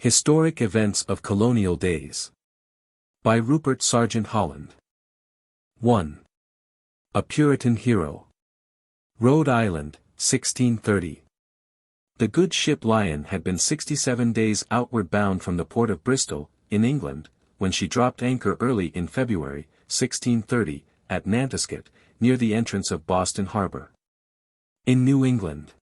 Historic Events of Colonial Days. By Rupert Sargent Holland. 1. A Puritan Hero. Rhode Island, 1630. The good ship Lion had been 67 days outward bound from the port of Bristol, in England, when she dropped anchor early in February, 1630, at Nantucket, near the entrance of Boston Harbor. In New England.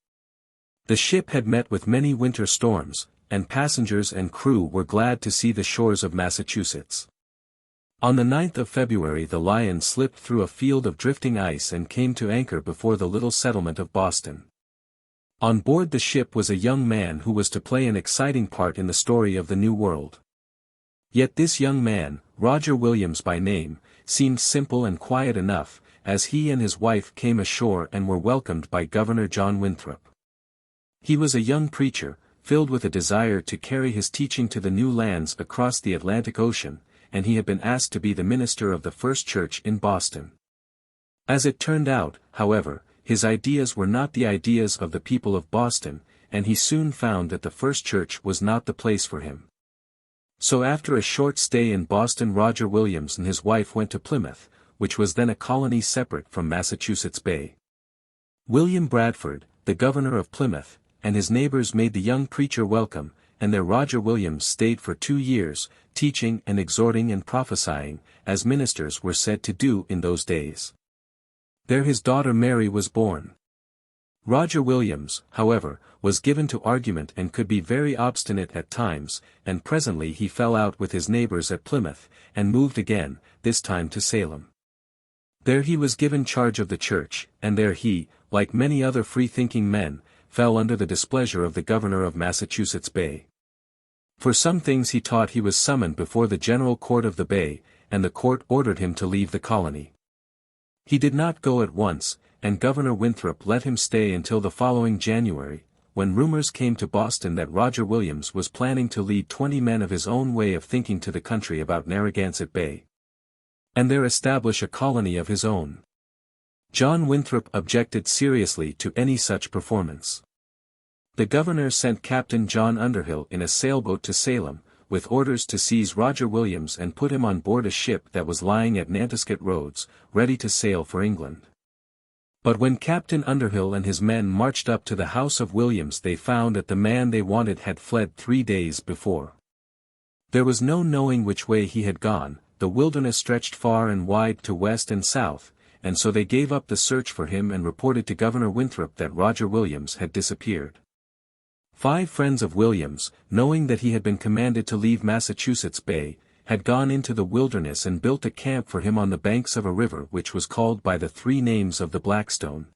The ship had met with many winter storms, and passengers and crew were glad to see the shores of Massachusetts. On the 9th of February the Lion slipped through a field of drifting ice and came to anchor before the little settlement of Boston. On board the ship was a young man who was to play an exciting part in the story of the New World. Yet this young man, Roger Williams by name, seemed simple and quiet enough, as he and his wife came ashore and were welcomed by Governor John Winthrop. He was a young preacher, filled with a desire to carry his teaching to the new lands across the Atlantic Ocean, and he had been asked to be the minister of the first church in Boston. As it turned out, however, his ideas were not the ideas of the people of Boston, and he soon found that the first church was not the place for him. So after a short stay in Boston, Roger Williams and his wife went to Plymouth, which was then a colony separate from Massachusetts Bay. William Bradford, the governor of Plymouth, and his neighbors made the young preacher welcome, and there Roger Williams stayed for 2 years, teaching and exhorting and prophesying, as ministers were said to do in those days. There his daughter Mary was born. Roger Williams, however, was given to argument and could be very obstinate at times, and presently he fell out with his neighbors at Plymouth, and moved again, this time to Salem. There he was given charge of the church, and there he, like many other free-thinking men, fell under the displeasure of the governor of Massachusetts Bay. For some things he taught he was summoned before the General Court of the Bay, and the court ordered him to leave the colony. He did not go at once, and Governor Winthrop let him stay until the following January, when rumors came to Boston that Roger Williams was planning to lead 20 men of his own way of thinking to the country about Narragansett Bay, and there establish a colony of his own. John Winthrop objected seriously to any such performance. The governor sent Captain John Underhill in a sailboat to Salem, with orders to seize Roger Williams and put him on board a ship that was lying at Nantucket Roads, ready to sail for England. But when Captain Underhill and his men marched up to the house of Williams they found that the man they wanted had fled 3 days before. There was no knowing which way he had gone, the wilderness stretched far and wide to west and south, and so they gave up the search for him and reported to Governor Winthrop that Roger Williams had disappeared. 5 friends of Williams, knowing that he had been commanded to leave Massachusetts Bay, had gone into the wilderness and built a camp for him on the banks of a river which was called by the 3 names of the Blackstone.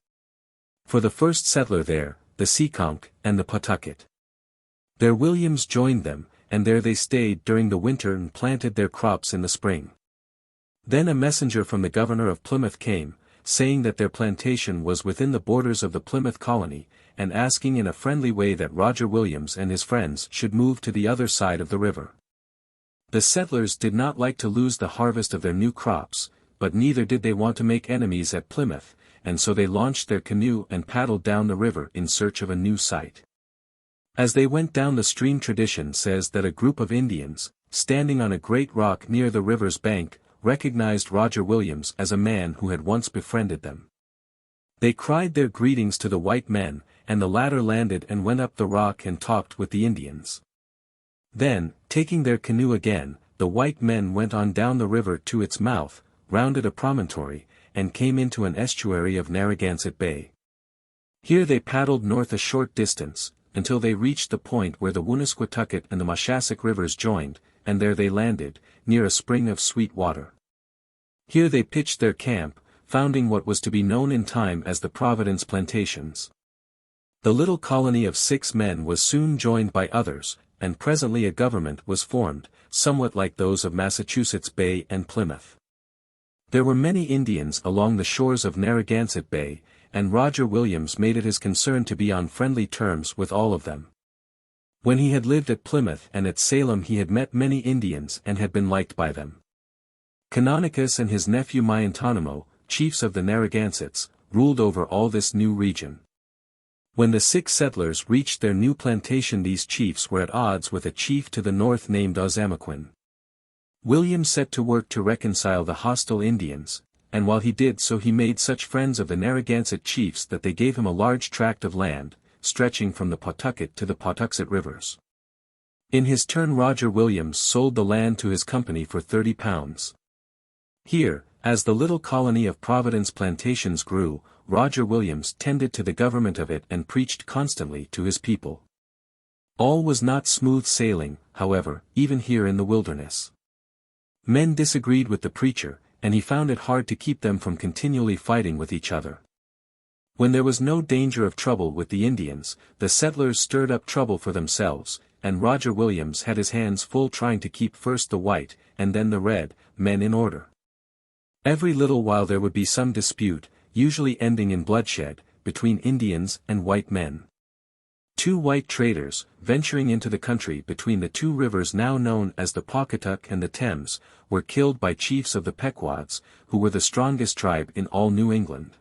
For the first settler there, the Seekonk, and the Pawtucket. There Williams joined them, and there they stayed during the winter and planted their crops in the spring. Then a messenger from the governor of Plymouth came, saying that their plantation was within the borders of the Plymouth colony, and asking in a friendly way that Roger Williams and his friends should move to the other side of the river. The settlers did not like to lose the harvest of their new crops, but neither did they want to make enemies at Plymouth, and so they launched their canoe and paddled down the river in search of a new site. As they went down the stream, tradition says that a group of Indians, standing on a great rock near the river's bank, recognized Roger Williams as a man who had once befriended them. They cried their greetings to the white men, and the latter landed and went up the rock and talked with the Indians. Then, taking their canoe again, the white men went on down the river to its mouth, rounded a promontory, and came into an estuary of Narragansett Bay. Here they paddled north a short distance, until they reached the point where the Woonasquatucket and the Moshassuck rivers joined, and there they landed, near a spring of sweet water. Here they pitched their camp, founding what was to be known in time as the Providence Plantations. The little colony of 6 men was soon joined by others, and presently a government was formed, somewhat like those of Massachusetts Bay and Plymouth. There were many Indians along the shores of Narragansett Bay, and Roger Williams made it his concern to be on friendly terms with all of them. When he had lived at Plymouth and at Salem he had met many Indians and had been liked by them. Canonicus and his nephew Miantonimo, chiefs of the Narragansetts, ruled over all this new region. When the 6 settlers reached their new plantation, these chiefs were at odds with a chief to the north named Osamequin. William set to work to reconcile the hostile Indians, and while he did so he made such friends of the Narragansett chiefs that they gave him a large tract of land, stretching from the Pawtucket to the Pawtuxet rivers. In his turn Roger Williams sold the land to his company for £30. Here, as the little colony of Providence plantations grew, Roger Williams tended to the government of it and preached constantly to his people. All was not smooth sailing, however, even here in the wilderness. Men disagreed with the preacher, and he found it hard to keep them from continually fighting with each other. When there was no danger of trouble with the Indians, the settlers stirred up trouble for themselves, and Roger Williams had his hands full trying to keep first the white, and then the red, men in order. Every little while there would be some dispute, usually ending in bloodshed, between Indians and white men. 2 white traders, venturing into the country between the 2 rivers now known as the Pawcatuck and the Thames, were killed by chiefs of the Pequods, who were the strongest tribe in all New England.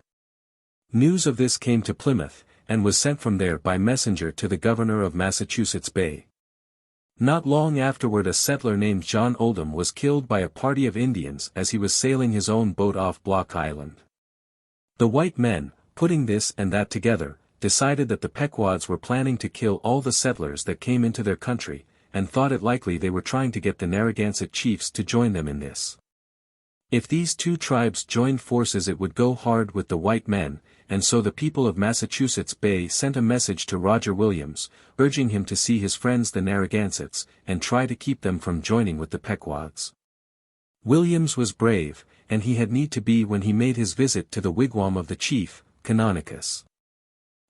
News of this came to Plymouth, and was sent from there by messenger to the governor of Massachusetts Bay. Not long afterward a settler named John Oldham was killed by a party of Indians as he was sailing his own boat off Block Island. The white men, putting this and that together, decided that the Pequods were planning to kill all the settlers that came into their country, and thought it likely they were trying to get the Narragansett chiefs to join them in this. If these 2 tribes joined forces it would go hard with the white men, and so the people of Massachusetts Bay sent a message to Roger Williams, urging him to see his friends the Narragansetts, and try to keep them from joining with the Pequods. Williams was brave, and he had need to be when he made his visit to the wigwam of the chief, Canonicus.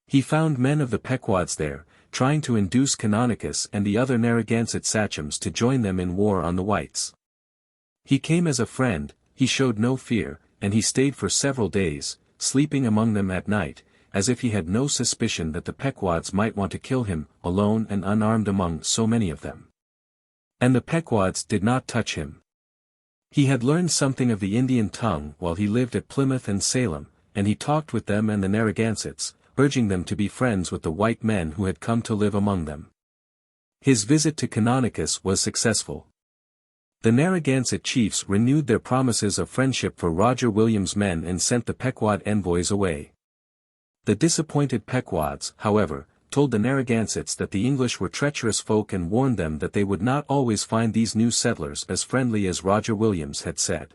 He found men of the Pequods there, trying to induce Canonicus and the other Narragansett sachems to join them in war on the whites. He came as a friend, he showed no fear, and he stayed for several days, sleeping among them at night, as if he had no suspicion that the Pequods might want to kill him, alone and unarmed among so many of them. And the Pequods did not touch him. He had learned something of the Indian tongue while he lived at Plymouth and Salem, and he talked with them and the Narragansetts, urging them to be friends with the white men who had come to live among them. His visit to Canonicus was successful. The Narragansett chiefs renewed their promises of friendship for Roger Williams' men and sent the Pequod envoys away. The disappointed Pequods, however, told the Narragansetts that the English were treacherous folk and warned them that they would not always find these new settlers as friendly as Roger Williams had said.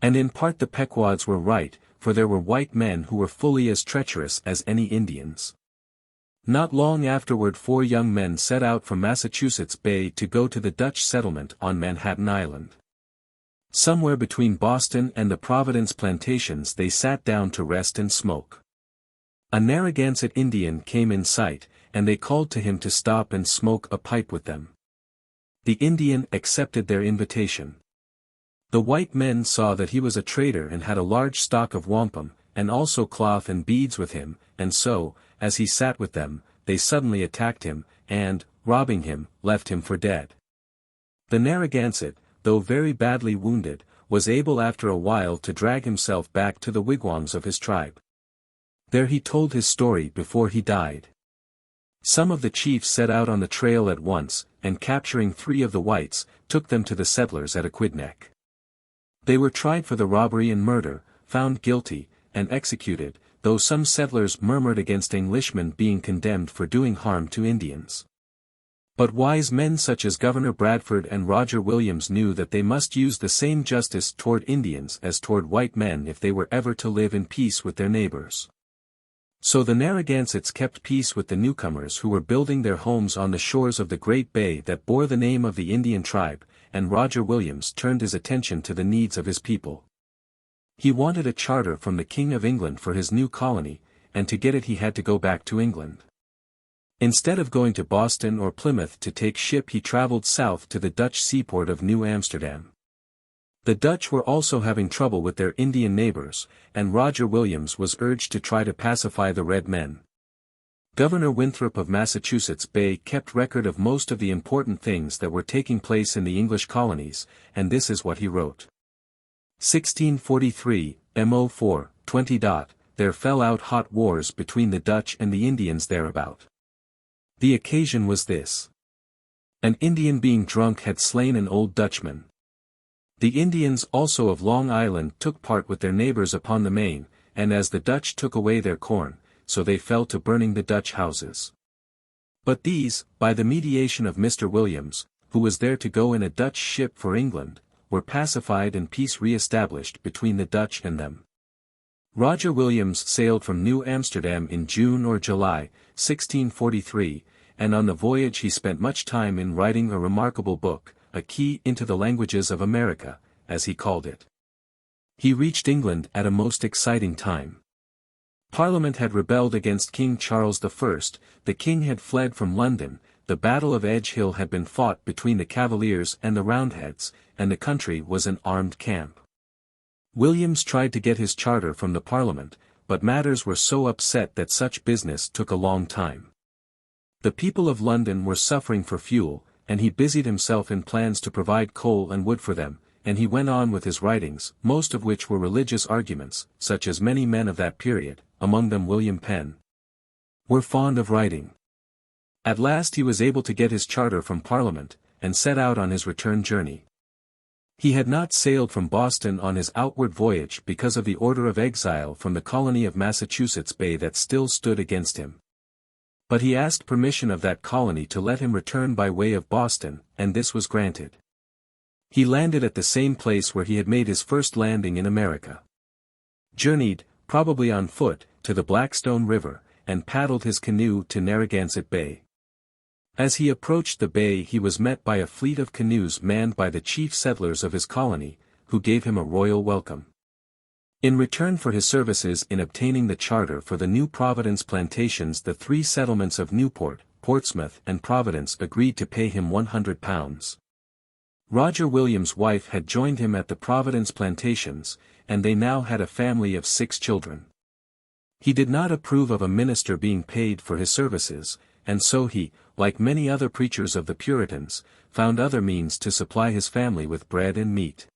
And in part the Pequods were right, for there were white men who were fully as treacherous as any Indians. Not long afterward 4 young men set out from Massachusetts Bay to go to the Dutch settlement on Manhattan Island. Somewhere between Boston and the Providence plantations they sat down to rest and smoke. A Narragansett Indian came in sight, and they called to him to stop and smoke a pipe with them. The Indian accepted their invitation. The white men saw that he was a trader and had a large stock of wampum, and also cloth and beads with him, and so, as he sat with them, they suddenly attacked him, and, robbing him, left him for dead. The Narragansett, though very badly wounded, was able after a while to drag himself back to the wigwams of his tribe. There he told his story before he died. Some of the chiefs set out on the trail at once, and capturing 3 of the whites, took them to the settlers at Aquidneck. They were tried for the robbery and murder, found guilty, and executed, though some settlers murmured against Englishmen being condemned for doing harm to Indians. But wise men such as Governor Bradford and Roger Williams knew that they must use the same justice toward Indians as toward white men if they were ever to live in peace with their neighbors. So the Narragansetts kept peace with the newcomers who were building their homes on the shores of the great bay that bore the name of the Indian tribe, and Roger Williams turned his attention to the needs of his people. He wanted a charter from the King of England for his new colony, and to get it he had to go back to England. Instead of going to Boston or Plymouth to take ship he traveled south to the Dutch seaport of New Amsterdam. The Dutch were also having trouble with their Indian neighbors, and Roger Williams was urged to try to pacify the red men. Governor Winthrop of Massachusetts Bay kept record of most of the important things that were taking place in the English colonies, and this is what he wrote. 1643, Mo 4, 20. there fell out hot wars between the Dutch and the Indians thereabout. The occasion was this. An Indian being drunk had slain an old Dutchman. The Indians also of Long Island took part with their neighbors upon the main, and as the Dutch took away their corn, so they fell to burning the Dutch houses. But these, by the mediation of Mr. Williams, who was there to go in a Dutch ship for England, were pacified and peace re-established between the Dutch and them. Roger Williams sailed from New Amsterdam in June or July, 1643, and on the voyage he spent much time in writing a remarkable book, a key into the languages of America, as he called it. He reached England at a most exciting time. Parliament had rebelled against King Charles I, the king had fled from London, the Battle of Edge Hill had been fought between the Cavaliers and the Roundheads, and the country was an armed camp. Williams tried to get his charter from the Parliament, but matters were so upset that such business took a long time. The people of London were suffering for fuel, and he busied himself in plans to provide coal and wood for them, and he went on with his writings, most of which were religious arguments, such as many men of that period, among them William Penn, were fond of writing. At last he was able to get his charter from Parliament, and set out on his return journey. He had not sailed from Boston on his outward voyage because of the order of exile from the colony of Massachusetts Bay that still stood against him. But he asked permission of that colony to let him return by way of Boston, and this was granted. He landed at the same place where he had made his first landing in America. Journeyed, probably on foot, to the Blackstone River, and paddled his canoe to Narragansett Bay. As he approached the bay he was met by a fleet of canoes manned by the chief settlers of his colony, who gave him a royal welcome. In return for his services in obtaining the charter for the New Providence plantations, the three settlements of Newport, Portsmouth and Providence agreed to pay him £100. Roger Williams' wife had joined him at the Providence plantations, and they now had a family of 6 children. He did not approve of a minister being paid for his services, and so he, like many other preachers of the Puritans, found other means to supply his family with bread and meat.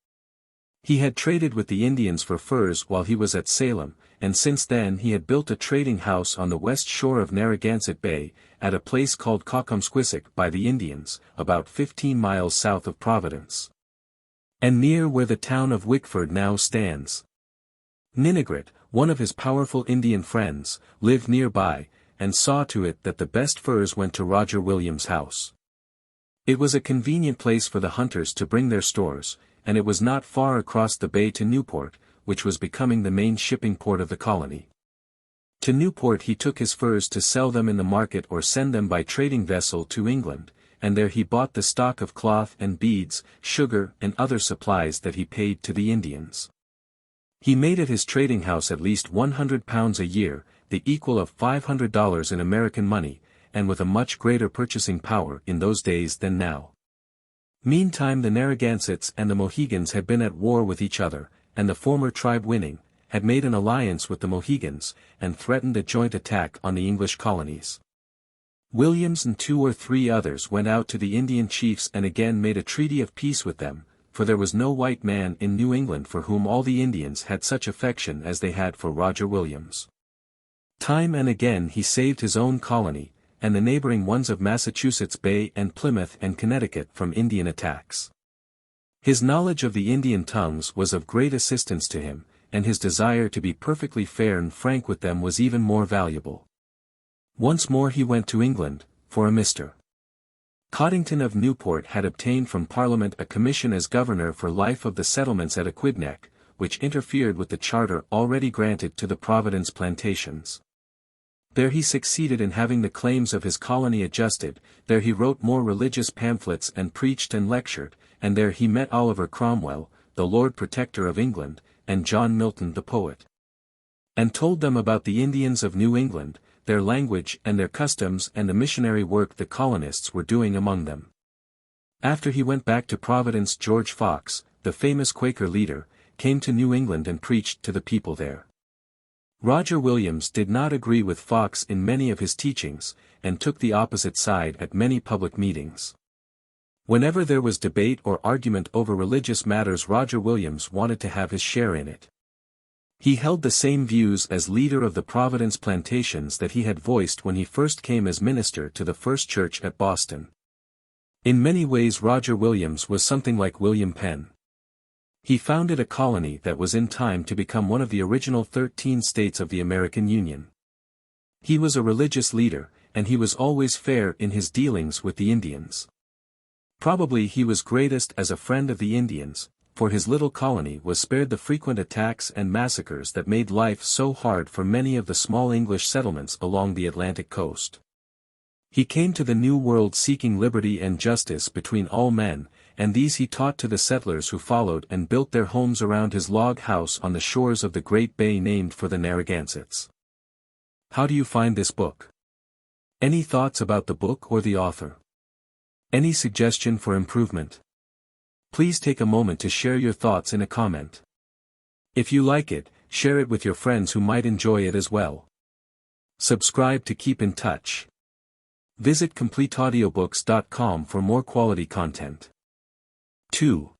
He had traded with the Indians for furs while he was at Salem, and since then he had built a trading house on the west shore of Narragansett Bay, at a place called Cocomsquisic by the Indians, about 15 miles south of Providence, and near where the town of Wickford now stands. Ninigret, one of his powerful Indian friends, lived nearby, and saw to it that the best furs went to Roger Williams' house. It was a convenient place for the hunters to bring their stores, and it was not far across the bay to Newport, which was becoming the main shipping port of the colony. To Newport he took his furs to sell them in the market or send them by trading vessel to England, and there he bought the stock of cloth and beads, sugar and other supplies that he paid to the Indians. He made at his trading house at least £100 a year, the equal of $500 in American money, and with a much greater purchasing power in those days than now. Meantime the Narragansetts and the Mohegans had been at war with each other, and the former tribe winning, had made an alliance with the Mohegans, and threatened a joint attack on the English colonies. Williams and 2 or 3 others went out to the Indian chiefs and again made a treaty of peace with them, for there was no white man in New England for whom all the Indians had such affection as they had for Roger Williams. Time and again he saved his own colony, and the neighboring ones of Massachusetts Bay and Plymouth and Connecticut from Indian attacks. His knowledge of the Indian tongues was of great assistance to him, and his desire to be perfectly fair and frank with them was even more valuable. Once more he went to England, for a Mr. Coddington of Newport had obtained from Parliament a commission as governor for life of the settlements at Aquidneck, which interfered with the charter already granted to the Providence plantations. There he succeeded in having the claims of his colony adjusted, there he wrote more religious pamphlets and preached and lectured, and there he met Oliver Cromwell, the Lord Protector of England, and John Milton the poet, and told them about the Indians of New England, their language and their customs and the missionary work the colonists were doing among them. After he went back to Providence, George Fox, the famous Quaker leader, came to New England and preached to the people there. Roger Williams did not agree with Fox in many of his teachings, and took the opposite side at many public meetings. Whenever there was debate or argument over religious matters Roger Williams wanted to have his share in it. He held the same views as leader of the Providence plantations that he had voiced when he first came as minister to the First Church at Boston. In many ways Roger Williams was something like William Penn. He founded a colony that was in time to become one of the original 13 states of the American Union. He was a religious leader, and he was always fair in his dealings with the Indians. Probably he was greatest as a friend of the Indians, for his little colony was spared the frequent attacks and massacres that made life so hard for many of the small English settlements along the Atlantic coast. He came to the New World seeking liberty and justice between all men, and these he taught to the settlers who followed and built their homes around his log house on the shores of the great bay named for the Narragansetts. How do you find this book? Any thoughts about the book or the author? Any suggestion for improvement? Please take a moment to share your thoughts in a comment. If you like it, share it with your friends who might enjoy it as well. Subscribe to keep in touch. Visit CompleteAudiobooks.com for more quality content. 2.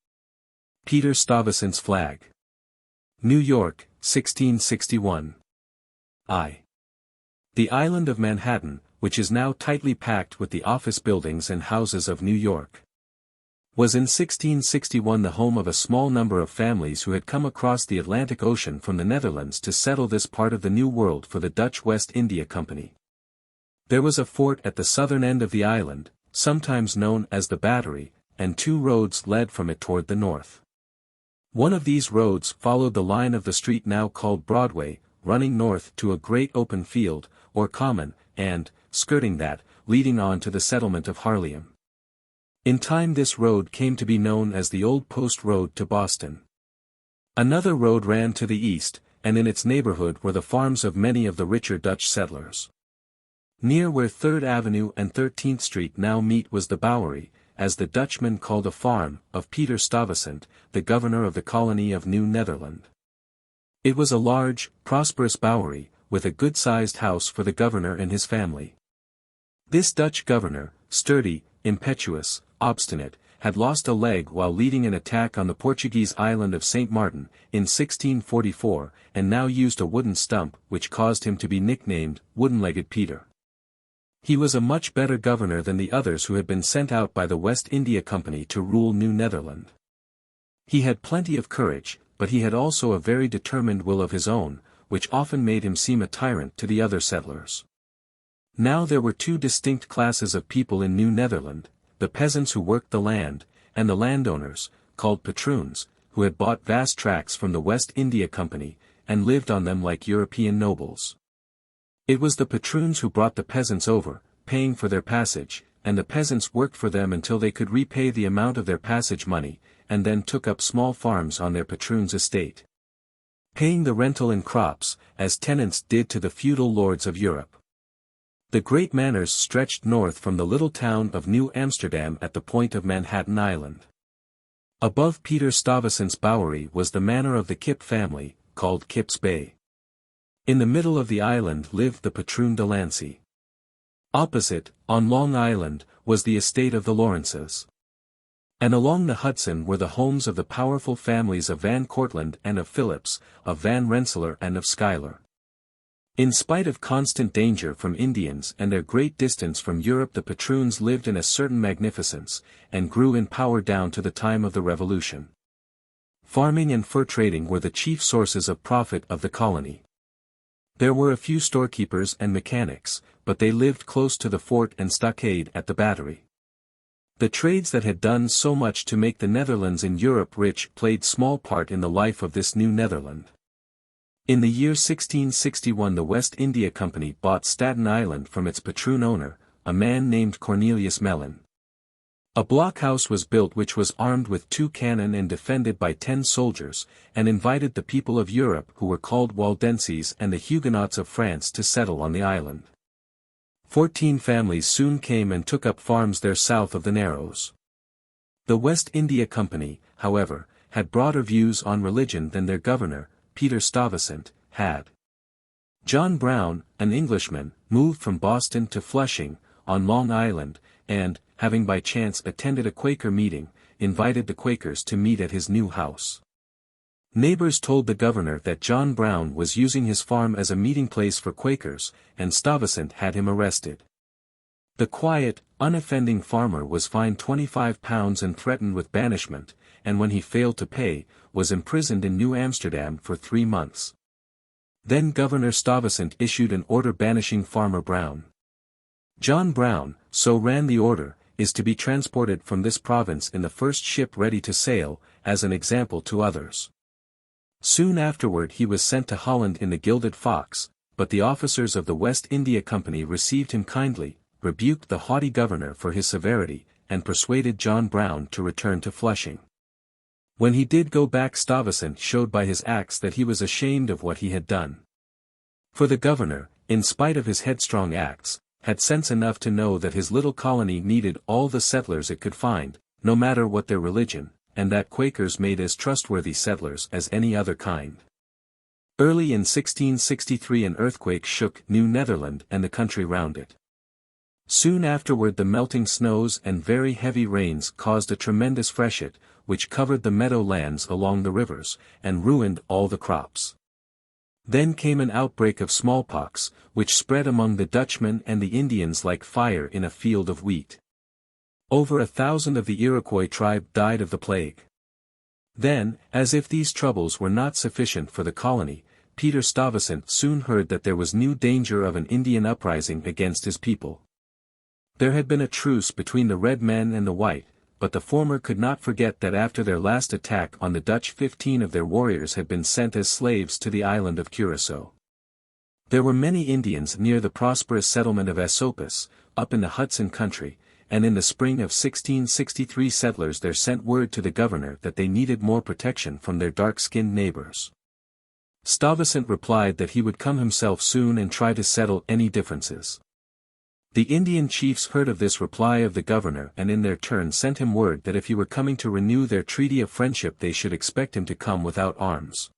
Peter Stuyvesant's Flag. New York, 1661. The island of Manhattan, which is now tightly packed with the office buildings and houses of New York, was in 1661 the home of a small number of families who had come across the Atlantic Ocean from the Netherlands to settle this part of the New World for the Dutch West India Company. There was a fort at the southern end of the island, sometimes known as the Battery, and 2 roads led from it toward the north. One of these roads followed the line of the street now called Broadway, running north to a great open field, or common, and, skirting that, leading on to the settlement of Harlem. In time this road came to be known as the Old Post Road to Boston. Another road ran to the east, and in its neighborhood were the farms of many of the richer Dutch settlers. Near where 3rd Avenue and 13th Street now meet was the Bowery, as the Dutchmen called a farm, of Peter Stuyvesant, the governor of the colony of New Netherland. It was a large, prosperous Bowery, with a good-sized house for the governor and his family. This Dutch governor, sturdy, impetuous, obstinate, had lost a leg while leading an attack on the Portuguese island of St. Martin, in 1644, and now used a wooden stump which caused him to be nicknamed Wooden-Legged Peter. He was a much better governor than the others who had been sent out by the West India Company to rule New Netherland. He had plenty of courage, but he had also a very determined will of his own, which often made him seem a tyrant to the other settlers. Now there were 2 distinct classes of people in New Netherland, the peasants who worked the land, and the landowners, called patroons, who had bought vast tracts from the West India Company, and lived on them like European nobles. It was the patroons who brought the peasants over, paying for their passage, and the peasants worked for them until they could repay the amount of their passage money, and then took up small farms on their patroon's estate, paying the rental in crops, as tenants did to the feudal lords of Europe. The great manors stretched north from the little town of New Amsterdam at the point of Manhattan Island. Above Peter Stuyvesant's Bowery was the manor of the Kip family, called Kip's Bay. In the middle of the island lived the patroon Delancey. Opposite, on Long Island, was the estate of the Lawrences. And along the Hudson were the homes of the powerful families of Van Cortlandt and of Phillips, of Van Rensselaer and of Schuyler. In spite of constant danger from Indians and their great distance from Europe, the patroons lived in a certain magnificence, and grew in power down to the time of the Revolution. Farming and fur trading were the chief sources of profit of the colony. There were a few storekeepers and mechanics, but they lived close to the fort and stockade at the Battery. The trades that had done so much to make the Netherlands in Europe rich played small part in the life of this New Netherland. In the year 1661 the West India Company bought Staten Island from its patroon owner, a man named Cornelius Mellon. A blockhouse was built which was armed with 2 cannon and defended by 10 soldiers, and invited the people of Europe who were called Waldenses and the Huguenots of France to settle on the island. 14 families soon came and took up farms there south of the Narrows. The West India Company, however, had broader views on religion than their governor, Peter Stuyvesant, had. John Brown, an Englishman, moved from Boston to Flushing, on Long Island, and, having by chance attended a Quaker meeting, invited the Quakers to meet at his new house. Neighbors told the governor that John Brown was using his farm as a meeting place for Quakers, and Stuyvesant had him arrested. The quiet, unoffending farmer was fined £25 and threatened with banishment, and when he failed to pay, was imprisoned in New Amsterdam for 3 months. Then Governor Stuyvesant issued an order banishing Farmer Brown. John Brown, so ran the order, is to be transported from this province in the first ship ready to sail, as an example to others. Soon afterward he was sent to Holland in the Gilded Fox, but the officers of the West India Company received him kindly, rebuked the haughty governor for his severity, and persuaded John Brown to return to Flushing. When he did go back, Stuyvesant showed by his acts that he was ashamed of what he had done. For the governor, in spite of his headstrong acts, had sense enough to know that his little colony needed all the settlers it could find, no matter what their religion, and that Quakers made as trustworthy settlers as any other kind. Early in 1663 an earthquake shook New Netherland and the country round it. Soon afterward the melting snows and very heavy rains caused a tremendous freshet, which covered the meadow lands along the rivers, and ruined all the crops. Then came an outbreak of smallpox, which spread among the Dutchmen and the Indians like fire in a field of wheat. Over 1,000 of the Iroquois tribe died of the plague. Then, as if these troubles were not sufficient for the colony, Peter Stuyvesant soon heard that there was new danger of an Indian uprising against his people. There had been a truce between the red men and the white, but the former could not forget that after their last attack on the Dutch 15 of their warriors had been sent as slaves to the island of Curaçao. There were many Indians near the prosperous settlement of Esopus, up in the Hudson country, and in the spring of 1663 settlers there sent word to the governor that they needed more protection from their dark-skinned neighbors. Stuyvesant replied that he would come himself soon and try to settle any differences. The Indian chiefs heard of this reply of the governor and in their turn sent him word that if he were coming to renew their treaty of friendship they should expect him to come without arms,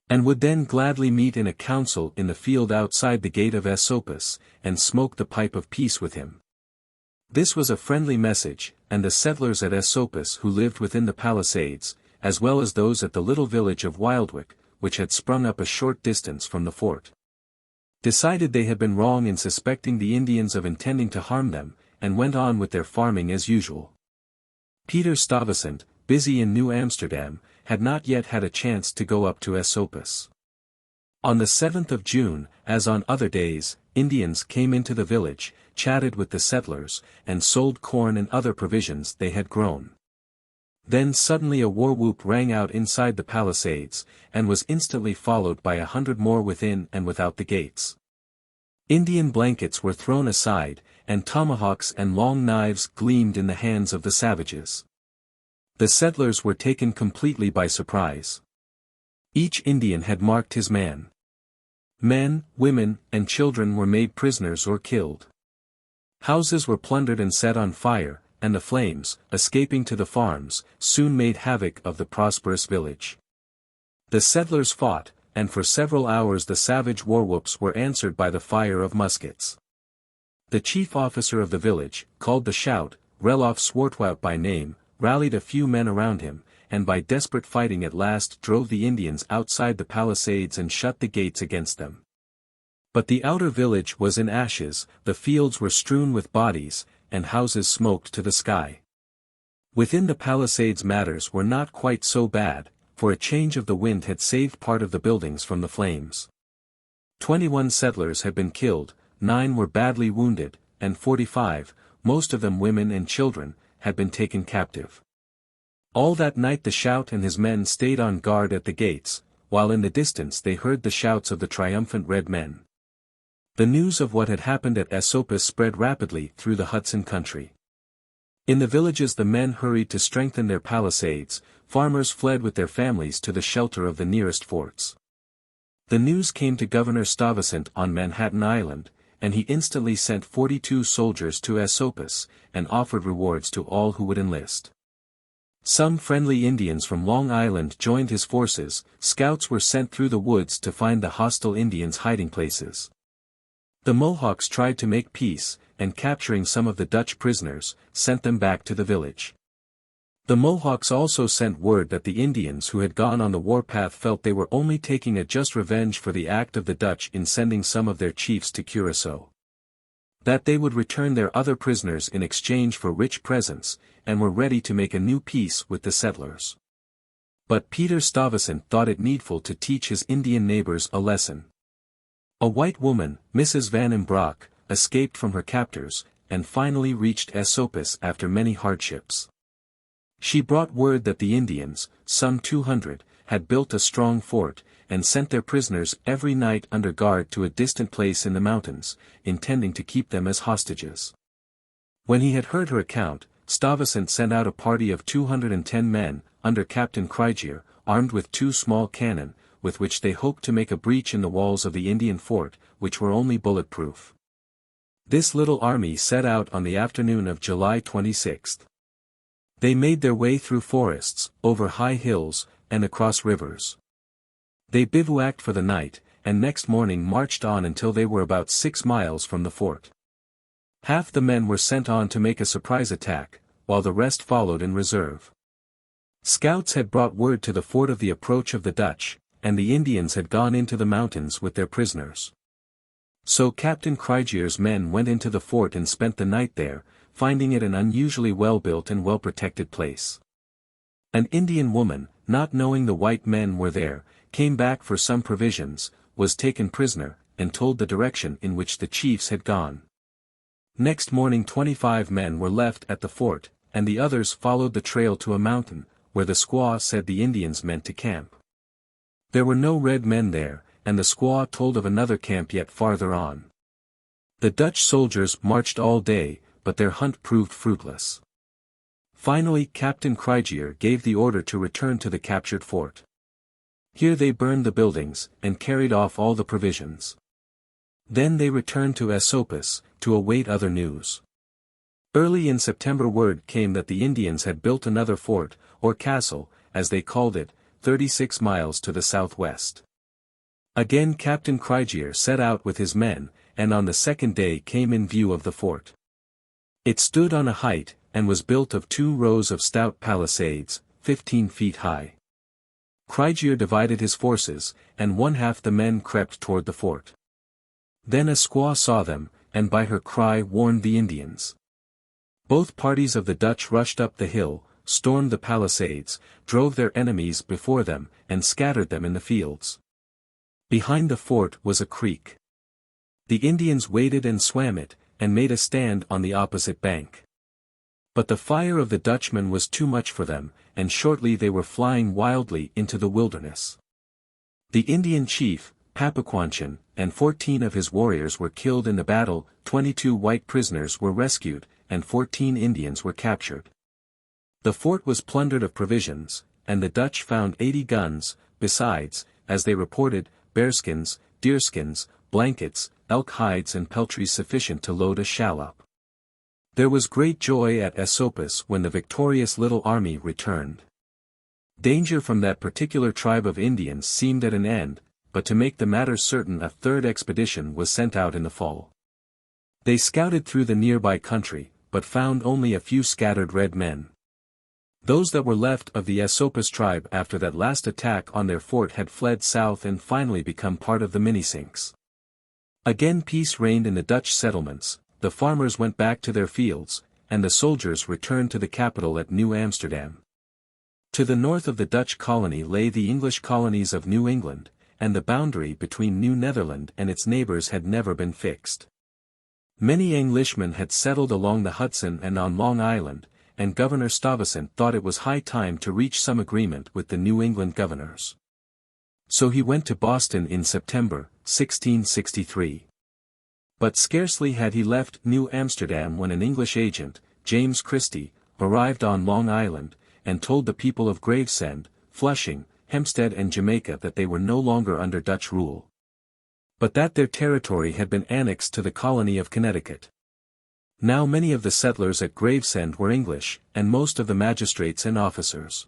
and would then gladly meet in a council in the field outside the gate of Esopus, and smoke the pipe of peace with him. This was a friendly message, and the settlers at Esopus who lived within the palisades, as well as those at the little village of Wildwick, which had sprung up a short distance from the fort, decided they had been wrong in suspecting the Indians of intending to harm them, and went on with their farming as usual. Peter Stuyvesant, busy in New Amsterdam, had not yet had a chance to go up to Esopus. On the 7th of June, as on other days, Indians came into the village, chatted with the settlers, and sold corn and other provisions they had grown. Then suddenly a war whoop rang out inside the palisades, and was instantly followed by 100 more within and without the gates. Indian blankets were thrown aside, and tomahawks and long knives gleamed in the hands of the savages. The settlers were taken completely by surprise. Each Indian had marked his man. Men, women, and children were made prisoners or killed. Houses were plundered and set on fire, and the flames, escaping to the farms, soon made havoc of the prosperous village. The settlers fought, and for several hours the savage war whoops were answered by the fire of muskets. The chief officer of the village, called the Shout, Reloff Swartwout by name, rallied a few men around him, and by desperate fighting at last drove the Indians outside the palisades and shut the gates against them. But the outer village was in ashes, the fields were strewn with bodies, and houses smoked to the sky. Within the palisades matters were not quite so bad, for a change of the wind had saved part of the buildings from the flames. 21 settlers had been killed, 9 were badly wounded, and 45, most of them women and children, had been taken captive. All that night the Shout and his men stayed on guard at the gates, while in the distance they heard the shouts of the triumphant red men. The news of what had happened at Esopus spread rapidly through the Hudson country. In the villages the men hurried to strengthen their palisades, farmers fled with their families to the shelter of the nearest forts. The news came to Governor Stuyvesant on Manhattan Island, and he instantly sent 42 soldiers to Esopus, and offered rewards to all who would enlist. Some friendly Indians from Long Island joined his forces, scouts were sent through the woods to find the hostile Indians' hiding places. The Mohawks tried to make peace, and capturing some of the Dutch prisoners, sent them back to the village. The Mohawks also sent word that the Indians who had gone on the warpath felt they were only taking a just revenge for the act of the Dutch in sending some of their chiefs to Curaçao. That they would return their other prisoners in exchange for rich presents, and were ready to make a new peace with the settlers. But Peter Stuyvesant thought it needful to teach his Indian neighbors a lesson. A white woman, Mrs. Van Imbrock, escaped from her captors, and finally reached Esopus after many hardships. She brought word that the Indians, some 200, had built a strong fort, and sent their prisoners every night under guard to a distant place in the mountains, intending to keep them as hostages. When he had heard her account, Stuyvesant sent out a party of 210 men, under Captain Craigier, armed with 2 small cannon, with which they hoped to make a breach in the walls of the Indian fort, which were only bulletproof. This little army set out on the afternoon of July 26. They made their way through forests, over high hills, and across rivers. They bivouacked for the night, and next morning marched on until they were about 6 miles from the fort. Half the men were sent on to make a surprise attack, while the rest followed in reserve. Scouts had brought word to the fort of the approach of the Dutch, and the Indians had gone into the mountains with their prisoners. So Captain Craigier's men went into the fort and spent the night there, finding it an unusually well-built and well-protected place. An Indian woman, not knowing the white men were there, came back for some provisions, was taken prisoner, and told the direction in which the chiefs had gone. Next morning 25 men were left at the fort, and the others followed the trail to a mountain, where the squaw said the Indians meant to camp. There were no red men there, and the squaw told of another camp yet farther on. The Dutch soldiers marched all day, but their hunt proved fruitless. Finally Captain Craigier gave the order to return to the captured fort. Here they burned the buildings, and carried off all the provisions. Then they returned to Esopus, to await other news. Early in September word came that the Indians had built another fort, or castle, as they called it, 36 miles to the southwest. Again Captain Craigier set out with his men, and on the second day came in view of the fort. It stood on a height, and was built of 2 rows of stout palisades, 15 feet high. Craigier divided his forces, and 1/2 the men crept toward the fort. Then a squaw saw them, and by her cry warned the Indians. Both parties of the Dutch rushed up the hill, stormed the palisades, drove their enemies before them, and scattered them in the fields. Behind the fort was a creek. The Indians waded and swam it, and made a stand on the opposite bank. But the fire of the Dutchmen was too much for them, and shortly they were flying wildly into the wilderness. The Indian chief, Papaquanchen, and 14 of his warriors were killed in the battle, 22 white prisoners were rescued, and 14 Indians were captured. The fort was plundered of provisions, and the Dutch found 80 guns, besides, as they reported, bearskins, deerskins, blankets, elk hides and peltries sufficient to load a shallop. There was great joy at Esopus when the victorious little army returned. Danger from that particular tribe of Indians seemed at an end, but to make the matter certain a 3rd expedition was sent out in the fall. They scouted through the nearby country, but found only a few scattered red men. Those that were left of the Esopus tribe after that last attack on their fort had fled south and finally become part of the Minisinks. Again peace reigned in the Dutch settlements, the farmers went back to their fields, and the soldiers returned to the capital at New Amsterdam. To the north of the Dutch colony lay the English colonies of New England, and the boundary between New Netherland and its neighbors had never been fixed. Many Englishmen had settled along the Hudson and on Long Island, and Governor Stuyvesant thought it was high time to reach some agreement with the New England governors. So he went to Boston in September, 1663. But scarcely had he left New Amsterdam when an English agent, James Christie, arrived on Long Island, and told the people of Gravesend, Flushing, Hempstead and Jamaica that they were no longer under Dutch rule, but that their territory had been annexed to the colony of Connecticut. Now many of the settlers at Gravesend were English, and most of the magistrates and officers.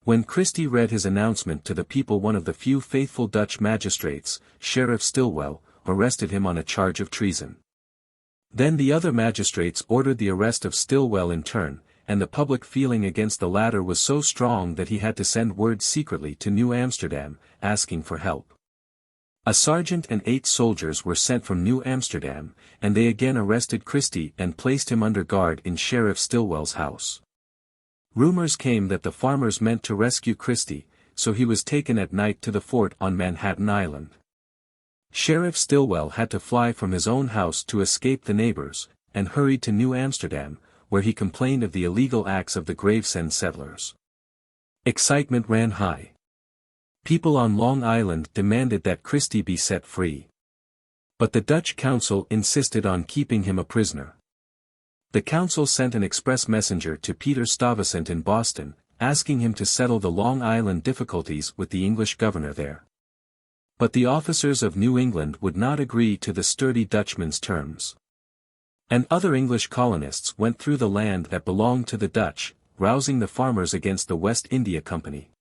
When Christie read his announcement to the people, one of the few faithful Dutch magistrates, Sheriff Stillwell, arrested him on a charge of treason. Then the other magistrates ordered the arrest of Stillwell in turn, and the public feeling against the latter was so strong that he had to send word secretly to New Amsterdam, asking for help. A sergeant and 8 soldiers were sent from New Amsterdam, and they again arrested Christie and placed him under guard in Sheriff Stillwell's house. Rumors came that the farmers meant to rescue Christie, so he was taken at night to the fort on Manhattan Island. Sheriff Stillwell had to fly from his own house to escape the neighbors, and hurried to New Amsterdam, where he complained of the illegal acts of the Gravesend settlers. Excitement ran high. People on Long Island demanded that Christie be set free. But the Dutch council insisted on keeping him a prisoner. The council sent an express messenger to Peter Stuyvesant in Boston, asking him to settle the Long Island difficulties with the English governor there. But the officers of New England would not agree to the sturdy Dutchman's terms. And other English colonists went through the land that belonged to the Dutch, rousing the farmers against the West India Company.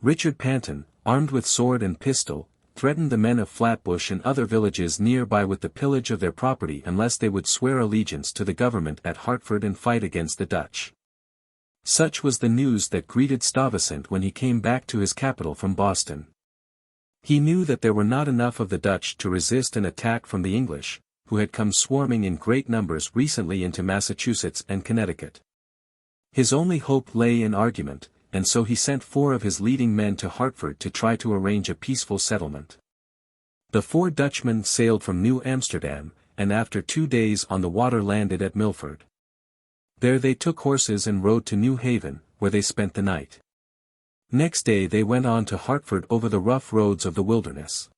Richard Panton, armed with sword and pistol, threatened the men of Flatbush and other villages nearby with the pillage of their property unless they would swear allegiance to the government at Hartford and fight against the Dutch. Such was the news that greeted Stuyvesant when he came back to his capital from Boston. He knew that there were not enough of the Dutch to resist an attack from the English, who had come swarming in great numbers recently into Massachusetts and Connecticut. His only hope lay in argument, and so he sent 4 of his leading men to Hartford to try to arrange a peaceful settlement. The 4 Dutchmen sailed from New Amsterdam, and after 2 days on the water landed at Milford. There they took horses and rode to New Haven, where they spent the night. Next day they went on to Hartford over the rough roads of the wilderness.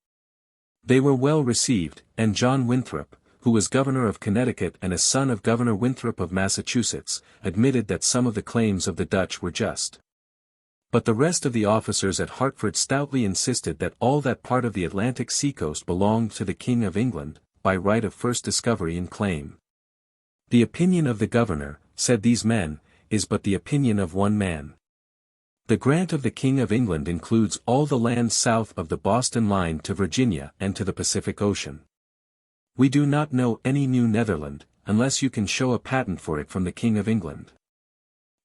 They were well received, and John Winthrop, who was governor of Connecticut and a son of Governor Winthrop of Massachusetts, admitted that some of the claims of the Dutch were just. But the rest of the officers at Hartford stoutly insisted that all that part of the Atlantic seacoast belonged to the King of England, by right of first discovery and claim. The opinion of the governor, said these men, is but the opinion of one man. The grant of the King of England includes all the land south of the Boston line to Virginia and to the Pacific Ocean. We do not know any New Netherland, unless you can show a patent for it from the King of England.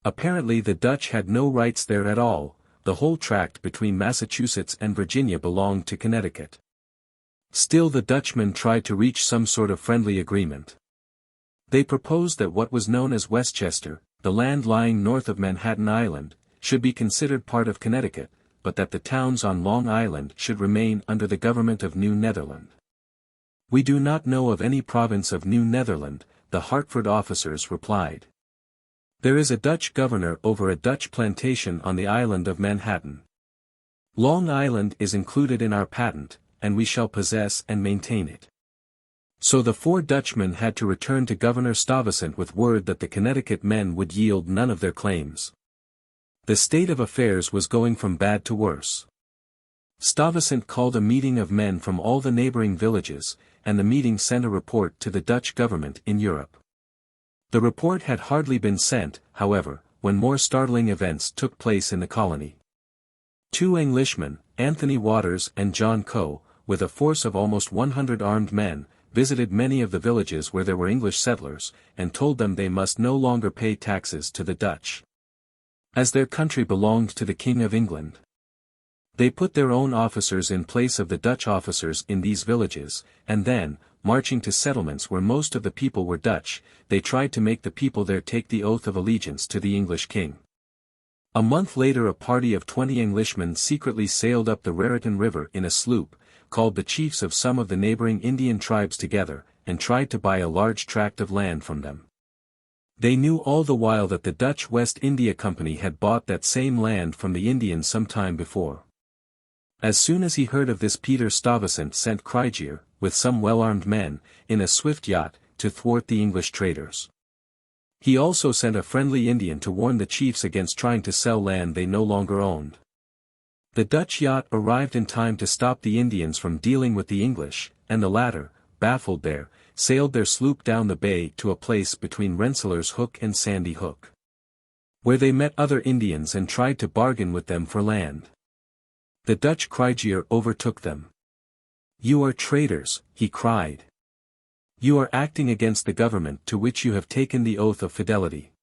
Apparently the Dutch had no rights there at all, the whole tract between Massachusetts and Virginia belonged to Connecticut. Still the Dutchmen tried to reach some sort of friendly agreement. They proposed that what was known as Westchester, the land lying north of Manhattan Island, should be considered part of Connecticut, but that the towns on Long Island should remain under the government of New Netherland. We do not know of any province of New Netherland, the Hartford officers replied. There is a Dutch governor over a Dutch plantation on the island of Manhattan. Long Island is included in our patent, and we shall possess and maintain it. So the 4 Dutchmen had to return to Governor Stuyvesant with word that the Connecticut men would yield none of their claims. The state of affairs was going from bad to worse. Stuyvesant called a meeting of men from all the neighboring villages, and the meeting sent a report to the Dutch government in Europe. The report had hardly been sent, however, when more startling events took place in the colony. 2 Englishmen, Anthony Waters and John Coe, with a force of almost 100 armed men, visited many of the villages where there were English settlers, and told them they must no longer pay taxes to the Dutch, as their country belonged to the King of England. They put their own officers in place of the Dutch officers in these villages, and then, marching to settlements where most of the people were Dutch, they tried to make the people there take the oath of allegiance to the English king. A month later a party of 20 Englishmen secretly sailed up the Raritan River in a sloop, called the chiefs of some of the neighboring Indian tribes together, and tried to buy a large tract of land from them. They knew all the while that the Dutch West India Company had bought that same land from the Indians some time before. As soon as he heard of this, Peter Stuyvesant sent Craigier, with some well-armed men, in a swift yacht, to thwart the English traders. He also sent a friendly Indian to warn the chiefs against trying to sell land they no longer owned. The Dutch yacht arrived in time to stop the Indians from dealing with the English, and the latter, baffled there, sailed their sloop down the bay to a place between Rensselaer's Hook and Sandy Hook, where they met other Indians and tried to bargain with them for land. The Dutch Craigier overtook them. "You are traitors," he cried. "You are acting against the government to which you have taken the oath of fidelity.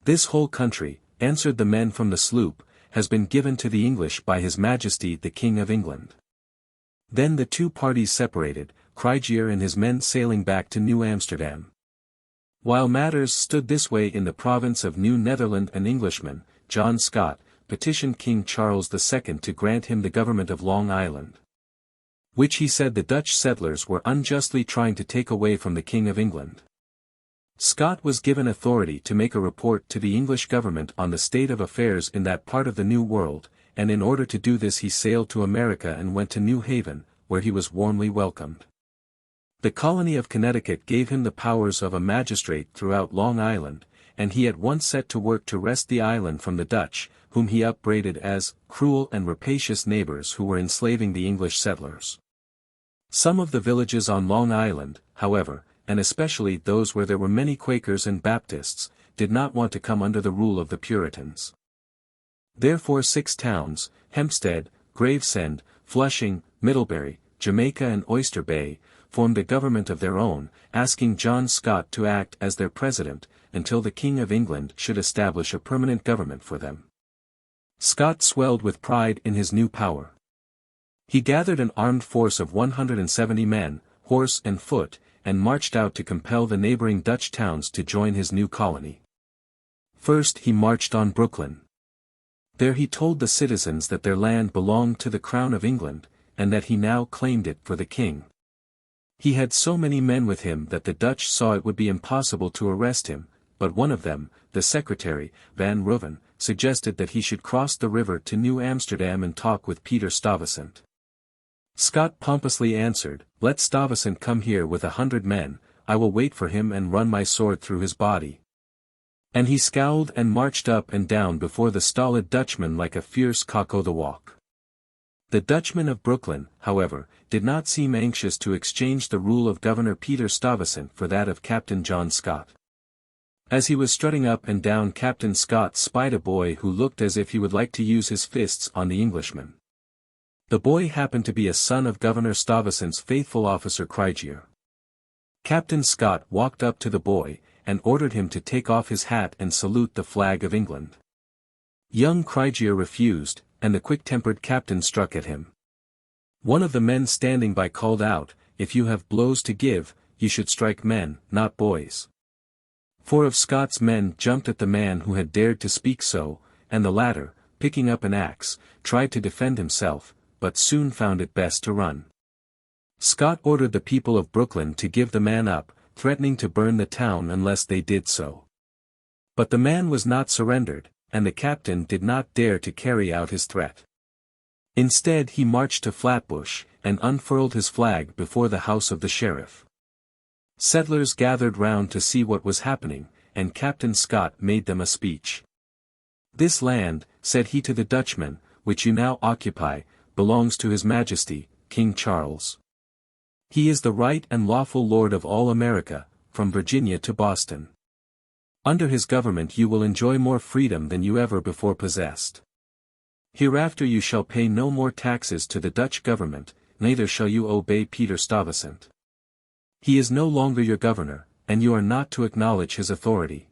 "This whole country," answered the men from the sloop, "has been given to the English by His Majesty the King of England." Then the two parties separated, Criegear and his men sailing back to New Amsterdam. While matters stood this way in the province of New Netherland, an Englishman, John Scott, petitioned King Charles II to grant him the government of Long Island, which he said the Dutch settlers were unjustly trying to take away from the King of England. Scott was given authority to make a report to the English government on the state of affairs in that part of the New World, and in order to do this he sailed to America and went to New Haven, where he was warmly welcomed. The colony of Connecticut gave him the powers of a magistrate throughout Long Island, and he at once set to work to wrest the island from the Dutch, whom he upbraided as cruel and rapacious neighbors who were enslaving the English settlers. Some of the villages on Long Island, however, and especially those where there were many Quakers and Baptists, did not want to come under the rule of the Puritans. Therefore 6 towns, Hempstead, Gravesend, Flushing, Middlebury, Jamaica and Oyster Bay, formed a government of their own, asking John Scott to act as their president, until the King of England should establish a permanent government for them. Scott swelled with pride in his new power. He gathered an armed force of 170 men, horse and foot, and marched out to compel the neighboring Dutch towns to join his new colony. First he marched on Brooklyn. There he told the citizens that their land belonged to the Crown of England, and that he now claimed it for the king. He had so many men with him that the Dutch saw it would be impossible to arrest him, but one of them, the secretary, Van Ruven, suggested that he should cross the river to New Amsterdam and talk with Peter Stuyvesant. Scott pompously answered, "Let Stuyvesant come here with 100 men, I will wait for him and run my sword through his body." And he scowled and marched up and down before the stolid Dutchman like a fierce cock o' the walk. The Dutchmen of Brooklyn, however, did not seem anxious to exchange the rule of Governor Peter Stuyvesant for that of Captain John Scott. As he was strutting up and down, Captain Scott spied a boy who looked as if he would like to use his fists on the Englishman. The boy happened to be a son of Governor Stuyvesant's faithful officer Criegear. Captain Scott walked up to the boy, and ordered him to take off his hat and salute the flag of England. Young Criegear refused, and the quick-tempered captain struck at him. One of the men standing by called out, "If you have blows to give, you should strike men, not boys." 4 of Scott's men jumped at the man who had dared to speak so, and the latter, picking up an axe, tried to defend himself, but soon found it best to run. Scott ordered the people of Brooklyn to give the man up, threatening to burn the town unless they did so. But the man was not surrendered, and the captain did not dare to carry out his threat. Instead he marched to Flatbush, and unfurled his flag before the house of the sheriff. Settlers gathered round to see what was happening, and Captain Scott made them a speech. "This land," said he to the Dutchmen, "which you now occupy, belongs to His Majesty, King Charles. He is the right and lawful lord of all America, from Virginia to Boston. Under his government you will enjoy more freedom than you ever before possessed. Hereafter you shall pay no more taxes to the Dutch government, neither shall you obey Peter Stuyvesant. He is no longer your governor, and you are not to acknowledge his authority.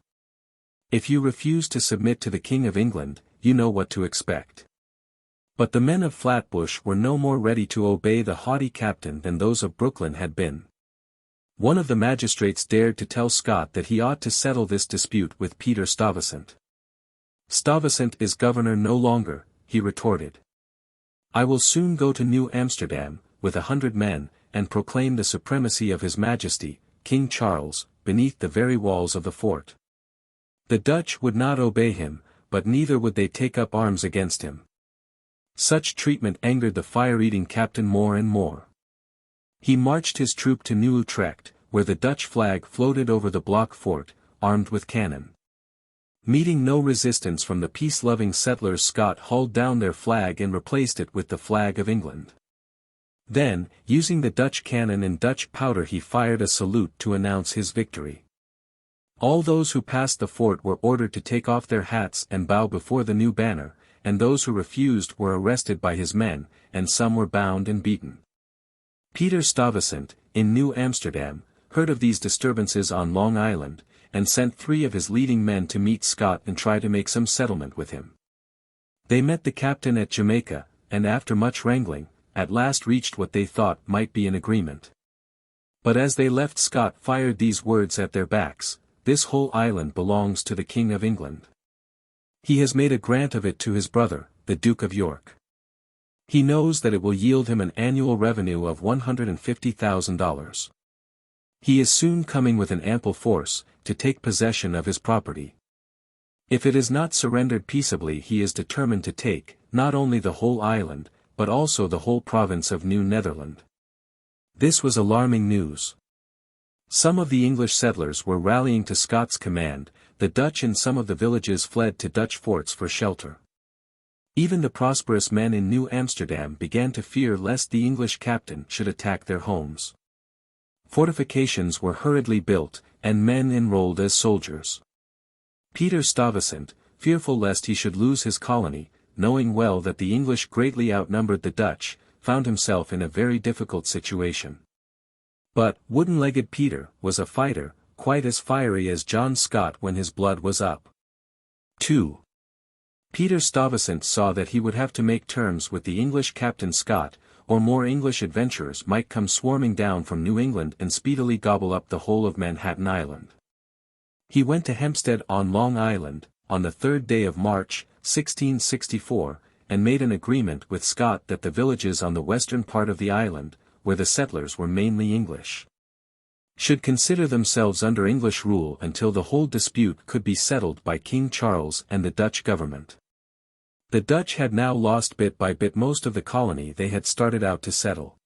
If you refuse to submit to the King of England, you know what to expect." But the men of Flatbush were no more ready to obey the haughty captain than those of Brooklyn had been. One of the magistrates dared to tell Scott that he ought to settle this dispute with Peter Stuyvesant. "Stuyvesant is governor no longer," he retorted. "I will soon go to New Amsterdam, with 100 men, and proclaim the supremacy of His Majesty, King Charles, beneath the very walls of the fort." The Dutch would not obey him, but neither would they take up arms against him. Such treatment angered the fire-eating captain more and more. He marched his troop to New Utrecht, where the Dutch flag floated over the block fort, armed with cannon. Meeting no resistance from the peace-loving settlers, Scott hauled down their flag and replaced it with the flag of England. Then, using the Dutch cannon and Dutch powder, he fired a salute to announce his victory. All those who passed the fort were ordered to take off their hats and bow before the new banner, and those who refused were arrested by his men, and some were bound and beaten. Peter Stuyvesant, in New Amsterdam, heard of these disturbances on Long Island, and sent 3 of his leading men to meet Scott and try to make some settlement with him. They met the captain at Jamaica, and after much wrangling, at last reached what they thought might be an agreement. But as they left, Scott fired these words at their backs: "This whole island belongs to the King of England. He has made a grant of it to his brother, the Duke of York. He knows that it will yield him an annual revenue of $150,000. He is soon coming with an ample force, to take possession of his property. If it is not surrendered peaceably, he is determined to take, not only the whole island, but also the whole province of New Netherland." This was alarming news. Some of the English settlers were rallying to Scott's command, the Dutch in some of the villages fled to Dutch forts for shelter. Even the prosperous men in New Amsterdam began to fear lest the English captain should attack their homes. Fortifications were hurriedly built, and men enrolled as soldiers. Peter Stuyvesant, fearful lest he should lose his colony, knowing well that the English greatly outnumbered the Dutch, found himself in a very difficult situation. But wooden-legged Peter was a fighter, quite as fiery as John Scott when his blood was up. 2. Peter Stuyvesant saw that he would have to make terms with the English Captain Scott, or more English adventurers might come swarming down from New England and speedily gobble up the whole of Manhattan Island. He went to Hempstead on Long Island, on the 3rd day of March, 1664, and made an agreement with Scott that the villages on the western part of the island, where the settlers were mainly English, should consider themselves under English rule until the whole dispute could be settled by King Charles and the Dutch government. The Dutch had now lost bit by bit most of the colony they had started out to settle.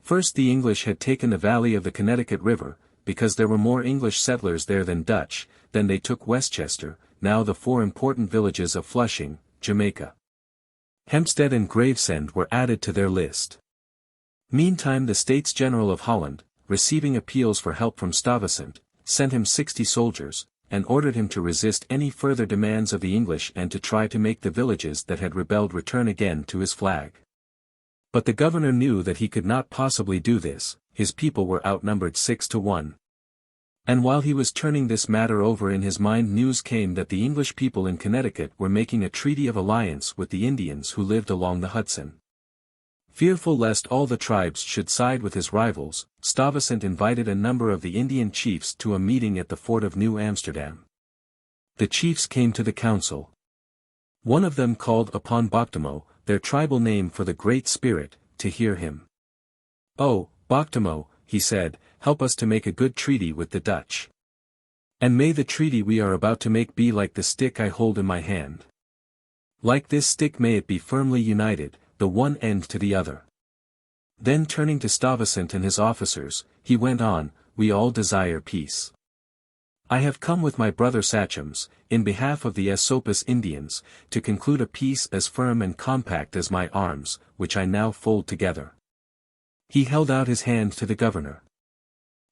First, the English had taken the valley of the Connecticut River, because there were more English settlers there than Dutch. Then they took Westchester, now the 4 important villages of Flushing, Jamaica. Hempstead and Gravesend were added to their list. Meantime the States General of Holland, receiving appeals for help from Stuyvesant, sent him 60 soldiers, and ordered him to resist any further demands of the English and to try to make the villages that had rebelled return again to his flag. But the governor knew that he could not possibly do this. His people were outnumbered 6-1. And while he was turning this matter over in his mind, news came that the English people in Connecticut were making a treaty of alliance with the Indians who lived along the Hudson. Fearful lest all the tribes should side with his rivals, Stuyvesant invited a number of the Indian chiefs to a meeting at the fort of New Amsterdam. The chiefs came to the council. One of them called upon Boctamo, their tribal name for the Great Spirit, to hear him. "Oh, Boctamo," he said, "help us to make a good treaty with the Dutch. And may the treaty we are about to make be like the stick I hold in my hand. Like this stick may it be firmly united, the one end to the other." Then turning to Stuyvesant and his officers, he went on, "We all desire peace. I have come with my brother sachems, in behalf of the Esopus Indians, to conclude a peace as firm and compact as my arms, which I now fold together." He held out his hand to the governor.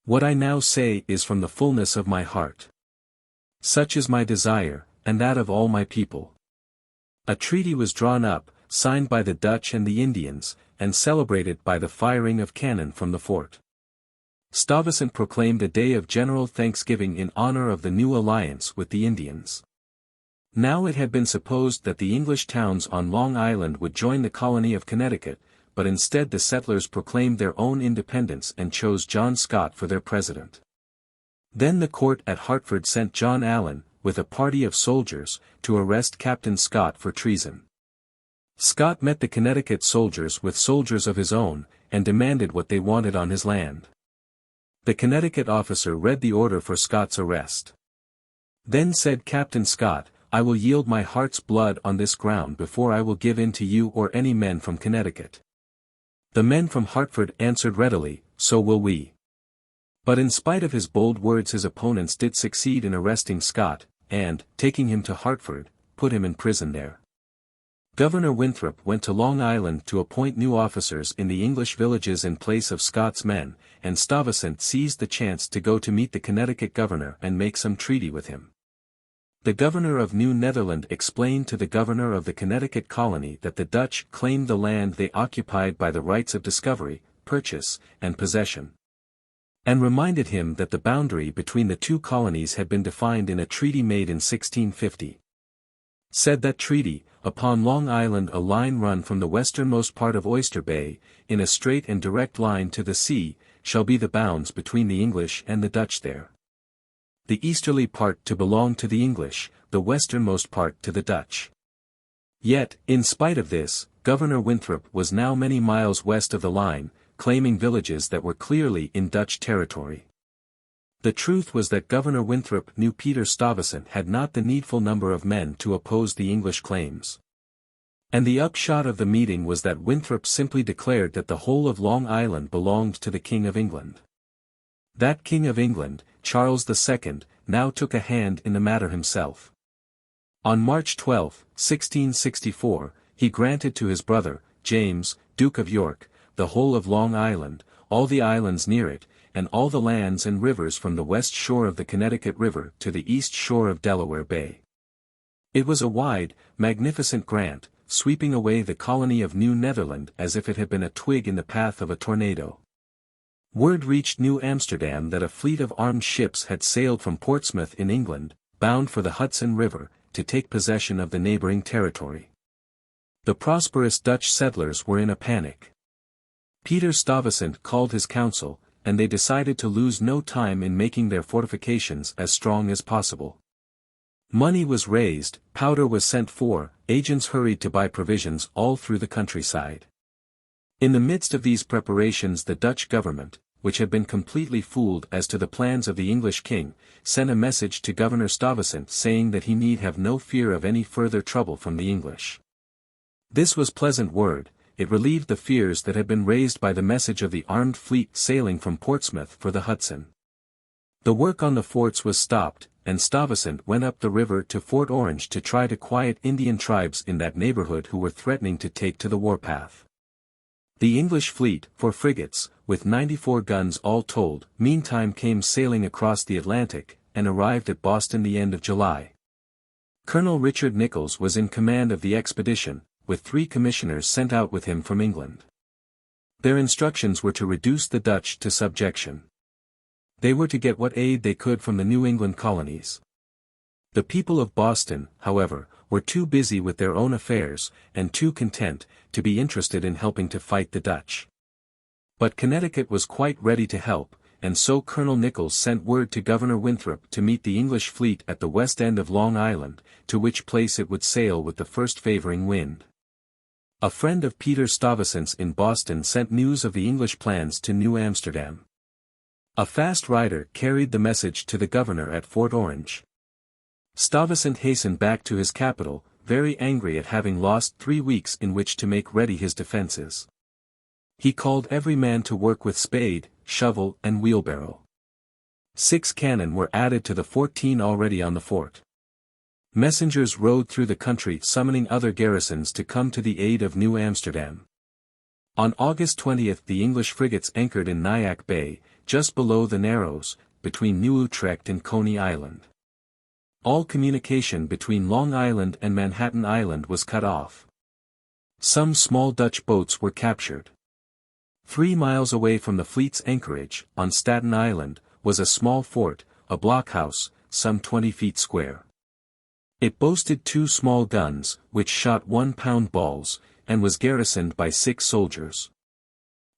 "What I now say is from the fullness of my heart. Such is my desire, and that of all my people." A treaty was drawn up, signed by the Dutch and the Indians, and celebrated by the firing of cannon from the fort. Stuyvesant proclaimed a day of general thanksgiving in honor of the new alliance with the Indians. Now it had been supposed that the English towns on Long Island would join the colony of Connecticut, but instead the settlers proclaimed their own independence and chose John Scott for their president. Then the court at Hartford sent John Allen, with a party of soldiers, to arrest Captain Scott for treason. Scott met the Connecticut soldiers with soldiers of his own, and demanded what they wanted on his land. The Connecticut officer read the order for Scott's arrest. Then said Captain Scott, "I will yield my heart's blood on this ground before I will give in to you or any men from Connecticut." The men from Hartford answered readily, "So will we." But in spite of his bold words his opponents did succeed in arresting Scott, and, taking him to Hartford, put him in prison there. Governor Winthrop went to Long Island to appoint new officers in the English villages in place of Scott's men, and Stuyvesant seized the chance to go to meet the Connecticut governor and make some treaty with him. The governor of New Netherland explained to the governor of the Connecticut colony that the Dutch claimed the land they occupied by the rights of discovery, purchase, and possession. and reminded him that the boundary between the two colonies had been defined in a treaty made in 1650. Said that treaty, upon Long Island a line run from the westernmost part of Oyster Bay, in a straight and direct line to the sea, shall be the bounds between the English and the Dutch there. The easterly part to belong to the English, the westernmost part to the Dutch. Yet, in spite of this, Governor Winthrop was now many miles west of the line, claiming villages that were clearly in Dutch territory. The truth was that Governor Winthrop knew Peter Stuyvesant had not the needful number of men to oppose the English claims. And the upshot of the meeting was that Winthrop simply declared that the whole of Long Island belonged to the King of England. That King of England, Charles II, now took a hand in the matter himself. On March 12, 1664, he granted to his brother, James, Duke of York, the whole of Long Island, all the islands near it, and all the lands and rivers from the west shore of the Connecticut River to the east shore of Delaware Bay. It was a wide, magnificent grant, sweeping away the colony of New Netherland as if it had been a twig in the path of a tornado. Word reached New Amsterdam that a fleet of armed ships had sailed from Portsmouth in England, bound for the Hudson River, to take possession of the neighboring territory. The prosperous Dutch settlers were in a panic. Peter Stuyvesant called his council, and they decided to lose no time in making their fortifications as strong as possible. Money was raised, powder was sent for, agents hurried to buy provisions all through the countryside. In the midst of these preparations the Dutch government, which had been completely fooled as to the plans of the English king, sent a message to Governor Stuyvesant saying that he need have no fear of any further trouble from the English. This was pleasant word. It relieved the fears that had been raised by the message of the armed fleet sailing from Portsmouth for the Hudson. The work on the forts was stopped, and Stuyvesant went up the river to Fort Orange to try to quiet Indian tribes in that neighborhood who were threatening to take to the warpath. The English fleet, 4 frigates, with 94 guns all told, meantime came sailing across the Atlantic, and arrived at Boston the end of July. Colonel Richard Nicolls was in command of the expedition, with 3 commissioners sent out with him from England. Their instructions were to reduce the Dutch to subjection. They were to get what aid they could from the New England colonies. The people of Boston, however, were too busy with their own affairs, and too content, to be interested in helping to fight the Dutch. But Connecticut was quite ready to help, and so Colonel Nicolls sent word to Governor Winthrop to meet the English fleet at the west end of Long Island, to which place it would sail with the first favoring wind. A friend of Peter Stuyvesant's in Boston sent news of the English plans to New Amsterdam. A fast rider carried the message to the governor at Fort Orange. Stuyvesant hastened back to his capital, very angry at having lost 3 weeks in which to make ready his defenses. He called every man to work with spade, shovel, and wheelbarrow. 6 cannon were added to the 14 already on the fort. Messengers rode through the country summoning other garrisons to come to the aid of New Amsterdam. On August 20 the English frigates anchored in Nyack Bay, just below the Narrows, between New Utrecht and Coney Island. All communication between Long Island and Manhattan Island was cut off. Some small Dutch boats were captured. 3 miles away from the fleet's anchorage, on Staten Island, was a small fort, a blockhouse, some 20 feet square. It boasted 2 small guns, which shot 1-pound balls, and was garrisoned by 6 soldiers.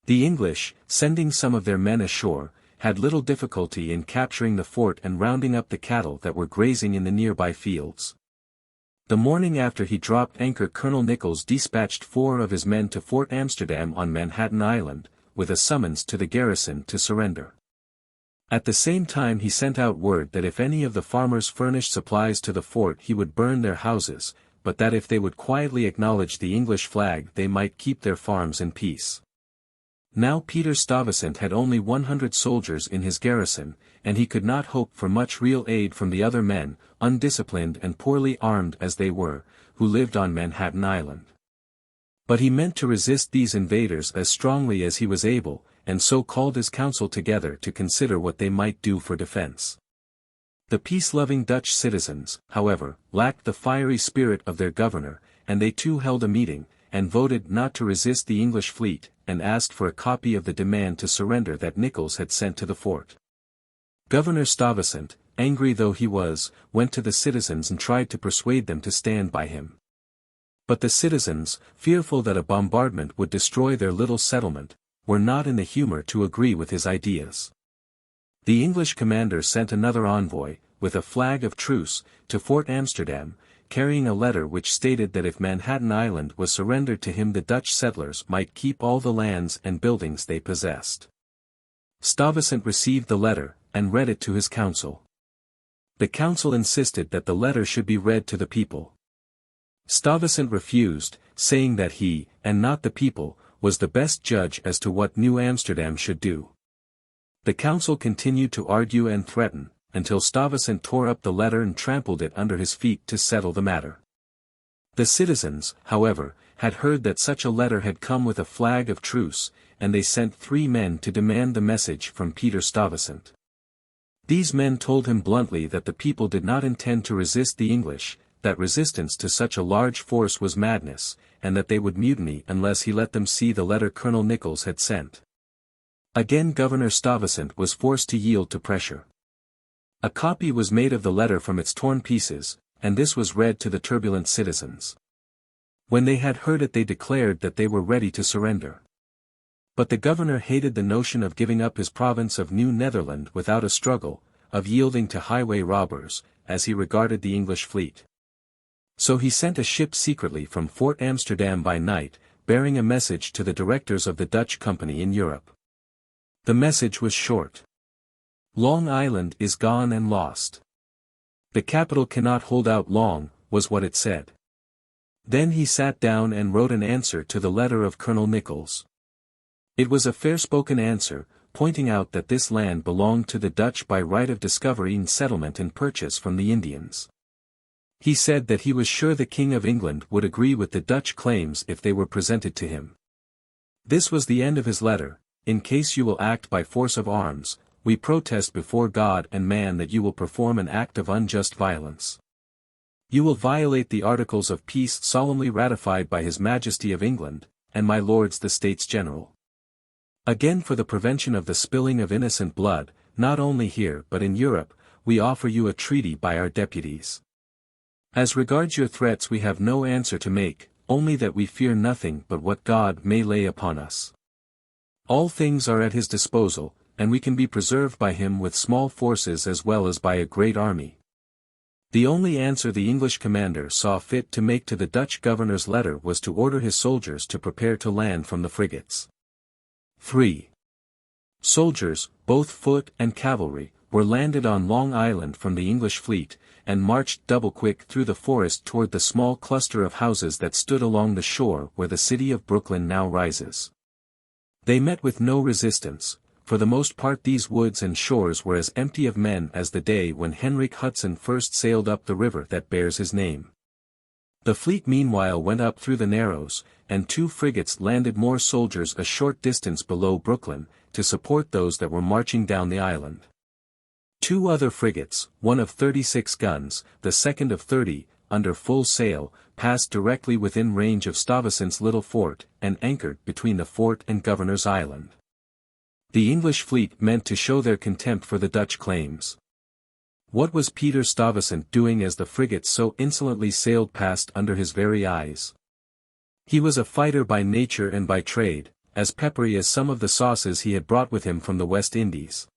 The English, sending some of their men ashore, had little difficulty in capturing the fort and rounding up the cattle that were grazing in the nearby fields. The morning after he dropped anchor Colonel Nicolls dispatched 4 of his men to Fort Amsterdam on Manhattan Island, with a summons to the garrison to surrender. At the same time he sent out word that if any of the farmers furnished supplies to the fort he would burn their houses, but that if they would quietly acknowledge the English flag they might keep their farms in peace. Now Peter Stuyvesant had only 100 soldiers in his garrison, and he could not hope for much real aid from the other men, undisciplined and poorly armed as they were, who lived on Manhattan Island. But he meant to resist these invaders as strongly as he was able, and so called his council together to consider what they might do for defense. The peace-loving Dutch citizens, however, lacked the fiery spirit of their governor, and they too held a meeting, and voted not to resist the English fleet, and asked for a copy of the demand to surrender that Nichols had sent to the fort. Governor Stuyvesant, angry though he was, went to the citizens and tried to persuade them to stand by him. But the citizens, fearful that a bombardment would destroy their little settlement, were not in the humor to agree with his ideas. The English commander sent another envoy, with a flag of truce, to Fort Amsterdam, carrying a letter which stated that if Manhattan Island was surrendered to him the Dutch settlers might keep all the lands and buildings they possessed. Stuyvesant received the letter, and read it to his council. The council insisted that the letter should be read to the people. Stuyvesant refused, saying that he, and not the people, was the best judge as to what New Amsterdam should do. The council continued to argue and threaten, until Stuyvesant tore up the letter and trampled it under his feet to settle the matter. The citizens, however, had heard that such a letter had come with a flag of truce, and they sent 3 men to demand the message from Peter Stuyvesant. These men told him bluntly that the people did not intend to resist the English, that resistance to such a large force was madness, and that they would mutiny unless he let them see the letter Colonel Nichols had sent. Again Governor Stuyvesant was forced to yield to pressure. A copy was made of the letter from its torn pieces, and this was read to the turbulent citizens. When they had heard it they declared that they were ready to surrender. But the governor hated the notion of giving up his province of New Netherland without a struggle, of yielding to highway robbers, as he regarded the English fleet. So he sent a ship secretly from Fort Amsterdam by night, bearing a message to the directors of the Dutch Company in Europe. The message was short. Long Island is gone and lost. The capital cannot hold out long, was what it said. Then he sat down and wrote an answer to the letter of Colonel Nichols. It was a fair-spoken answer, pointing out that this land belonged to the Dutch by right of discovery and settlement and purchase from the Indians. He said that he was sure the King of England would agree with the Dutch claims if they were presented to him. This was the end of his letter. In case you will act by force of arms, we protest before God and man that you will perform an act of unjust violence. You will violate the Articles of Peace solemnly ratified by His Majesty of England, and my lords the States General. Again, for the prevention of the spilling of innocent blood, not only here but in Europe, we offer you a treaty by our deputies. As regards your threats we have no answer to make, only that we fear nothing but what God may lay upon us. All things are at His disposal, and we can be preserved by Him with small forces as well as by a great army. The only answer the English commander saw fit to make to the Dutch governor's letter was to order his soldiers to prepare to land from the frigates. 3. Soldiers, both foot and cavalry, were landed on Long Island from the English fleet, and marched double-quick through the forest toward the small cluster of houses that stood along the shore where the city of Brooklyn now rises. They met with no resistance. For the most part these woods and shores were as empty of men as the day when Henrik Hudson first sailed up the river that bears his name. The fleet meanwhile went up through the Narrows, and 2 frigates landed more soldiers a short distance below Brooklyn, to support those that were marching down the island. 2 other frigates, one of 36 guns, the second of 30, under full sail, passed directly within range of Stuyvesant's little fort, and anchored between the fort and Governor's Island. The English fleet meant to show their contempt for the Dutch claims. What was Peter Stuyvesant doing as the frigates so insolently sailed past under his very eyes? He was a fighter by nature and by trade, as peppery as some of the sauces he had brought with him from the West Indies.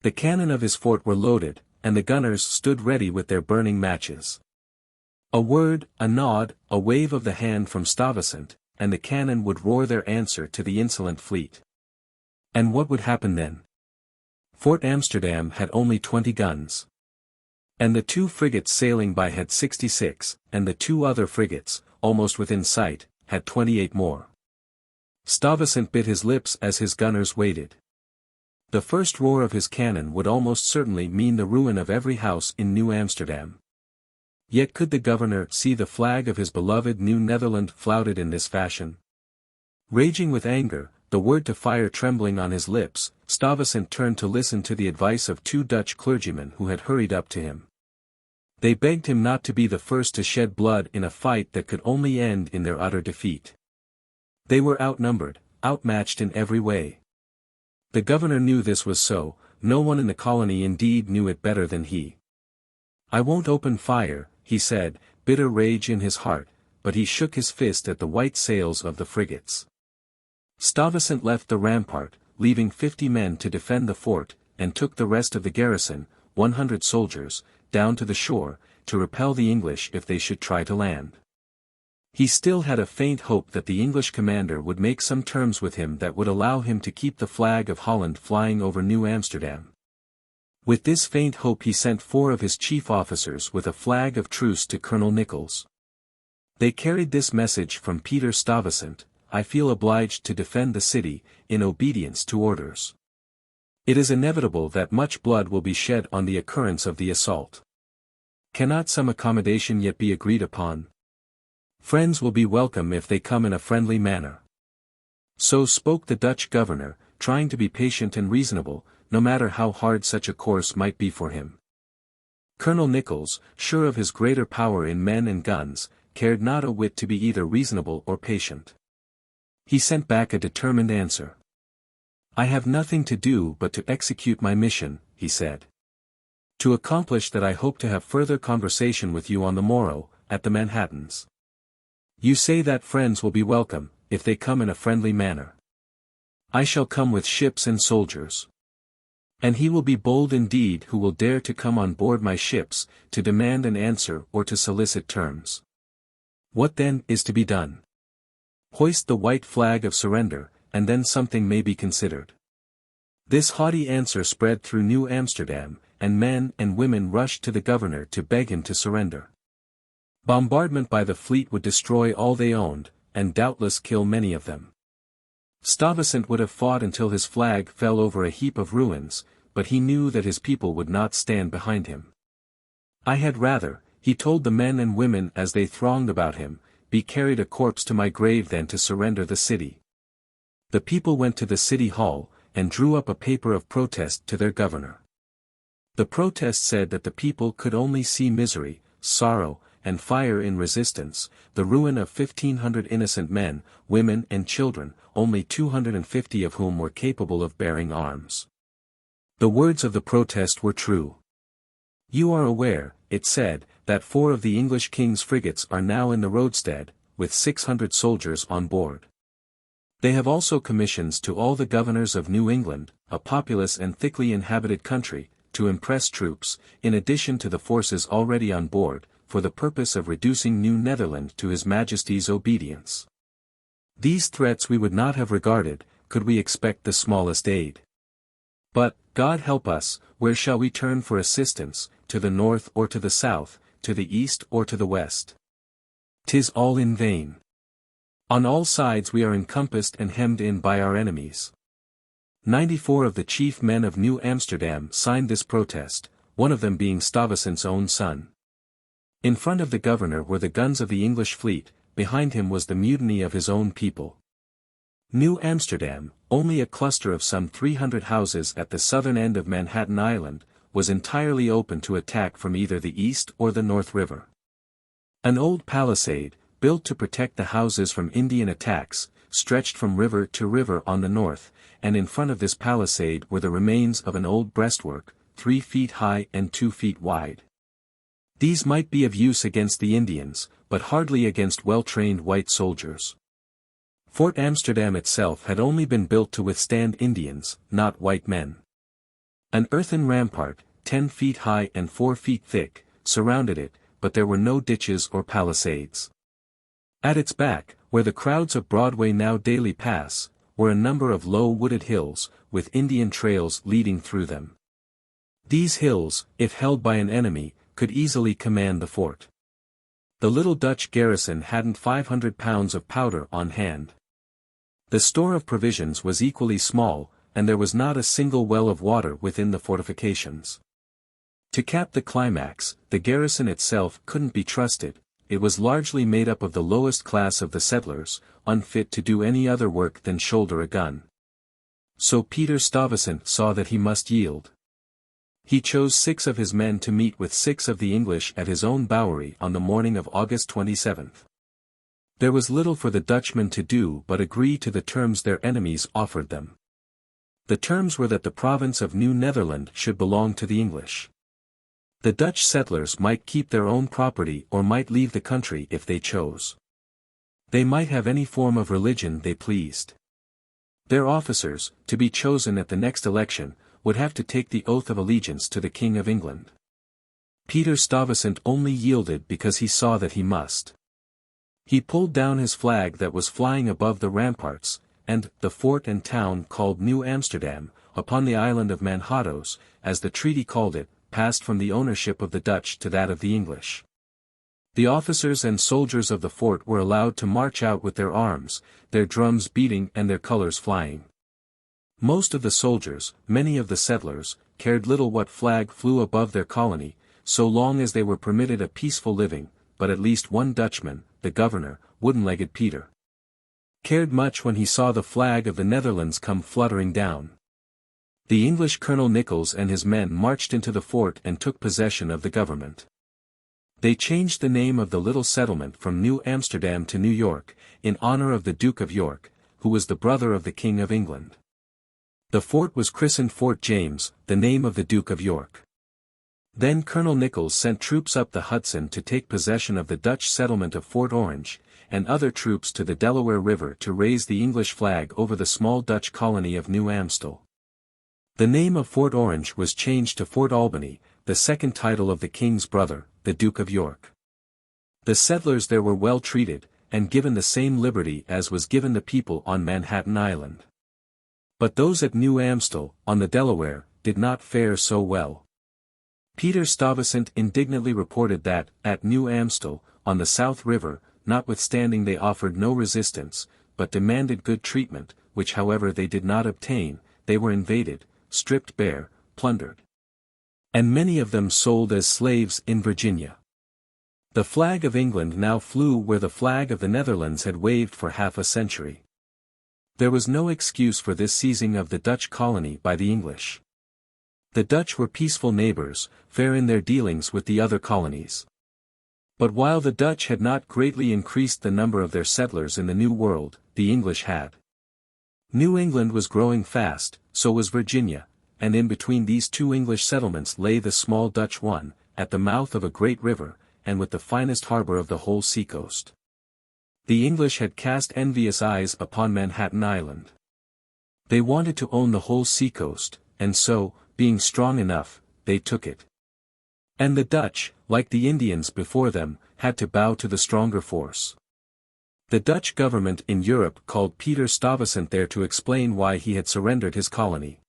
The cannon of his fort were loaded, and the gunners stood ready with their burning matches. A word, a nod, a wave of the hand from Stuyvesant, and the cannon would roar their answer to the insolent fleet. And what would happen then? Fort Amsterdam had only 20 guns. And the 2 frigates sailing by had 66, and the 2 other frigates, almost within sight, had 28 more. Stuyvesant bit his lips as his gunners waited. The first roar of his cannon would almost certainly mean the ruin of every house in New Amsterdam. Yet could the governor see the flag of his beloved New Netherland flouted in this fashion? Raging with anger, the word to fire trembling on his lips, Stuyvesant turned to listen to the advice of 2 Dutch clergymen who had hurried up to him. They begged him not to be the first to shed blood in a fight that could only end in their utter defeat. They were outnumbered, outmatched in every way. The governor knew this was so, no one in the colony indeed knew it better than he. "I won't open fire," he said, bitter rage in his heart, but he shook his fist at the white sails of the frigates. Stuyvesant left the rampart, leaving 50 men to defend the fort, and took the rest of the garrison, 100 soldiers, down to the shore, to repel the English if they should try to land. He still had a faint hope that the English commander would make some terms with him that would allow him to keep the flag of Holland flying over New Amsterdam. With this faint hope he sent 4 of his chief officers with a flag of truce to Colonel Nichols. They carried this message from Peter Stuyvesant: "I feel obliged to defend the city, in obedience to orders. It is inevitable that much blood will be shed on the occurrence of the assault. Cannot some accommodation yet be agreed upon? Friends will be welcome if they come in a friendly manner." So spoke the Dutch governor, trying to be patient and reasonable, no matter how hard such a course might be for him. Colonel Nichols, sure of his greater power in men and guns, cared not a whit to be either reasonable or patient. He sent back a determined answer. "I have nothing to do but to execute my mission," he said. "To accomplish that I hope to have further conversation with you on the morrow, at the Manhattans. You say that friends will be welcome, if they come in a friendly manner. I shall come with ships and soldiers. And he will be bold indeed who will dare to come on board my ships, to demand an answer or to solicit terms. What then is to be done? Hoist the white flag of surrender, and then something may be considered." This haughty answer spread through New Amsterdam, and men and women rushed to the governor to beg him to surrender. Bombardment by the fleet would destroy all they owned, and doubtless kill many of them. Stuyvesant would have fought until his flag fell over a heap of ruins, but he knew that his people would not stand behind him. "I had rather," he told the men and women as they thronged about him, "be carried a corpse to my grave than to surrender the city." The people went to the city hall, and drew up a paper of protest to their governor. The protest said that the people could only see misery, sorrow, and fire in resistance, the ruin of 1,500 innocent men, women and children, only 250 of whom were capable of bearing arms. The words of the protest were true. "You are aware," it said, "that 4 of the English king's frigates are now in the roadstead, with 600 soldiers on board. They have also commissions to all the governors of New England, a populous and thickly inhabited country, to impress troops, in addition to the forces already on board, for the purpose of reducing New Netherland to His Majesty's obedience. These threats we would not have regarded, could we expect the smallest aid. But, God help us, where shall we turn for assistance, to the north or to the south, to the east or to the west? 'Tis all in vain. On all sides we are encompassed and hemmed in by our enemies." 94 of the chief men of New Amsterdam signed this protest, one of them being Stuyvesant's own son. In front of the governor were the guns of the English fleet, behind him was the mutiny of his own people. New Amsterdam, only a cluster of some 300 houses at the southern end of Manhattan Island, was entirely open to attack from either the east or the North River. An old palisade, built to protect the houses from Indian attacks, stretched from river to river on the north, and in front of this palisade were the remains of an old breastwork, 3 feet high and 2 feet wide. These might be of use against the Indians, but hardly against well-trained white soldiers. Fort Amsterdam itself had only been built to withstand Indians, not white men. An earthen rampart, 10 feet high and 4 feet thick, surrounded it, but there were no ditches or palisades. At its back, where the crowds of Broadway now daily pass, were a number of low wooded hills, with Indian trails leading through them. These hills, if held by an enemy, could easily command the fort. The little Dutch garrison hadn't 500 pounds of powder on hand. The store of provisions was equally small, and there was not a single well of water within the fortifications. To cap the climax, the garrison itself couldn't be trusted. It was largely made up of the lowest class of the settlers, unfit to do any other work than shoulder a gun. So Peter Stuyvesant saw that he must yield. He chose 6 of his men to meet with 6 of the English at his own Bowery on the morning of August 27. There was little for the Dutchmen to do but agree to the terms their enemies offered them. The terms were that the province of New Netherland should belong to the English. The Dutch settlers might keep their own property or might leave the country if they chose. They might have any form of religion they pleased. Their officers, to be chosen at the next election, would have to take the oath of allegiance to the King of England. Peter Stuyvesant only yielded because he saw that he must. He pulled down his flag that was flying above the ramparts, and the fort and town called New Amsterdam, upon the island of Manhattoes, as the treaty called it, passed from the ownership of the Dutch to that of the English. The officers and soldiers of the fort were allowed to march out with their arms, their drums beating and their colors flying. Most of the soldiers, many of the settlers, cared little what flag flew above their colony, so long as they were permitted a peaceful living, but at least one Dutchman, the governor, wooden-legged Peter, cared much when he saw the flag of the Netherlands come fluttering down. The English Colonel Nichols and his men marched into the fort and took possession of the government. They changed the name of the little settlement from New Amsterdam to New York, in honor of the Duke of York, who was the brother of the King of England. The fort was christened Fort James, the name of the Duke of York. Then Colonel Nichols sent troops up the Hudson to take possession of the Dutch settlement of Fort Orange, and other troops to the Delaware River to raise the English flag over the small Dutch colony of New Amstel. The name of Fort Orange was changed to Fort Albany, the second title of the king's brother, the Duke of York. The settlers there were well treated, and given the same liberty as was given the people on Manhattan Island. But those at New Amstel, on the Delaware, did not fare so well. Peter Stuyvesant indignantly reported that, at New Amstel, on the South River, notwithstanding they offered no resistance, but demanded good treatment, which however they did not obtain, they were invaded, stripped bare, plundered, and many of them sold as slaves in Virginia. The flag of England now flew where the flag of the Netherlands had waved for half a century. There was no excuse for this seizing of the Dutch colony by the English. The Dutch were peaceful neighbors, fair in their dealings with the other colonies. But while the Dutch had not greatly increased the number of their settlers in the New World, the English had. New England was growing fast, so was Virginia, and in between these two English settlements lay the small Dutch one, at the mouth of a great river, and with the finest harbor of the whole seacoast. The English had cast envious eyes upon Manhattan Island. They wanted to own the whole seacoast, and so, being strong enough, they took it. And the Dutch, like the Indians before them, had to bow to the stronger force. The Dutch government in Europe called Peter Stuyvesant there to explain why he had surrendered his colony.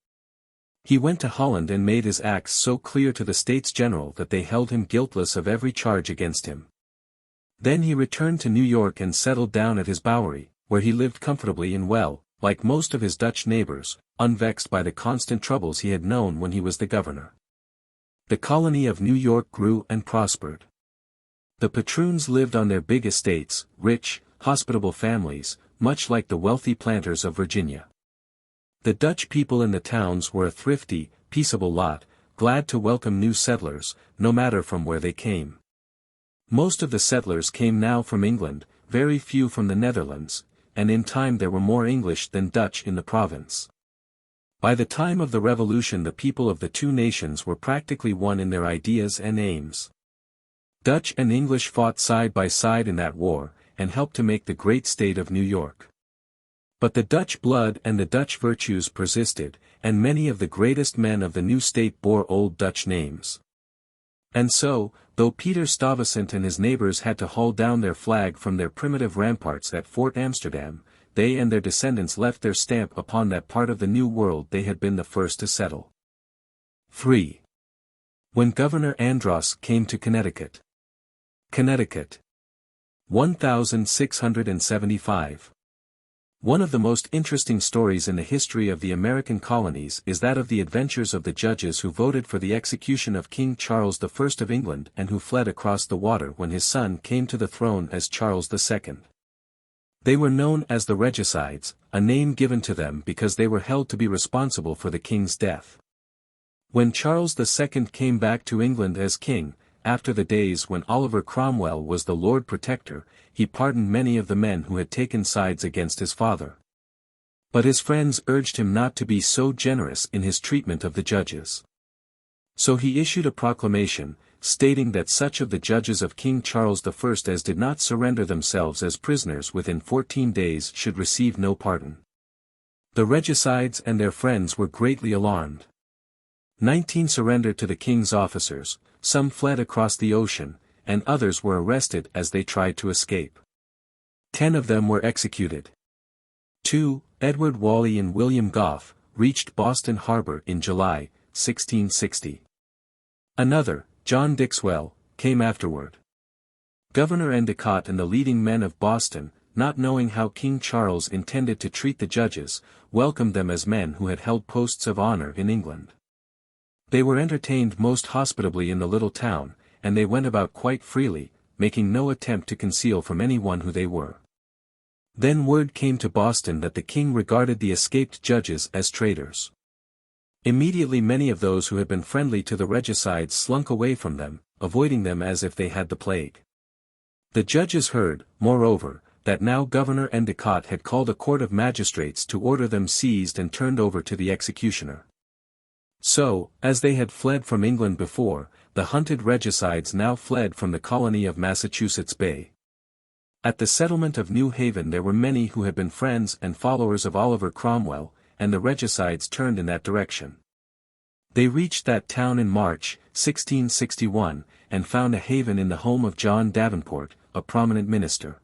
He went to Holland and made his acts so clear to the States General that they held him guiltless of every charge against him. Then he returned to New York and settled down at his Bowery, where he lived comfortably and well, like most of his Dutch neighbors, unvexed by the constant troubles he had known when he was the governor. The colony of New York grew and prospered. The patroons lived on their big estates, rich, hospitable families, much like the wealthy planters of Virginia. The Dutch people in the towns were a thrifty, peaceable lot, glad to welcome new settlers, no matter from where they came. Most of the settlers came now from England, very few from the Netherlands, and in time there were more English than Dutch in the province. By the time of the Revolution the people of the two nations were practically one in their ideas and aims. Dutch and English fought side by side in that war, and helped to make the great state of New York. But the Dutch blood and the Dutch virtues persisted, and many of the greatest men of the new state bore old Dutch names. And so, though Peter Stuyvesant and his neighbors had to haul down their flag from their primitive ramparts at Fort Amsterdam, they and their descendants left their stamp upon that part of the New World they had been the first to settle. 3. When Governor Andross came to Connecticut. Connecticut. 1675. One of the most interesting stories in the history of the American colonies is that of the adventures of the judges who voted for the execution of King Charles I of England and who fled across the water when his son came to the throne as Charles II. They were known as the regicides, a name given to them because they were held to be responsible for the king's death. When Charles II came back to England as king, after the days when Oliver Cromwell was the Lord Protector, he pardoned many of the men who had taken sides against his father. But his friends urged him not to be so generous in his treatment of the judges. So he issued a proclamation, stating that such of the judges of King Charles I as did not surrender themselves as prisoners within 14 days should receive no pardon. The regicides and their friends were greatly alarmed. 19 surrendered to the king's officers, some fled across the ocean, and others were arrested as they tried to escape. 10 of them were executed. 2, Edward Whalley and William Gough, reached Boston Harbor in July, 1660. Another, John Dixwell, came afterward. Governor Endicott and the leading men of Boston, not knowing how King Charles intended to treat the judges, welcomed them as men who had held posts of honor in England. They were entertained most hospitably in the little town, and they went about quite freely, making no attempt to conceal from anyone who they were. Then word came to Boston that the king regarded the escaped judges as traitors. Immediately many of those who had been friendly to the regicides slunk away from them, avoiding them as if they had the plague. The judges heard, moreover, that now Governor Endicott had called a court of magistrates to order them seized and turned over to the executioner. So, as they had fled from England before, the hunted regicides now fled from the colony of Massachusetts Bay. At the settlement of New Haven there were many who had been friends and followers of Oliver Cromwell, and the regicides turned in that direction. They reached that town in March, 1661, and found a haven in the home of John Davenport, a prominent minister.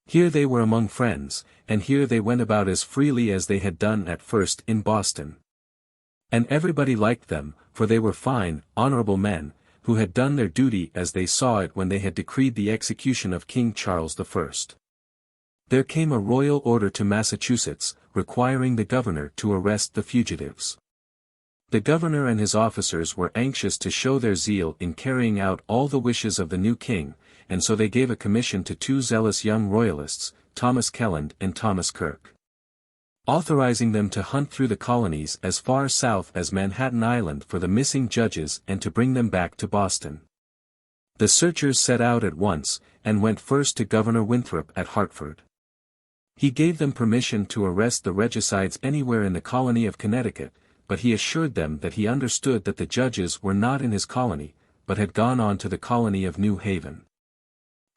Here they were among friends, and here they went about as freely as they had done at first in Boston. And everybody liked them, for they were fine, honorable men, who had done their duty as they saw it when they had decreed the execution of King Charles I. There came a royal order to Massachusetts, requiring the governor to arrest the fugitives. The governor and his officers were anxious to show their zeal in carrying out all the wishes of the new king, and so they gave a commission to 2 zealous young royalists, Thomas Kelland and Thomas Kirke, authorizing them to hunt through the colonies as far south as Manhattan Island for the missing judges and to bring them back to Boston. The searchers set out at once, and went first to Governor Winthrop at Hartford. He gave them permission to arrest the regicides anywhere in the colony of Connecticut, but he assured them that he understood that the judges were not in his colony, but had gone on to the colony of New Haven.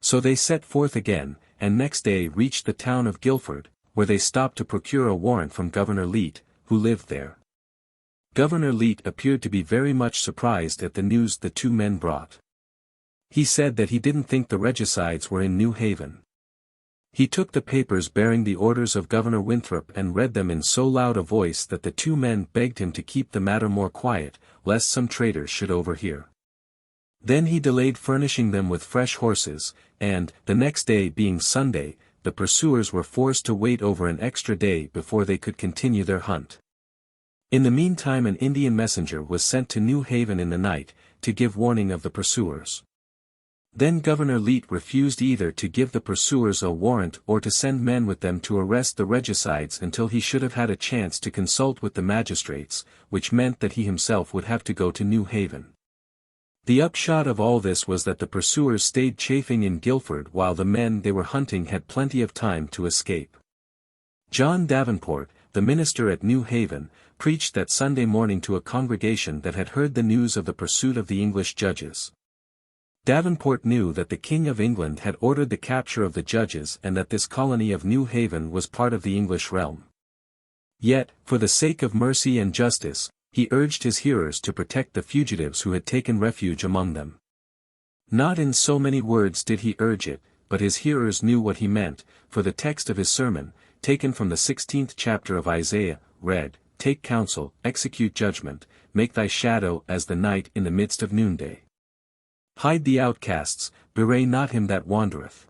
So they set forth again, and next day reached the town of Guilford, where they stopped to procure a warrant from Governor Leete, who lived there. Governor Leete appeared to be very much surprised at the news the 2 men brought. He said that he didn't think the regicides were in New Haven. He took the papers bearing the orders of Governor Winthrop and read them in so loud a voice that the 2 men begged him to keep the matter more quiet, lest some traitors should overhear. Then he delayed furnishing them with fresh horses, and, the next day being Sunday, the pursuers were forced to wait over an extra day before they could continue their hunt. In the meantime an Indian messenger was sent to New Haven in the night, to give warning of the pursuers. Then Governor Leete refused either to give the pursuers a warrant or to send men with them to arrest the regicides until he should have had a chance to consult with the magistrates, which meant that he himself would have to go to New Haven. The upshot of all this was that the pursuers stayed chafing in Guilford while the men they were hunting had plenty of time to escape. John Davenport, the minister at New Haven, preached that Sunday morning to a congregation that had heard the news of the pursuit of the English judges. Davenport knew that the King of England had ordered the capture of the judges and that this colony of New Haven was part of the English realm. Yet, for the sake of mercy and justice, he urged his hearers to protect the fugitives who had taken refuge among them. Not in so many words did he urge it, but his hearers knew what he meant, for the text of his sermon, taken from the 16th chapter of Isaiah, read, "Take counsel, execute judgment, make thy shadow as the night in the midst of noonday. Hide the outcasts, bewray not him that wandereth.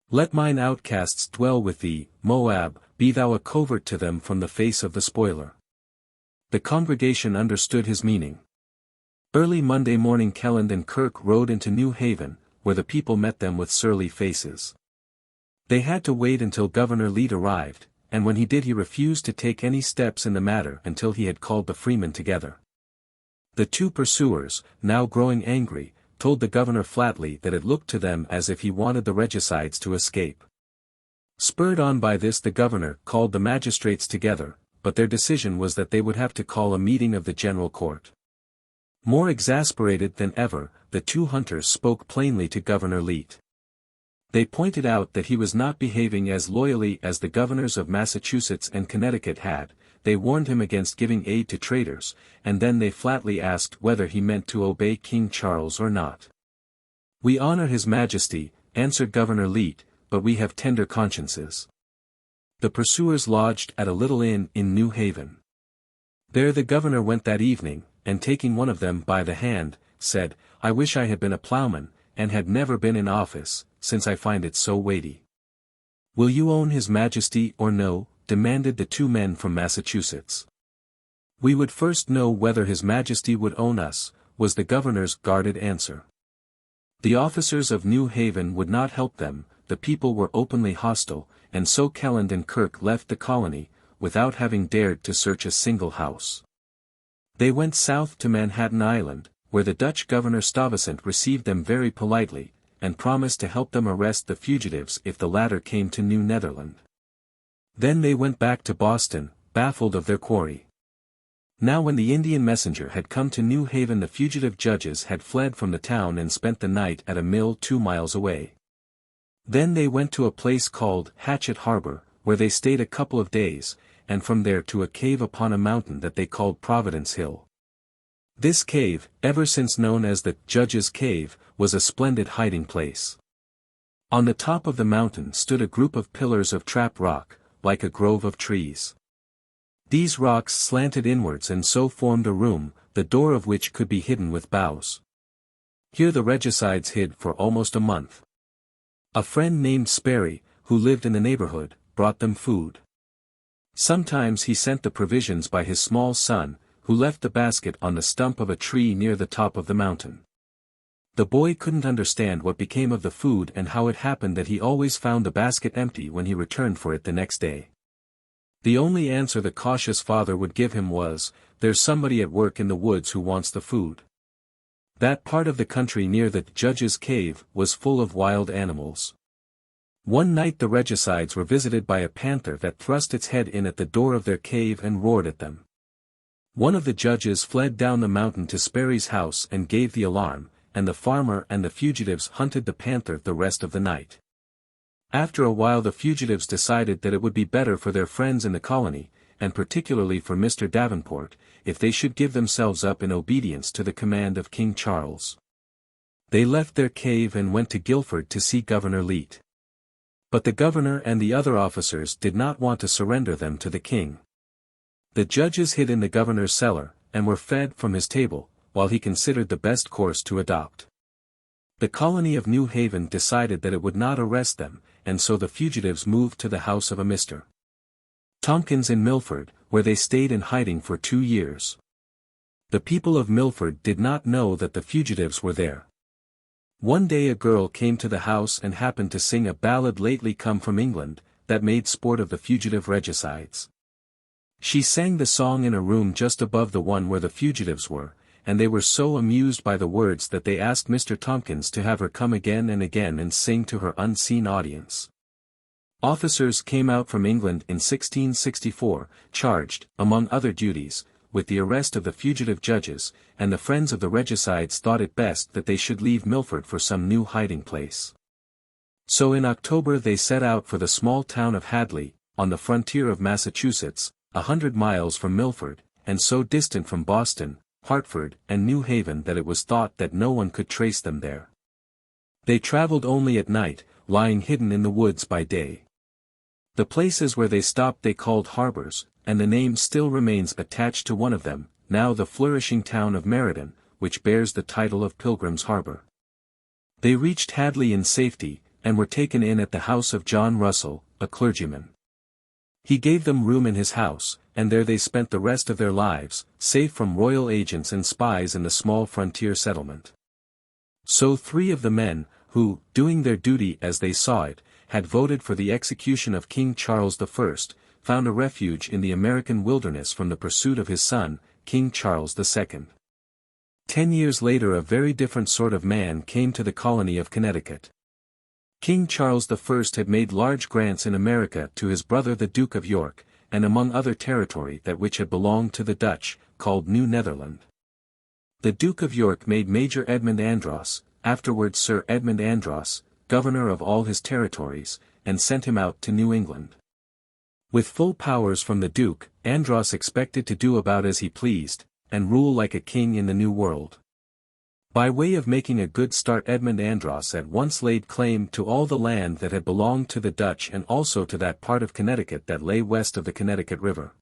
Let mine outcasts dwell with thee, Moab, be thou a covert to them from the face of the spoiler." The congregation understood his meaning. Early Monday morning Kelland and Kirke rode into New Haven, where the people met them with surly faces. They had to wait until Governor Leete arrived, and when he did he refused to take any steps in the matter until he had called the freemen together. The 2 pursuers, now growing angry, told the governor flatly that it looked to them as if he wanted the regicides to escape. Spurred on by this, the governor called the magistrates together, but their decision was that they would have to call a meeting of the general court. More exasperated than ever, the two hunters spoke plainly to Governor Leete. They pointed out that he was not behaving as loyally as the governors of Massachusetts and Connecticut had. They warned him against giving aid to traitors, and then they flatly asked whether he meant to obey King Charles or not. "We honor His Majesty," answered Governor Leete, "but we have tender consciences." The pursuers lodged at a little inn in New Haven. There the governor went that evening, and taking one of them by the hand, said, "I wish I had been a plowman, and had never been in office, since I find it so weighty." "Will you own His Majesty or no?" demanded the two men from Massachusetts. "We would first know whether His Majesty would own us," was the governor's guarded answer. The officers of New Haven would not help them, the people were openly hostile, and so Kelland and Kirke left the colony, without having dared to search a single house. They went south to Manhattan Island, where the Dutch governor Stuyvesant received them very politely, and promised to help them arrest the fugitives if the latter came to New Netherland. Then they went back to Boston, baffled of their quarry. Now when the Indian messenger had come to New Haven, the fugitive judges had fled from the town and spent the night at a mill 2 miles away. Then they went to a place called Hatchet Harbor, where they stayed a couple of days, and from there to a cave upon a mountain that they called Providence Hill. This cave, ever since known as the Judge's Cave, was a splendid hiding place. On the top of the mountain stood a group of pillars of trap rock, like a grove of trees. These rocks slanted inwards and so formed a room, the door of which could be hidden with boughs. Here the regicides hid for almost a month. A friend named Sperry, who lived in the neighborhood, brought them food. Sometimes he sent the provisions by his small son, who left the basket on the stump of a tree near the top of the mountain. The boy couldn't understand what became of the food and how it happened that he always found the basket empty when he returned for it the next day. The only answer the cautious father would give him was, "There's somebody at work in the woods who wants the food." That part of the country near the Judge's Cave was full of wild animals. One night the regicides were visited by a panther that thrust its head in at the door of their cave and roared at them. One of the judges fled down the mountain to Sperry's house and gave the alarm, and the farmer and the fugitives hunted the panther the rest of the night. After a while the fugitives decided that it would be better for their friends in the colony, and particularly for Mr. Davenport, if they should give themselves up in obedience to the command of King Charles. They left their cave and went to Guilford to see Governor Leete. But the governor and the other officers did not want to surrender them to the king. The judges hid in the governor's cellar, and were fed from his table, while he considered the best course to adopt. The colony of New Haven decided that it would not arrest them, and so the fugitives moved to the house of a Mr. Tompkins in Milford, where they stayed in hiding for 2 years. The people of Milford did not know that the fugitives were there. One day a girl came to the house and happened to sing a ballad lately come from England, that made sport of the fugitive regicides. She sang the song in a room just above the one where the fugitives were, and they were so amused by the words that they asked Mr. Tompkins to have her come again and again and sing to her unseen audience. Officers came out from England in 1664, charged, among other duties, with the arrest of the fugitive judges, and the friends of the regicides thought it best that they should leave Milford for some new hiding place. So in October they set out for the small town of Hadley, on the frontier of Massachusetts, 100 miles from Milford, and so distant from Boston, Hartford, and New Haven that it was thought that no one could trace them there. They traveled only at night, lying hidden in the woods by day. The places where they stopped they called harbors, and the name still remains attached to one of them, now the flourishing town of Meriden, which bears the title of Pilgrim's Harbor. They reached Hadley in safety, and were taken in at the house of John Russell, a clergyman. He gave them room in his house, and there they spent the rest of their lives, safe from royal agents and spies in the small frontier settlement. So 3 of the men, who, doing their duty as they saw it, had voted for the execution of King Charles I, found a refuge in the American wilderness from the pursuit of his son, King Charles II. 10 years later a very different sort of man came to the colony of Connecticut. King Charles I had made large grants in America to his brother the Duke of York, and among other territory that which had belonged to the Dutch, called New Netherland. The Duke of York made Major Edmund Andross, afterwards Sir Edmund Andross, governor of all his territories, and sent him out to New England. With full powers from the Duke, Andross expected to do about as he pleased, and rule like a king in the New World. By way of making a good start Edmund Andross at once laid claim to all the land that had belonged to the Dutch and also to that part of Connecticut that lay west of the Connecticut River.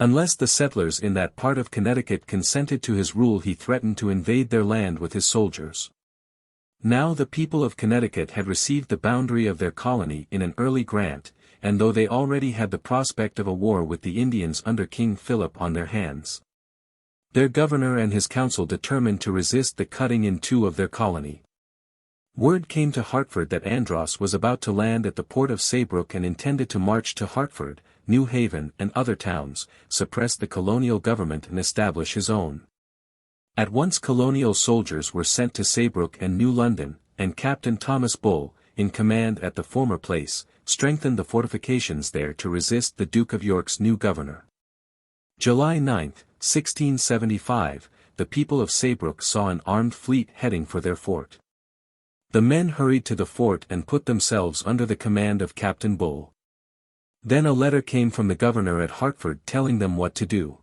Unless the settlers in that part of Connecticut consented to his rule he threatened to invade their land with his soldiers. Now the people of Connecticut had received the boundary of their colony in an early grant, and though they already had the prospect of a war with the Indians under King Philip on their hands, their governor and his council determined to resist the cutting in two of their colony. Word came to Hartford that Andross was about to land at the port of Saybrook and intended to march to Hartford, New Haven and other towns, suppress the colonial government and establish his own. At once colonial soldiers were sent to Saybrook and New London, and Captain Thomas Bull, in command at the former place, strengthened the fortifications there to resist the Duke of York's new governor. July 9, 1675, the people of Saybrook saw an armed fleet heading for their fort. The men hurried to the fort and put themselves under the command of Captain Bull. Then a letter came from the governor at Hartford telling them what to do.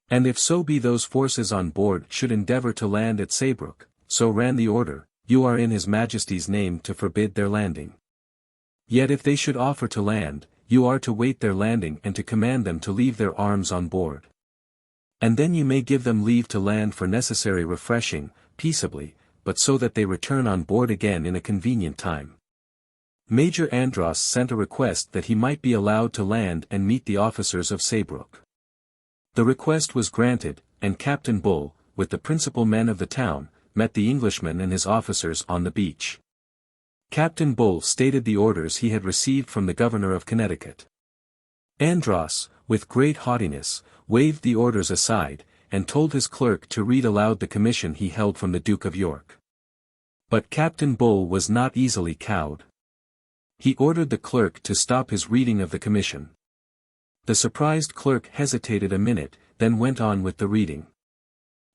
And if so be those forces on board should endeavor to land at Saybrook, so ran the order, you are in His Majesty's name to forbid their landing. Yet if they should offer to land, you are to wait their landing and to command them to leave their arms on board. And then you may give them leave to land for necessary refreshing, peaceably, but so that they return on board again in a convenient time. Major Andross sent a request that he might be allowed to land and meet the officers of Saybrook. The request was granted, and Captain Bull, with the principal men of the town, met the Englishman and his officers on the beach. Captain Bull stated the orders he had received from the governor of Connecticut. Andross, with great haughtiness, waved the orders aside, and told his clerk to read aloud the commission he held from the Duke of York. But Captain Bull was not easily cowed. He ordered the clerk to stop his reading of the commission. The surprised clerk hesitated a minute, then went on with the reading.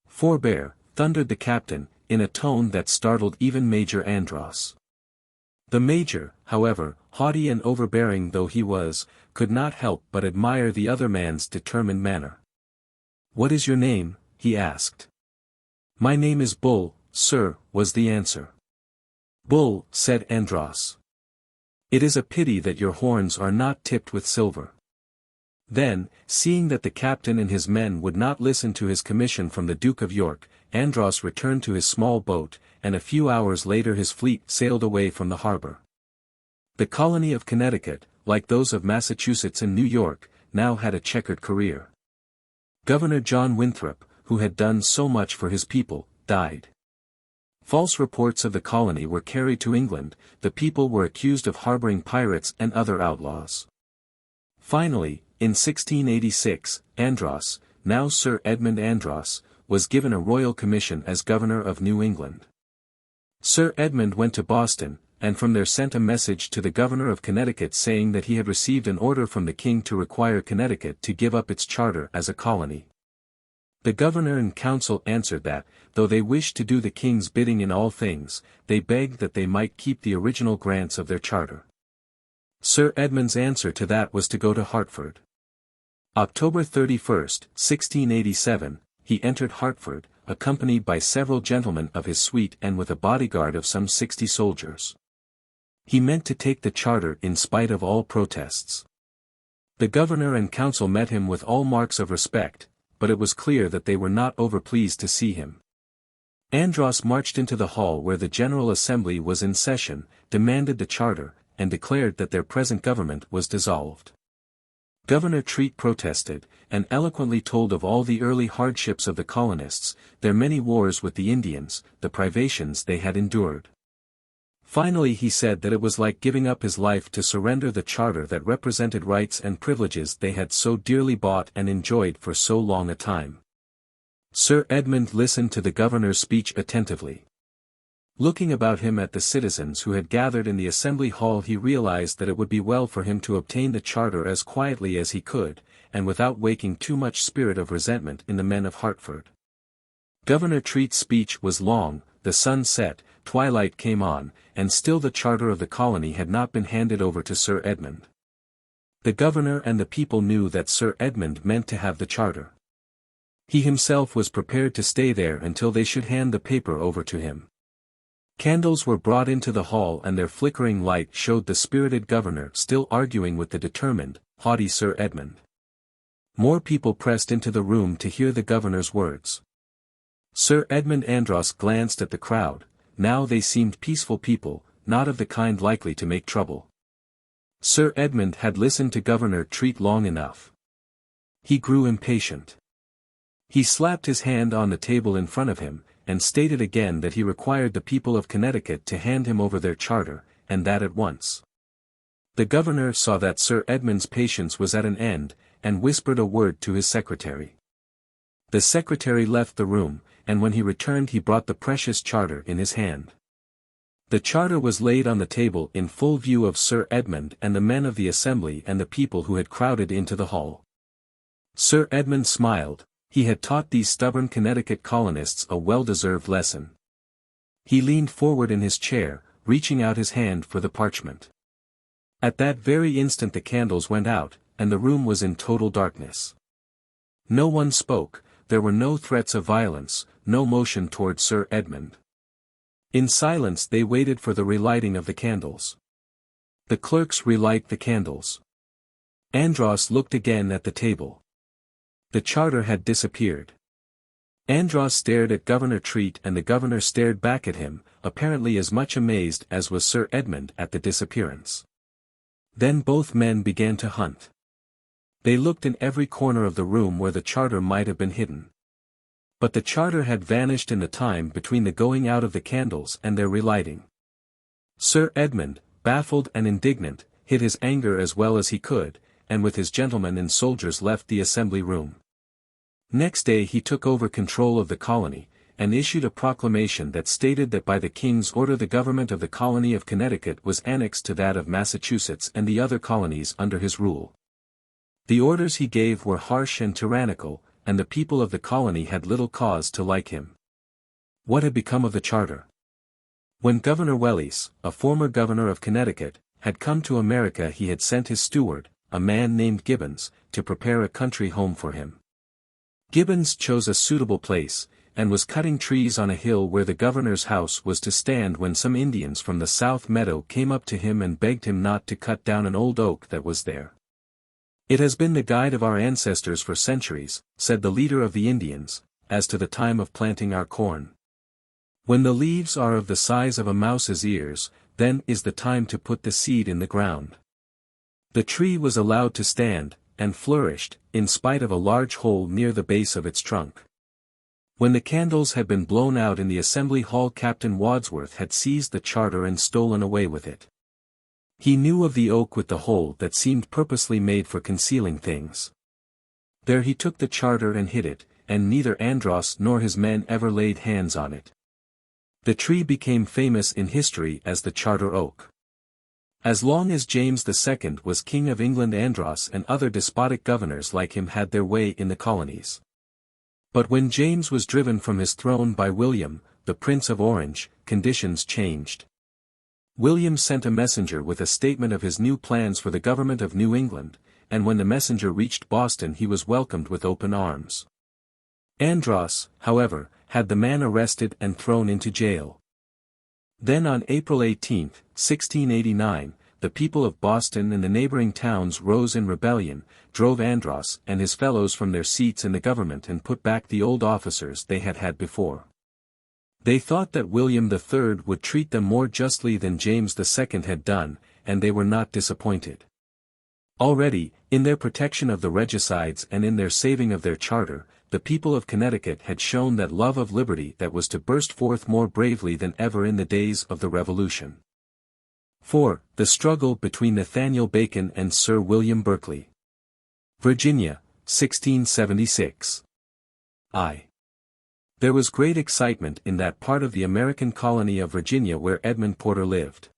"Forbear," thundered the captain, in a tone that startled even Major Andross. The major, however, haughty and overbearing though he was, could not help but admire the other man's determined manner. "What is your name?" he asked. "My name is Bull, sir," was the answer. "Bull," said Andross. "It is a pity that your horns are not tipped with silver." Then, seeing that the captain and his men would not listen to his commission from the Duke of York, Andross returned to his small boat, and a few hours later his fleet sailed away from the harbor. The colony of Connecticut, like those of Massachusetts and New York, now had a checkered career. Governor John Winthrop, who had done so much for his people, died. False reports of the colony were carried to England, the people were accused of harboring pirates and other outlaws. Finally, in 1686, Andross, now Sir Edmund Andross, was given a royal commission as governor of New England. Sir Edmund went to Boston, and from there sent a message to the governor of Connecticut saying that he had received an order from the king to require Connecticut to give up its charter as a colony. The governor and council answered that, though they wished to do the king's bidding in all things, they begged that they might keep the original grants of their charter. Sir Edmund's answer to that was to go to Hartford. October 31, 1687, he entered Hartford, accompanied by several gentlemen of his suite and with a bodyguard of some 60 soldiers. He meant to take the charter in spite of all protests. The governor and council met him with all marks of respect, but it was clear that they were not overpleased to see him. Andross marched into the hall where the General Assembly was in session, demanded the charter, and declared that their present government was dissolved. Governor Treat protested, and eloquently told of all the early hardships of the colonists, their many wars with the Indians, the privations they had endured. Finally he said that it was like giving up his life to surrender the charter that represented rights and privileges they had so dearly bought and enjoyed for so long a time. Sir Edmund listened to the governor's speech attentively. Looking about him at the citizens who had gathered in the assembly hall, he realized that it would be well for him to obtain the charter as quietly as he could, and without waking too much spirit of resentment in the men of Hartford. Governor Treat's speech was long, the sun set, twilight came on, and still the charter of the colony had not been handed over to Sir Edmund. The governor and the people knew that Sir Edmund meant to have the charter. He himself was prepared to stay there until they should hand the paper over to him. Candles were brought into the hall, and their flickering light showed the spirited governor still arguing with the determined, haughty Sir Edmund. More people pressed into the room to hear the governor's words. Sir Edmund Andross glanced at the crowd. Now they seemed peaceful people, not of the kind likely to make trouble. Sir Edmund had listened to Governor Treat long enough. He grew impatient. He slapped his hand on the table in front of him, and stated again that he required the people of Connecticut to hand him over their charter, and that at once. The governor saw that Sir Edmund's patience was at an end, and whispered a word to his secretary. The secretary left the room, and when he returned he brought the precious charter in his hand. The charter was laid on the table in full view of Sir Edmund and the men of the assembly and the people who had crowded into the hall. Sir Edmund smiled. He had taught these stubborn Connecticut colonists a well-deserved lesson. He leaned forward in his chair, reaching out his hand for the parchment. At that very instant the candles went out, and the room was in total darkness. No one spoke, there were no threats of violence, no motion toward Sir Edmund. In silence they waited for the relighting of the candles. The clerks relight the candles. Andross looked again at the table. The charter had disappeared. Andross stared at Governor Treat, and the governor stared back at him, apparently as much amazed as was Sir Edmund at the disappearance. Then both men began to hunt. They looked in every corner of the room where the charter might have been hidden. But the charter had vanished in the time between the going out of the candles and their relighting. Sir Edmund, baffled and indignant, hid his anger as well as he could, and with his gentlemen and soldiers left the assembly room. Next day he took over control of the colony, and issued a proclamation that stated that by the king's order the government of the colony of Connecticut was annexed to that of Massachusetts and the other colonies under his rule. The orders he gave were harsh and tyrannical, and the people of the colony had little cause to like him. What had become of the charter? When Governor Welleys, a former governor of Connecticut, had come to America, he had sent his steward, a man named Gibbons, to prepare a country home for him. Gibbons chose a suitable place, and was cutting trees on a hill where the governor's house was to stand when some Indians from the South Meadow came up to him and begged him not to cut down an old oak that was there. "It has been the guide of our ancestors for centuries," said the leader of the Indians, "as to the time of planting our corn. When the leaves are of the size of a mouse's ears, then is the time to put the seed in the ground." The tree was allowed to stand, and flourished, in spite of a large hole near the base of its trunk. When the candles had been blown out in the assembly hall, Captain Wadsworth had seized the charter and stolen away with it. He knew of the oak with the hole that seemed purposely made for concealing things. There he took the charter and hid it, and neither Andross nor his men ever laid hands on it. The tree became famous in history as the Charter Oak. As long as James II was King of England, Andross and other despotic governors like him had their way in the colonies. But when James was driven from his throne by William, the Prince of Orange, conditions changed. William sent a messenger with a statement of his new plans for the government of New England, and when the messenger reached Boston he was welcomed with open arms. Andross, however, had the man arrested and thrown into jail. Then on April 18, 1689, the people of Boston and the neighboring towns rose in rebellion, drove Andross and his fellows from their seats in the government and put back the old officers they had had before. They thought that William III would treat them more justly than James II had done, and they were not disappointed. Already, in their protection of the regicides and in their saving of their charter, the people of Connecticut had shown that love of liberty that was to burst forth more bravely than ever in the days of the Revolution. 4. The struggle between Nathaniel Bacon and Sir William Berkeley. Virginia, 1676. I. There was great excitement in that part of the American colony of Virginia where Edmund Porter lived.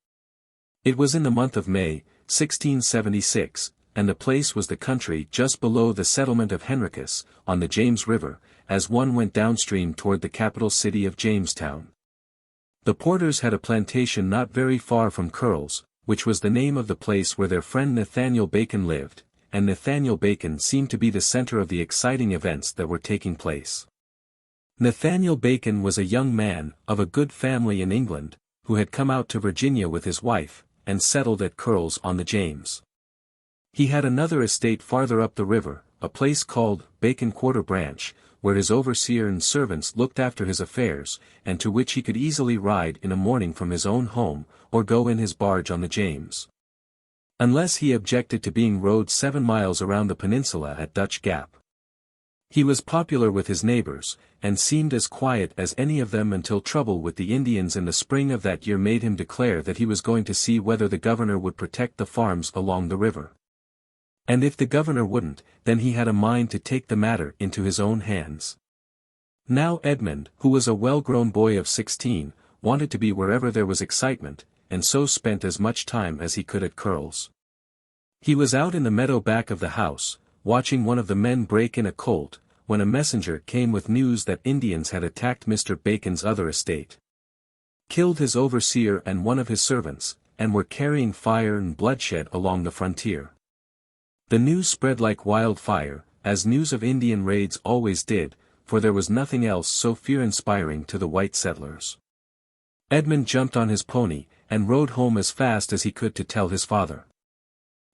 It was in the month of May, 1676, and the place was the country just below the settlement of Henricus, on the James River, as one went downstream toward the capital city of Jamestown. The Porters had a plantation not very far from Curls, which was the name of the place where their friend Nathaniel Bacon lived, and Nathaniel Bacon seemed to be the center of the exciting events that were taking place. Nathaniel Bacon was a young man, of a good family in England, who had come out to Virginia with his wife, and settled at Curls on the James. He had another estate farther up the river, a place called Bacon Quarter Branch, where his overseer and servants looked after his affairs, and to which he could easily ride in a morning from his own home, or go in his barge on the James. Unless he objected to being rowed 7 miles around the peninsula at Dutch Gap. He was popular with his neighbors, and seemed as quiet as any of them until trouble with the Indians in the spring of that year made him declare that he was going to see whether the governor would protect the farms along the river. And if the governor wouldn't, then he had a mind to take the matter into his own hands. Now Edmund, who was a well-grown boy of 16, wanted to be wherever there was excitement, and so spent as much time as he could at Curls. He was out in the meadow back of the house, watching one of the men break in a colt, when a messenger came with news that Indians had attacked Mr. Bacon's other estate, killed his overseer and one of his servants, and were carrying fire and bloodshed along the frontier. The news spread like wildfire, as news of Indian raids always did, for there was nothing else so fear-inspiring to the white settlers. Edmund jumped on his pony, and rode home as fast as he could to tell his father.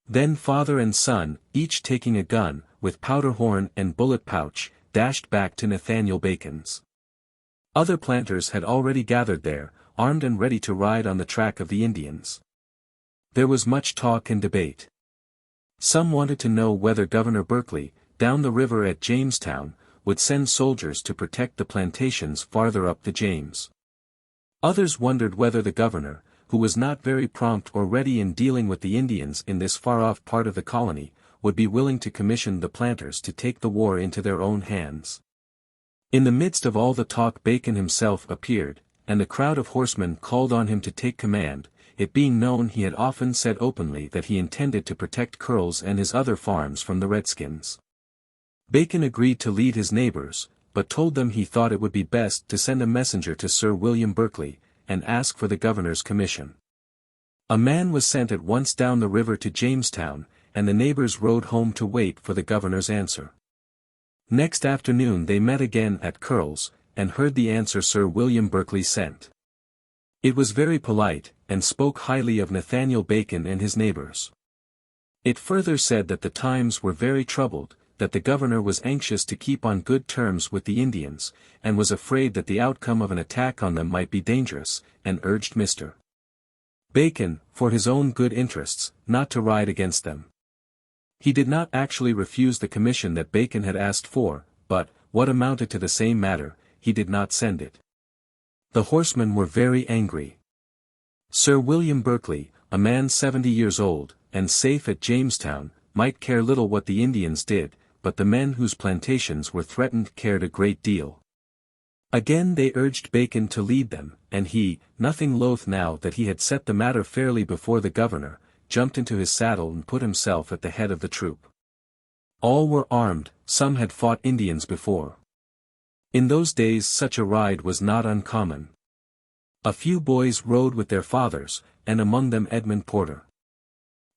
Then father and son, each taking a gun, with powder horn and bullet pouch, dashed back to Nathaniel Bacon's. Other planters had already gathered there, armed and ready to ride on the track of the Indians. There was much talk and debate. Some wanted to know whether Governor Berkeley, down the river at Jamestown, would send soldiers to protect the plantations farther up the James. Others wondered whether the governor, who was not very prompt or ready in dealing with the Indians in this far-off part of the colony, would be willing to commission the planters to take the war into their own hands. In the midst of all the talk Bacon himself appeared, and the crowd of horsemen called on him to take command, it being known he had often said openly that he intended to protect Curls and his other farms from the Redskins. Bacon agreed to lead his neighbors, but told them he thought it would be best to send a messenger to Sir William Berkeley, and ask for the governor's commission. A man was sent at once down the river to Jamestown, and the neighbors rode home to wait for the governor's answer. Next afternoon they met again at Curls, and heard the answer Sir William Berkeley sent. It was very polite, and spoke highly of Nathaniel Bacon and his neighbors. It further said that the times were very troubled, that the governor was anxious to keep on good terms with the Indians, and was afraid that the outcome of an attack on them might be dangerous, and urged Mr. Bacon, for his own good interests, not to ride against them. He did not actually refuse the commission that Bacon had asked for, but, what amounted to the same matter, he did not send it. The horsemen were very angry. Sir William Berkeley, a man 70 years old, and safe at Jamestown, might care little what the Indians did, but the men whose plantations were threatened cared a great deal. Again they urged Bacon to lead them, and he, nothing loath now that he had set the matter fairly before the governor, jumped into his saddle and put himself at the head of the troop. All were armed, some had fought Indians before. In those days such a ride was not uncommon. A few boys rode with their fathers, and among them Edmund Porter.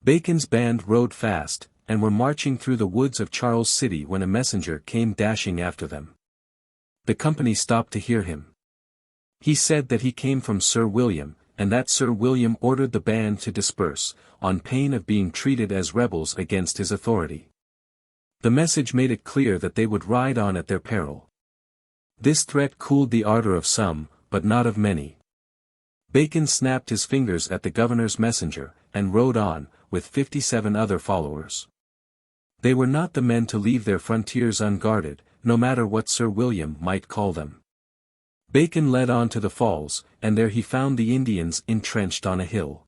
Bacon's band rode fast, and were marching through the woods of Charles City when a messenger came dashing after them. The company stopped to hear him. He said that he came from Sir William, and that Sir William ordered the band to disperse, on pain of being treated as rebels against his authority. The message made it clear that they would ride on at their peril. This threat cooled the ardor of some, but not of many. Bacon snapped his fingers at the governor's messenger, and rode on, with 57 other followers. They were not the men to leave their frontiers unguarded, no matter what Sir William might call them. Bacon led on to the falls, and there he found the Indians entrenched on a hill.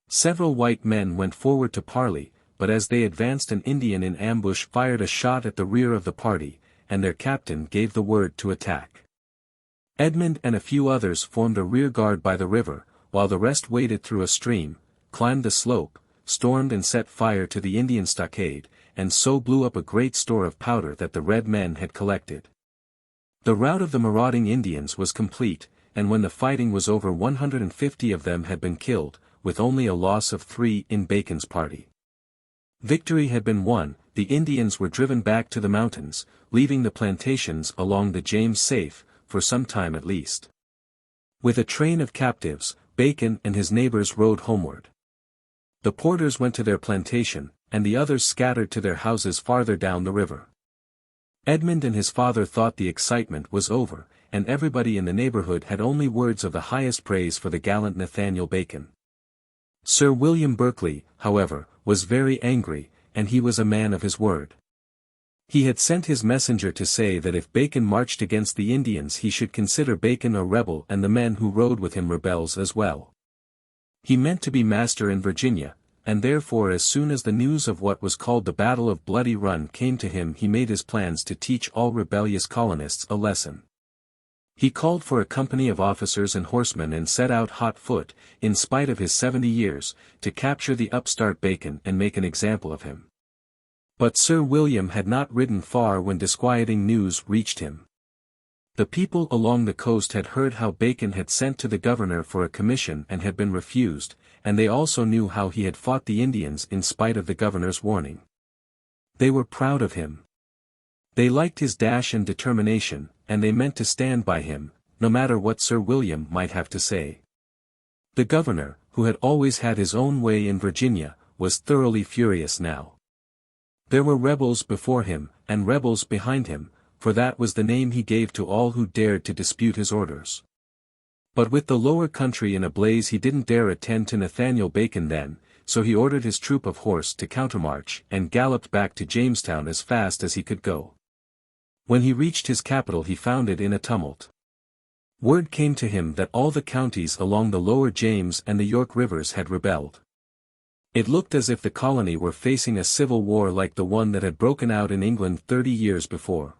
Several white men went forward to parley, but as they advanced an Indian in ambush fired a shot at the rear of the party, and their captain gave the word to attack. Edmund and a few others formed a rear guard by the river, while the rest waded through a stream, climbed the slope, stormed and set fire to the Indian stockade, and so blew up a great store of powder that the red men had collected. The rout of the marauding Indians was complete, and when the fighting was over 150 of them had been killed, with only a loss of 3 in Bacon's party. Victory had been won, the Indians were driven back to the mountains, leaving the plantations along the James safe, for some time at least. With a train of captives, Bacon and his neighbors rode homeward. The porters went to their plantation, and the others scattered to their houses farther down the river. Edmund and his father thought the excitement was over, and everybody in the neighborhood had only words of the highest praise for the gallant Nathaniel Bacon. Sir William Berkeley, however, was very angry, and he was a man of his word. He had sent his messenger to say that if Bacon marched against the Indians he should consider Bacon a rebel and the men who rode with him rebels as well. He meant to be master in Virginia, and therefore as soon as the news of what was called the Battle of Bloody Run came to him he made his plans to teach all rebellious colonists a lesson. He called for a company of officers and horsemen and set out hot foot, in spite of his 70 years, to capture the upstart Bacon and make an example of him. But Sir William had not ridden far when disquieting news reached him. The people along the coast had heard how Bacon had sent to the governor for a commission and had been refused, and they also knew how he had fought the Indians in spite of the governor's warning. They were proud of him. They liked his dash and determination, and they meant to stand by him, no matter what Sir William might have to say. The governor, who had always had his own way in Virginia, was thoroughly furious now. There were rebels before him, and rebels behind him, for that was the name he gave to all who dared to dispute his orders. But with the lower country in a blaze he didn't dare attend to Nathaniel Bacon then, so he ordered his troop of horse to countermarch and galloped back to Jamestown as fast as he could go. When he reached his capital he found it in a tumult. Word came to him that all the counties along the lower James and the York rivers had rebelled. It looked as if the colony were facing a civil war like the one that had broken out in England 30 years before.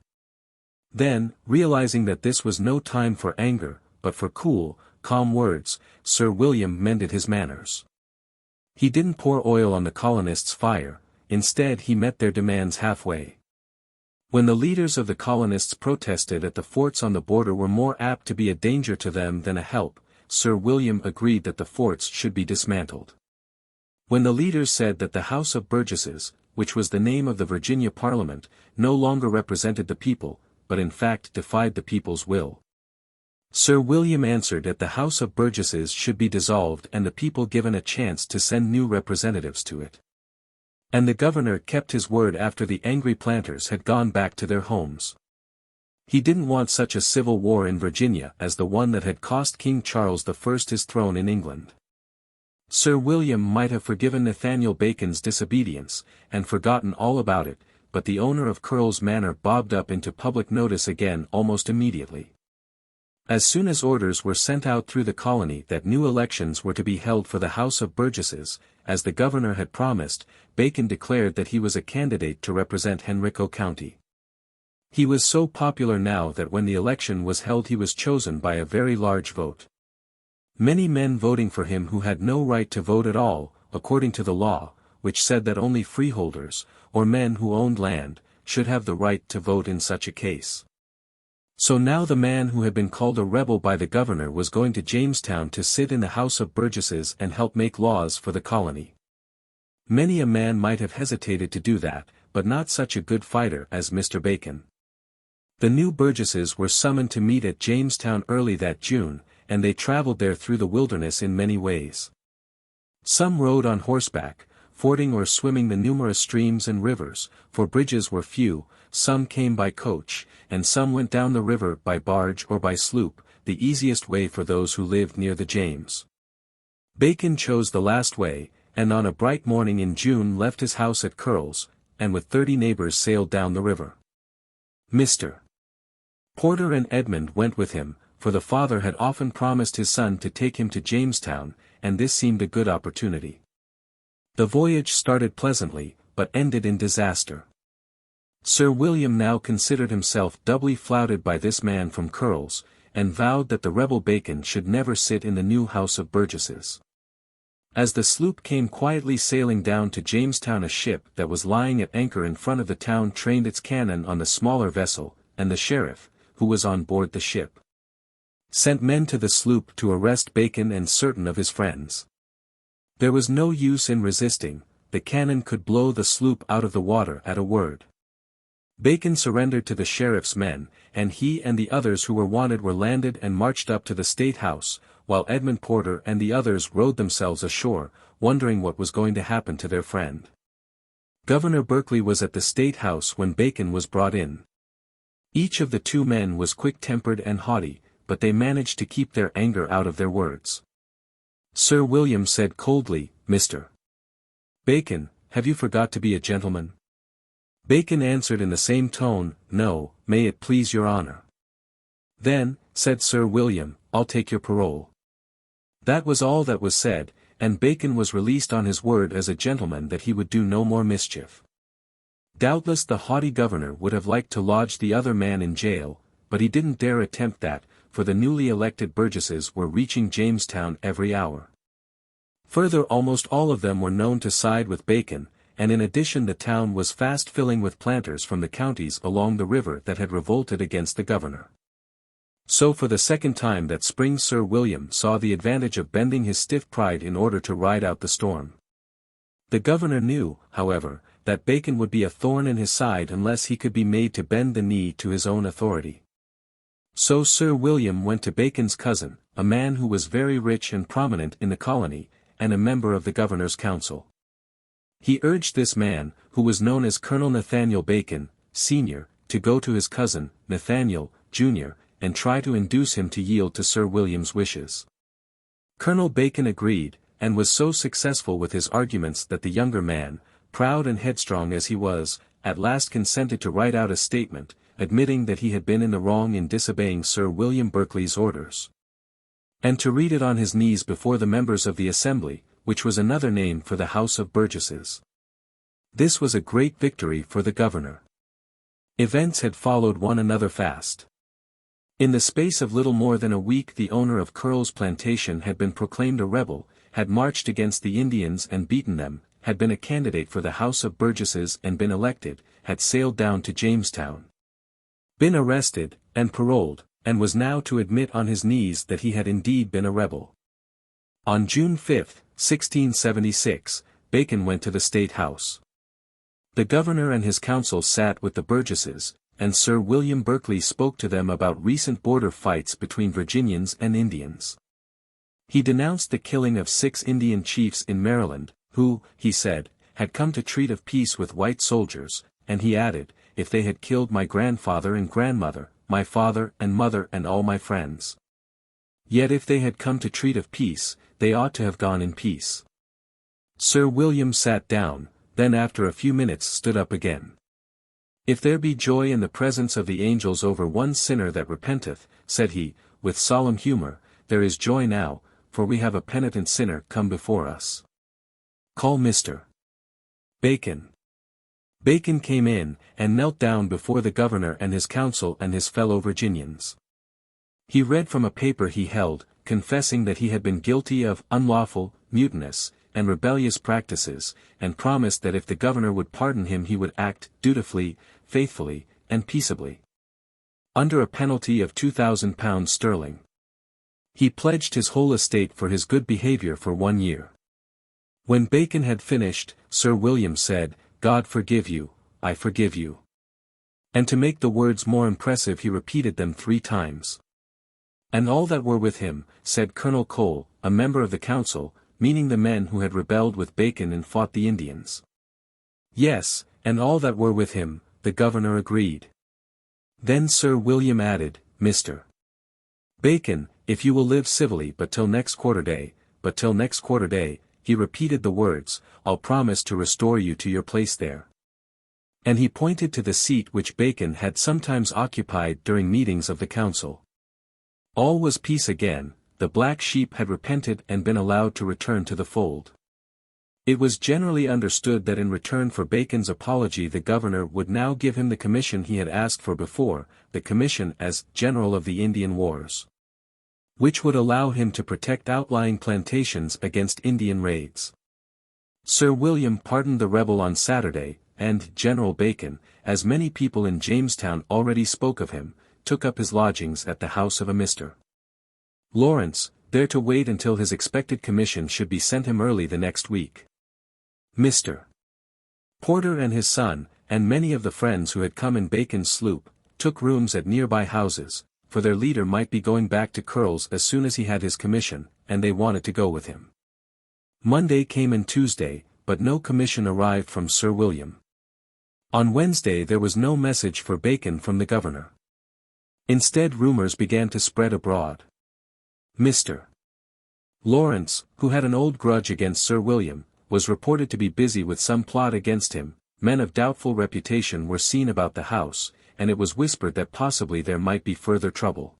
Then, realizing that this was no time for anger, but for cool, calm words, Sir William mended his manners. He didn't pour oil on the colonists' fire, instead he met their demands halfway. When the leaders of the colonists protested that the forts on the border were more apt to be a danger to them than a help, Sir William agreed that the forts should be dismantled. When the leaders said that the House of Burgesses, which was the name of the Virginia Parliament, no longer represented the people, but in fact defied the people's will, Sir William answered that the House of Burgesses should be dissolved and the people given a chance to send new representatives to it. And the governor kept his word after the angry planters had gone back to their homes. He didn't want such a civil war in Virginia as the one that had cost King Charles I his throne in England. Sir William might have forgiven Nathaniel Bacon's disobedience, and forgotten all about it, but the owner of Curl's Manor bobbed up into public notice again almost immediately. As soon as orders were sent out through the colony that new elections were to be held for the House of Burgesses, as the governor had promised, Bacon declared that he was a candidate to represent Henrico County. He was so popular now that when the election was held he was chosen by a very large vote. Many men voting for him who had no right to vote at all, according to the law, which said that only freeholders, or men who owned land, should have the right to vote in such a case. So now the man who had been called a rebel by the governor was going to Jamestown to sit in the House of Burgesses and help make laws for the colony. Many a man might have hesitated to do that, but not such a good fighter as Mr. Bacon. The new Burgesses were summoned to meet at Jamestown early that June, and they traveled there through the wilderness in many ways. Some rode on horseback, fording or swimming the numerous streams and rivers, for bridges were few, some came by coach, and some went down the river by barge or by sloop, the easiest way for those who lived near the James. Bacon chose the last way, and on a bright morning in June left his house at Curl's, and with 30 neighbors sailed down the river. Mr. Porter and Edmund went with him, for the father had often promised his son to take him to Jamestown, and this seemed a good opportunity. The voyage started pleasantly, but ended in disaster. Sir William now considered himself doubly flouted by this man from Curl's, and vowed that the rebel Bacon should never sit in the new House of Burgesses. As the sloop came quietly sailing down to Jamestown, a ship that was lying at anchor in front of the town trained its cannon on the smaller vessel, and the sheriff, who was on board the ship, sent men to the sloop to arrest Bacon and certain of his friends. There was no use in resisting, the cannon could blow the sloop out of the water at a word. Bacon surrendered to the sheriff's men, and he and the others who were wanted were landed and marched up to the State House, while Edmund Porter and the others rowed themselves ashore, wondering what was going to happen to their friend. Governor Berkeley was at the State House when Bacon was brought in. Each of the two men was quick-tempered and haughty, but they managed to keep their anger out of their words. Sir William said coldly, "Mr. Bacon, have you forgot to be a gentleman?" Bacon answered in the same tone, "No, may it please your honor." "Then," said Sir William, "I'll take your parole." That was all that was said, and Bacon was released on his word as a gentleman that he would do no more mischief. Doubtless the haughty governor would have liked to lodge the other man in jail, but he didn't dare attempt that, for the newly elected Burgesses were reaching Jamestown every hour. Further, almost all of them were known to side with Bacon, and in addition the town was fast filling with planters from the counties along the river that had revolted against the governor. So for the second time that spring Sir William saw the advantage of bending his stiff pride in order to ride out the storm. The governor knew, however, that Bacon would be a thorn in his side unless he could be made to bend the knee to his own authority. So Sir William went to Bacon's cousin, a man who was very rich and prominent in the colony, and a member of the governor's council. He urged this man, who was known as Colonel Nathaniel Bacon, Sr., to go to his cousin, Nathaniel, Jr., and try to induce him to yield to Sir William's wishes. Colonel Bacon agreed, and was so successful with his arguments that the younger man, proud and headstrong as he was, at last consented to write out a statement, admitting that he had been in the wrong in disobeying Sir William Berkeley's orders, and to read it on his knees before the members of the Assembly, which was another name for the House of Burgesses. This was a great victory for the governor. Events had followed one another fast. In the space of little more than a week the owner of Curl's plantation had been proclaimed a rebel, had marched against the Indians and beaten them, had been a candidate for the House of Burgesses and been elected, had sailed down to Jamestown, been arrested, and paroled, and was now to admit on his knees that he had indeed been a rebel. On June 5, 1676, Bacon went to the State House. The governor and his council sat with the Burgesses, and Sir William Berkeley spoke to them about recent border fights between Virginians and Indians. He denounced the killing of 6 Indian chiefs in Maryland, who, he said, had come to treat of peace with white soldiers, and he added, if they had killed my grandfather and grandmother, my father and mother and all my friends. Yet if they had come to treat of peace, they ought to have gone in peace. Sir William sat down, then after a few minutes stood up again. If there be joy in the presence of the angels over one sinner that repenteth, said he, with solemn humor, there is joy now, for we have a penitent sinner come before us. Call Mr. Bacon. Bacon came in, and knelt down before the governor and his council and his fellow Virginians. He read from a paper he held, confessing that he had been guilty of unlawful, mutinous, and rebellious practices, and promised that if the governor would pardon him he would act dutifully, faithfully, and peaceably, under a penalty of £2,000 sterling. He pledged his whole estate for his good behavior for 1 year. When Bacon had finished, Sir William said, God forgive you, I forgive you. And to make the words more impressive he repeated them 3 times. And all that were with him, said Colonel Cole, a member of the council, meaning the men who had rebelled with Bacon and fought the Indians. Yes, and all that were with him, the governor agreed. Then Sir William added, Mr. Bacon, if you will live civilly but till next quarter-day, he repeated the words, I'll promise to restore you to your place there. And he pointed to the seat which Bacon had sometimes occupied during meetings of the council. All was peace again, the black sheep had repented and been allowed to return to the fold. It was generally understood that in return for Bacon's apology the governor would now give him the commission he had asked for before, the commission as General of the Indian Wars, which would allow him to protect outlying plantations against Indian raids. Sir William pardoned the rebel on Saturday, and General Bacon, as many people in Jamestown already spoke of him, took up his lodgings at the house of a Mr. Lawrence, there to wait until his expected commission should be sent him early the next week. Mr. Porter and his son, and many of the friends who had come in Bacon's sloop, took rooms at nearby houses, for their leader might be going back to Curls as soon as he had his commission, and they wanted to go with him. Monday came and Tuesday, but no commission arrived from Sir William. On Wednesday there was no message for Bacon from the governor. Instead rumors began to spread abroad. Mr. Lawrence, who had an old grudge against Sir William, was reported to be busy with some plot against him. Men of doubtful reputation were seen about the house, and it was whispered that possibly there might be further trouble.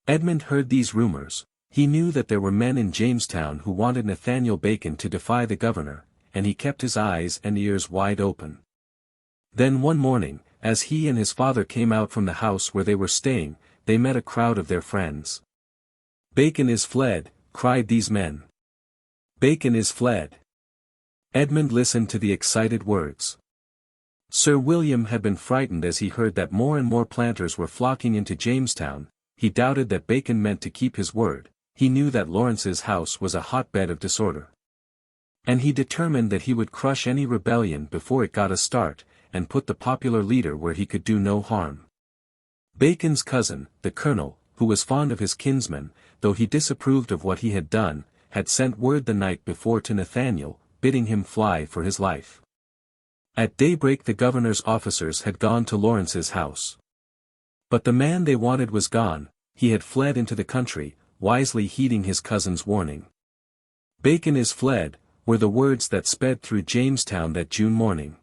Edmund heard these rumors. He knew that there were men in Jamestown who wanted Nathaniel Bacon to defy the governor, and he kept his eyes and ears wide open. Then one morning, as he and his father came out from the house where they were staying, they met a crowd of their friends. "Bacon is fled," cried these men. "Bacon is fled." Edmund listened to the excited words. Sir William had been frightened as he heard that more and more planters were flocking into Jamestown. He doubted that Bacon meant to keep his word. He knew that Lawrence's house was a hotbed of disorder. And he determined that he would crush any rebellion before it got a start, and put the popular leader where he could do no harm. Bacon's cousin, the colonel, who was fond of his kinsman, though he disapproved of what he had done, had sent word the night before to Nathaniel, bidding him fly for his life. At daybreak the governor's officers had gone to Lawrence's house. But the man they wanted was gone. He had fled into the country, wisely heeding his cousin's warning. "Bacon is fled," were the words that sped through Jamestown that June morning.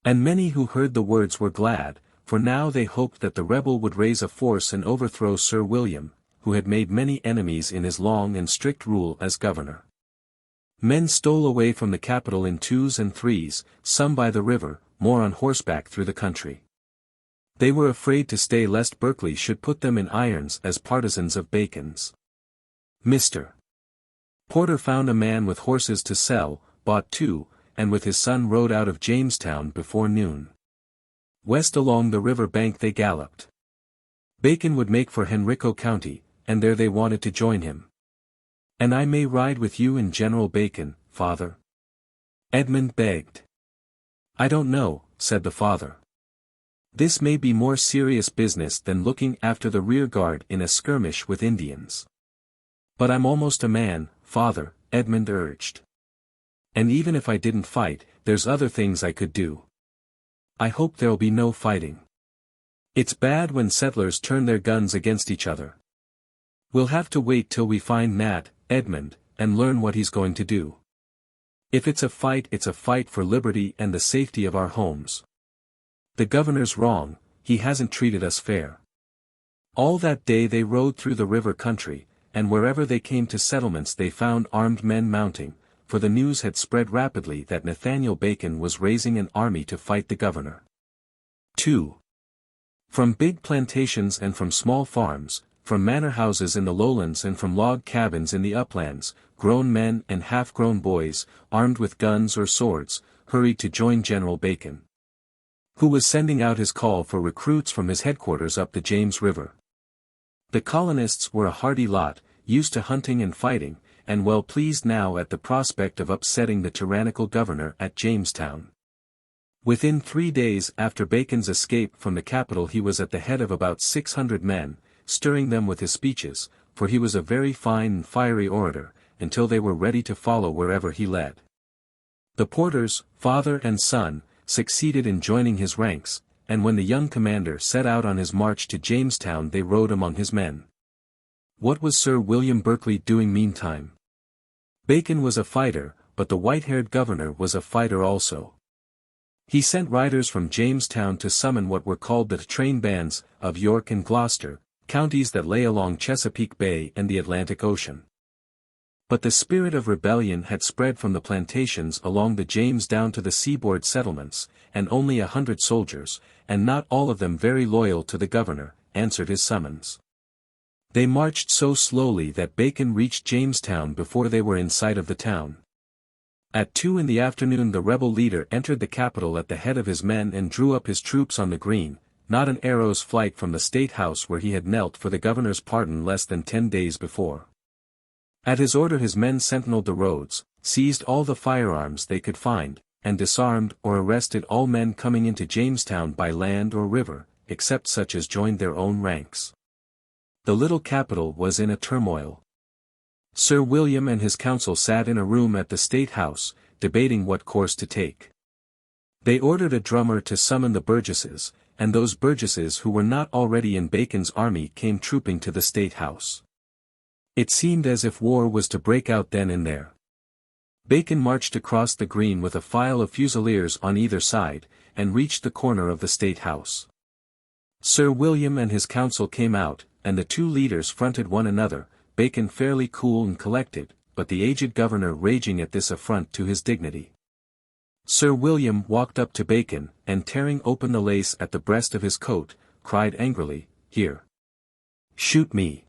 And many who heard the words were glad, for now they hoped that the rebel would raise a force and overthrow Sir William, who had made many enemies in his long and strict rule as governor. Men stole away from the capital in twos and threes, some by the river, more on horseback through the country. They were afraid to stay lest Berkeley should put them in irons as partisans of Bacon's. Mr. Porter found a man with horses to sell, bought two, and with his son rode out of Jamestown before noon. West along the river bank they galloped. Bacon would make for Henrico County, and there they wanted to join him. "And I may ride with you and General Bacon, father?" Edmund begged. "I don't know," said the father. "This may be more serious business than looking after the rear guard in a skirmish with Indians." "But I'm almost a man, father," Edmund urged. "And even if I didn't fight, there's other things I could do. I hope there'll be no fighting. It's bad when settlers turn their guns against each other. We'll have to wait till we find Nat, Edmund, and learn what he's going to do. If it's a fight for liberty and the safety of our homes. The governor's wrong, he hasn't treated us fair." All that day they rode through the river country, and wherever they came to settlements they found armed men mounting, for the news had spread rapidly that Nathaniel Bacon was raising an army to fight the governor. 2. From big plantations and from small farms, from manor houses in the lowlands and from log cabins in the uplands, grown men and half-grown boys, armed with guns or swords, hurried to join General Bacon, who was sending out his call for recruits from his headquarters up the James River. The colonists were a hardy lot, used to hunting and fighting, and well pleased now at the prospect of upsetting the tyrannical governor at Jamestown. Within 3 days after Bacon's escape from the capital he was at the head of about 600 men, stirring them with his speeches, for he was a very fine and fiery orator, until they were ready to follow wherever he led. The Porters, father and son, succeeded in joining his ranks, and when the young commander set out on his march to Jamestown they rode among his men. What was Sir William Berkeley doing meantime? Bacon was a fighter, but the white-haired governor was a fighter also. He sent riders from Jamestown to summon what were called the train bands of York and Gloucester, counties that lay along Chesapeake Bay and the Atlantic Ocean. But the spirit of rebellion had spread from the plantations along the James down to the seaboard settlements, and only 100 soldiers, and not all of them very loyal to the governor, answered his summons. They marched so slowly that Bacon reached Jamestown before they were in sight of the town. At 2 in the afternoon the rebel leader entered the capital at the head of his men and drew up his troops on the green, not an arrow's flight from the State House where he had knelt for the governor's pardon less than 10 days before. At his order his men sentineled the roads, seized all the firearms they could find, and disarmed or arrested all men coming into Jamestown by land or river, except such as joined their own ranks. The little capital was in a turmoil. Sir William and his council sat in a room at the State House, debating what course to take. They ordered a drummer to summon the burgesses, and those burgesses who were not already in Bacon's army came trooping to the State House. It seemed as if war was to break out then and there. Bacon marched across the green with a file of fusiliers on either side, and reached the corner of the State House. Sir William and his council came out, and the two leaders fronted one another, Bacon fairly cool and collected, but the aged governor raging at this affront to his dignity. Sir William walked up to Bacon, and tearing open the lace at the breast of his coat, cried angrily, "Here! Shoot me!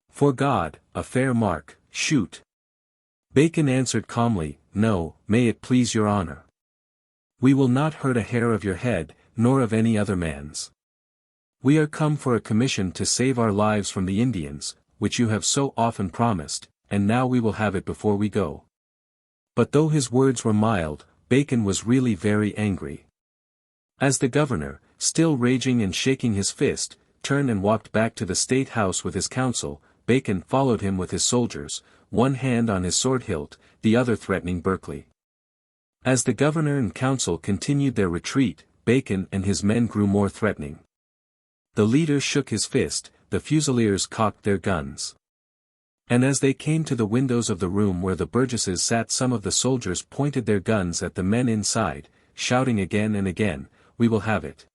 For God, a fair mark, shoot!" Bacon answered calmly, "No, may it please your honor. We will not hurt a hair of your head, nor of any other man's. We are come for a commission to save our lives from the Indians, which you have so often promised, and now we will have it before we go." But though his words were mild, Bacon was really very angry. As the governor, still raging and shaking his fist, turned and walked back to the State House with his council, Bacon followed him with his soldiers, one hand on his sword hilt, the other threatening Berkeley. As the governor and council continued their retreat, Bacon and his men grew more threatening. The leader shook his fist, the fusiliers cocked their guns. And as they came to the windows of the room where the burgesses sat, some of the soldiers pointed their guns at the men inside, shouting again and again, "We will have it!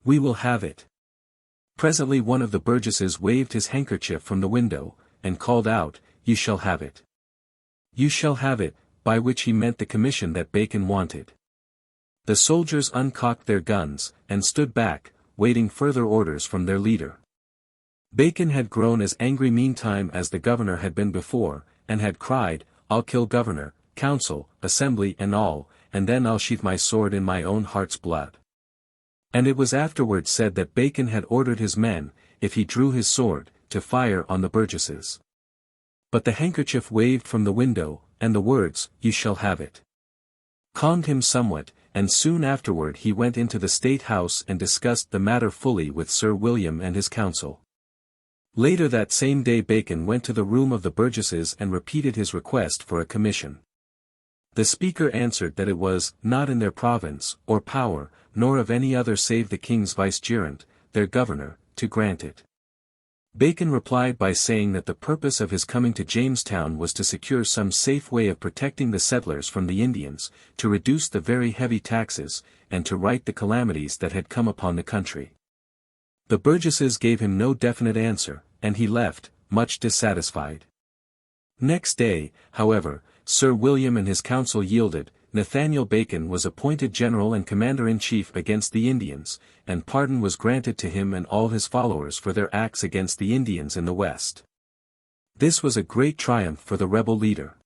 We will have it!" Presently one of the burgesses waved his handkerchief from the window, and called out, "You shall have it! You shall have it," by which he meant the commission that Bacon wanted. The soldiers uncocked their guns, and stood back, waiting further orders from their leader. Bacon had grown as angry meantime as the governor had been before, and had cried, "I'll kill governor, council, assembly and all, and then I'll sheath my sword in my own heart's blood." And it was afterwards said that Bacon had ordered his men, if he drew his sword, to fire on the burgesses. But the handkerchief waved from the window, and the words, "You shall have it," calmed him somewhat, and soon afterward he went into the State House and discussed the matter fully with Sir William and his council. Later that same day Bacon went to the room of the burgesses and repeated his request for a commission. The speaker answered that it was not in their province, or power, nor of any other save the king's vicegerent, their governor, to grant it. Bacon replied by saying that the purpose of his coming to Jamestown was to secure some safe way of protecting the settlers from the Indians, to reduce the very heavy taxes, and to right the calamities that had come upon the country. The burgesses gave him no definite answer, and he left, much dissatisfied. Next day, however, Sir William and his council yielded. Nathaniel Bacon was appointed general and commander-in-chief against the Indians, and pardon was granted to him and all his followers for their acts against the Indians in the West. This was a great triumph for the rebel leader.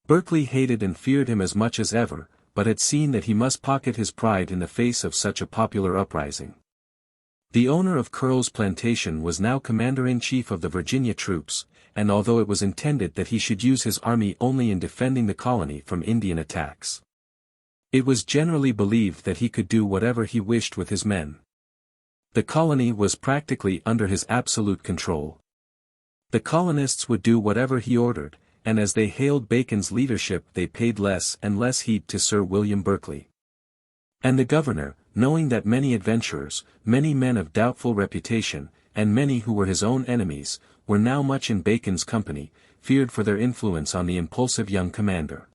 Berkeley hated and feared him as much as ever, but had seen that he must pocket his pride in the face of such a popular uprising. The owner of Curl's plantation was now commander-in-chief of the Virginia troops, and although it was intended that he should use his army only in defending the colony from Indian attacks, it was generally believed that he could do whatever he wished with his men. The colony was practically under his absolute control. The colonists would do whatever he ordered, and as they hailed Bacon's leadership they paid less and less heed to Sir William Berkeley. And the governor, knowing that many adventurers, many men of doubtful reputation, and many who were his own enemies, were now much in Bacon's company, feared for their influence on the impulsive young commander.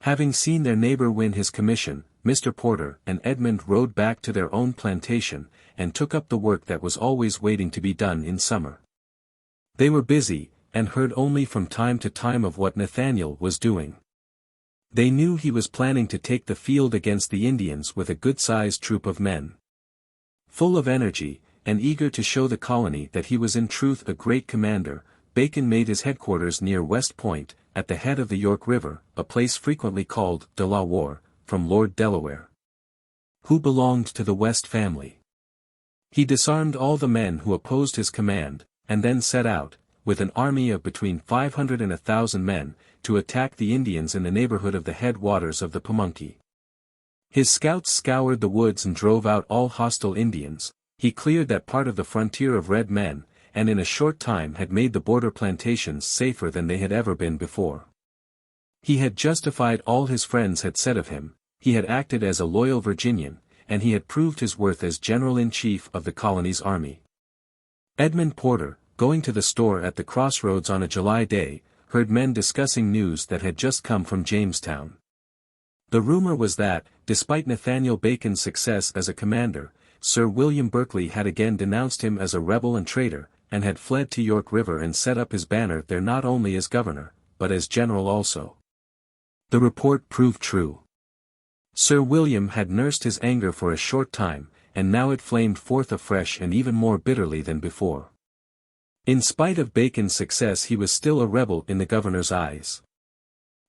Having seen their neighbor win his commission, Mr. Porter and Edmund rode back to their own plantation, and took up the work that was always waiting to be done in summer. They were busy, and heard only from time to time of what Nathaniel was doing. They knew he was planning to take the field against the Indians with a good-sized troop of men. Full of energy, and eager to show the colony that he was in truth a great commander, Bacon made his headquarters near West Point, at the head of the York River, a place frequently called Delaware, from Lord Delaware, who belonged to the West family. He disarmed all the men who opposed his command, and then set out, with an army of between 500 and 1,000 men, to attack the Indians in the neighborhood of the headwaters of the Pamunkey. His scouts scoured the woods and drove out all hostile Indians. He cleared that part of the frontier of red men, and in a short time had made the border plantations safer than they had ever been before. He had justified all his friends had said of him, he had acted as a loyal Virginian, and he had proved his worth as General-in-Chief of the colony's army. Edmund Porter, going to the store at the crossroads on a July day, heard men discussing news that had just come from Jamestown. The rumor was that, despite Nathaniel Bacon's success as a commander, Sir William Berkeley had again denounced him as a rebel and traitor, and had fled to York River and set up his banner there not only as governor, but as general also. The report proved true. Sir William had nursed his anger for a short time, and now it flamed forth afresh and even more bitterly than before. In spite of Bacon's success, he was still a rebel in the governor's eyes.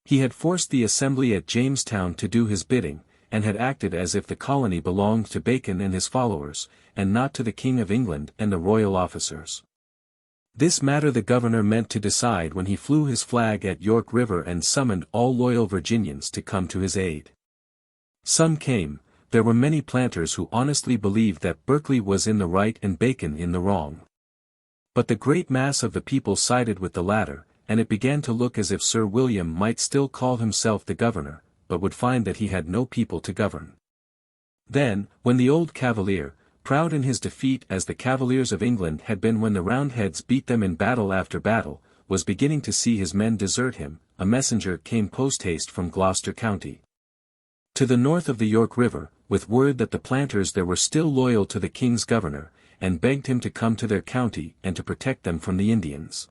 He had forced the assembly at Jamestown to do his bidding, and had acted as if the colony belonged to Bacon and his followers, and not to the King of England and the royal officers. This matter the governor meant to decide when he flew his flag at York River and summoned all loyal Virginians to come to his aid. Some came. There were many planters who honestly believed that Berkeley was in the right and Bacon in the wrong. But the great mass of the people sided with the latter, and it began to look as if Sir William might still call himself the governor, but would find that he had no people to govern. Then, when the old Cavalier, proud in his defeat as the Cavaliers of England had been when the Roundheads beat them in battle after battle, was beginning to see his men desert him, a messenger came post-haste from Gloucester County, to the north of the York River, with word that the planters there were still loyal to the king's governor, and begged him to come to their county and to protect them from the Indians.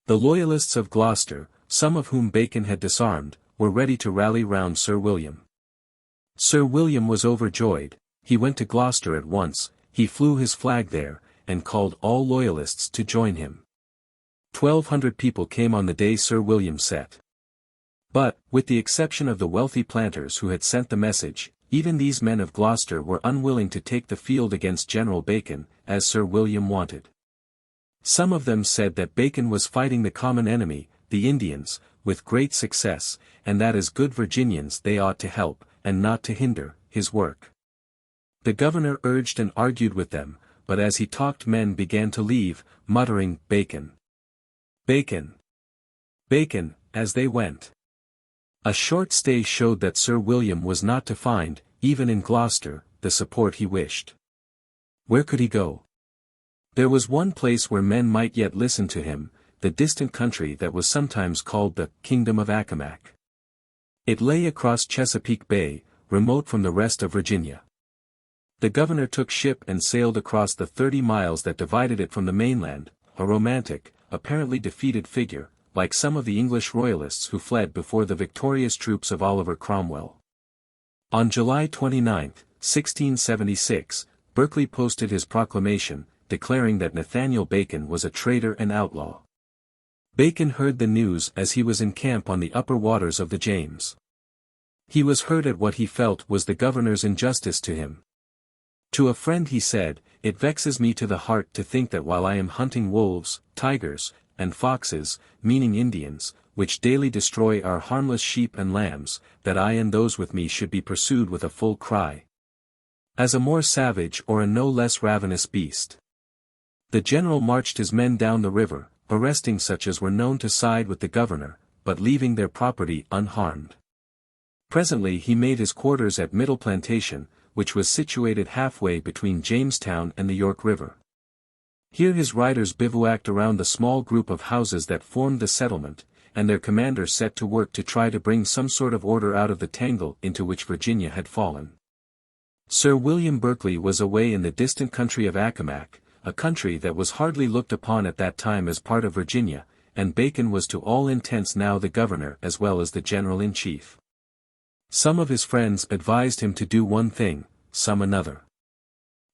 The loyalists of Gloucester, some of whom Bacon had disarmed, were ready to rally round Sir William. Sir William was overjoyed. He went to Gloucester at once, he flew his flag there, and called all loyalists to join him. 1,200 people came on the day Sir William set. But, with the exception of the wealthy planters who had sent the message, even these men of Gloucester were unwilling to take the field against General Bacon, as Sir William wanted. Some of them said that Bacon was fighting the common enemy, the Indians, with great success, and that as good Virginians they ought to help, and not to hinder, his work. The governor urged and argued with them, but as he talked men began to leave, muttering, "Bacon! Bacon! Bacon," as they went. A short stay showed that Sir William was not to find, even in Gloucester, the support he wished. Where could he go? There was one place where men might yet listen to him, the distant country that was sometimes called the Kingdom of Accomac. It lay across Chesapeake Bay, remote from the rest of Virginia. The governor took ship and sailed across the 30 miles that divided it from the mainland, a romantic, apparently defeated figure, like some of the English royalists who fled before the victorious troops of Oliver Cromwell. On July 29, 1676, Berkeley posted his proclamation, declaring that Nathaniel Bacon was a traitor and outlaw. Bacon heard the news as he was in camp on the upper waters of the James. He was hurt at what he felt was the governor's injustice to him. To a friend he said, "It vexes me to the heart to think that while I am hunting wolves, tigers, and foxes, meaning Indians, which daily destroy our harmless sheep and lambs, that I and those with me should be pursued with a full cry, as a more savage or a no less ravenous beast." The general marched his men down the river, arresting such as were known to side with the governor, but leaving their property unharmed. Presently he made his quarters at Middle Plantation, which was situated halfway between Jamestown and the York River. Here his riders bivouacked around the small group of houses that formed the settlement, and their commander set to work to try to bring some sort of order out of the tangle into which Virginia had fallen. Sir William Berkeley was away in the distant country of Accomac, a country that was hardly looked upon at that time as part of Virginia, and Bacon was to all intents now the governor as well as the general-in-chief. Some of his friends advised him to do one thing, some another.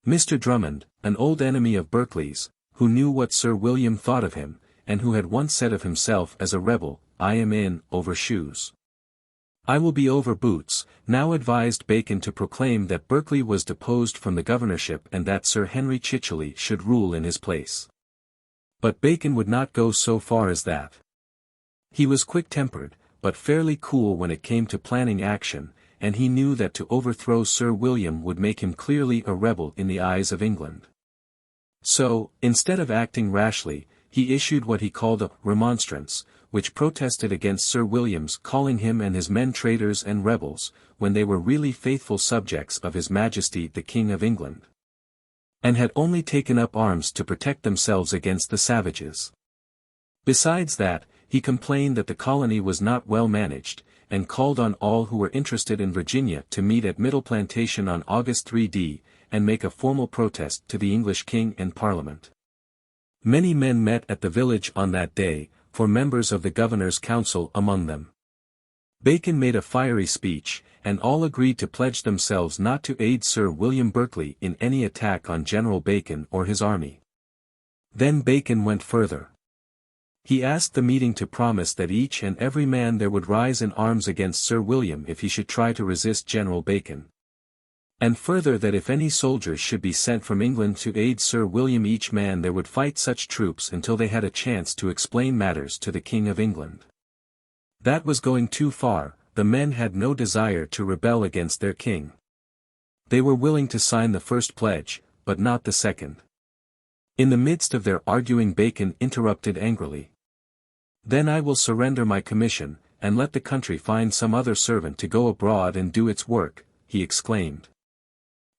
Mr. Drummond, an old enemy of Berkeley's, who knew what Sir William thought of him, and who had once said of himself as a rebel, "I am in over shoes. I will be over boots," now advised Bacon to proclaim that Berkeley was deposed from the governorship and that Sir Henry Chichely should rule in his place. But Bacon would not go so far as that. He was quick-tempered, but fairly cool when it came to planning action, and he knew that to overthrow Sir William would make him clearly a rebel in the eyes of England. So, instead of acting rashly, he issued what he called a remonstrance, which protested against Sir William's calling him and his men traitors and rebels, when they were really faithful subjects of His Majesty the King of England, and had only taken up arms to protect themselves against the savages. Besides that, he complained that the colony was not well managed, and called on all who were interested in Virginia to meet at Middle Plantation on August 3d, and make a formal protest to the English King and Parliament. Many men met at the village on that day, for members of the Governor's Council among them. Bacon made a fiery speech, and all agreed to pledge themselves not to aid Sir William Berkeley in any attack on General Bacon or his army. Then Bacon went further. He asked the meeting to promise that each and every man there would rise in arms against Sir William if he should try to resist General Bacon. And further that if any soldiers should be sent from England to aid Sir William each man there would fight such troops until they had a chance to explain matters to the King of England. That was going too far, the men had no desire to rebel against their king. They were willing to sign the first pledge, but not the second. In the midst of their arguing Bacon interrupted angrily. "Then I will surrender my commission, and let the country find some other servant to go abroad and do its work," he exclaimed.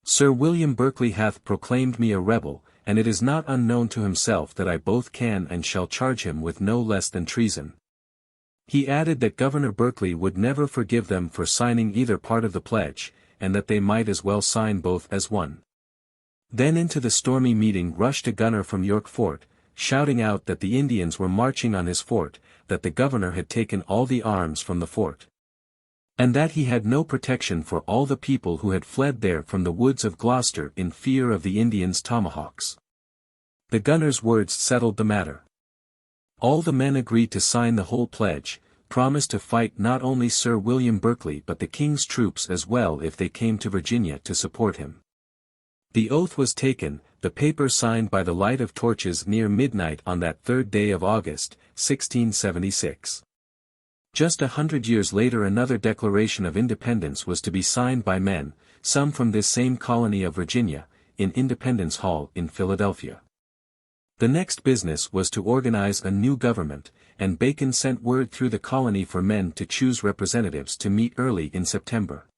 "Sir William Berkeley hath proclaimed me a rebel, and it is not unknown to himself that I both can and shall charge him with no less than treason." He added that Governor Berkeley would never forgive them for signing either part of the pledge, and that they might as well sign both as one. Then into the stormy meeting rushed a gunner from York Fort, shouting out that the Indians were marching on his fort, that the governor had taken all the arms from the fort, and that he had no protection for all the people who had fled there from the woods of Gloucester in fear of the Indians' tomahawks. The gunner's words settled the matter. All the men agreed to sign the whole pledge, promised to fight not only Sir William Berkeley but the king's troops as well if they came to Virginia to support him. The oath was taken, the paper signed by the light of torches near midnight on that 3rd day of August, 1676. Just 100 years later another Declaration of Independence was to be signed by men, some from this same colony of Virginia, in Independence Hall in Philadelphia. The next business was to organize a new government, and Bacon sent word through the colony for men to choose representatives to meet early in September.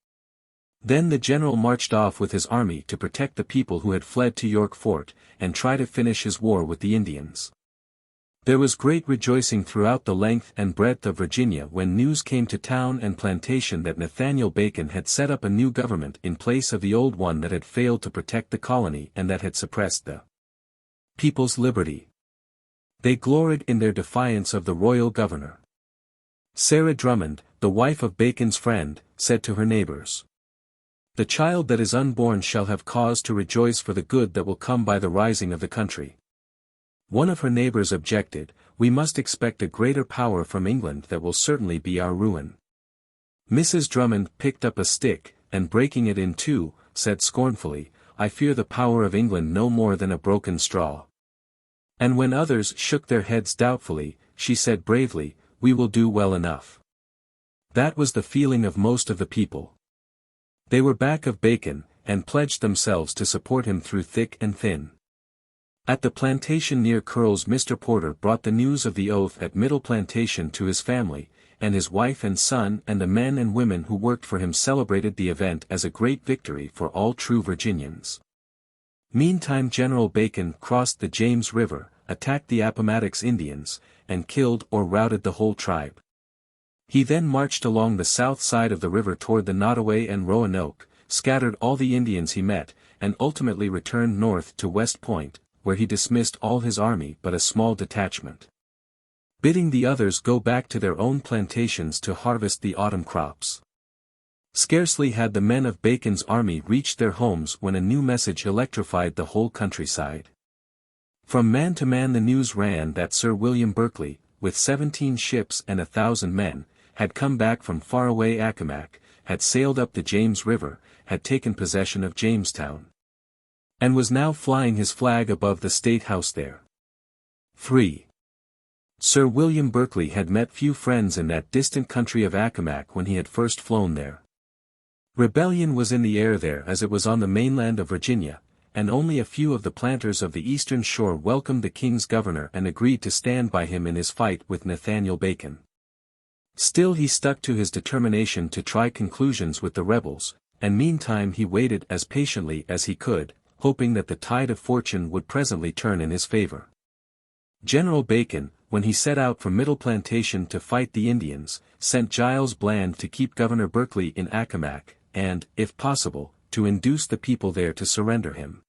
Then the general marched off with his army to protect the people who had fled to York Fort, and try to finish his war with the Indians. There was great rejoicing throughout the length and breadth of Virginia when news came to town and plantation that Nathaniel Bacon had set up a new government in place of the old one that had failed to protect the colony and that had suppressed the people's liberty. They gloried in their defiance of the royal governor. Sarah Drummond, the wife of Bacon's friend, said to her neighbors, "The child that is unborn shall have cause to rejoice for the good that will come by the rising of the country." One of her neighbors objected, "We must expect a greater power from England that will certainly be our ruin." Mrs. Drummond picked up a stick, and breaking it in two, said scornfully, "I fear the power of England no more than a broken straw." And when others shook their heads doubtfully, she said bravely, "We will do well enough." That was the feeling of most of the people. They were back of Bacon, and pledged themselves to support him through thick and thin. At the plantation near Curls Mr. Porter brought the news of the oath at Middle Plantation to his family, and his wife and son and the men and women who worked for him celebrated the event as a great victory for all true Virginians. Meantime General Bacon crossed the James River, attacked the Appomattox Indians, and killed or routed the whole tribe. He then marched along the south side of the river toward the Nottoway and Roanoke, scattered all the Indians he met, and ultimately returned north to West Point, where he dismissed all his army but a small detachment. bidding the others go back to their own plantations to harvest the autumn crops. Scarcely had the men of Bacon's army reached their homes when a new message electrified the whole countryside. From man to man the news ran that Sir William Berkeley, with 17 ships and 1,000 men, had come back from faraway Accomac, had sailed up the James River, had taken possession of Jamestown, and was now flying his flag above the State House there. 3. Sir William Berkeley had met few friends in that distant country of Accomac when he had first flown there. Rebellion was in the air there as it was on the mainland of Virginia, and only a few of the planters of the eastern shore welcomed the king's governor and agreed to stand by him in his fight with Nathaniel Bacon. Still he stuck to his determination to try conclusions with the rebels, and meantime he waited as patiently as he could, hoping that the tide of fortune would presently turn in his favor. General Bacon, when he set out from Middle Plantation to fight the Indians, sent Giles Bland to keep Governor Berkeley in Accomac, and, if possible, to induce the people there to surrender him.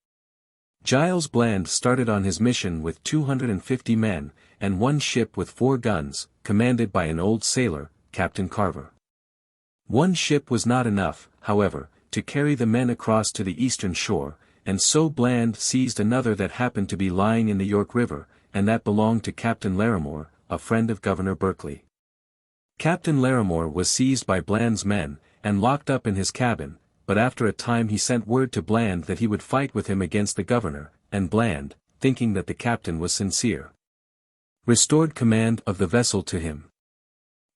Giles Bland started on his mission with 250 men, and one ship with 4 guns, commanded by an old sailor, Captain Carver. One ship was not enough, however, to carry the men across to the eastern shore, and so Bland seized another that happened to be lying in the York River, and that belonged to Captain Larimore, a friend of Governor Berkeley. Captain Larimore was seized by Bland's men, and locked up in his cabin, but after a time he sent word to Bland that he would fight with him against the governor, and Bland, thinking that the captain was sincere, restored command of the vessel to him.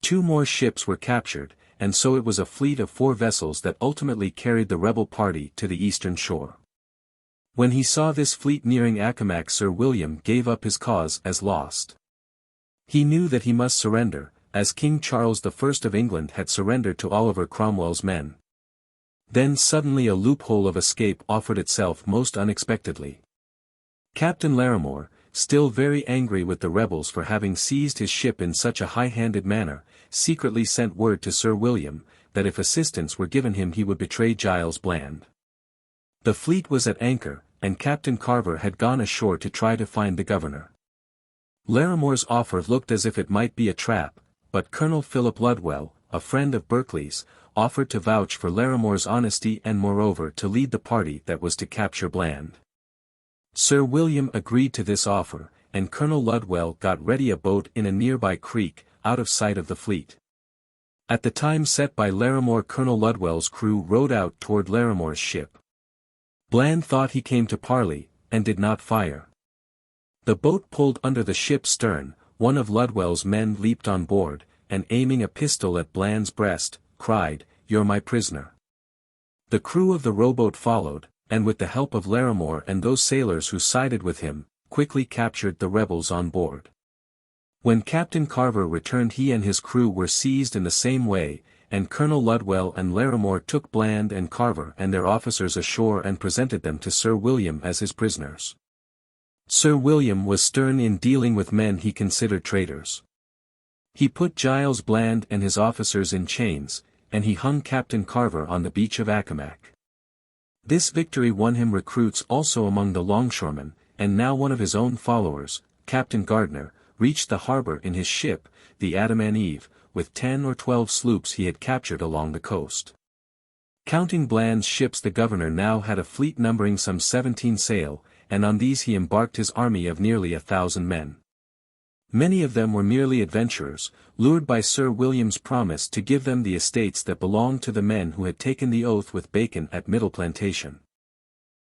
2 more ships were captured, and so it was a fleet of 4 vessels that ultimately carried the rebel party to the eastern shore. When he saw this fleet nearing Accomac, Sir William gave up his cause as lost. He knew that he must surrender, as King Charles I of England had surrendered to Oliver Cromwell's men. Then suddenly a loophole of escape offered itself most unexpectedly. Captain Larimore, still very angry with the rebels for having seized his ship in such a high-handed manner, secretly sent word to Sir William, that if assistance were given him he would betray Giles Bland. The fleet was at anchor, and Captain Carver had gone ashore to try to find the governor. Larimore's offer looked as if it might be a trap, but Colonel Philip Ludwell, a friend of Berkeley's, offered to vouch for Larimore's honesty and moreover to lead the party that was to capture Bland. Sir William agreed to this offer, and Colonel Ludwell got ready a boat in a nearby creek, out of sight of the fleet. At the time set by Larimore, Colonel Ludwell's crew rowed out toward Larimore's ship. Bland thought he came to parley, and did not fire. The boat pulled under the ship's stern, one of Ludwell's men leaped on board, and aiming a pistol at Bland's breast, cried, "You're my prisoner." The crew of the rowboat followed, and with the help of Larimore and those sailors who sided with him, quickly captured the rebels on board. When Captain Carver returned he and his crew were seized in the same way, and Colonel Ludwell and Larimore took Bland and Carver and their officers ashore and presented them to Sir William as his prisoners. Sir William was stern in dealing with men he considered traitors. He put Giles Bland and his officers in chains, and he hung Captain Carver on the beach of Accomac. This victory won him recruits also among the longshoremen, and now one of his own followers, Captain Gardner, reached the harbor in his ship, the Adam and Eve, with 10 or 12 sloops he had captured along the coast. Counting Bland's ships, the governor now had a fleet numbering some 17 sail, and on these he embarked his army of nearly 1,000 men. Many of them were merely adventurers, lured by Sir William's promise to give them the estates that belonged to the men who had taken the oath with Bacon at Middle Plantation.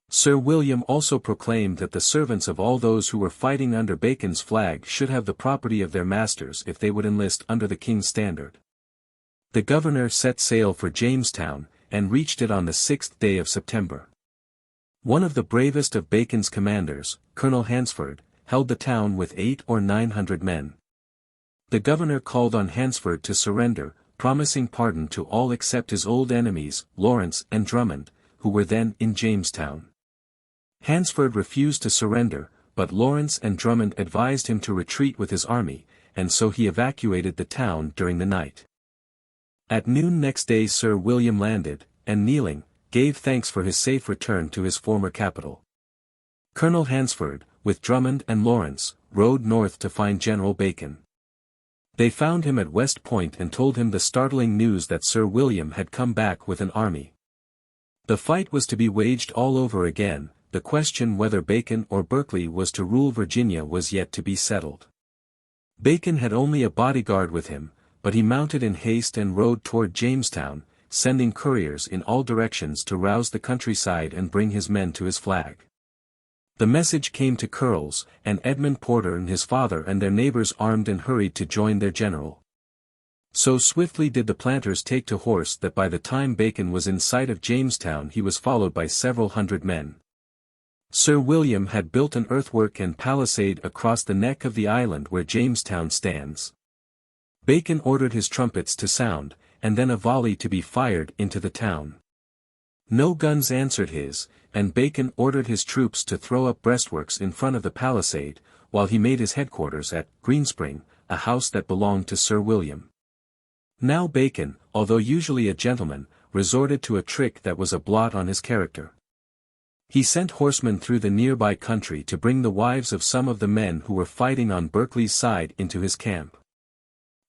Sir William also proclaimed that the servants of all those who were fighting under Bacon's flag should have the property of their masters if they would enlist under the king's standard. The governor set sail for Jamestown, and reached it on the 6th day of September. One of the bravest of Bacon's commanders, Colonel Hansford, held the town with 800 or 900 men. The governor called on Hansford to surrender, promising pardon to all except his old enemies, Lawrence and Drummond, who were then in Jamestown. Hansford refused to surrender, but Lawrence and Drummond advised him to retreat with his army, and so he evacuated the town during the night. At noon next day Sir William landed, and kneeling, gave thanks for his safe return to his former capital. Colonel Hansford, with Drummond and Lawrence, rode north to find General Bacon. They found him at West Point and told him the startling news that Sir William had come back with an army. The fight was to be waged all over again. The question whether Bacon or Berkeley was to rule Virginia was yet to be settled. Bacon had only a bodyguard with him, but he mounted in haste and rode toward Jamestown, sending couriers in all directions to rouse the countryside and bring his men to his flag. The message came to Curls, and Edmund Porter and his father and their neighbors armed and hurried to join their general. So swiftly did the planters take to horse that by the time Bacon was in sight of Jamestown he was followed by several hundred men. Sir William had built an earthwork and palisade across the neck of the island where Jamestown stands. Bacon ordered his trumpets to sound, and then a volley to be fired into the town. No guns answered his, and Bacon ordered his troops to throw up breastworks in front of the palisade, while he made his headquarters at Greenspring, a house that belonged to Sir William. Now Bacon, although usually a gentleman, resorted to a trick that was a blot on his character. He sent horsemen through the nearby country to bring the wives of some of the men who were fighting on Berkeley's side into his camp.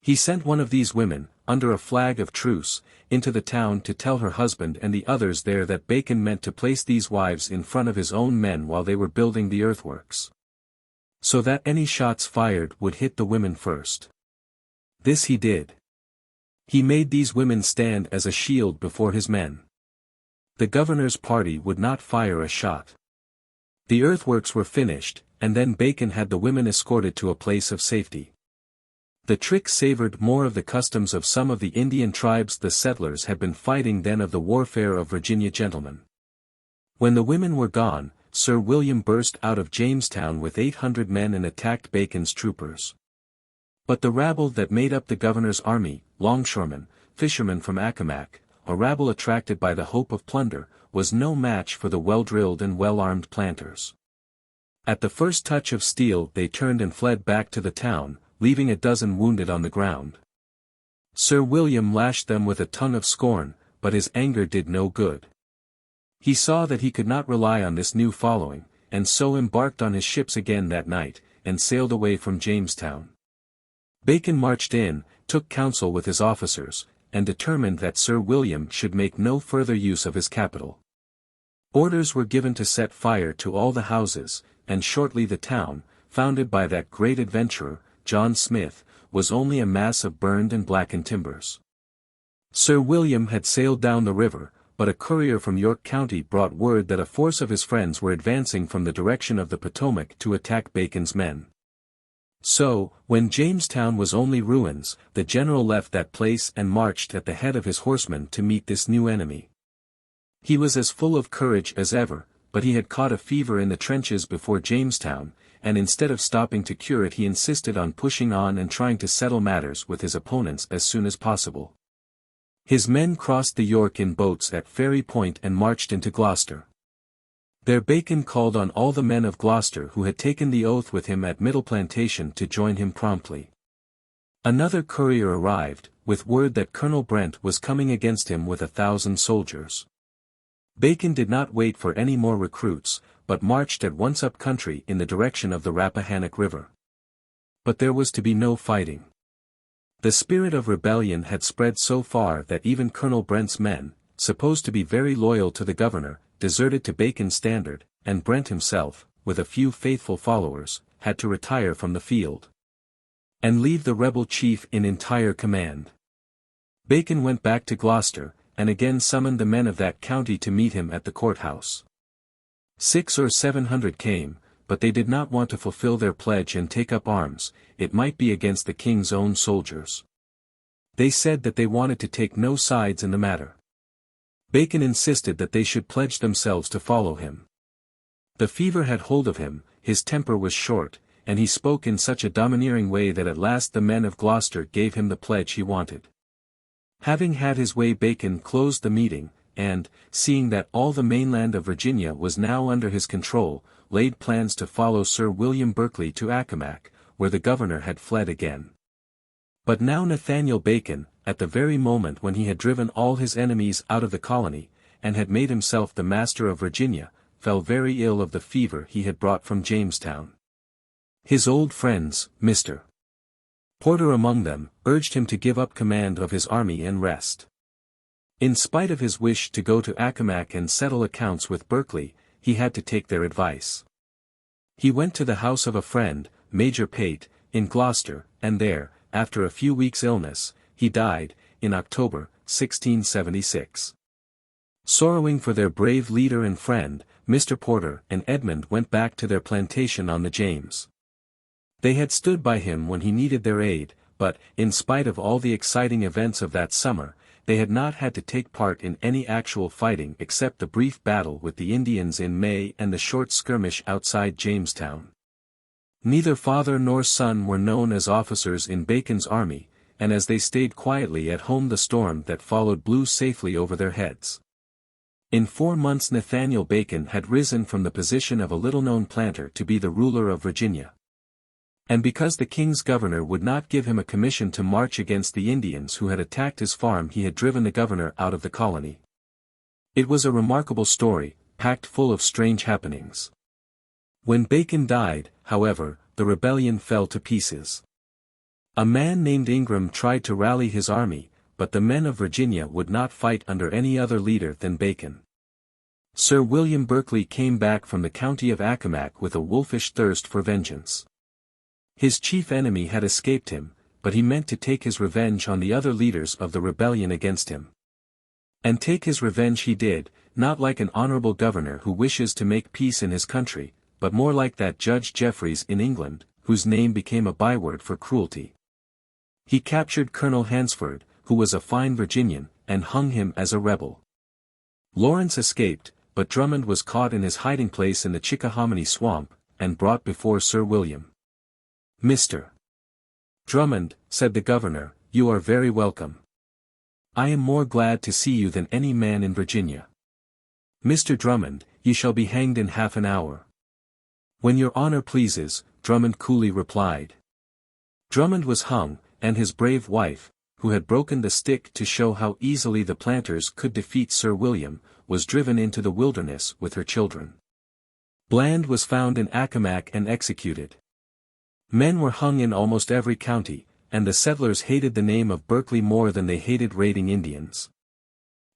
He sent one of these women, under a flag of truce, into the town to tell her husband and the others there that Bacon meant to place these wives in front of his own men while they were building the earthworks, so that any shots fired would hit the women first. This he did. He made these women stand as a shield before his men. The governor's party would not fire a shot. The earthworks were finished, and then Bacon had the women escorted to a place of safety. The trick savored more of the customs of some of the Indian tribes the settlers had been fighting than of the warfare of Virginia gentlemen. When the women were gone, Sir William burst out of Jamestown with 800 men and attacked Bacon's troopers. But the rabble that made up the governor's army, longshoremen, fishermen from Accomac, a rabble attracted by the hope of plunder, was no match for the well-drilled and well-armed planters. At the first touch of steel they turned and fled back to the town, leaving a dozen wounded on the ground. Sir William lashed them with a tongue of scorn, but his anger did no good. He saw that he could not rely on this new following, and so embarked on his ships again that night, and sailed away from Jamestown. Bacon marched in, took counsel with his officers, and determined that Sir William should make no further use of his capital. Orders were given to set fire to all the houses, and shortly the town, founded by that great adventurer, John Smith, was only a mass of burned and blackened timbers. Sir William had sailed down the river, but a courier from York County brought word that a force of his friends were advancing from the direction of the Potomac to attack Bacon's men. So, when Jamestown was only ruins, the general left that place and marched at the head of his horsemen to meet this new enemy. He was as full of courage as ever, but he had caught a fever in the trenches before Jamestown, and instead of stopping to cure it he insisted on pushing on and trying to settle matters with his opponents as soon as possible. His men crossed the York in boats at Ferry Point and marched into Gloucester. There Bacon called on all the men of Gloucester who had taken the oath with him at Middle Plantation to join him promptly. Another courier arrived, with word that Colonel Brent was coming against him with 1,000 soldiers. Bacon did not wait for any more recruits, but marched at once up country in the direction of the Rappahannock River. But there was to be no fighting. The spirit of rebellion had spread so far that even Colonel Brent's men, supposed to be very loyal to the governor, deserted to Bacon's standard, and Brent himself, with a few faithful followers, had to retire from the field and leave the rebel chief in entire command. Bacon went back to Gloucester, and again summoned the men of that county to meet him at the courthouse. 600 or 700 came, but they did not want to fulfill their pledge and take up arms, it might be against the king's own soldiers. They said that they wanted to take no sides in the matter. Bacon insisted that they should pledge themselves to follow him. The fever had hold of him, his temper was short, and he spoke in such a domineering way that at last the men of Gloucester gave him the pledge he wanted. Having had his way, Bacon closed the meeting, and, seeing that all the mainland of Virginia was now under his control, laid plans to follow Sir William Berkeley to Accomac, where the governor had fled again. But now Nathaniel Bacon, at the very moment when he had driven all his enemies out of the colony, and had made himself the master of Virginia, fell very ill of the fever he had brought from Jamestown. His old friends, Mr. Porter among them, urged him to give up command of his army and rest. In spite of his wish to go to Accomac and settle accounts with Berkeley, he had to take their advice. He went to the house of a friend, Major Pate, in Gloucester, and there, after a few weeks' illness, he died, in October, 1676. Sorrowing for their brave leader and friend, Mr. Porter and Edmund went back to their plantation on the James. They had stood by him when he needed their aid, but, in spite of all the exciting events of that summer, they had not had to take part in any actual fighting except the brief battle with the Indians in May and the short skirmish outside Jamestown. Neither father nor son were known as officers in Bacon's army, and as they stayed quietly at home the storm that followed blew safely over their heads. In 4 months Nathaniel Bacon had risen from the position of a little-known planter to be the ruler of Virginia. And because the king's governor would not give him a commission to march against the Indians who had attacked his farm, he had driven the governor out of the colony. It was a remarkable story, packed full of strange happenings. When Bacon died, however, the rebellion fell to pieces. A man named Ingram tried to rally his army, but the men of Virginia would not fight under any other leader than Bacon. Sir William Berkeley came back from the county of Accomac with a wolfish thirst for vengeance. His chief enemy had escaped him, but he meant to take his revenge on the other leaders of the rebellion against him. And take his revenge he did, not like an honorable governor who wishes to make peace in his country, but more like that Judge Jeffreys in England, whose name became a byword for cruelty. He captured Colonel Hansford, who was a fine Virginian, and hung him as a rebel. Lawrence escaped, but Drummond was caught in his hiding place in the Chickahominy swamp, and brought before Sir William. "Mr. Drummond," said the governor, "you are very welcome. I am more glad to see you than any man in Virginia. Mr. Drummond, ye shall be hanged in half an hour." "When your honor pleases," Drummond coolly replied. Drummond was hung, and his brave wife, who had broken the stick to show how easily the planters could defeat Sir William, was driven into the wilderness with her children. Bland was found in Accomac and executed. Men were hung in almost every county, and the settlers hated the name of Berkeley more than they hated raiding Indians.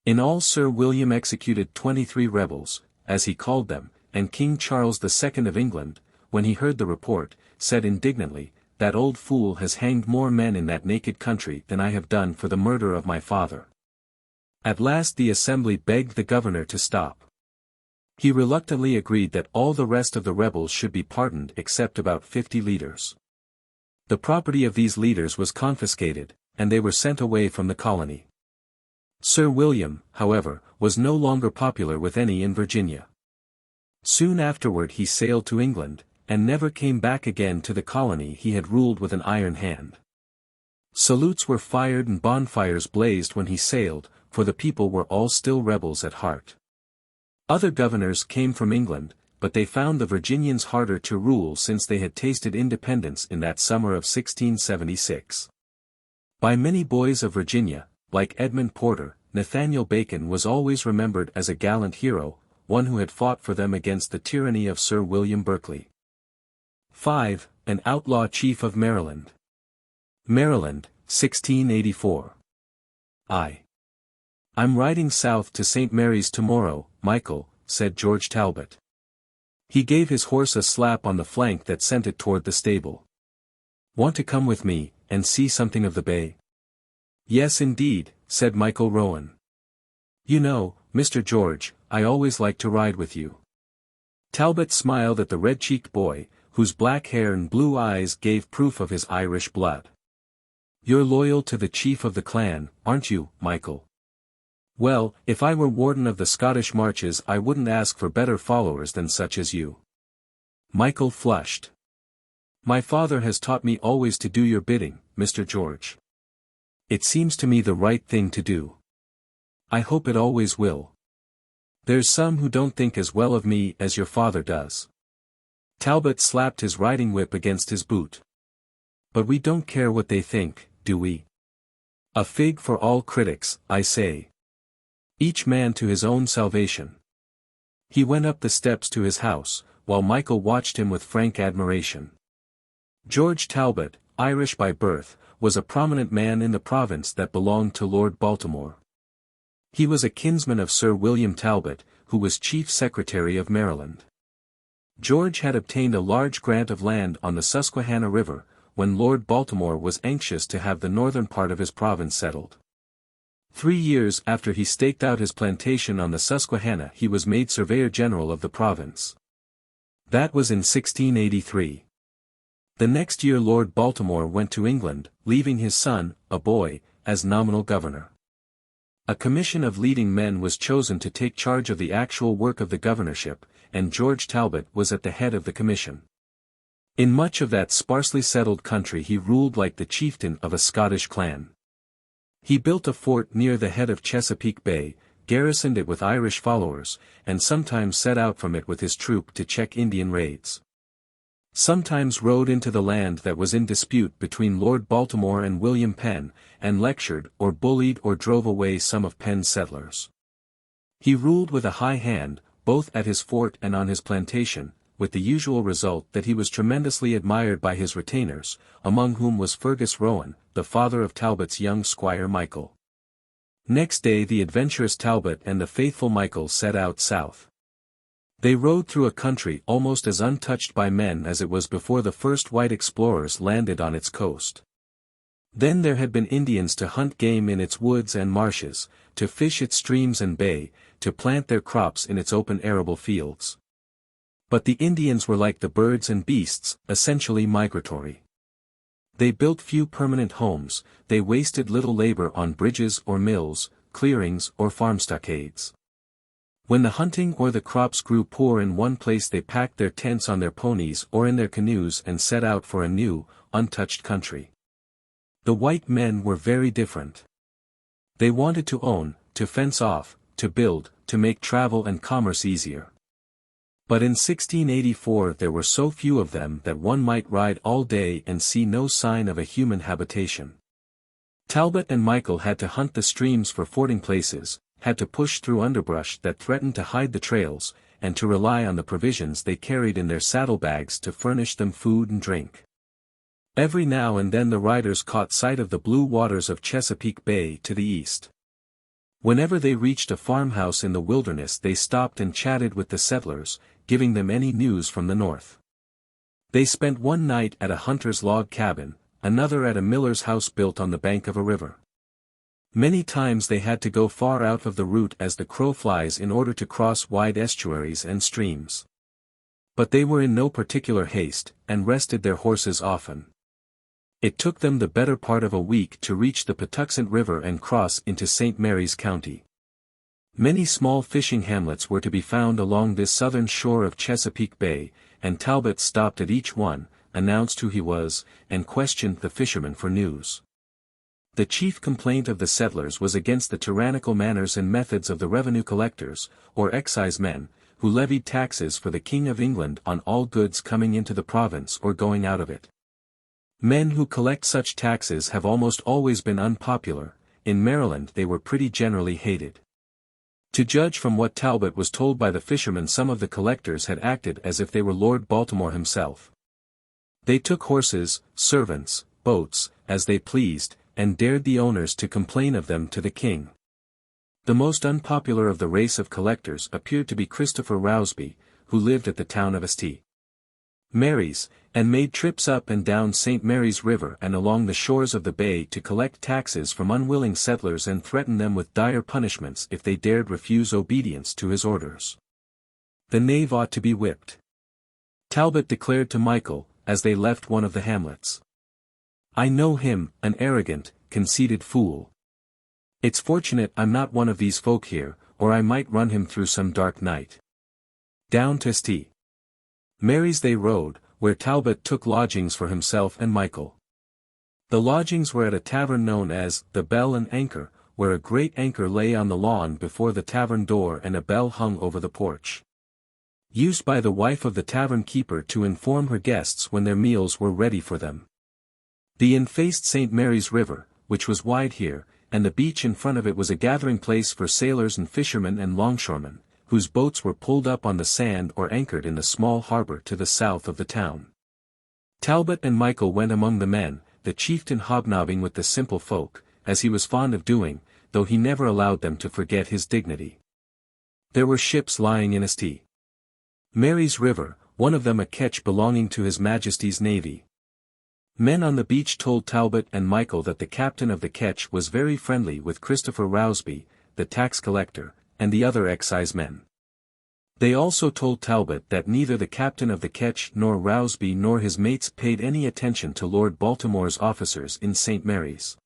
In all Sir William executed 23 rebels, as he called them, and King Charles II of England, when he heard the report, said indignantly, "That old fool has hanged more men in that naked country than I have done for the murder of my father." At last the assembly begged the governor to stop. He reluctantly agreed that all the rest of the rebels should be pardoned except about 50 leaders. The property of these leaders was confiscated, and they were sent away from the colony. Sir William, however, was no longer popular with any in Virginia. Soon afterward he sailed to England, and never came back again to the colony he had ruled with an iron hand. Salutes were fired and bonfires blazed when he sailed, for the people were all still rebels at heart. Other governors came from England, but they found the Virginians harder to rule since they had tasted independence in that summer of 1676. By many boys of Virginia, like Edmund Porter, Nathaniel Bacon was always remembered as a gallant hero, one who had fought for them against the tyranny of Sir William Berkeley. 5. An outlaw chief of Maryland. Maryland, 1684. "I'm riding south to St. Mary's tomorrow, Michael," said George Talbot. He gave his horse a slap on the flank that sent it toward the stable. "Want to come with me, and see something of the bay?" "Yes indeed," said Michael Rowan. "You know, Mr. George, I always like to ride with you." Talbot smiled at the red-cheeked boy, whose black hair and blue eyes gave proof of his Irish blood. "You're loyal to the chief of the clan, aren't you, Michael?" "Well, if I were warden of the Scottish marches I wouldn't ask for better followers than such as you." Michael flushed. "My father has taught me always to do your bidding, Mr. George. It seems to me the right thing to do. I hope it always will. There's some who don't think as well of me as your father does." Talbot slapped his riding whip against his boot. "But we don't care what they think, do we? A fig for all critics, I say. Each man to his own salvation." He went up the steps to his house, while Michael watched him with frank admiration. George Talbot, Irish by birth, was a prominent man in the province that belonged to Lord Baltimore. He was a kinsman of Sir William Talbot, who was Chief Secretary of Maryland. George had obtained a large grant of land on the Susquehanna River, when Lord Baltimore was anxious to have the northern part of his province settled. 3 years after he staked out his plantation on the Susquehanna he was made Surveyor General of the province. That was in 1683. The next year Lord Baltimore went to England, leaving his son, a boy, as nominal governor. A commission of leading men was chosen to take charge of the actual work of the governorship, and George Talbot was at the head of the commission. In much of that sparsely settled country he ruled like the chieftain of a Scottish clan. He built a fort near the head of Chesapeake Bay, garrisoned it with Irish followers, and sometimes set out from it with his troop to check Indian raids. Sometimes rode into the land that was in dispute between Lord Baltimore and William Penn, and lectured or bullied or drove away some of Penn's settlers. He ruled with a high hand, both at his fort and on his plantation, with the usual result that he was tremendously admired by his retainers, among whom was Fergus Rowan, the father of Talbot's young squire Michael. Next day the adventurous Talbot and the faithful Michael set out south. They rode through a country almost as untouched by men as it was before the first white explorers landed on its coast. Then there had been Indians to hunt game in its woods and marshes, to fish its streams and bay, to plant their crops in its open arable fields. But the Indians were like the birds and beasts, essentially migratory. They built few permanent homes, they wasted little labor on bridges or mills, clearings or farm stockades. When the hunting or the crops grew poor in one place they packed their tents on their ponies or in their canoes and set out for a new, untouched country. The white men were very different. They wanted to own, to fence off, to build, to make travel and commerce easier. But in 1684 there were so few of them that one might ride all day and see no sign of a human habitation. Talbot and Michael had to hunt the streams for fording places, had to push through underbrush that threatened to hide the trails, and to rely on the provisions they carried in their saddlebags to furnish them food and drink. Every now and then the riders caught sight of the blue waters of Chesapeake Bay to the east. Whenever they reached a farmhouse in the wilderness they stopped and chatted with the settlers, giving them any news from the north. They spent one night at a hunter's log cabin, another at a miller's house built on the bank of a river. Many times they had to go far out of the route as the crow flies in order to cross wide estuaries and streams. But they were in no particular haste, and rested their horses often. It took them the better part of a week to reach the Patuxent River and cross into St. Mary's County. Many small fishing hamlets were to be found along this southern shore of Chesapeake Bay, and Talbot stopped at each one, announced who he was, and questioned the fishermen for news. The chief complaint of the settlers was against the tyrannical manners and methods of the revenue collectors, or excise men, who levied taxes for the King of England on all goods coming into the province or going out of it. Men who collect such taxes have almost always been unpopular. In Maryland they were pretty generally hated. To judge from what Talbot was told by the fishermen, some of the collectors had acted as if they were Lord Baltimore himself. They took horses, servants, boats, as they pleased, and dared the owners to complain of them to the king. The most unpopular of the race of collectors appeared to be Christopher Rousby, who lived at the town of St. Mary's, and made trips up and down St. Mary's River and along the shores of the bay to collect taxes from unwilling settlers and threaten them with dire punishments if they dared refuse obedience to his orders. The knave ought to be whipped. Talbot declared to Michael, as they left one of the hamlets. I know him, an arrogant, conceited fool. It's fortunate I'm not one of these folk here, or I might run him through some dark night. Down to St. Mary's they rode, where Talbot took lodgings for himself and Michael. The lodgings were at a tavern known as the Bell and Anchor, where a great anchor lay on the lawn before the tavern door and a bell hung over the porch. Used by the wife of the tavern keeper to inform her guests when their meals were ready for them. The inn faced St. Mary's River, which was wide here, and the beach in front of it was a gathering place for sailors and fishermen and longshoremen, whose boats were pulled up on the sand or anchored in the small harbor to the south of the town. Talbot and Michael went among the men, the chieftain hobnobbing with the simple folk, as he was fond of doing, though he never allowed them to forget his dignity. There were ships lying in St. Mary's River, one of them a ketch belonging to His Majesty's Navy. Men on the beach told Talbot and Michael that the captain of the ketch was very friendly with Christopher Rousby, the tax collector, and the other excisemen. They also told Talbot that neither the captain of the ketch nor Rousby nor his mates paid any attention to Lord Baltimore's officers in St. Mary's.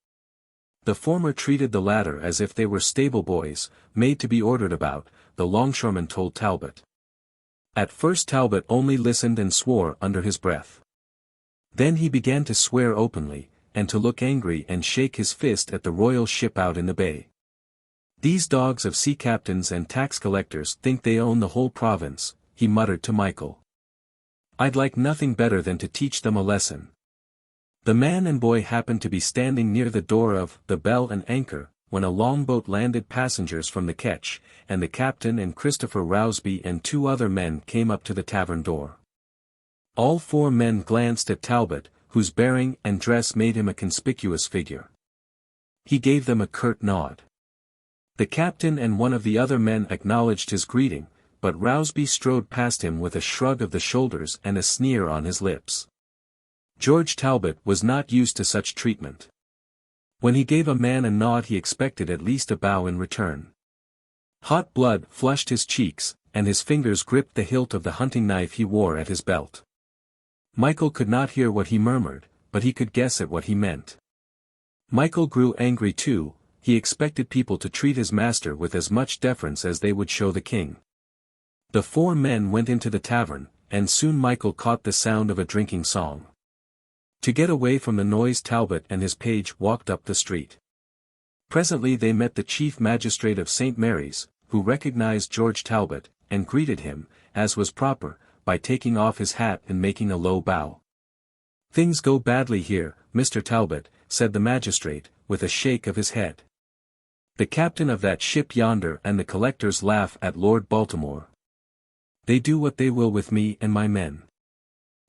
The former treated the latter as if they were stable boys, made to be ordered about, the longshoreman told Talbot. At first Talbot only listened and swore under his breath. Then he began to swear openly, and to look angry and shake his fist at the royal ship out in the bay. "These dogs of sea captains and tax collectors think they own the whole province," he muttered to Michael. "I'd like nothing better than to teach them a lesson." The man and boy happened to be standing near the door of the Bell and Anchor, when a longboat landed passengers from the ketch, and the captain and Christopher Rousby and 2 other men came up to the tavern door. All 4 men glanced at Talbot, whose bearing and dress made him a conspicuous figure. He gave them a curt nod. The captain and one of the other men acknowledged his greeting, but Rousby strode past him with a shrug of the shoulders and a sneer on his lips. George Talbot was not used to such treatment. When he gave a man a nod he expected at least a bow in return. Hot blood flushed his cheeks, and his fingers gripped the hilt of the hunting knife he wore at his belt. Michael could not hear what he murmured, but he could guess at what he meant. Michael grew angry too. He expected people to treat his master with as much deference as they would show the king. The 4 men went into the tavern, and soon Michael caught the sound of a drinking song. To get away from the noise Talbot and his page walked up the street. Presently they met the chief magistrate of St. Mary's, who recognized George Talbot, and greeted him, as was proper, by taking off his hat and making a low bow. "Things go badly here, Mr. Talbot," said the magistrate, with a shake of his head. "The captain of that ship yonder and the collectors laugh at Lord Baltimore. They do what they will with me and my men.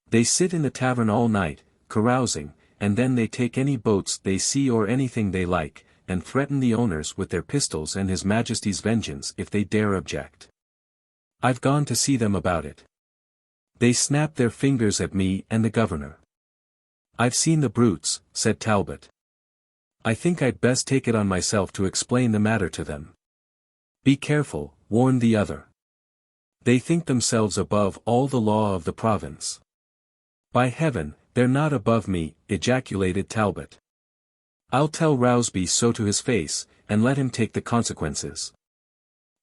They sit in the tavern all night, carousing, and then they take any boats they see or anything they like, and threaten the owners with their pistols and His Majesty's vengeance if they dare object. I've gone to see them about it. They snap their fingers at me and the governor." "I've seen the brutes," said Talbot. "I think I'd best take it on myself to explain the matter to them." "Be careful," warned the other. "They think themselves above all the law of the province." "By heaven, they're not above me," ejaculated Talbot. "I'll tell Rousby so to his face, and let him take the consequences."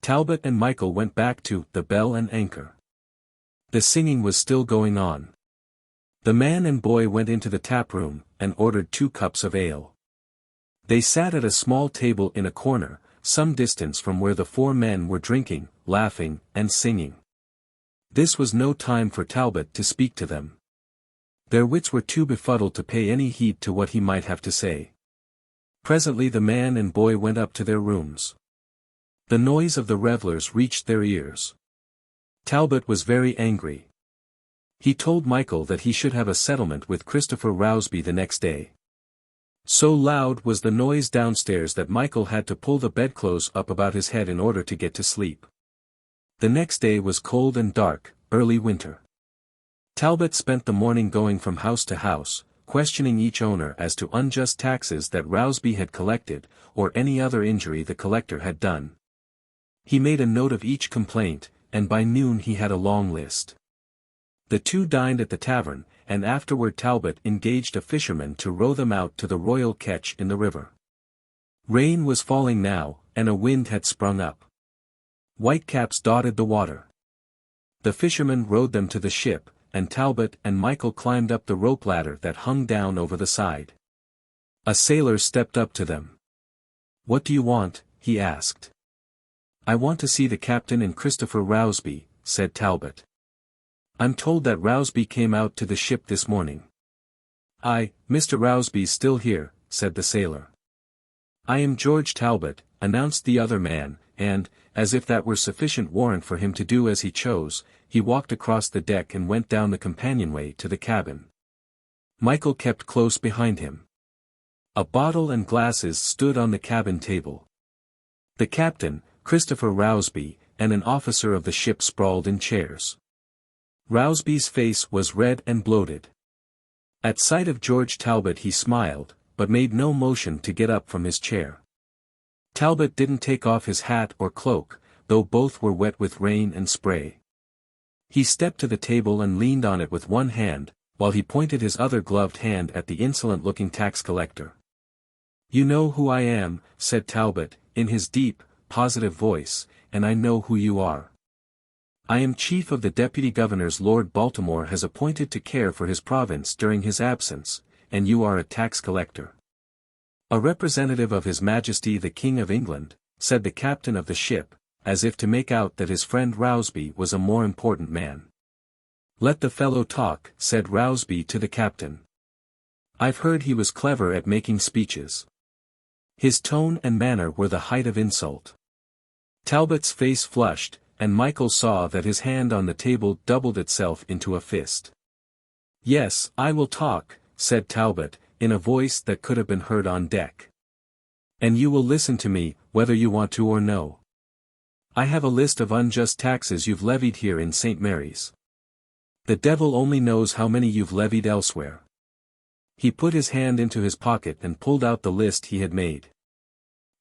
Talbot and Michael went back to the Bell and Anchor. The singing was still going on. The man and boy went into the tap room, and ordered 2 cups of ale. They sat at a small table in a corner, some distance from where the 4 men were drinking, laughing, and singing. This was no time for Talbot to speak to them. Their wits were too befuddled to pay any heed to what he might have to say. Presently the man and boy went up to their rooms. The noise of the revellers reached their ears. Talbot was very angry. He told Michael that he should have a settlement with Christopher Rousby the next day. So loud was the noise downstairs that Michael had to pull the bedclothes up about his head in order to get to sleep. The next day was cold and dark, early winter. Talbot spent the morning going from house to house, questioning each owner as to unjust taxes that Rousby had collected, or any other injury the collector had done. He made a note of each complaint, and by noon he had a long list. The 2 dined at the tavern, and afterward Talbot engaged a fisherman to row them out to the royal ketch in the river. Rain was falling now, and a wind had sprung up. Whitecaps dotted the water. The fisherman rowed them to the ship, and Talbot and Michael climbed up the rope ladder that hung down over the side. A sailor stepped up to them. "What do you want?" he asked. "I want to see the captain and Christopher Rousby," said Talbot. "I'm told that Rousby came out to the ship this morning." "Aye, Mr. Rousby's still here," said the sailor. "I am George Talbot," announced the other man, and, as if that were sufficient warrant for him to do as he chose, he walked across the deck and went down the companionway to the cabin. Michael kept close behind him. A bottle and glasses stood on the cabin table. The captain, Christopher Rousby, and an officer of the ship sprawled in chairs. Rousby's face was red and bloated. At sight of George Talbot he smiled, but made no motion to get up from his chair. Talbot didn't take off his hat or cloak, though both were wet with rain and spray. He stepped to the table and leaned on it with one hand, while he pointed his other gloved hand at the insolent-looking tax collector. "You know who I am," said Talbot, in his deep, positive voice, "and I know who you are. I am chief of the deputy governors Lord Baltimore has appointed to care for his province during his absence, and you are a tax collector." "A representative of His Majesty the King of England," said the captain of the ship, as if to make out that his friend Rousby was a more important man. "Let the fellow talk," said Rousby to the captain. "I've heard he was clever at making speeches." His tone and manner were the height of insult. Talbot's face flushed, and Michael saw that his hand on the table doubled itself into a fist. "Yes, I will talk," said Talbot, in a voice that could have been heard on deck. "And you will listen to me, whether you want to or no. I have a list of unjust taxes you've levied here in St. Mary's. The devil only knows how many you've levied elsewhere." He put his hand into his pocket and pulled out the list he had made.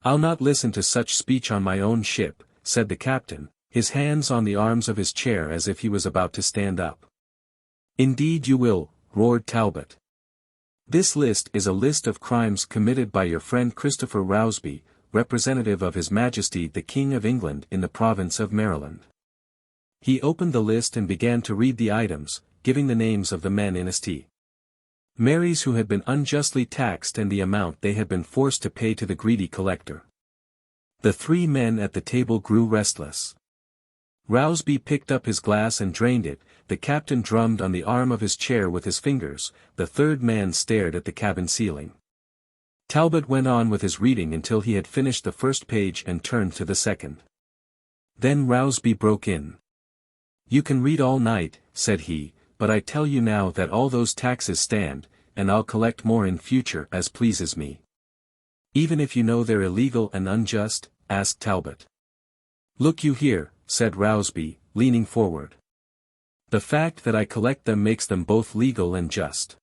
"I'll not listen to such speech on my own ship," said the captain, his hands on the arms of his chair as if he was about to stand up. "Indeed you will," roared Talbot. "This list is a list of crimes committed by your friend Christopher Rousby, representative of His Majesty the King of England in the province of Maryland." He opened the list and began to read the items, giving the names of the men in st. Mary's who had been unjustly taxed and the amount they had been forced to pay to the greedy collector. The three men at the table grew restless. Rousby picked up his glass and drained it, the captain drummed on the arm of his chair with his fingers, the third man stared at the cabin ceiling. Talbot went on with his reading until he had finished the first page and turned to the second. Then Rousby broke in. "You can read all night," said he, "but I tell you now that all those taxes stand, and I'll collect more in future as pleases me." "Even if you know they're illegal and unjust?" asked Talbot. "Look you here," said Rousby, leaning forward. "The fact that I collect them makes them both legal and just.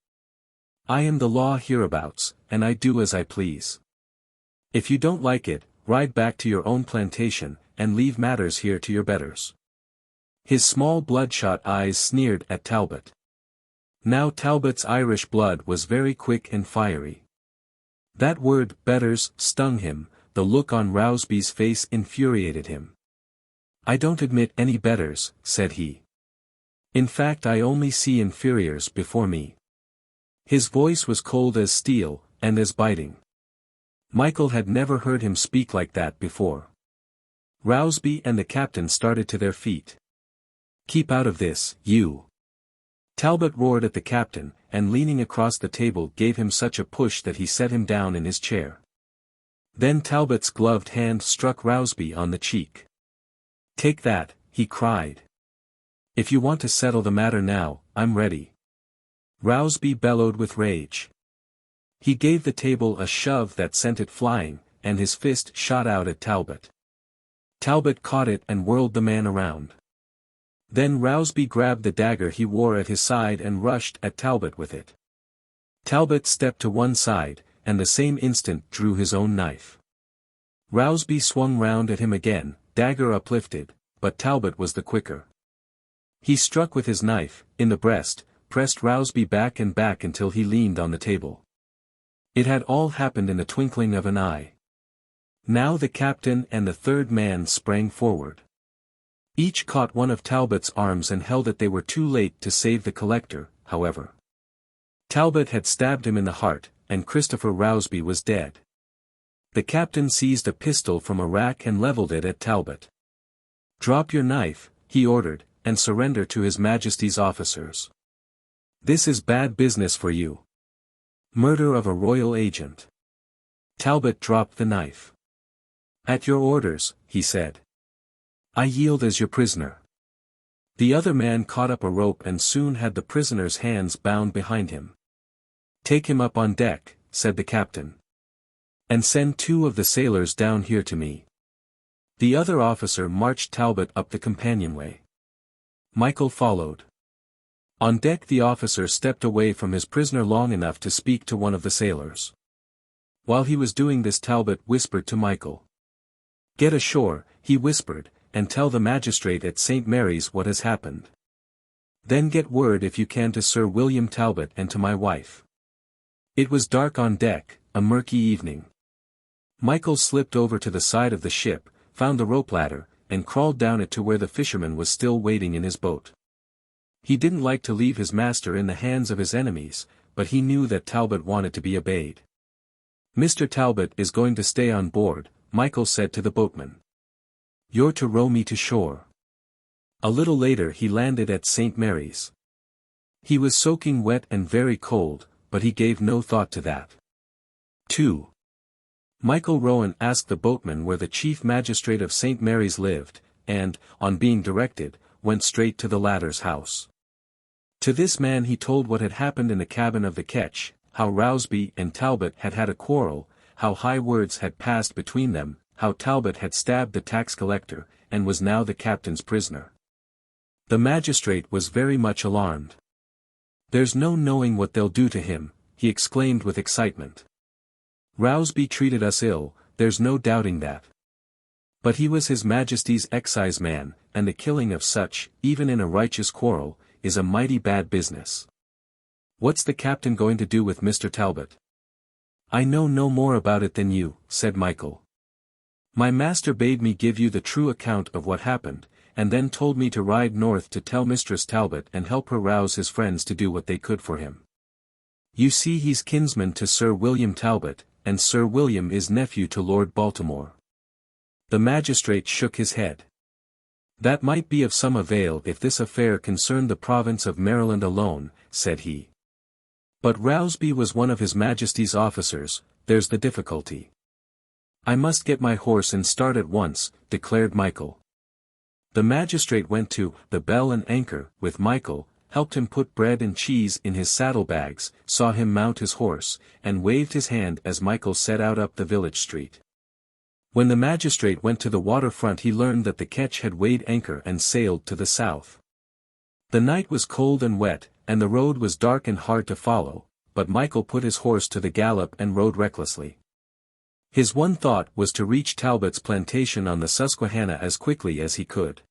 I am the law hereabouts, and I do as I please. If you don't like it, ride back to your own plantation, and leave matters here to your betters." His small bloodshot eyes sneered at Talbot. Now Talbot's Irish blood was very quick and fiery. That word, betters, stung him, the look on Rousby's face infuriated him. "I don't admit any betters," said he. "In fact I only see inferiors before me." His voice was cold as steel, and as biting. Michael had never heard him speak like that before. Rousby and the captain started to their feet. "Keep out of this, you!" Talbot roared at the captain, and leaning across the table gave him such a push that he set him down in his chair. Then Talbot's gloved hand struck Rousby on the cheek. "Take that," he cried. "If you want to settle the matter now, I'm ready." Rousby bellowed with rage. He gave the table a shove that sent it flying, and his fist shot out at Talbot. Talbot caught it and whirled the man around. Then Rousby grabbed the dagger he wore at his side and rushed at Talbot with it. Talbot stepped to one side, and the same instant drew his own knife. Rousby swung round at him again, dagger uplifted, but Talbot was the quicker. He struck with his knife, in the breast, pressed Rousby back and back until he leaned on the table. It had all happened in the twinkling of an eye. Now the captain and the third man sprang forward. Each caught one of Talbot's arms and held it. They were too late to save the collector, however. Talbot had stabbed him in the heart, and Christopher Rousby was dead. The captain seized a pistol from a rack and leveled it at Talbot. "Drop your knife," he ordered, "and surrender to His Majesty's officers. This is bad business for you. Murder of a royal agent." Talbot dropped the knife. "At your orders," he said. "I yield as your prisoner." The other man caught up a rope and soon had the prisoner's hands bound behind him. "Take him up on deck," said the captain. "And send 2 of the sailors down here to me." The other officer marched Talbot up the companionway. Michael followed. On deck the officer stepped away from his prisoner long enough to speak to one of the sailors. While he was doing this, Talbot whispered to Michael. "Get ashore," he whispered, "and tell the magistrate at St. Mary's what has happened. Then get word if you can to Sir William Talbot and to my wife." It was dark on deck, a murky evening. Michael slipped over to the side of the ship, found the rope ladder, and crawled down it to where the fisherman was still waiting in his boat. He didn't like to leave his master in the hands of his enemies, but he knew that Talbot wanted to be obeyed. "Mr. Talbot is going to stay on board," Michael said to the boatman. "You're to row me to shore." A little later he landed at St. Mary's. He was soaking wet and very cold, but he gave no thought to that. 2. Michael Rowan asked the boatman where the chief magistrate of St. Mary's lived, and, on being directed, went straight to the latter's house. To this man he told what had happened in the cabin of the Ketch, how Rousby and Talbot had had a quarrel, how high words had passed between them, how Talbot had stabbed the tax collector, and was now the captain's prisoner. The magistrate was very much alarmed. "There's no knowing what they'll do to him," he exclaimed with excitement. "Rousby treated us ill, there's no doubting that. But he was His Majesty's exciseman, and the killing of such, even in a righteous quarrel, is a mighty bad business. What's the captain going to do with Mr. Talbot?" "I know no more about it than you," said Michael. "My master bade me give you the true account of what happened, and then told me to ride north to tell Mistress Talbot and help her rouse his friends to do what they could for him. You see, he's kinsman to Sir William Talbot, and Sir William is nephew to Lord Baltimore." The magistrate shook his head. "That might be of some avail if this affair concerned the province of Maryland alone," said he. "But Rousby was one of His Majesty's officers, there's the difficulty." "I must get my horse and start at once," declared Michael. The magistrate went to the Bell and Anchor with Michael, helped him put bread and cheese in his saddlebags, saw him mount his horse, and waved his hand as Michael set out up the village street. When the magistrate went to the waterfront he learned that the Ketch had weighed anchor and sailed to the south. The night was cold and wet, and the road was dark and hard to follow, but Michael put his horse to the gallop and rode recklessly. His one thought was to reach Talbot's plantation on the Susquehanna as quickly as he could.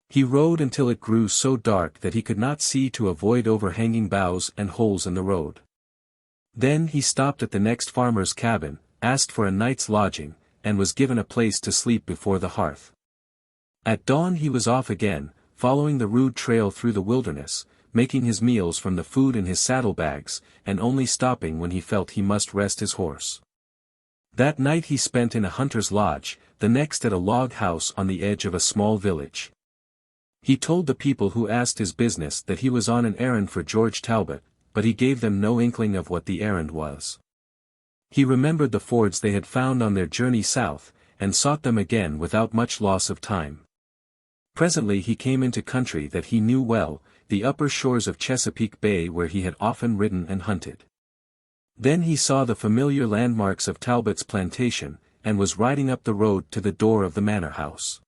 He rode until it grew so dark that he could not see to avoid overhanging boughs and holes in the road. Then he stopped at the next farmer's cabin, asked for a night's lodging, and was given a place to sleep before the hearth. At dawn he was off again, following the rude trail through the wilderness, making his meals from the food in his saddlebags, and only stopping when he felt he must rest his horse. That night he spent in a hunter's lodge, the next at a log house on the edge of a small village. He told the people who asked his business that he was on an errand for George Talbot, but he gave them no inkling of what the errand was. He remembered the fords they had found on their journey south, and sought them again without much loss of time. Presently he came into country that he knew well, the upper shores of Chesapeake Bay where he had often ridden and hunted. Then he saw the familiar landmarks of Talbot's plantation, and was riding up the road to the door of the manor house.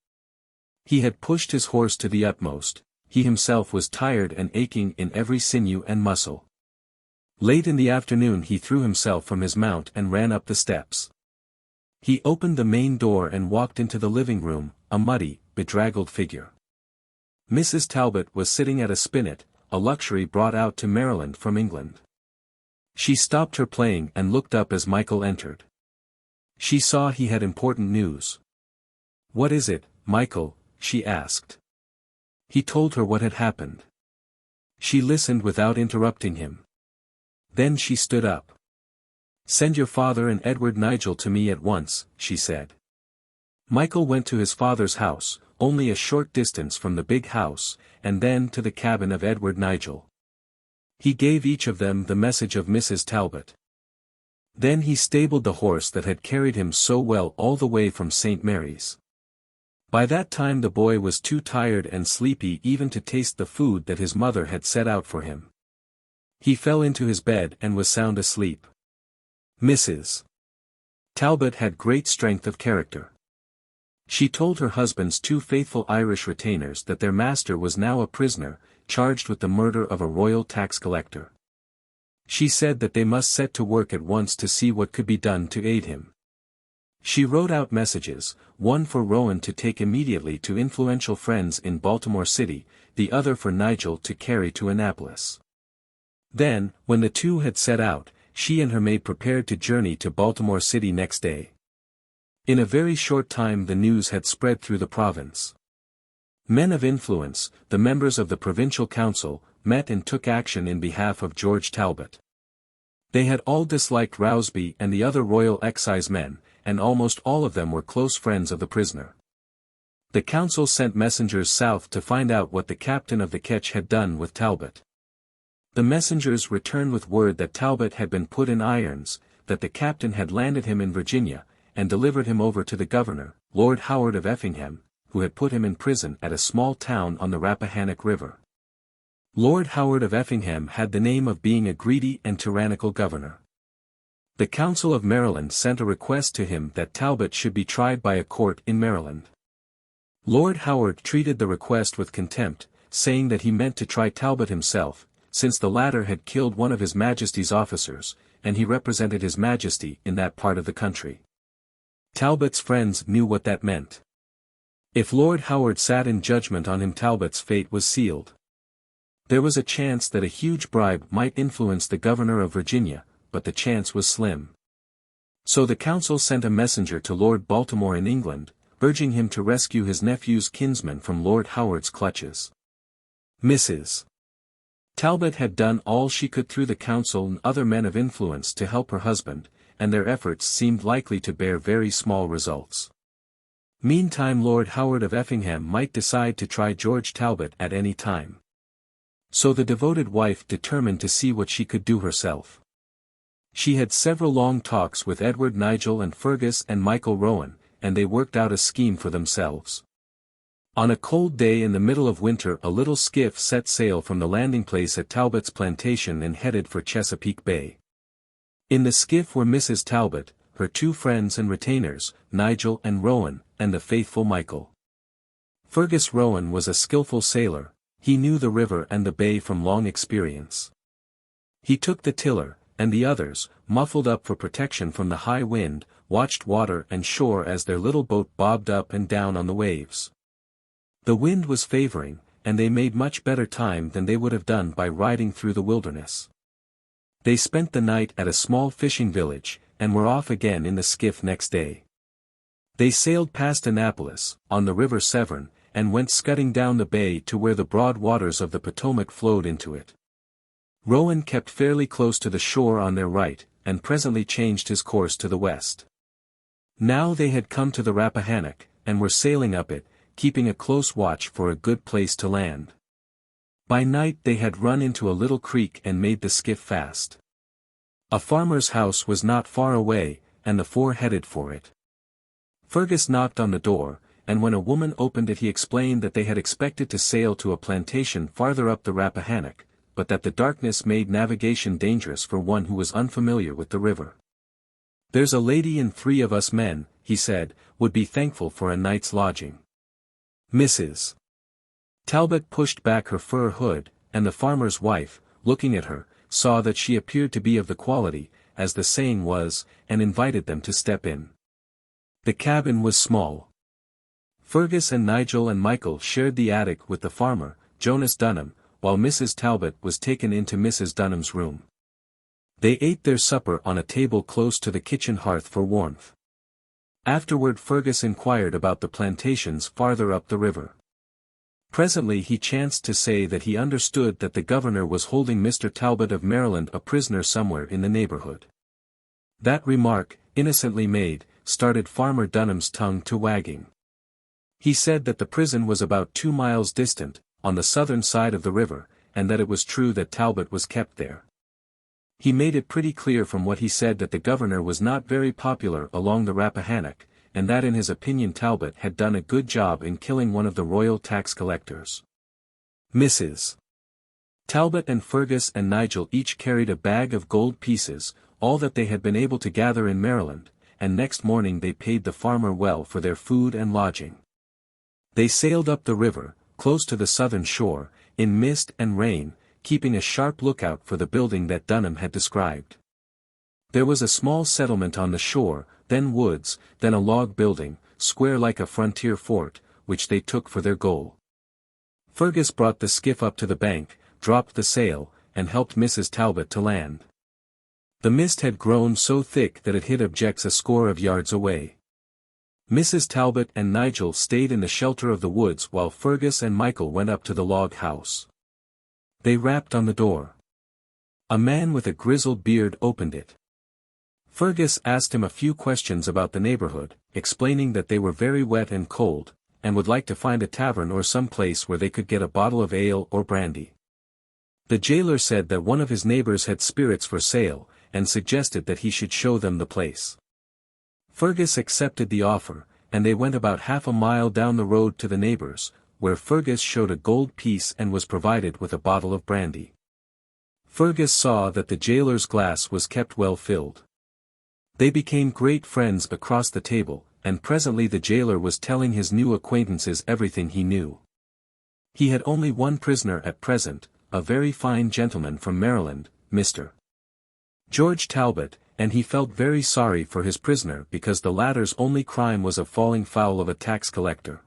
He had pushed his horse to the utmost, he himself was tired and aching in every sinew and muscle. Late in the afternoon he threw himself from his mount and ran up the steps. He opened the main door and walked into the living room, a muddy, bedraggled figure. Mrs. Talbot was sitting at a spinet, a luxury brought out to Maryland from England. She stopped her playing and looked up as Michael entered. She saw he had important news. "What is it, Michael?" she asked. He told her what had happened. She listened without interrupting him. Then she stood up. "Send your father and Edward Nigel to me at once," she said. Michael went to his father's house, only a short distance from the big house, and then to the cabin of Edward Nigel. He gave each of them the message of Mrs. Talbot. Then he stabled the horse that had carried him so well all the way from St. Mary's. By that time the boy was too tired and sleepy even to taste the food that his mother had set out for him. He fell into his bed and was sound asleep. Mrs. Talbot had great strength of character. She told her husband's 2 faithful Irish retainers that their master was now a prisoner, charged with the murder of a royal tax collector. She said that they must set to work at once to see what could be done to aid him. She wrote out messages, one for Rowan to take immediately to influential friends in Baltimore City, the other for Nigel to carry to Annapolis. Then, when the 2 had set out, she and her maid prepared to journey to Baltimore City next day. In a very short time the news had spread through the province. Men of influence, the members of the provincial council, met and took action in behalf of George Talbot. They had all disliked Rousby and the other royal excisemen, and almost all of them were close friends of the prisoner. The council sent messengers south to find out what the captain of the ketch had done with Talbot. The messengers returned with word that Talbot had been put in irons, that the captain had landed him in Virginia, and delivered him over to the governor, Lord Howard of Effingham, who had put him in prison at a small town on the Rappahannock River. Lord Howard of Effingham had the name of being a greedy and tyrannical governor. The Council of Maryland sent a request to him that Talbot should be tried by a court in Maryland. Lord Howard treated the request with contempt, saying that he meant to try Talbot himself, since the latter had killed one of His Majesty's officers, and he represented His Majesty in that part of the country. Talbot's friends knew what that meant. If Lord Howard sat in judgment on him, Talbot's fate was sealed. There was a chance that a huge bribe might influence the governor of Virginia, but the chance was slim. So the council sent a messenger to Lord Baltimore in England, urging him to rescue his nephew's kinsman from Lord Howard's clutches. Mrs. Talbot had done all she could through the council and other men of influence to help her husband, and their efforts seemed likely to bear very small results. Meantime Lord Howard of Effingham might decide to try George Talbot at any time. So the devoted wife determined to see what she could do herself. She had several long talks with Edward Nigel and Fergus and Michael Rowan, and they worked out a scheme for themselves. On a cold day in the middle of winter a little skiff set sail from the landing place at Talbot's plantation and headed for Chesapeake Bay. In the skiff were Mrs. Talbot, her 2 friends and retainers, Nigel and Rowan, and the faithful Michael. Fergus Rowan was a skillful sailor, he knew the river and the bay from long experience. He took the tiller, and the others, muffled up for protection from the high wind, watched water and shore as their little boat bobbed up and down on the waves. The wind was favoring, and they made much better time than they would have done by riding through the wilderness. They spent the night at a small fishing village, and were off again in the skiff next day. They sailed past Annapolis, on the River Severn, and went scudding down the bay to where the broad waters of the Potomac flowed into it. Rowan kept fairly close to the shore on their right, and presently changed his course to the west. Now they had come to the Rappahannock, and were sailing up it, keeping a close watch for a good place to land. By night they had run into a little creek and made the skiff fast. A farmer's house was not far away, and the 4 headed for it. Fergus knocked on the door, and when a woman opened it he explained that they had expected to sail to a plantation farther up the Rappahannock, but that the darkness made navigation dangerous for one who was unfamiliar with the river. "There's a lady and 3 of us men," he said, "would be thankful for a night's lodging." Mrs. Talbot pushed back her fur hood, and the farmer's wife, looking at her, saw that she appeared to be of the quality, as the saying was, and invited them to step in. The cabin was small. Fergus and Nigel and Michael shared the attic with the farmer, Jonas Dunham, while Mrs. Talbot was taken into Mrs. Dunham's room. They ate their supper on a table close to the kitchen hearth for warmth. Afterward Fergus inquired about the plantations farther up the river. Presently he chanced to say that he understood that the governor was holding Mr. Talbot of Maryland a prisoner somewhere in the neighborhood. That remark, innocently made, started Farmer Dunham's tongue to wagging. He said that the prison was about 2 miles distant, on the southern side of the river, and that it was true that Talbot was kept there. He made it pretty clear from what he said that the governor was not very popular along the Rappahannock, and that in his opinion Talbot had done a good job in killing one of the royal tax collectors. Mrs. Talbot and Fergus and Nigel each carried a bag of gold pieces, all that they had been able to gather in Maryland, and next morning they paid the farmer well for their food and lodging. They sailed up the river, close to the southern shore, in mist and rain, keeping a sharp lookout for the building that Dunham had described. There was a small settlement on the shore, then woods, then a log building, square like a frontier fort, which they took for their goal. Fergus brought the skiff up to the bank, dropped the sail, and helped Mrs. Talbot to land. The mist had grown so thick that it hid objects a score of yards away. Mrs. Talbot and Nigel stayed in the shelter of the woods while Fergus and Michael went up to the log house. They rapped on the door. A man with a grizzled beard opened it. Fergus asked him a few questions about the neighborhood, explaining that they were very wet and cold, and would like to find a tavern or some place where they could get a bottle of ale or brandy. The jailer said that one of his neighbors had spirits for sale, and suggested that he should show them the place. Fergus accepted the offer, and they went about half a mile down the road to the neighbors, where Fergus showed a gold piece and was provided with a bottle of brandy. Fergus saw that the jailer's glass was kept well filled. They became great friends across the table, and presently the jailer was telling his new acquaintances everything he knew. He had only one prisoner at present, a very fine gentleman from Maryland, Mr. George Talbot, and he felt very sorry for his prisoner because the latter's only crime was of falling foul of a tax collector.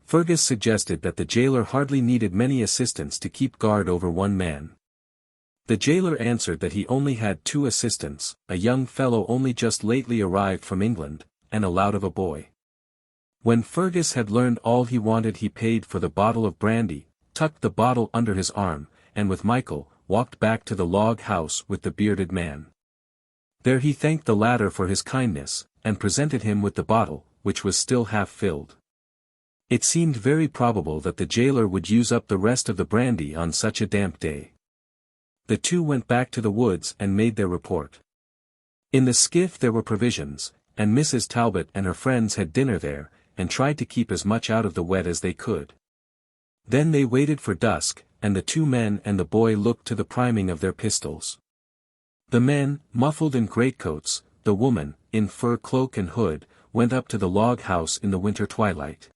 Fergus suggested that the jailer hardly needed many assistants to keep guard over one man. The jailer answered that he only had 2 assistants, a young fellow only just lately arrived from England, and a lout of a boy. When Fergus had learned all he wanted, he paid for the bottle of brandy, tucked the bottle under his arm, and with Michael, walked back to the log house with the bearded man. There he thanked the latter for his kindness, and presented him with the bottle, which was still half filled. It seemed very probable that the jailer would use up the rest of the brandy on such a damp day. The two went back to the woods and made their report. In the skiff there were provisions, and Mrs. Talbot and her friends had dinner there, and tried to keep as much out of the wet as they could. Then they waited for dusk, and the 2 men and the boy looked to the priming of their pistols. The men, muffled in greatcoats, the woman, in fur cloak and hood, went up to the log house in the winter twilight.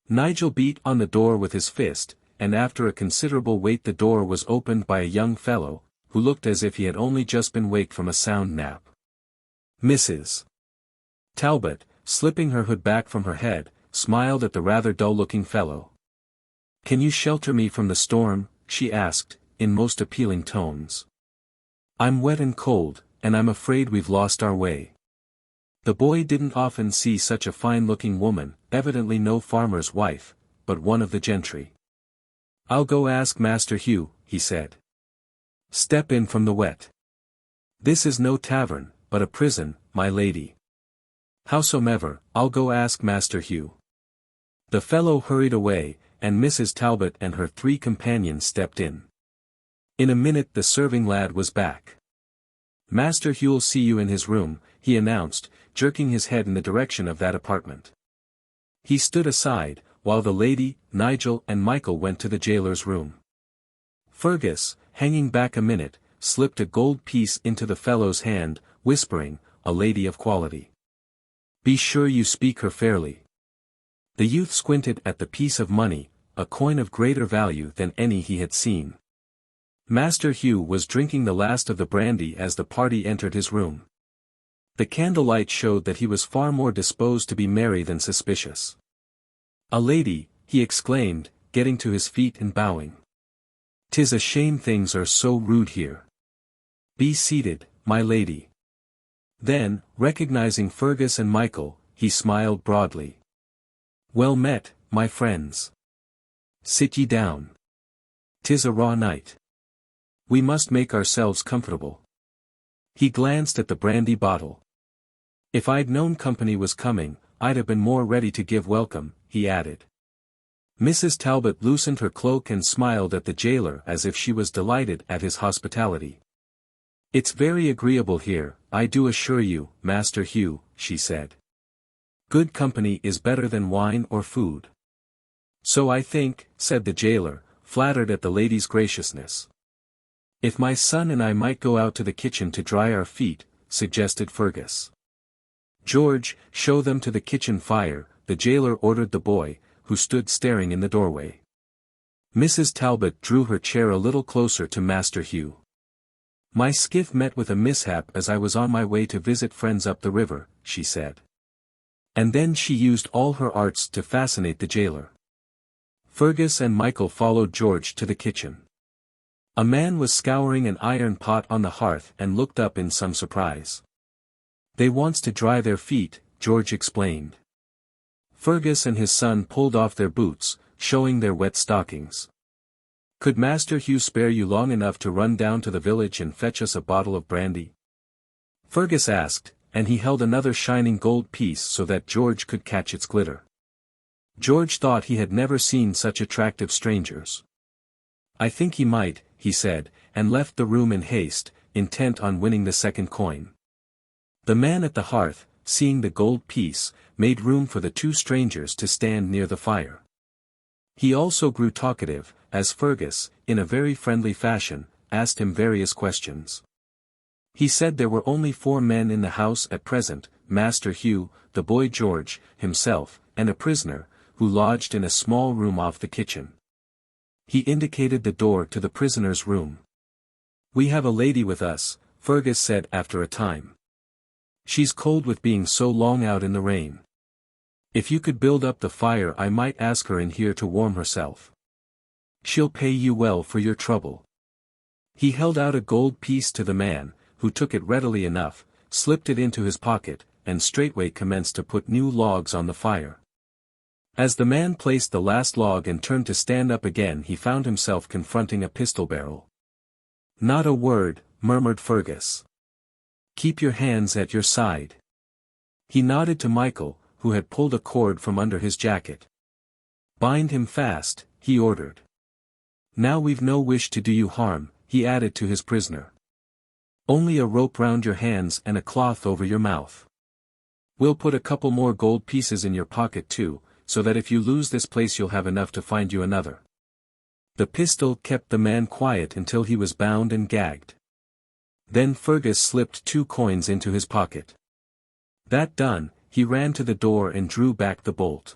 Nigel beat on the door with his fist, and after a considerable wait the door was opened by a young fellow, who looked as if he had only just been waked from a sound nap. Mrs. Talbot, slipping her hood back from her head, smiled at the rather dull-looking fellow. "Can you shelter me from the storm?" she asked, in most appealing tones. "I'm wet and cold, and I'm afraid we've lost our way." The boy didn't often see such a fine-looking woman, evidently no farmer's wife, but one of the gentry. "I'll go ask Master Hugh," he said. "Step in from the wet. This is no tavern, but a prison, my lady. Howsomever, I'll go ask Master Hugh." The fellow hurried away, and Mrs. Talbot and her 3 companions stepped in. In a minute the serving lad was back. "Master Hugh'll see you in his room," he announced, jerking his head in the direction of that apartment. He stood aside, while the lady, Nigel and Michael went to the jailer's room. Fergus, hanging back a minute, slipped a gold piece into the fellow's hand, whispering, "A lady of quality. Be sure you speak her fairly." The youth squinted at the piece of money, a coin of greater value than any he had seen. Master Hugh was drinking the last of the brandy as the party entered his room. The candlelight showed that he was far more disposed to be merry than suspicious. "A lady," he exclaimed, getting to his feet and bowing. "'Tis a shame things are so rude here. Be seated, my lady." Then, recognizing Fergus and Michael, he smiled broadly. "Well met, my friends. Sit ye down. 'Tis a raw night. We must make ourselves comfortable." He glanced at the brandy bottle. "If I'd known company was coming, I'd have been more ready to give welcome," he added. Mrs. Talbot loosened her cloak and smiled at the jailer as if she was delighted at his hospitality. "It's very agreeable here, I do assure you, Master Hugh," she said. "Good company is better than wine or food." "So I think," said the jailer, flattered at the lady's graciousness. "If my son and I might go out to the kitchen to dry our feet," suggested Fergus. "George, show them to the kitchen fire," the jailer ordered the boy, who stood staring in the doorway. Mrs. Talbot drew her chair a little closer to Master Hugh. "My skiff met with a mishap as I was on my way to visit friends up the river," she said. And then she used all her arts to fascinate the jailer. Fergus and Michael followed George to the kitchen. A man was scouring an iron pot on the hearth and looked up in some surprise. "They wants to dry their feet," George explained. Fergus and his son pulled off their boots, showing their wet stockings. "Could Master Hugh spare you long enough to run down to the village and fetch us a bottle of brandy?" Fergus asked, and he held another shining gold piece so that George could catch its glitter. George thought he had never seen such attractive strangers. "I think he might," he said, and left the room in haste, intent on winning the second coin. The man at the hearth, seeing the gold piece, made room for the two strangers to stand near the fire. He also grew talkative, as Fergus, in a very friendly fashion, asked him various questions. He said there were only 4 men in the house at present, Master Hugh, the boy George, himself, and a prisoner, who lodged in a small room off the kitchen. He indicated the door to the prisoner's room. "We have a lady with us," Fergus said after a time. "She's cold with being so long out in the rain. If you could build up the fire I might ask her in here to warm herself. She'll pay you well for your trouble." He held out a gold piece to the man, who took it readily enough, slipped it into his pocket, and straightway commenced to put new logs on the fire. As the man placed the last log and turned to stand up again he found himself confronting a pistol barrel. "Not a word," murmured Fergus. "Keep your hands at your side." He nodded to Michael, who had pulled a cord from under his jacket. "Bind him fast," he ordered. "Now we've no wish to do you harm," he added to his prisoner. "Only a rope round your hands and a cloth over your mouth. We'll put a couple more gold pieces in your pocket too, so that if you lose this place you'll have enough to find you another." The pistol kept the man quiet until he was bound and gagged. Then Fergus slipped 2 coins into his pocket. That done, he ran to the door and drew back the bolt.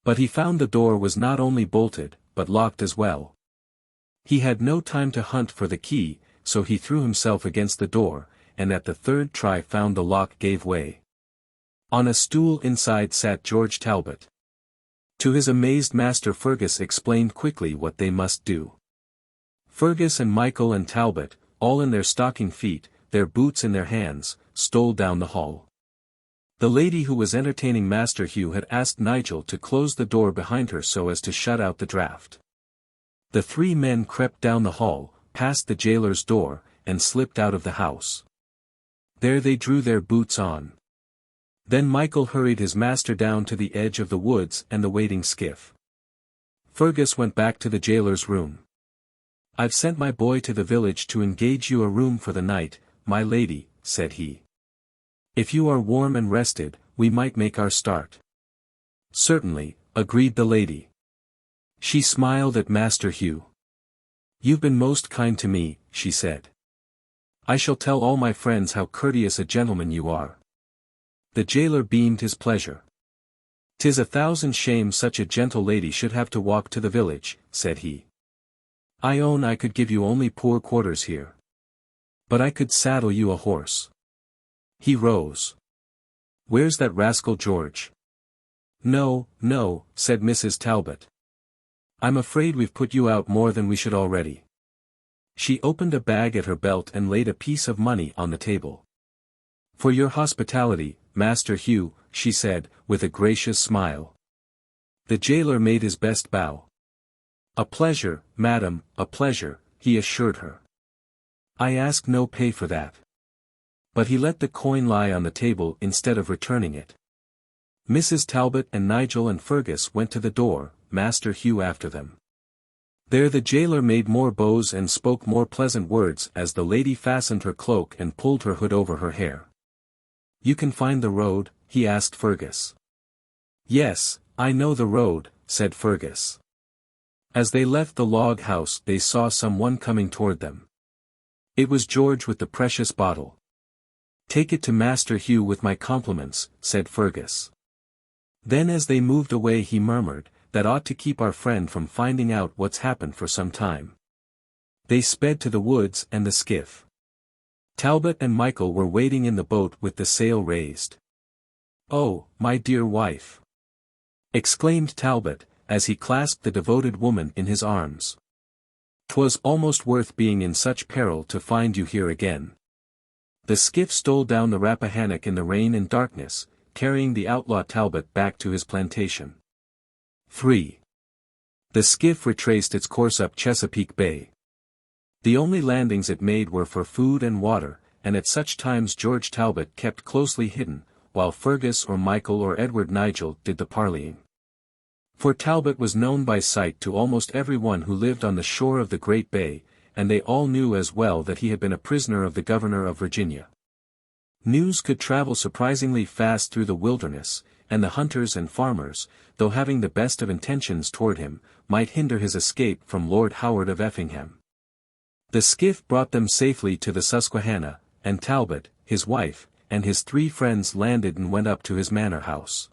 But he found the door was not only bolted, but locked as well. He had no time to hunt for the key, so he threw himself against the door, and at the 3rd try found the lock gave way. On a stool inside sat George Talbot. To his amazed master Fergus explained quickly what they must do. Fergus and Michael and Talbot, all in their stocking feet, their boots in their hands, stole down the hall. The lady who was entertaining Master Hugh had asked Nigel to close the door behind her so as to shut out the draught. The 3 men crept down the hall, past the jailer's door, and slipped out of the house. There they drew their boots on. Then Michael hurried his master down to the edge of the woods and the waiting skiff. Fergus went back to the jailer's room. "I've sent my boy to the village to engage you a room for the night, my lady," said he. "If you are warm and rested, we might make our start." "Certainly," agreed the lady. She smiled at Master Hugh. "You've been most kind to me," she said. "I shall tell all my friends how courteous a gentleman you are." The jailer beamed his pleasure. "'Tis 1,000 shames such a gentle lady should have to walk to the village," said he. "I own I could give you only poor quarters here. But I could saddle you a horse." He rose. "Where's that rascal George?" "No, no," said Mrs. Talbot. "I'm afraid we've put you out more than we should already." She opened a bag at her belt and laid a piece of money on the table. "For your hospitality, Master Hugh," she said, with a gracious smile. The jailer made his best bow. "A pleasure, madam, a pleasure," he assured her. "I ask no pay for that." But he let the coin lie on the table instead of returning it. Mrs. Talbot and Nigel and Fergus went to the door, Master Hugh after them. There the jailer made more bows and spoke more pleasant words as the lady fastened her cloak and pulled her hood over her hair. "You can find the road?" he asked Fergus. "Yes, I know the road," said Fergus. As they left the log house they saw someone coming toward them. It was George with the precious bottle. "Take it to Master Hugh with my compliments," said Fergus. Then as they moved away he murmured, "That ought to keep our friend from finding out what's happened for some time." They sped to the woods and the skiff. Talbot and Michael were waiting in the boat with the sail raised. "Oh, my dear wife!" exclaimed Talbot, as he clasped the devoted woman in his arms. "'Twas almost worth being in such peril to find you here again." The skiff stole down the Rappahannock in the rain and darkness, carrying the outlaw Talbot back to his plantation. 3. The skiff retraced its course up Chesapeake Bay. The only landings it made were for food and water, and at such times George Talbot kept closely hidden, while Fergus or Michael or Edward Nigel did the parleying. For Talbot was known by sight to almost everyone who lived on the shore of the Great Bay, and they all knew as well that he had been a prisoner of the governor of Virginia. News could travel surprisingly fast through the wilderness, and the hunters and farmers, though having the best of intentions toward him, might hinder his escape from Lord Howard of Effingham. The skiff brought them safely to the Susquehanna, and Talbot, his wife, and his 3 friends landed and went up to his manor house.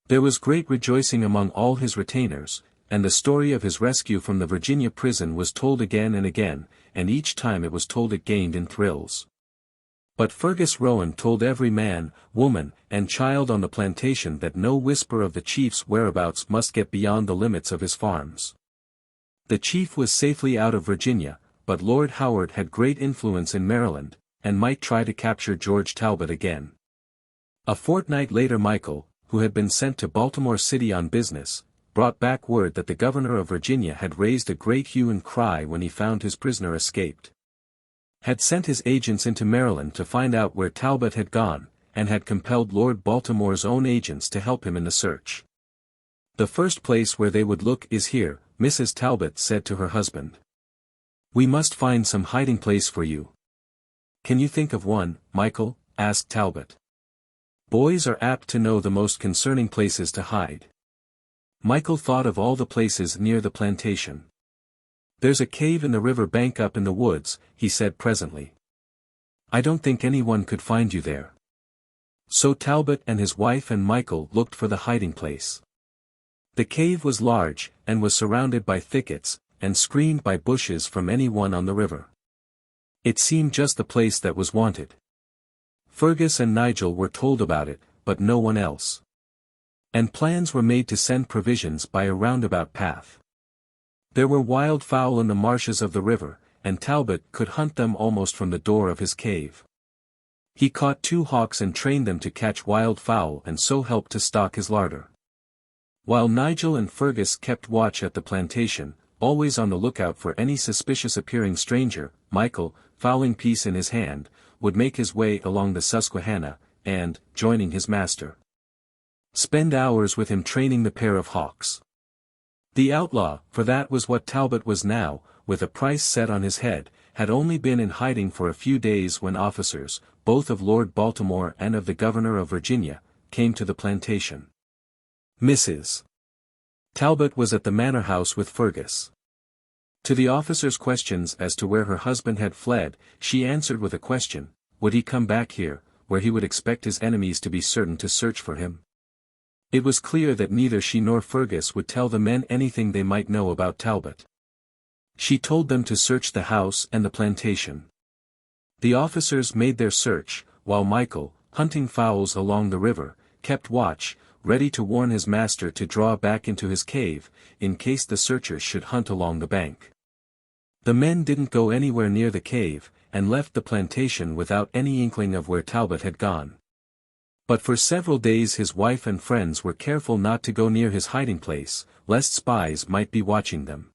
There was great rejoicing among all his retainers, and the story of his rescue from the Virginia prison was told again and again, and each time it was told it gained in thrills. But Fergus Rowan told every man, woman, and child on the plantation that no whisper of the chief's whereabouts must get beyond the limits of his farms. The chief was safely out of Virginia, but Lord Howard had great influence in Maryland, and might try to capture George Talbot again. A fortnight later Michael, who had been sent to Baltimore City on business, brought back word that the governor of Virginia had raised a great hue and cry when he found his prisoner escaped. Had sent his agents into Maryland to find out where Talbot had gone, and had compelled Lord Baltimore's own agents to help him in the search. "The first place where they would look is here," Mrs. Talbot said to her husband. "We must find some hiding place for you." "Can you think of one, Michael?" asked Talbot. "Boys are apt to know the most concerning places to hide." Michael thought of all the places near the plantation. "There's a cave in the river bank up in the woods," he said presently. "I don't think anyone could find you there." So Talbot and his wife and Michael looked for the hiding place. The cave was large, and was surrounded by thickets, and screened by bushes from any one on the river. It seemed just the place that was wanted. Fergus and Nigel were told about it, but no one else. And plans were made to send provisions by a roundabout path. There were wild fowl in the marshes of the river, and Talbot could hunt them almost from the door of his cave. He caught 2 hawks and trained them to catch wild fowl and so helped to stock his larder. While Nigel and Fergus kept watch at the plantation, always on the lookout for any suspicious-appearing stranger, Michael, fowling piece in his hand, would make his way along the Susquehanna, and, joining his master, spend hours with him training the pair of hawks. The outlaw, for that was what Talbot was now, with a price set on his head, had only been in hiding for a few days when officers, both of Lord Baltimore and of the governor of Virginia, came to the plantation. Mrs. Talbot was at the manor house with Fergus. To the officer's questions as to where her husband had fled, she answered with a question: would he come back here, where he would expect his enemies to be certain to search for him? It was clear that neither she nor Fergus would tell the men anything they might know about Talbot. She told them to search the house and the plantation. The officers made their search, while Michael, hunting fowls along the river, kept watch, ready to warn his master to draw back into his cave, in case the searchers should hunt along the bank. The men didn't go anywhere near the cave, and left the plantation without any inkling of where Talbot had gone. But for several days his wife and friends were careful not to go near his hiding place, lest spies might be watching them.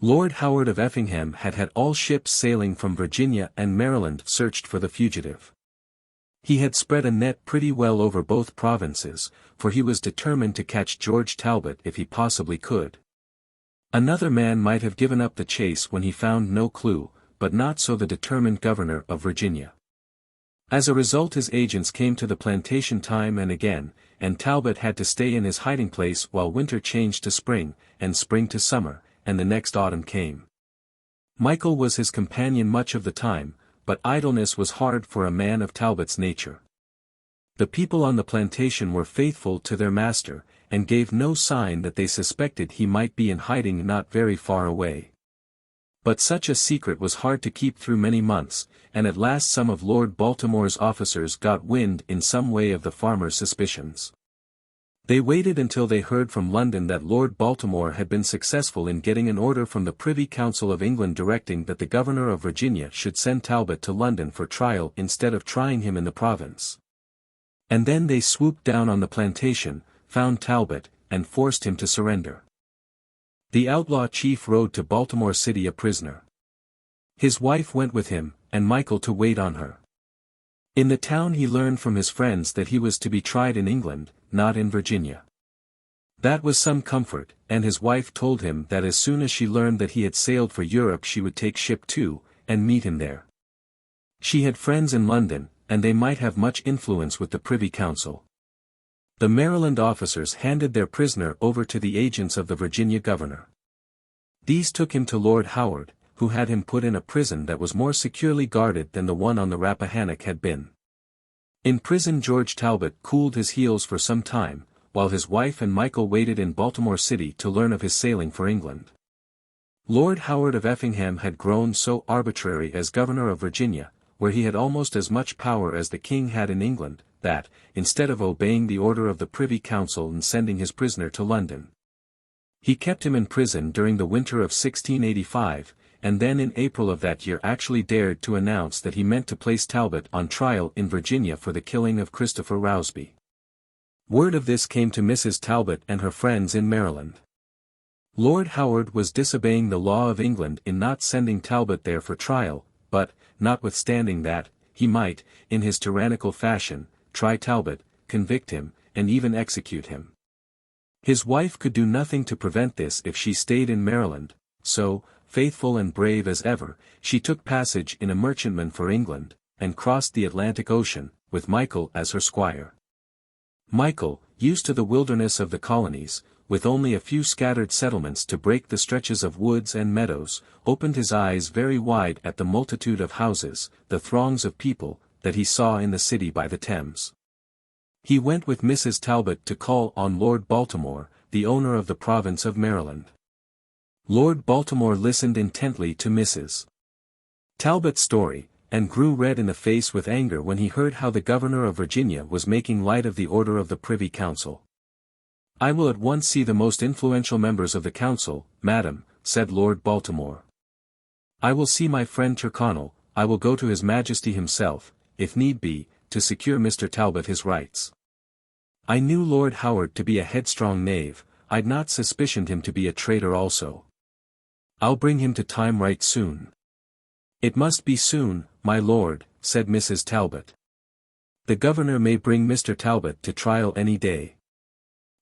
Lord Howard of Effingham had had all ships sailing from Virginia and Maryland searched for the fugitive. He had spread a net pretty well over both provinces, for he was determined to catch George Talbot if he possibly could. Another man might have given up the chase when he found no clue, but not so the determined governor of Virginia. As a result his agents came to the plantation time and again, and Talbot had to stay in his hiding place while winter changed to spring, and spring to summer, and the next autumn came. Michael was his companion much of the time, but idleness was hard for a man of Talbot's nature. The people on the plantation were faithful to their master, and gave no sign that they suspected he might be in hiding not very far away. But such a secret was hard to keep through many months, and at last some of Lord Baltimore's officers got wind in some way of the farmer's suspicions. They waited until they heard from London that Lord Baltimore had been successful in getting an order from the Privy Council of England directing that the governor of Virginia should send Talbot to London for trial instead of trying him in the province. And then they swooped down on the plantation, found Talbot, and forced him to surrender. The outlaw chief rode to Baltimore City a prisoner. His wife went with him, and Michael to wait on her. In the town he learned from his friends that he was to be tried in England, not in Virginia. That was some comfort, and his wife told him that as soon as she learned that he had sailed for Europe she would take ship too, and meet him there. She had friends in London, and they might have much influence with the Privy Council. The Maryland officers handed their prisoner over to the agents of the Virginia governor. These took him to Lord Howard, who had him put in a prison that was more securely guarded than the one on the Rappahannock had been. In prison George Talbot cooled his heels for some time, while his wife and Michael waited in Baltimore City to learn of his sailing for England. Lord Howard of Effingham had grown so arbitrary as governor of Virginia, where he had almost as much power as the king had in England, that, instead of obeying the order of the Privy Council and sending his prisoner to London, he kept him in prison during the winter of 1685, and then in April of that year actually dared to announce that he meant to place Talbot on trial in Virginia for the killing of Christopher Rousby. Word of this came to Mrs. Talbot and her friends in Maryland. Lord Howard was disobeying the law of England in not sending Talbot there for trial, but, notwithstanding that, he might, in his tyrannical fashion, try Talbot, convict him, and even execute him. His wife could do nothing to prevent this if she stayed in Maryland, so, faithful and brave as ever, she took passage in a merchantman for England, and crossed the Atlantic Ocean, with Michael as her squire. Michael, used to the wilderness of the colonies, with only a few scattered settlements to break the stretches of woods and meadows, opened his eyes very wide at the multitude of houses, the throngs of people, that he saw in the city by the Thames. He went with Mrs. Talbot to call on Lord Baltimore, the owner of the province of Maryland. Lord Baltimore listened intently to Mrs. Talbot's story, and grew red in the face with anger when he heard how the governor of Virginia was making light of the order of the Privy Council. "I will at once see the most influential members of the council, madam," said Lord Baltimore. "I will see my friend Tyrconnel, I will go to his Majesty himself, if need be, to secure Mr. Talbot his rights. I knew Lord Howard to be a headstrong knave, I'd not suspicioned him to be a traitor also. I'll bring him to time right soon." "It must be soon, my lord," said Mrs. Talbot. "The governor may bring Mr. Talbot to trial any day."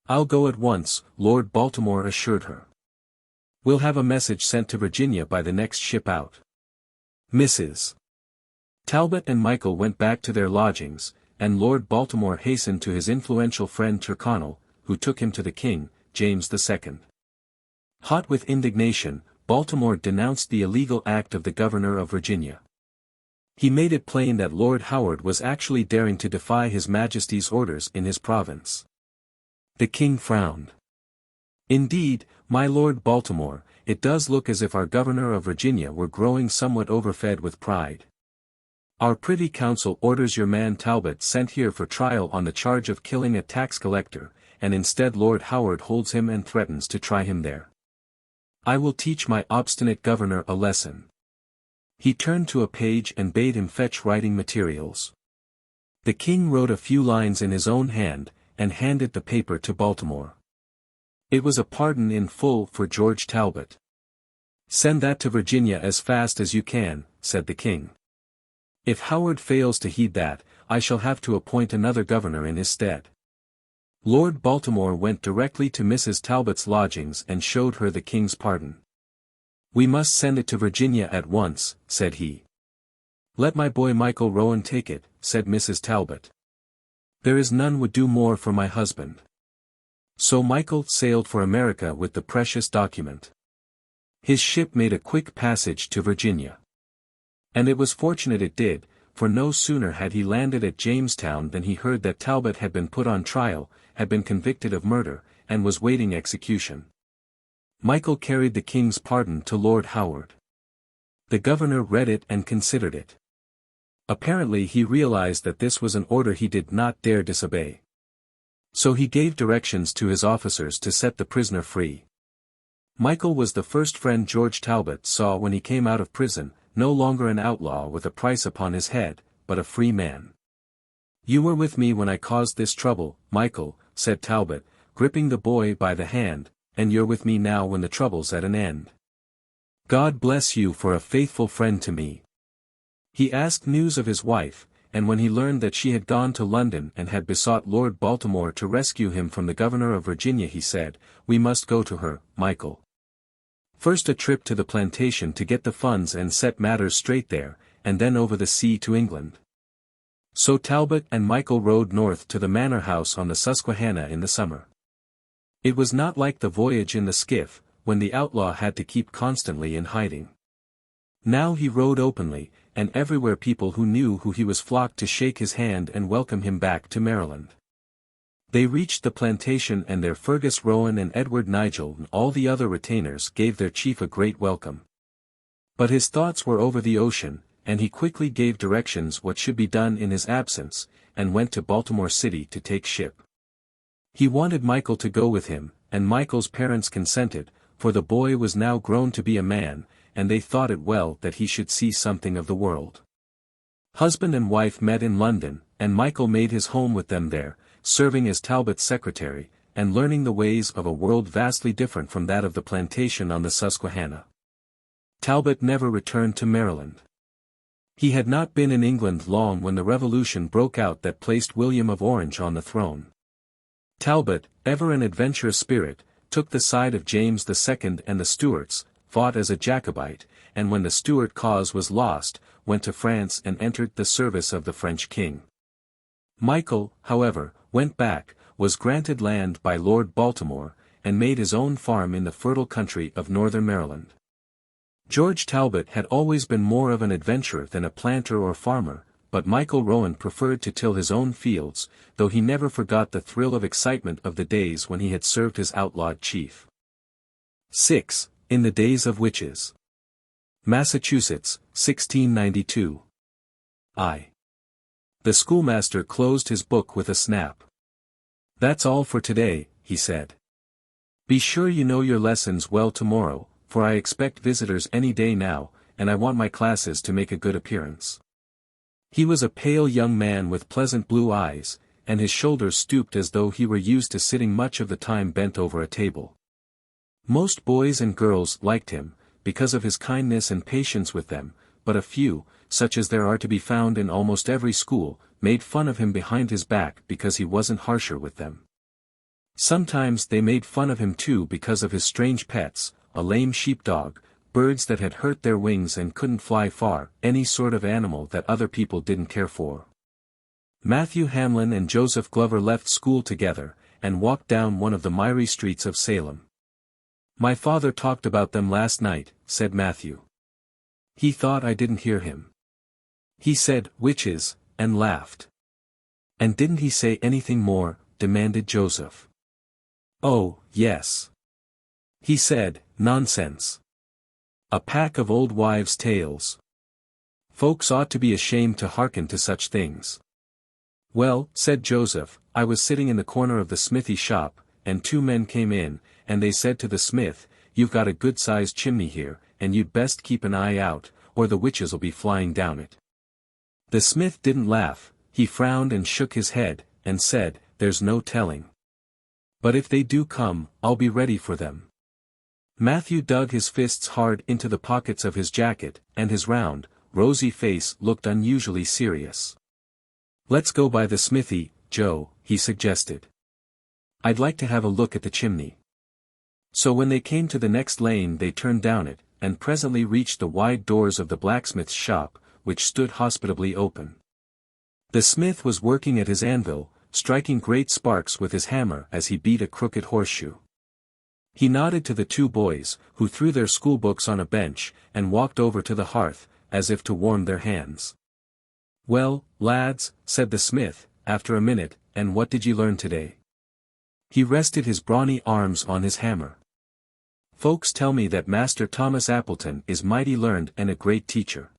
"I'll go at once," Lord Baltimore assured her. "We'll have a message sent to Virginia by the next ship out." Mrs. Talbot and Michael went back to their lodgings, and Lord Baltimore hastened to his influential friend Tyrconnel, who took him to the king, James II. Hot with indignation, Baltimore denounced the illegal act of the governor of Virginia. He made it plain that Lord Howard was actually daring to defy His Majesty's orders in his province. The king frowned. "Indeed, my Lord Baltimore, it does look as if our governor of Virginia were growing somewhat overfed with pride. Our Privy Council orders your man Talbot sent here for trial on the charge of killing a tax collector, and instead Lord Howard holds him and threatens to try him there. I will teach my obstinate governor a lesson." He turned to a page and bade him fetch writing materials. The king wrote a few lines in his own hand, and handed the paper to Baltimore. It was a pardon in full for George Talbot. "Send that to Virginia as fast as you can," said the king. "If Howard fails to heed that, I shall have to appoint another governor in his stead." Lord Baltimore went directly to Mrs. Talbot's lodgings and showed her the king's pardon. "We must send it to Virginia at once," said he. "Let my boy Michael Rowan take it," said Mrs. Talbot. There is none would do more for my husband. So Michael sailed for America with the precious document. His ship made a quick passage to Virginia. And it was fortunate it did, for no sooner had he landed at Jamestown than he heard that Talbot had been put on trial, had been convicted of murder, and was waiting execution. Michael carried the king's pardon to Lord Howard. The governor read it and considered it. Apparently he realized that this was an order he did not dare disobey. So he gave directions to his officers to set the prisoner free. Michael was the first friend George Talbot saw when he came out of prison, no longer an outlaw with a price upon his head, but a free man. "You were with me when I caused this trouble, Michael," said Talbot, gripping the boy by the hand, "and you're with me now when the trouble's at an end. God bless you for a faithful friend to me." He asked news of his wife, and when he learned that she had gone to London and had besought Lord Baltimore to rescue him from the governor of Virginia, he said, "We must go to her, Michael. First a trip to the plantation to get the funds and set matters straight there, and then over the sea to England." So Talbot and Michael rode north to the manor house on the Susquehanna in the summer. It was not like the voyage in the skiff, when the outlaw had to keep constantly in hiding. Now he rode openly, and everywhere people who knew who he was flocked to shake his hand and welcome him back to Maryland. They reached the plantation and there Fergus Rowan and Edward Nigel and all the other retainers gave their chief a great welcome. But his thoughts were over the ocean, and he quickly gave directions what should be done in his absence, and went to Baltimore City to take ship. He wanted Michael to go with him, and Michael's parents consented, for the boy was now grown to be a man, and they thought it well that he should see something of the world. Husband and wife met in London, and Michael made his home with them there, serving as Talbot's secretary, and learning the ways of a world vastly different from that of the plantation on the Susquehanna. Talbot never returned to Maryland. He had not been in England long when the revolution broke out that placed William of Orange on the throne. Talbot, ever an adventurous spirit, took the side of James II and the Stuarts, fought as a Jacobite, and when the Stuart cause was lost, went to France and entered the service of the French king. Michael, however, went back, was granted land by Lord Baltimore, and made his own farm in the fertile country of northern Maryland. George Talbot had always been more of an adventurer than a planter or farmer, but Michael Rowan preferred to till his own fields, though he never forgot the thrill of excitement of the days when he had served his outlawed chief. 6. In the Days of Witches. Massachusetts, 1692. The schoolmaster closed his book with a snap. "That's all for today," he said. "Be sure you know your lessons well tomorrow, for I expect visitors any day now, and I want my classes to make a good appearance." He was a pale young man with pleasant blue eyes, and his shoulders stooped as though he were used to sitting much of the time bent over a table. Most boys and girls liked him, because of his kindness and patience with them, but a few, such as there are to be found in almost every school, made fun of him behind his back because he wasn't harsher with them. Sometimes they made fun of him too because of his strange pets, a lame sheepdog, birds that had hurt their wings and couldn't fly far, any sort of animal that other people didn't care for. Matthew Hamlin and Joseph Glover left school together, and walked down one of the miry streets of Salem. "My father talked about them last night," said Matthew. "He thought I didn't hear him. He said, 'witches,' and laughed." "And didn't he say anything more?" demanded Joseph. "Oh, yes. He said, 'Nonsense. A pack of old wives' tales. Folks ought to be ashamed to hearken to such things.'" "Well," said Joseph, "I was sitting in the corner of the smithy shop, and two men came in, and they said to the smith, 'You've got a good-sized chimney here, and you'd best keep an eye out, or the witches'll be flying down it.' The smith didn't laugh, he frowned and shook his head, and said, 'There's no telling. But if they do come, I'll be ready for them.'" Matthew dug his fists hard into the pockets of his jacket, and his round, rosy face looked unusually serious. "Let's go by the smithy, Joe," he suggested. "I'd like to have a look at the chimney." So when they came to the next lane they turned down it, and presently reached the wide doors of the blacksmith's shop, which stood hospitably open. The smith was working at his anvil, striking great sparks with his hammer as he beat a crooked horseshoe. He nodded to the two boys, who threw their schoolbooks on a bench, and walked over to the hearth, as if to warm their hands. "Well, lads," said the smith, after a minute, "and what did you learn today?" He rested his brawny arms on his hammer. "Folks tell me that Master Thomas Appleton is mighty learned and a great teacher.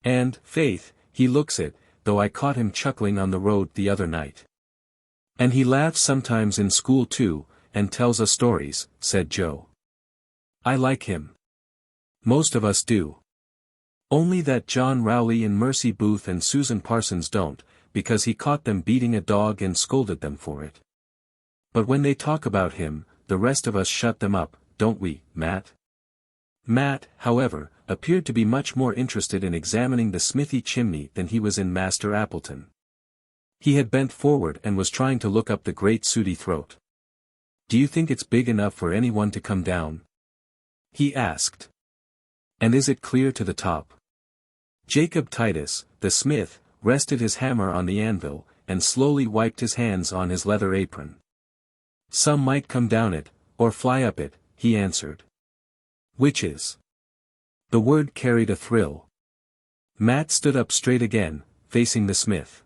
And, faith, he looks it, though I caught him chuckling on the road the other night. And he laughs sometimes in school too, and tells us stories," said Joe. "I like him. Most of us do. Only that John Rowley and Mercy Booth and Susan Parsons don't, because he caught them beating a dog and scolded them for it. But when they talk about him, the rest of us shut them up, don't we, Matt?" Matt, however, appeared to be much more interested in examining the smithy chimney than he was in Master Appleton. He had bent forward and was trying to look up the great sooty throat. "Do you think it's big enough for anyone to come down?" he asked. "And is it clear to the top?" Jacob Titus, the smith, rested his hammer on the anvil, and slowly wiped his hands on his leather apron. "Some might come down it, or fly up it," he answered. "Witches." The word carried a thrill. Matt stood up straight again, facing the smith.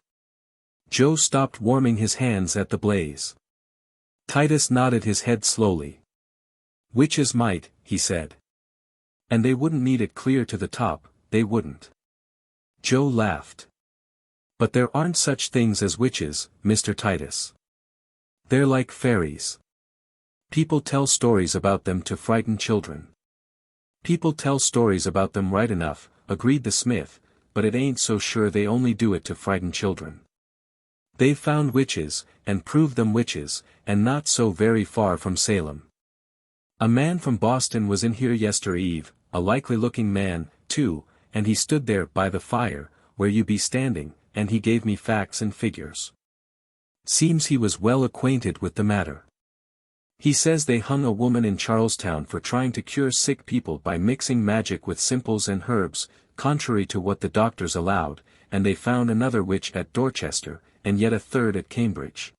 Joe stopped warming his hands at the blaze. Titus nodded his head slowly. "Witches might," he said. "And they wouldn't need it clear to the top, they wouldn't." Joe laughed. "But there aren't such things as witches, Mr. Titus. They're like fairies. People tell stories about them to frighten children." "People tell stories about them right enough," agreed the smith, "but it ain't so sure they only do it to frighten children. They've found witches, and proved them witches, and not so very far from Salem. A man from Boston was in here yestereve, a likely-looking man, too, and he stood there by the fire, where you be standing, and he gave me facts and figures. Seems he was well acquainted with the matter. He says they hung a woman in Charlestown for trying to cure sick people by mixing magic with simples and herbs, contrary to what the doctors allowed, and they found another witch at Dorchester, and yet a third at Cambridge.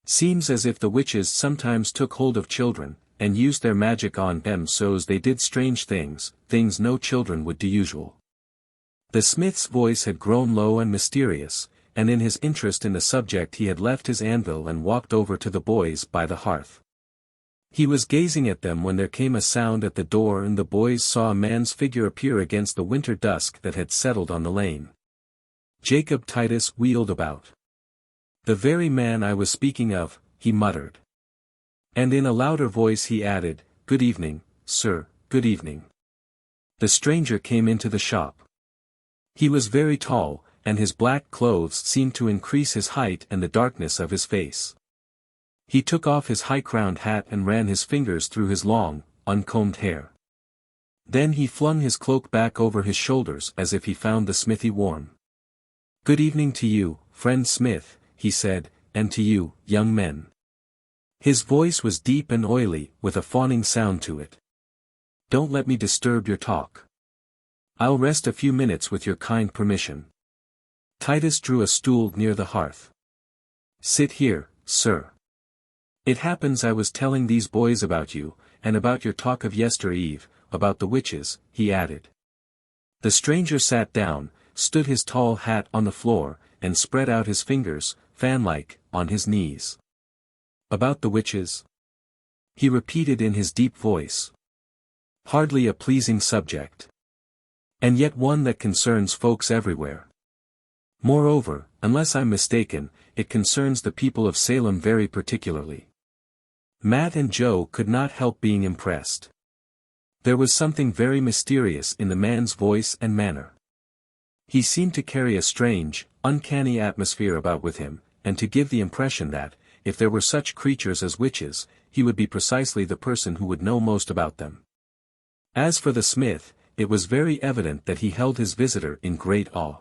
Seems as if the witches sometimes took hold of children, and used their magic on them so's they did strange things, things no children would do usual." The smith's voice had grown low and mysterious, and in his interest in the subject he had left his anvil and walked over to the boys by the hearth. He was gazing at them when there came a sound at the door and the boys saw a man's figure appear against the winter dusk that had settled on the lane. Jacob Titus wheeled about. "The very man I was speaking of," he muttered. And in a louder voice he added, "Good evening, sir, good evening." The stranger came into the shop. He was very tall, and his black clothes seemed to increase his height and the darkness of his face. He took off his high-crowned hat and ran his fingers through his long, uncombed hair. Then he flung his cloak back over his shoulders as if he found the smithy warm. "Good evening to you, friend Smith," he said, "and to you, young men." His voice was deep and oily, with a fawning sound to it. "Don't let me disturb your talk. I'll rest a few minutes with your kind permission." Titus drew a stool near the hearth. "Sit here, sir. It happens I was telling these boys about you, and about your talk of yestereve, about the witches," he added. The stranger sat down, stood his tall hat on the floor, and spread out his fingers, fan-like, on his knees. "About the witches?" he repeated in his deep voice. "Hardly a pleasing subject. And yet one that concerns folks everywhere. Moreover, unless I'm mistaken, it concerns the people of Salem very particularly." Matt and Joe could not help being impressed. There was something very mysterious in the man's voice and manner. He seemed to carry a strange, uncanny atmosphere about with him, and to give the impression that, if there were such creatures as witches, he would be precisely the person who would know most about them. As for the smith, it was very evident that he held his visitor in great awe.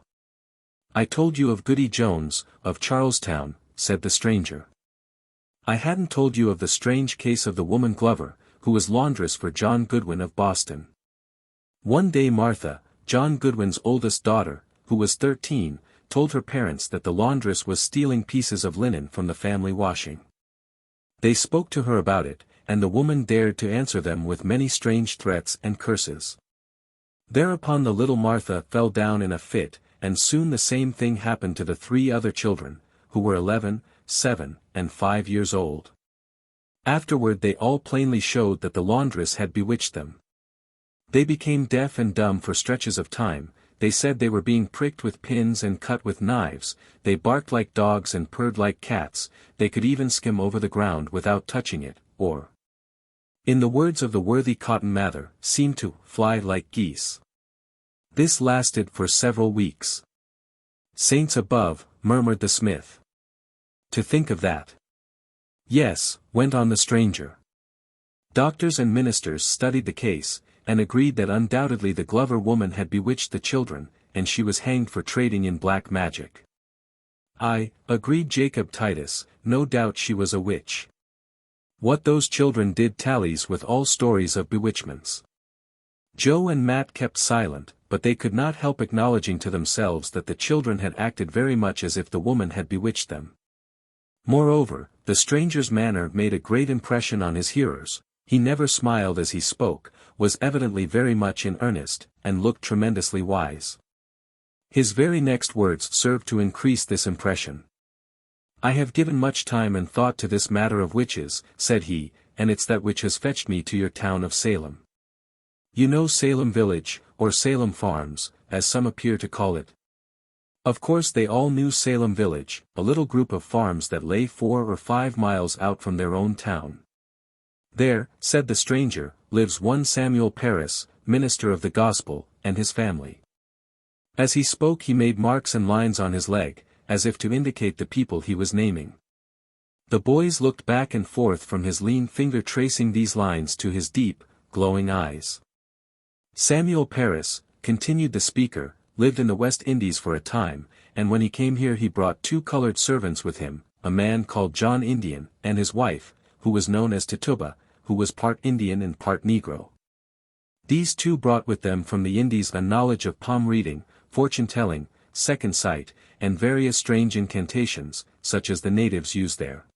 "I told you of Goody Jones, of Charlestown," said the stranger. "I hadn't told you of the strange case of the woman Glover, who was laundress for John Goodwin of Boston. One day Martha, John Goodwin's oldest daughter, who was 13, told her parents that the laundress was stealing pieces of linen from the family washing. They spoke to her about it, and the woman dared to answer them with many strange threats and curses. Thereupon the little Martha fell down in a fit, and soon the same thing happened to the 3 other children, who were 11, 7, and 5 years old. Afterward they all plainly showed that the laundress had bewitched them. They became deaf and dumb for stretches of time, they said they were being pricked with pins and cut with knives, they barked like dogs and purred like cats, they could even skim over the ground without touching it, or, in the words of the worthy Cotton Mather, seemed to fly like geese. This lasted for several weeks. "Saints above," murmured the smith. "To think of that." "Yes," went on the stranger. "Doctors and ministers studied the case, and agreed that undoubtedly the Glover woman had bewitched the children, and she was hanged for trading in black magic." "Aye," agreed Jacob Titus, "no doubt she was a witch. What those children did tallies with all stories of bewitchments." Joe and Matt kept silent, but they could not help acknowledging to themselves that the children had acted very much as if the woman had bewitched them. Moreover, the stranger's manner made a great impression on his hearers. He never smiled as he spoke, was evidently very much in earnest, and looked tremendously wise. His very next words served to increase this impression. "I have given much time and thought to this matter of witches," said he, "and it's that which has fetched me to your town of Salem. You know Salem Village, or Salem Farms, as some appear to call it." Of course they all knew Salem Village, a little group of farms that lay 4 or 5 miles out from their own town. "There," said the stranger, "lives one Samuel Parris, minister of the gospel, and his family." As he spoke he made marks and lines on his leg, as if to indicate the people he was naming. The boys looked back and forth from his lean finger tracing these lines to his deep, glowing eyes. "Samuel Parris," continued the speaker, "lived in the West Indies for a time, and when he came here he brought 2 colored servants with him, a man called John Indian, and his wife, who was known as Tituba, who was part Indian and part Negro. These 2 brought with them from the Indies a knowledge of palm reading, fortune-telling, second sight, and various strange incantations, such as the natives use there.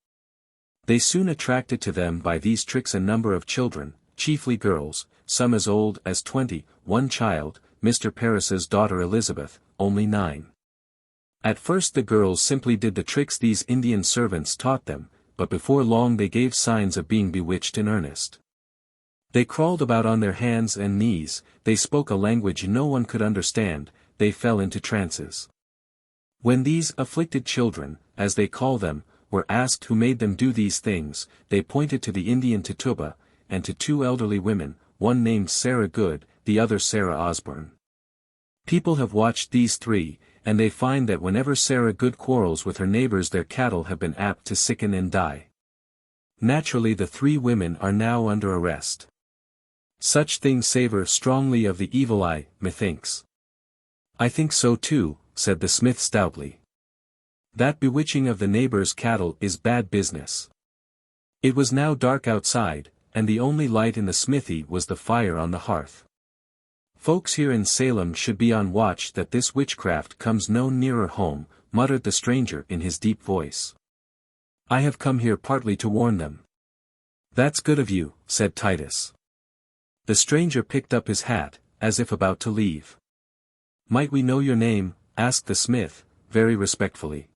They soon attracted to them by these tricks a number of children, chiefly girls, some as old as 20, one child, Mr. Parris's daughter Elizabeth, only 9. At first the girls simply did the tricks these Indian servants taught them, but before long they gave signs of being bewitched in earnest. They crawled about on their hands and knees, they spoke a language no one could understand, they fell into trances. When these afflicted children, as they call them, were asked who made them do these things, they pointed to the Indian Tituba, and to 2 elderly women, one named Sarah Good, the other Sarah Osborne. People have watched these 3, and they find that whenever Sarah Good quarrels with her neighbors their cattle have been apt to sicken and die. Naturally the 3 women are now under arrest. Such things savor strongly of the evil eye, methinks." "I think so too," said the smith stoutly. "That bewitching of the neighbors' cattle is bad business." It was now dark outside, and the only light in the smithy was the fire on the hearth. "Folks here in Salem should be on watch that this witchcraft comes no nearer home," muttered the stranger in his deep voice. "I have come here partly to warn them." "That's good of you," said Titus. The stranger picked up his hat, as if about to leave. "Might we know your name?" asked the smith, very respectfully.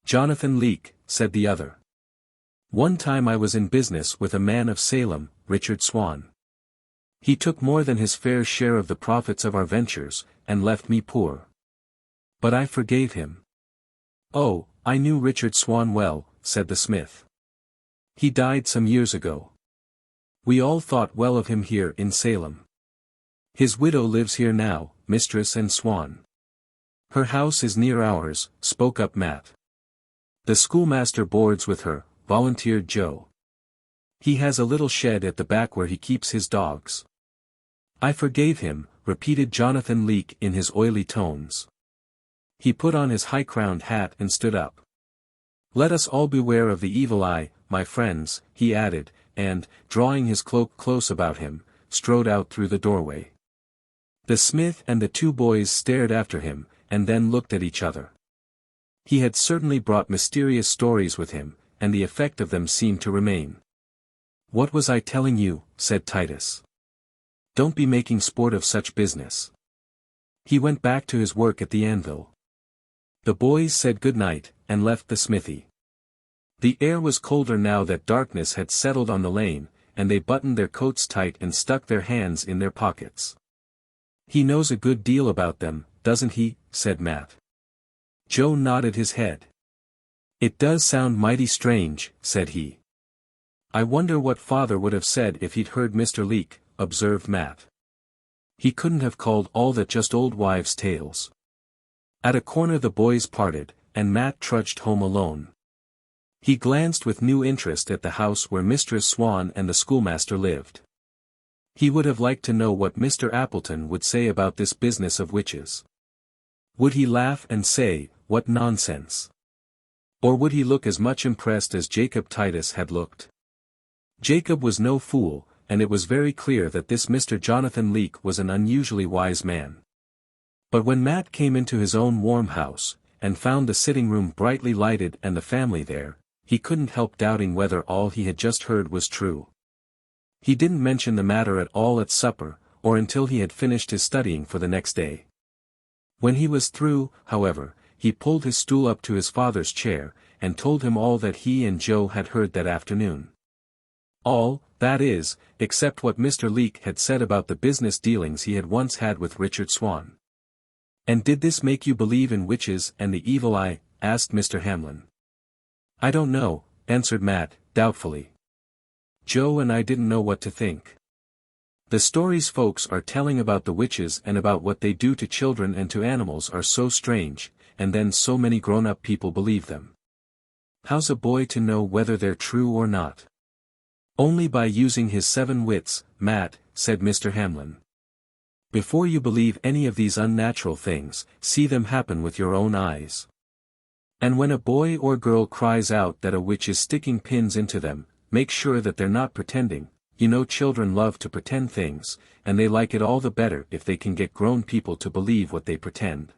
"Jonathan Leake," said the other. "One time I was in business with a man of Salem, Richard Swan. He took more than his fair share of the profits of our ventures, and left me poor. But I forgave him." "Oh, I knew Richard Swan well," said the smith. "He died some years ago. We all thought well of him here in Salem. His widow lives here now, Mistress and Swan." "Her house is near ours," spoke up Matt. "The schoolmaster boards with her," volunteered Joe. "He has a little shed at the back where he keeps his dogs." "I forgave him," repeated Jonathan Leake in his oily tones. He put on his high-crowned hat and stood up. "Let us all beware of the evil eye, my friends," he added, and, drawing his cloak close about him, strode out through the doorway. The smith and the 2 boys stared after him, and then looked at each other. He had certainly brought mysterious stories with him, and the effect of them seemed to remain. "What was I telling you?" said Titus. "Don't be making sport of such business." He went back to his work at the anvil. The boys said good night, and left the smithy. The air was colder now that darkness had settled on the lane, and they buttoned their coats tight and stuck their hands in their pockets. "He knows a good deal about them, doesn't he?" said Matt. Joe nodded his head. "It does sound mighty strange," said he. "I wonder what father would have said if he'd heard Mr. Leek," observed Matt. "He couldn't have called all that just old wives' tales." At a corner the boys parted, and Matt trudged home alone. He glanced with new interest at the house where Mistress Swan and the schoolmaster lived. He would have liked to know what Mr. Appleton would say about this business of witches. Would he laugh and say, "What nonsense"? Or would he look as much impressed as Jacob Titus had looked? Jacob was no fool, and it was very clear that this Mr. Jonathan Leek was an unusually wise man. But when Matt came into his own warm house, and found the sitting room brightly lighted and the family there, he couldn't help doubting whether all he had just heard was true. He didn't mention the matter at all at supper, or until he had finished his studying for the next day. When he was through, however, he pulled his stool up to his father's chair, and told him all that he and Joe had heard that afternoon. All, that is, except what Mr. Leek had said about the business dealings he had once had with Richard Swan. "And did this make you believe in witches and the evil eye?" asked Mr. Hamlin. "I don't know," answered Matt, doubtfully. "Joe and I didn't know what to think. The stories folks are telling about the witches and about what they do to children and to animals are so strange, and then so many grown-up people believe them. How's a boy to know whether they're true or not?" "Only by using his 7 wits, Matt," said Mr. Hamlin. "Before you believe any of these unnatural things, see them happen with your own eyes. And when a boy or girl cries out that a witch is sticking pins into them, make sure that they're not pretending. You know children love to pretend things, and they like it all the better if they can get grown people to believe what they pretend.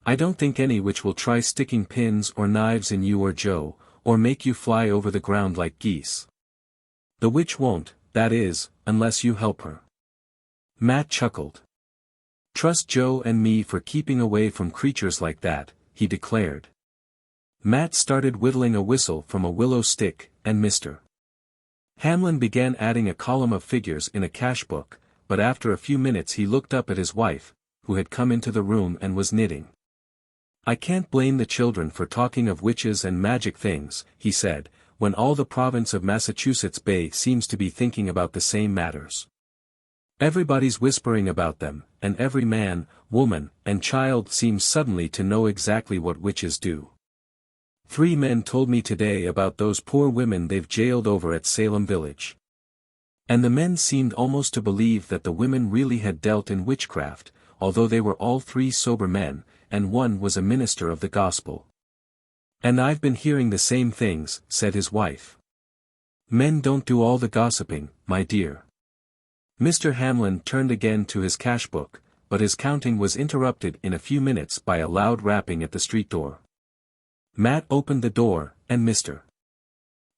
I don't think any witch will try sticking pins or knives in you or Joe, or make you fly over the ground like geese. The witch won't, that is, unless you help her." Matt chuckled. "Trust Joe and me for keeping away from creatures like that," he declared. Matt started whittling a whistle from a willow stick, and Mr. Hamlin began adding a column of figures in a cash book, but after a few minutes he looked up at his wife, who had come into the room and was knitting. "I can't blame the children for talking of witches and magic things," he said, "when all the province of Massachusetts Bay seems to be thinking about the same matters. Everybody's whispering about them, and every man, woman, and child seems suddenly to know exactly what witches do. 3 men told me today about those poor women they've jailed over at Salem Village. And the men seemed almost to believe that the women really had dealt in witchcraft, although they were all 3 sober men, and one was a minister of the gospel." "And I've been hearing the same things," said his wife. "Men don't do all the gossiping, my dear." Mr. Hamlin turned again to his cash book, but his counting was interrupted in a few minutes by a loud rapping at the street door. Matt opened the door, and Mr.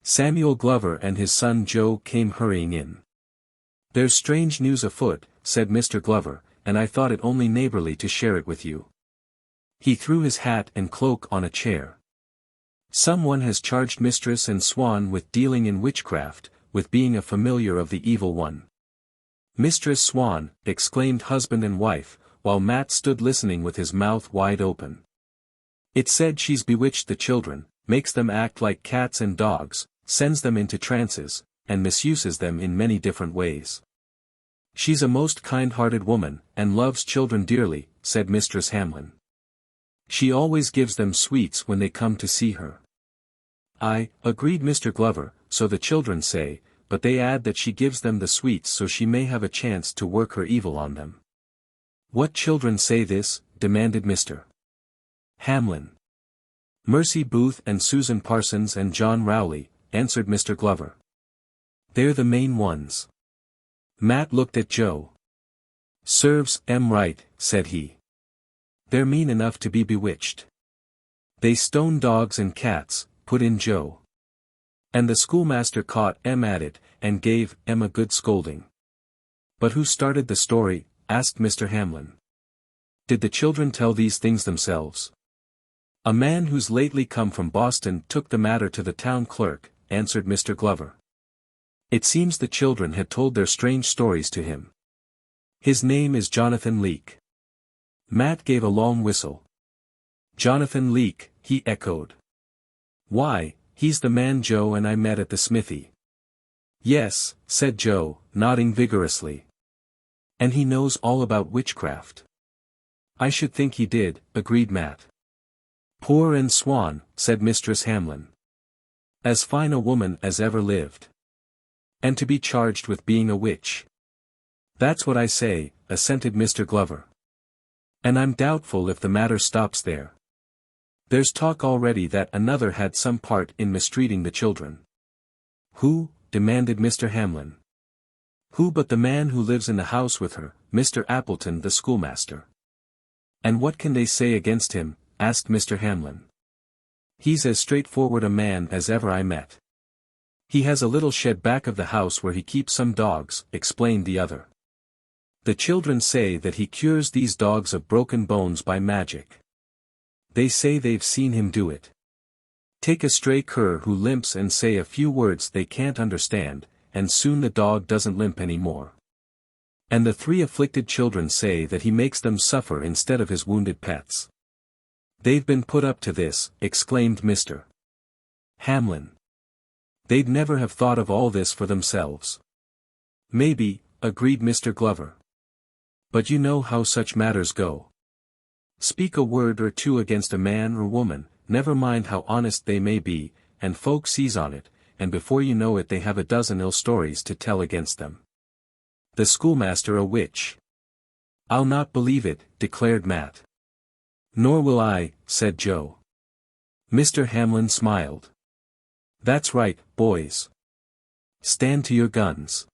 Samuel Glover and his son Joe came hurrying in. "There's strange news afoot," said Mr. Glover, "and I thought it only neighborly to share it with you." He threw his hat and cloak on a chair. "Someone has charged Mistress and Swan with dealing in witchcraft, with being a familiar of the evil one." "Mistress Swan," exclaimed husband and wife, while Matt stood listening with his mouth wide open. "It said she's bewitched the children, makes them act like cats and dogs, sends them into trances, and misuses them in many different ways. She's a most kind-hearted woman, and loves children dearly," said Mistress Hamlin. "She always gives them sweets when they come to see her." "Aye," agreed Mr. Glover, "so the children say, but they add that she gives them the sweets so she may have a chance to work her evil on them." "What children say this?" demanded Mr. Hamlin. "Mercy Booth and Susan Parsons and John Rowley," answered Mr. Glover. "They're the main ones." Matt looked at Joe. "Serves 'em right," said he. They're mean enough to be bewitched. They stone dogs and cats, put in Joe. And the schoolmaster caught Em at it, and gave Em a good scolding. But who started the story? Asked Mr. Hamlin. Did the children tell these things themselves? A man who's lately come from Boston took the matter to the town clerk, answered Mr. Glover. It seems the children had told their strange stories to him. His name is Jonathan Leake. Matt gave a long whistle. Jonathan Leake, he echoed. Why, he's the man Joe and I met at the smithy. Yes, said Joe, nodding vigorously. And he knows all about witchcraft. I should think he did, agreed Matt. Poor and swan, said Mistress Hamlin. As fine a woman as ever lived. And to be charged with being a witch. That's what I say, assented Mr. Glover. And I'm doubtful if the matter stops there. There's talk already that another had some part in mistreating the children. Who? Demanded Mr. Hamlin. Who but the man who lives in the house with her, Mr. Appleton the schoolmaster. And what can they say against him? Asked Mr. Hamlin. He's as straightforward a man as ever I met. He has a little shed back of the house where he keeps some dogs, explained the other. The children say that he cures these dogs of broken bones by magic. They say they've seen him do it. Take a stray cur who limps and say a few words they can't understand, and soon the dog doesn't limp any more. And the 3 afflicted children say that he makes them suffer instead of his wounded pets. They've been put up to this, exclaimed Mr. Hamlin. They'd never have thought of all this for themselves. Maybe, agreed Mr. Glover. But you know how such matters go. Speak a word or two against a man or woman, never mind how honest they may be, and folk seize on it, and before you know it they have a dozen ill stories to tell against them. The schoolmaster a witch. I'll not believe it, declared Matt. Nor will I, said Joe. Mr. Hamlin smiled. That's right, boys. Stand to your guns.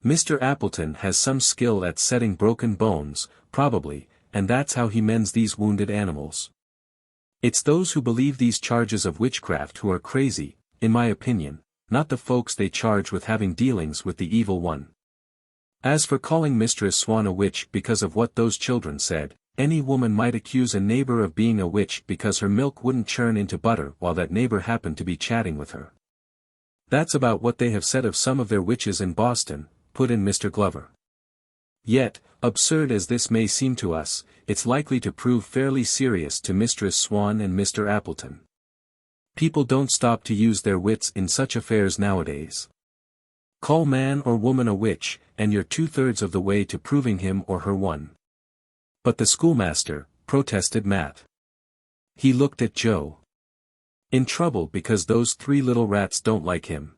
Mr. Appleton has some skill at setting broken bones, probably, and that's how he mends these wounded animals. It's those who believe these charges of witchcraft who are crazy, in my opinion, not the folks they charge with having dealings with the evil one. As for calling Mistress Swan a witch because of what those children said, any woman might accuse a neighbor of being a witch because her milk wouldn't churn into butter while that neighbor happened to be chatting with her. That's about what they have said of some of their witches in Boston, put in Mr. Glover. Yet, absurd as this may seem to us, it's likely to prove fairly serious to Mistress Swan and Mr. Appleton. People don't stop to use their wits in such affairs nowadays. Call man or woman a witch, and you're 2/3 of the way to proving him or her one. But the schoolmaster, protested Matt. He looked at Joe. In trouble because those 3 little rats don't like him.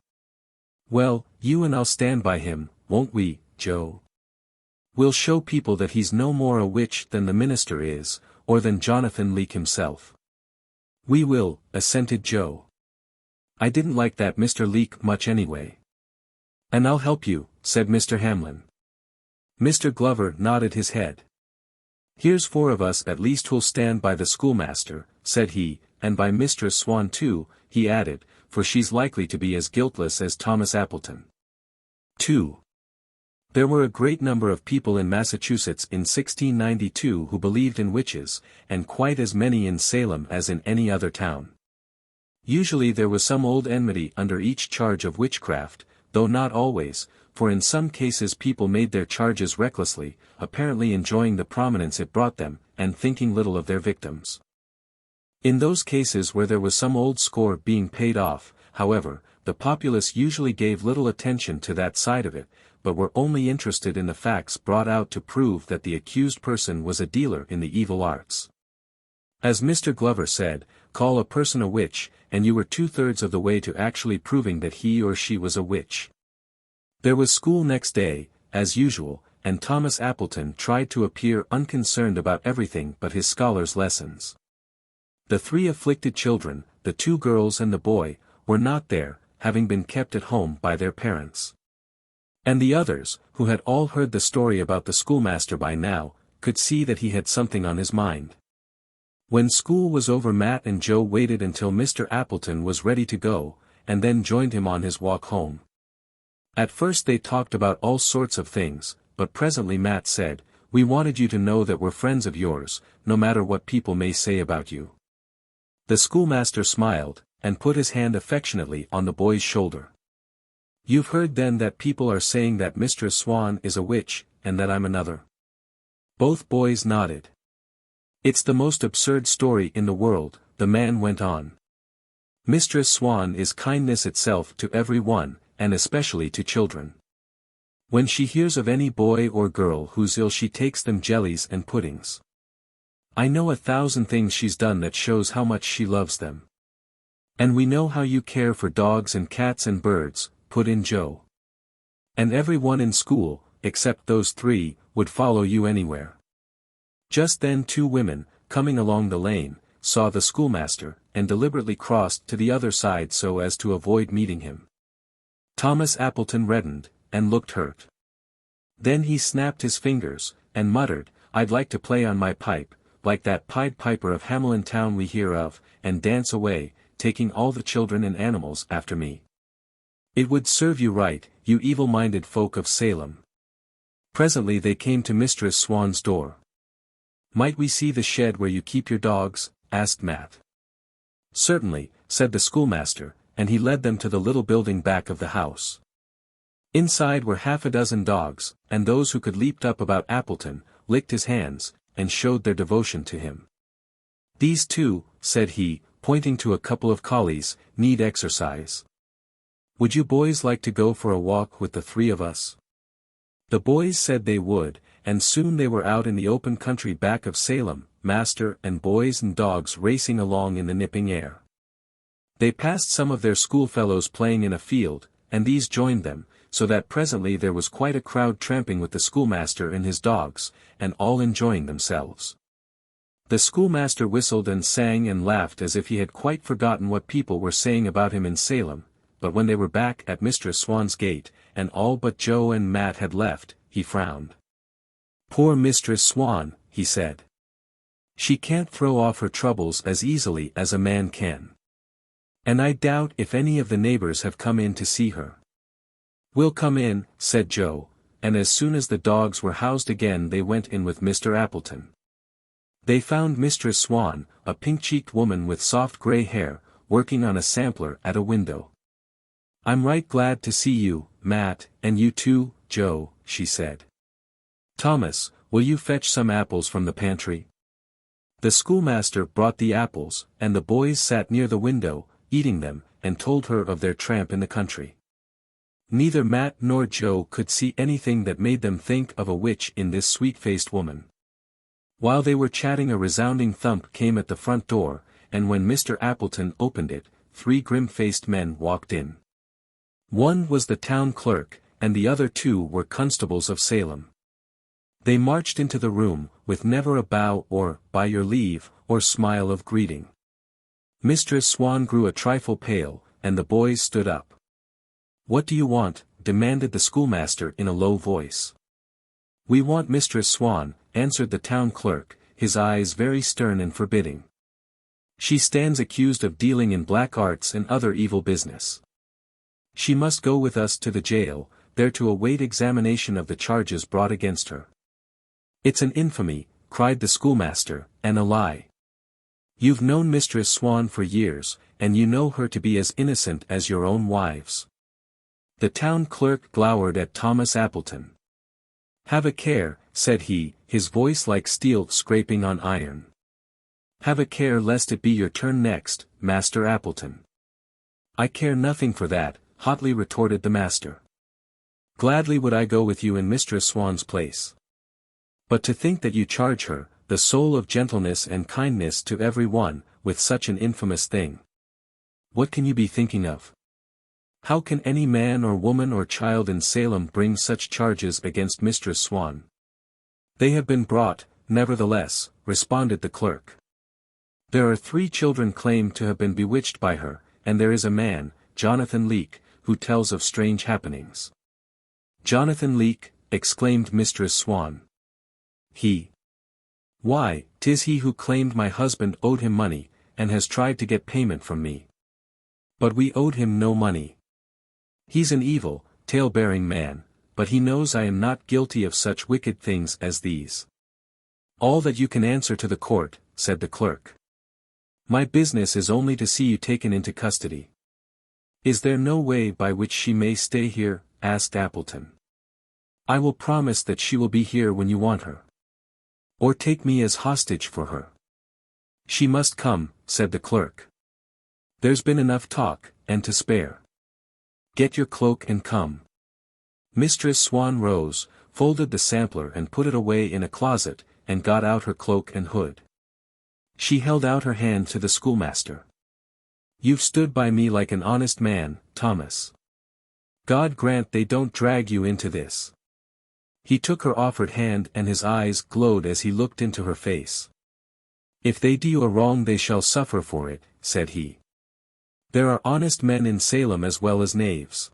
Well, you and I'll stand by him, won't we, Joe? We'll show people that he's no more a witch than the minister is, or than Jonathan Leake himself. We will, assented Joe. I didn't like that Mr. Leake much anyway. And I'll help you, said Mr. Hamlin. Mr. Glover nodded his head. Here's 4 of us at least who'll stand by the schoolmaster, said he, and by Mistress Swan too, he added, for she's likely to be as guiltless as Thomas Appleton. 2. There were a great number of people in Massachusetts in 1692 who believed in witches, and quite as many in Salem as in any other town. Usually there was some old enmity under each charge of witchcraft, though not always, for in some cases people made their charges recklessly, apparently enjoying the prominence it brought them, and thinking little of their victims. In those cases where there was some old score being paid off, however, the populace usually gave little attention to that side of it, but were only interested in the facts brought out to prove that the accused person was a dealer in the evil arts. As Mr. Glover said, call a person a witch, and you were 2/3 of the way to actually proving that he or she was a witch. There was school next day, as usual, and Thomas Appleton tried to appear unconcerned about everything but his scholars' lessons. The 3 afflicted children, the 2 girls and the boy, were not there, having been kept at home by their parents. And the others, who had all heard the story about the schoolmaster by now, could see that he had something on his mind. When school was over, Matt and Joe waited until Mr. Appleton was ready to go, and then joined him on his walk home. At first they talked about all sorts of things, but presently Matt said, "We wanted you to know that we're friends of yours, no matter what people may say about you." The schoolmaster smiled, and put his hand affectionately on the boy's shoulder. "You've heard then that people are saying that Mistress Swan is a witch, and that I'm another?" Both boys nodded. "It's the most absurd story in the world," the man went on. "Mistress Swan is kindness itself to every one, and especially to children. When she hears of any boy or girl who's ill, she takes them jellies and puddings. I know 1,000 things she's done that shows how much she loves them." "And we know how you care for dogs and cats and birds," put in Joe. "And every one in school, except those 3, would follow you anywhere." Just then 2 women, coming along the lane, saw the schoolmaster, and deliberately crossed to the other side so as to avoid meeting him. Thomas Appleton reddened, and looked hurt. Then he snapped his fingers, and muttered, "I'd like to play on my pipe, like that Pied Piper of Hamelin town we hear of, and dance away, taking all the children and animals after me. It would serve you right, you evil-minded folk of Salem." Presently they came to Mistress Swan's door. "Might we see the shed where you keep your dogs?" asked Matt. "Certainly," said the schoolmaster, and he led them to the little building back of the house. Inside were 6 dogs, and those who could leaped up about Appleton, licked his hands, and showed their devotion to him. "These 2, said he, pointing to a couple of collies, "need exercise. Would you boys like to go for a walk with the 3 of us?" The boys said they would, and soon they were out in the open country back of Salem, master and boys and dogs racing along in the nipping air. They passed some of their schoolfellows playing in a field, and these joined them, so that presently there was quite a crowd tramping with the schoolmaster and his dogs, and all enjoying themselves. The schoolmaster whistled and sang and laughed as if he had quite forgotten what people were saying about him in Salem, but when they were back at Mistress Swan's gate, and all but Joe and Matt had left, he frowned. "Poor Mistress Swan," he said. "She can't throw off her troubles as easily as a man can. And I doubt if any of the neighbors have come in to see her." "We'll come in," said Joe, and as soon as the dogs were housed again they went in with Mr. Appleton. They found Mistress Swan, a pink-cheeked woman with soft gray hair, working on a sampler at a window. "I'm right glad to see you, Matt, and you too, Joe," she said. "Thomas, will you fetch some apples from the pantry?" The schoolmaster brought the apples, and the boys sat near the window, eating them, and told her of their tramp in the country. Neither Matt nor Joe could see anything that made them think of a witch in this sweet-faced woman. While they were chatting a resounding thump came at the front door, and when Mr. Appleton opened it, 3 grim-faced men walked in. One was the town clerk, and the other 2 were constables of Salem. They marched into the room, with never a bow or, "by your leave," or smile of greeting. Mistress Swan grew a trifle pale, and the boys stood up. "What do you want?" demanded the schoolmaster in a low voice. "We want Mistress Swan," answered the town clerk, his eyes very stern and forbidding. "She stands accused of dealing in black arts and other evil business. She must go with us to the jail, there to await examination of the charges brought against her." "It's an infamy," cried the schoolmaster, "and a lie. You've known Mistress Swan for years, and you know her to be as innocent as your own wives." The town clerk glowered at Thomas Appleton. "Have a care," said he, his voice like steel scraping on iron. "Have a care lest it be your turn next, Master Appleton." "I care nothing for that," hotly retorted the master. "Gladly would I go with you in Mistress Swan's place. But to think that you charge her, the soul of gentleness and kindness to every one, with such an infamous thing. What can you be thinking of? How can any man or woman or child in Salem bring such charges against Mistress Swan?" "They have been brought, nevertheless," responded the clerk. "There are 3 children claimed to have been bewitched by her, and there is a man, Jonathan Leake, who tells of strange happenings." "Jonathan Leake," exclaimed Mistress Swan. "He Why, 'tis he who claimed my husband owed him money, and has tried to get payment from me. But we owed him no money. He's an evil, tale-bearing man, but he knows I am not guilty of such wicked things as these. All that you can answer to the court, said the clerk. My business is only to see you taken into custody. Is there no way by which she may stay here? Asked Appleton. I will promise that she will be here when you want her. Or take me as hostage for her. She must come, said the clerk. There's been enough talk, and to spare. Get your cloak and come. Mistress Swan rose, folded the sampler and put it away in a closet, and got out her cloak and hood. She held out her hand to the schoolmaster. You've stood by me like an honest man, Thomas. God grant they don't drag you into this. He took her offered hand and his eyes glowed as he looked into her face. If they do you a wrong they shall suffer for it, said he. There are honest men in Salem as well as knaves.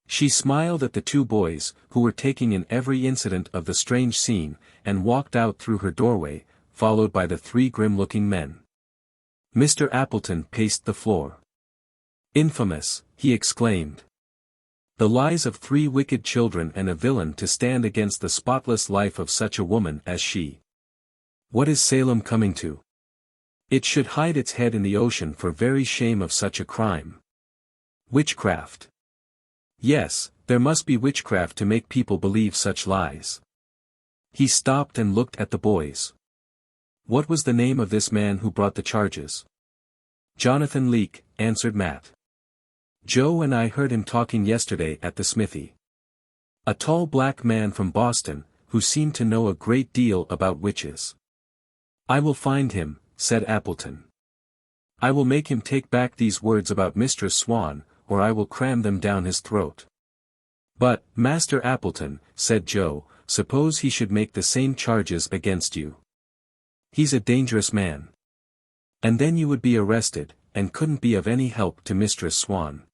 She smiled at the two boys, who were taking in every incident of the strange scene, and walked out through her doorway, followed by the three grim-looking men. Mr. Appleton paced the floor. Infamous, he exclaimed. The lies of three wicked children and a villain to stand against the spotless life of such a woman as she. What is Salem coming to? It should hide its head in the ocean for very shame of such a crime. Witchcraft. Yes, there must be witchcraft to make people believe such lies. He stopped and looked at the boys. What was the name of this man who brought the charges? Jonathan Leake, answered Matt. Joe and I heard him talking yesterday at the smithy. A tall black man from Boston, who seemed to know a great deal about witches. I will find him, said Appleton. I will make him take back these words about Mistress Swan, or I will cram them down his throat. But, Master Appleton, said Joe, suppose he should make the same charges against you. He's a dangerous man. And then you would be arrested, and couldn't be of any help to Mistress Swan.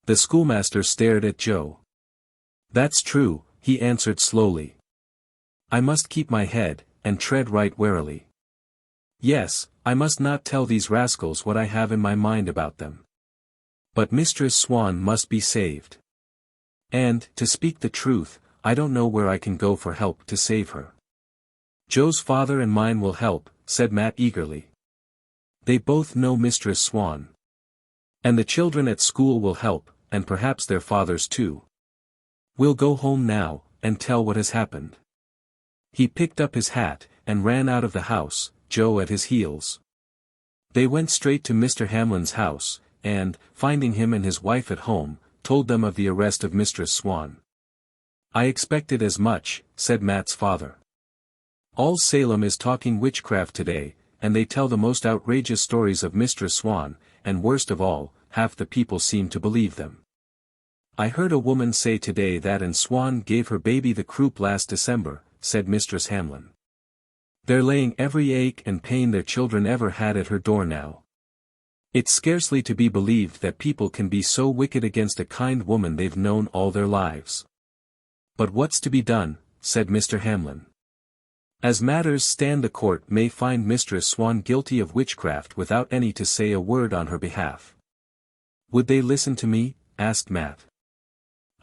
The schoolmaster stared at Joe. That's true, he answered slowly. I must keep my head, and tread right warily. Yes, I must not tell these rascals what I have in my mind about them. But Mistress Swan must be saved. And, to speak the truth, I don't know where I can go for help to save her. Joe's father and mine will help, said Matt eagerly. They both know Mistress Swan. And the children at school will help, and perhaps their fathers too. We'll go home now, and tell what has happened. He picked up his hat, and ran out of the house, Joe at his heels. They went straight to Mr. Hamlin's house, and, finding him and his wife at home, told them of the arrest of Mistress Swan. I expected as much, said Matt's father. All Salem is talking witchcraft today, and they tell the most outrageous stories of Mistress Swan, and worst of all, half the people seem to believe them. I heard a woman say today that an Swan gave her baby the croup last December, said Mistress Hamlin. They're laying every ache and pain their children ever had at her door now. It's scarcely to be believed that people can be so wicked against a kind woman they've known all their lives. But what's to be done, said Mr. Hamlin. As matters stand the court may find Mistress Swan guilty of witchcraft without any to say a word on her behalf. Would they listen to me? Asked Matt.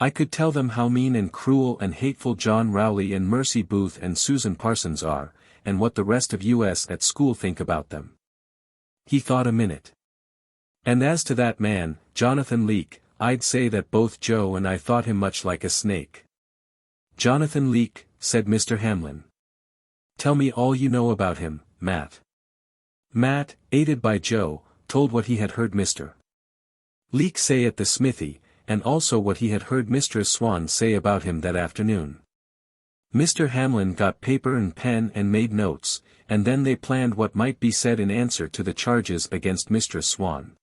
I could tell them how mean and cruel and hateful John Rowley and Mercy Booth and Susan Parsons are, and what the rest of us at school think about them. He thought a minute. And as to that man, Jonathan Leake, I'd say that both Joe and I thought him much like a snake. Jonathan Leake, said Mr. Hamlin. Tell me all you know about him, Matt. Matt, aided by Joe, told what he had heard Mr. Leake say at the smithy, and also what he had heard Mistress Swan say about him that afternoon. Mr. Hamlin got paper and pen and made notes, and then they planned what might be said in answer to the charges against Mistress Swan.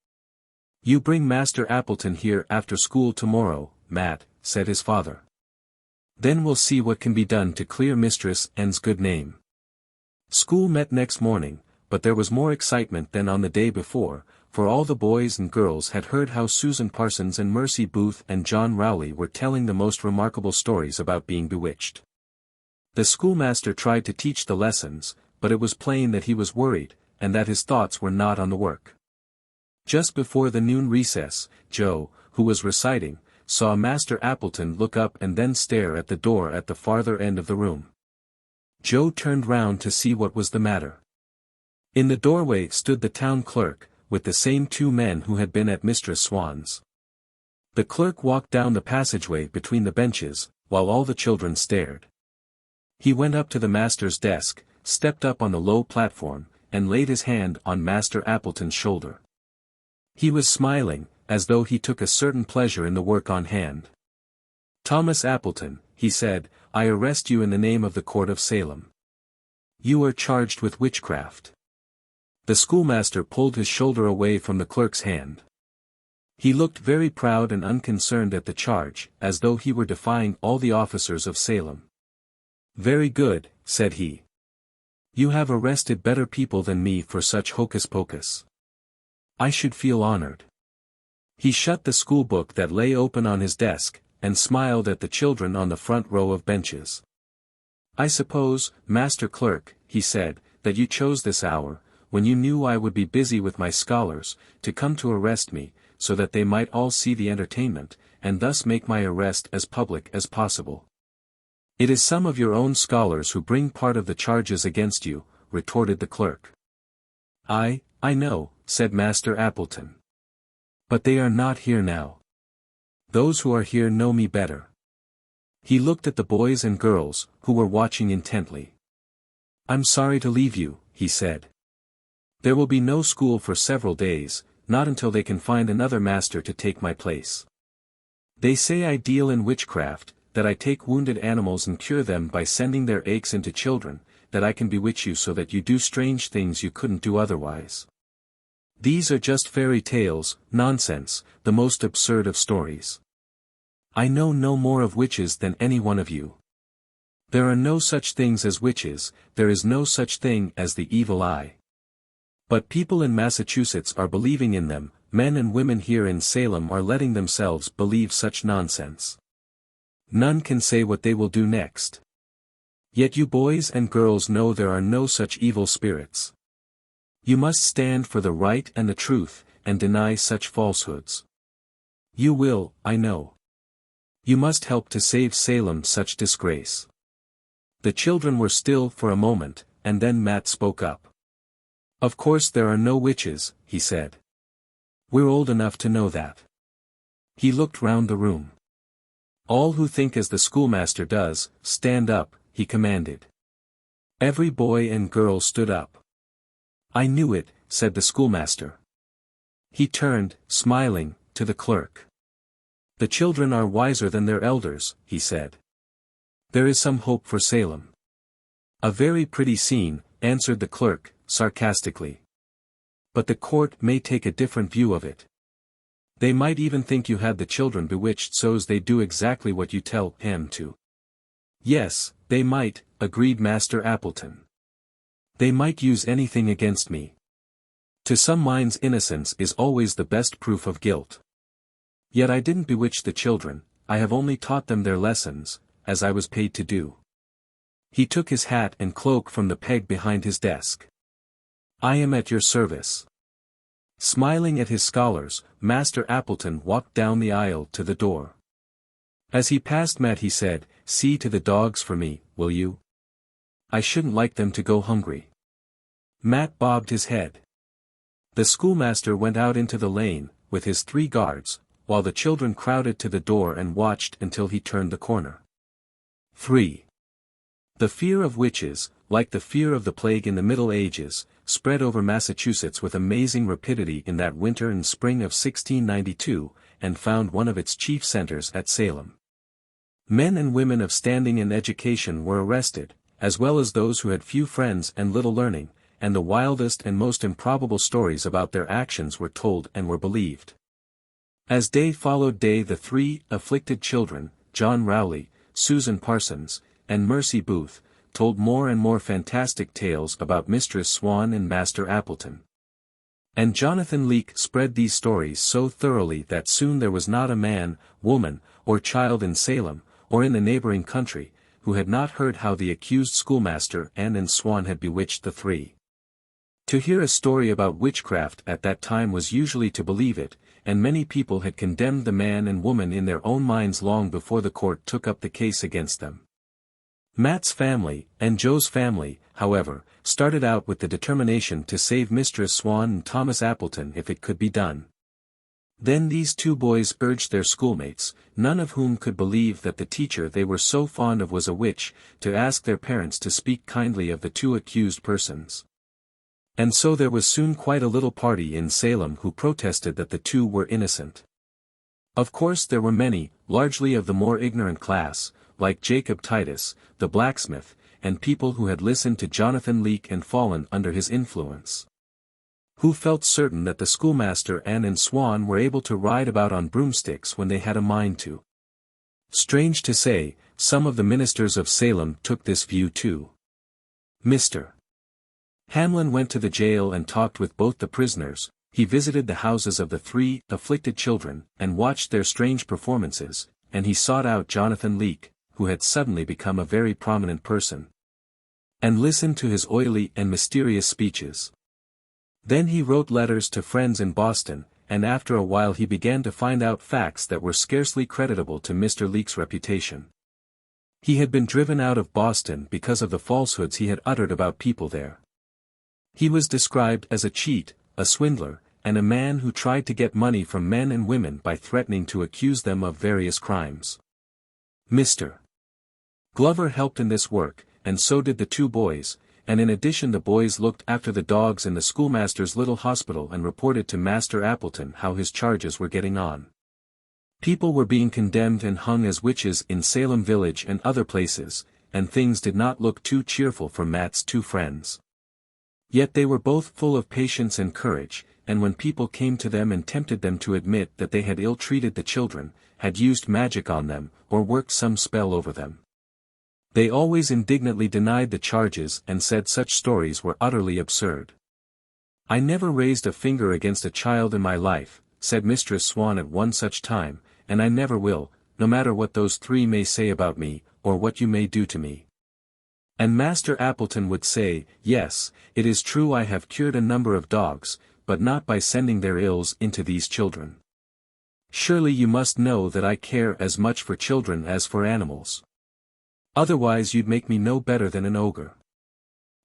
You bring Master Appleton here after school tomorrow, Matt, said his father. Then we'll see what can be done to clear Mistress N's good name. School met next morning, but there was more excitement than on the day before, for all the boys and girls had heard how Susan Parsons and Mercy Booth and John Rowley were telling the most remarkable stories about being bewitched. The schoolmaster tried to teach the lessons, but it was plain that he was worried, and that his thoughts were not on the work. Just before the noon recess, Joe, who was reciting, saw Master Appleton look up and then stare at the door at the farther end of the room. Joe turned round to see what was the matter. In the doorway stood the town clerk, with the same two men who had been at Mistress Swan's. The clerk walked down the passageway between the benches, while all the children stared. He went up to the master's desk, stepped up on the low platform, and laid his hand on Master Appleton's shoulder. He was smiling, as though he took a certain pleasure in the work on hand. "Thomas Appleton," he said, "I arrest you in the name of the Court of Salem. You are charged with witchcraft." The schoolmaster pulled his shoulder away from the clerk's hand. He looked very proud and unconcerned at the charge, as though he were defying all the officers of Salem. "Very good," said he. "You have arrested better people than me for such hocus-pocus. I should feel honored." He shut the school book that lay open on his desk, and smiled at the children on the front row of benches. "I suppose, Master Clerk," he said, "that you chose this hour, when you knew I would be busy with my scholars, to come to arrest me, so that they might all see the entertainment, and thus make my arrest as public as possible." "It is some of your own scholars who bring part of the charges against you," retorted the clerk. I know," said Master Appleton. "But they are not here now. Those who are here know me better." He looked at the boys and girls, who were watching intently. "I'm sorry to leave you," he said. "There will be no school for several days, not until they can find another master to take my place. They say I deal in witchcraft, that I take wounded animals and cure them by sending their aches into children, that I can bewitch you so that you do strange things you couldn't do otherwise. These are just fairy tales, nonsense, the most absurd of stories. I know no more of witches than any one of you. There are no such things as witches, there is no such thing as the evil eye. But people in Massachusetts are believing in them, men and women here in Salem are letting themselves believe such nonsense. None can say what they will do next. Yet you boys and girls know there are no such evil spirits. You must stand for the right and the truth, and deny such falsehoods. You will, I know. You must help to save Salem such disgrace." The children were still for a moment, and then Matt spoke up. "Of course there are no witches," he said. "We're old enough to know that." He looked round the room. "All who think as the schoolmaster does, stand up," he commanded. Every boy and girl stood up. "I knew it," said the schoolmaster. He turned, smiling, to the clerk. "The children are wiser than their elders," he said. "There is some hope for Salem." "A very pretty scene," answered the clerk, sarcastically. "But the court may take a different view of it. They might even think you had the children bewitched so's they do exactly what you tell them to." "Yes, they might," agreed Master Appleton. "They might use anything against me. To some minds innocence is always the best proof of guilt. Yet I didn't bewitch the children, I have only taught them their lessons, as I was paid to do." He took his hat and cloak from the peg behind his desk. "I am at your service." Smiling at his scholars, Master Appleton walked down the aisle to the door. As he passed Matt he said, "See to the dogs for me, will you? I shouldn't like them to go hungry." Matt bobbed his head. The schoolmaster went out into the lane, with his 3 guards, while the children crowded to the door and watched until he turned the corner. 3. The fear of witches, like the fear of the plague in the Middle Ages, spread over Massachusetts with amazing rapidity in that winter and spring of 1692, and found one of its chief centers at Salem. Men and women of standing and education were arrested, as well as those who had few friends and little learning, and the wildest and most improbable stories about their actions were told and were believed. As day followed day the 3 afflicted children, John Rowley, Susan Parsons, and Mercy Booth, told more and more fantastic tales about Mistress Swan and Master Appleton. And Jonathan Leake spread these stories so thoroughly that soon there was not a man, woman, or child in Salem, or in the neighboring country, who had not heard how the accused schoolmaster and Swan had bewitched the three. To hear a story about witchcraft at that time was usually to believe it, and many people had condemned the man and woman in their own minds long before the court took up the case against them. Matt's family, and Joe's family, however, started out with the determination to save Mistress Swan and Thomas Appleton if it could be done. Then these two boys urged their schoolmates, none of whom could believe that the teacher they were so fond of was a witch, to ask their parents to speak kindly of the two accused persons. And so there was soon quite a little party in Salem who protested that the two were innocent. Of course there were many, largely of the more ignorant class, like Jacob Titus, the blacksmith, and people who had listened to Jonathan Leake and fallen under his influence, who felt certain that the schoolmaster and Swan were able to ride about on broomsticks when they had a mind to. Strange to say, some of the ministers of Salem took this view too. Mr. Hamlin went to the jail and talked with both the prisoners. He visited the houses of the three afflicted children, and watched their strange performances, and he sought out Jonathan Leake, who had suddenly become a very prominent person, and listened to his oily and mysterious speeches. Then he wrote letters to friends in Boston, and after a while he began to find out facts that were scarcely creditable to Mr. Leake's reputation. He had been driven out of Boston because of the falsehoods he had uttered about people there. He was described as a cheat, a swindler, and a man who tried to get money from men and women by threatening to accuse them of various crimes. Mr. Glover helped in this work, and so did the two boys, and in addition the boys looked after the dogs in the schoolmaster's little hospital and reported to Master Appleton how his charges were getting on. People were being condemned and hung as witches in Salem Village and other places, and things did not look too cheerful for Matt's two friends. Yet they were both full of patience and courage, and when people came to them and tempted them to admit that they had ill-treated the children, had used magic on them, or worked some spell over them, they always indignantly denied the charges and said such stories were utterly absurd. "I never raised a finger against a child in my life," said Mistress Swan at one such time, "and I never will, no matter what those three may say about me, or what you may do to me." And Master Appleton would say, "Yes, it is true I have cured a number of dogs, but not by sending their ills into these children. Surely you must know that I care as much for children as for animals. Otherwise you'd make me no better than an ogre."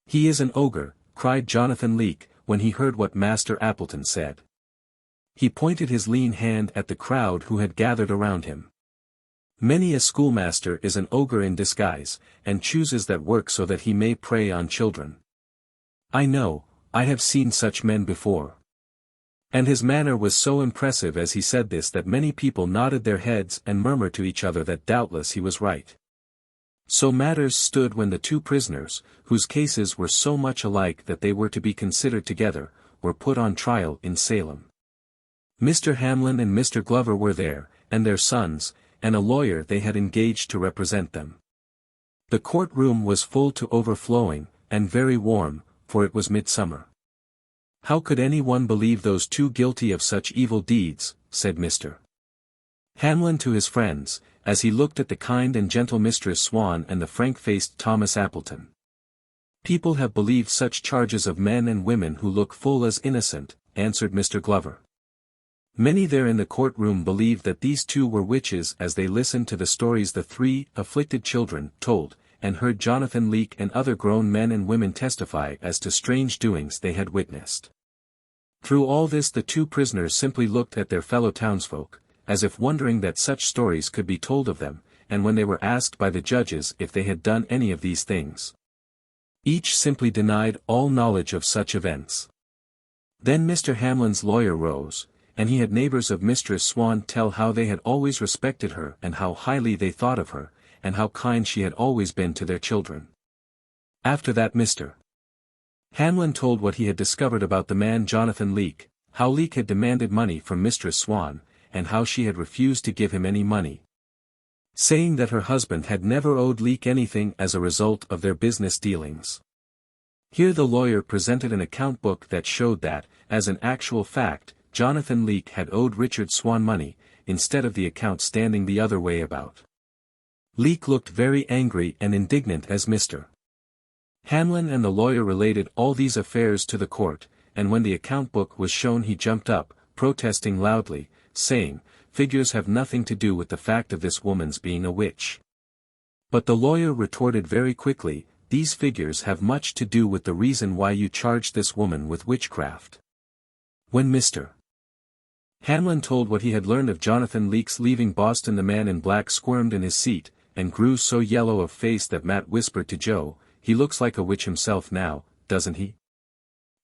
"He is an ogre," cried Jonathan Leake, when he heard what Master Appleton said. He pointed his lean hand at the crowd who had gathered around him. "Many a schoolmaster is an ogre in disguise, and chooses that work so that he may prey on children. I know, I have seen such men before." And his manner was so impressive as he said this that many people nodded their heads and murmured to each other that doubtless he was right. So matters stood when the two prisoners, whose cases were so much alike that they were to be considered together, were put on trial in Salem. Mr. Hamlin and Mr. Glover were there, and their sons, and a lawyer they had engaged to represent them. The courtroom was full to overflowing, and very warm, for it was midsummer. "How could any one believe those two guilty of such evil deeds?" said Mr. Hamlin to his friends, as he looked at the kind and gentle Mistress Swan and the frank-faced Thomas Appleton. "People have believed such charges of men and women who look full as innocent," answered Mr. Glover. Many there in the courtroom believed that these two were witches as they listened to the stories the three afflicted children told, and heard Jonathan Leake and other grown men and women testify as to strange doings they had witnessed. Through all this the two prisoners simply looked at their fellow townsfolk, as if wondering that such stories could be told of them, and when they were asked by the judges if they had done any of these things, each simply denied all knowledge of such events. Then Mr. Hamlin's lawyer rose, and he had neighbors of Mistress Swan tell how they had always respected her and how highly they thought of her, and how kind she had always been to their children. After that Mr. Hamlin told what he had discovered about the man Jonathan Leake, how Leake had demanded money from Mistress Swan, and how she had refused to give him any money, saying that her husband had never owed Leake anything as a result of their business dealings. Here the lawyer presented an account book that showed that, as an actual fact, Jonathan Leake had owed Richard Swan money, instead of the account standing the other way about. Leek looked very angry and indignant as Mr. Hamlin and the lawyer related all these affairs to the court, and when the account book was shown he jumped up, protesting loudly, saying, "Figures have nothing to do with the fact of this woman's being a witch." But the lawyer retorted very quickly, "These figures have much to do with the reason why you charged this woman with witchcraft." When Mr. Hamlin told what he had learned of Jonathan Leek's leaving Boston, the man in black squirmed in his seat, and grew so yellow of face that Matt whispered to Joe, "He looks like a witch himself now, doesn't he?"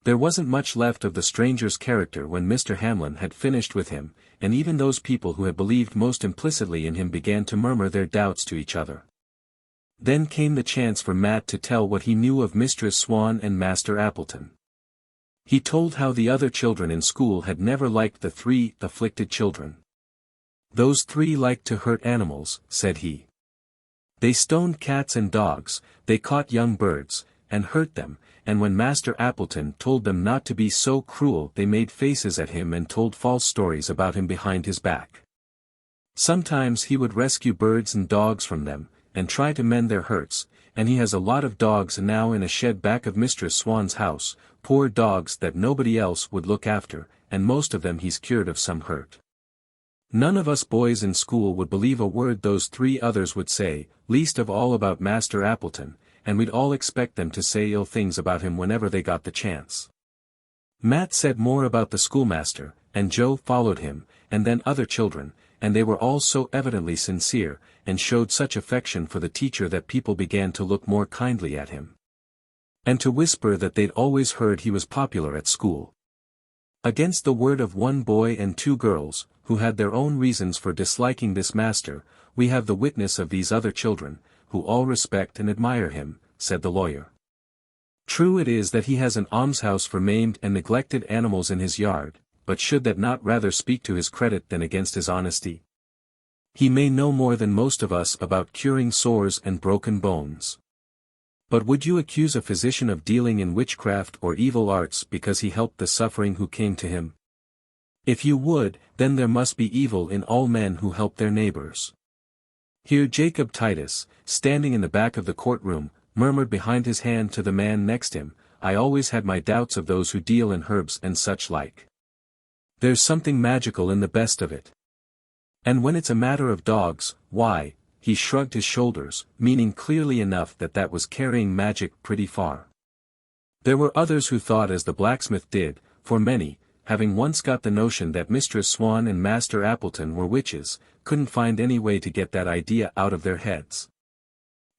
There wasn't much left of the stranger's character when Mr. Hamlin had finished with him, and even those people who had believed most implicitly in him began to murmur their doubts to each other. Then came the chance for Matt to tell what he knew of Mistress Swan and Master Appleton. He told how the other children in school had never liked the 3 afflicted children. "Those 3 liked to hurt animals," said he. "They stoned cats and dogs, they caught young birds, and hurt them, and when Master Appleton told them not to be so cruel they made faces at him and told false stories about him behind his back. Sometimes he would rescue birds and dogs from them, and try to mend their hurts, and he has a lot of dogs now in a shed back of Mistress Swan's house, poor dogs that nobody else would look after, and most of them he's cured of some hurt. None of us boys in school would believe a word those 3 others would say, least of all about Master Appleton, and we'd all expect them to say ill things about him whenever they got the chance." Matt said more about the schoolmaster, and Joe followed him, and then other children, and they were all so evidently sincere, and showed such affection for the teacher that people began to look more kindly at him. And to whisper that they'd always heard he was popular at school. Against the word of 1 boy and 2 girls, who had their own reasons for disliking this master, we have the witness of these other children, who all respect and admire him, said the lawyer. True it is that he has an almshouse for maimed and neglected animals in his yard, but should that not rather speak to his credit than against his honesty? He may know more than most of us about curing sores and broken bones. But would you accuse a physician of dealing in witchcraft or evil arts because he helped the suffering who came to him? If you would, then there must be evil in all men who help their neighbors. Here Jacob Titus, standing in the back of the courtroom, murmured behind his hand to the man next him, "I always had my doubts of those who deal in herbs and such like. There's something magical in the best of it. And when it's a matter of dogs, why," he shrugged his shoulders, meaning clearly enough that that was carrying magic pretty far. There were others who thought as the blacksmith did, for many, having once got the notion that Mistress Swan and Master Appleton were witches, couldn't find any way to get that idea out of their heads.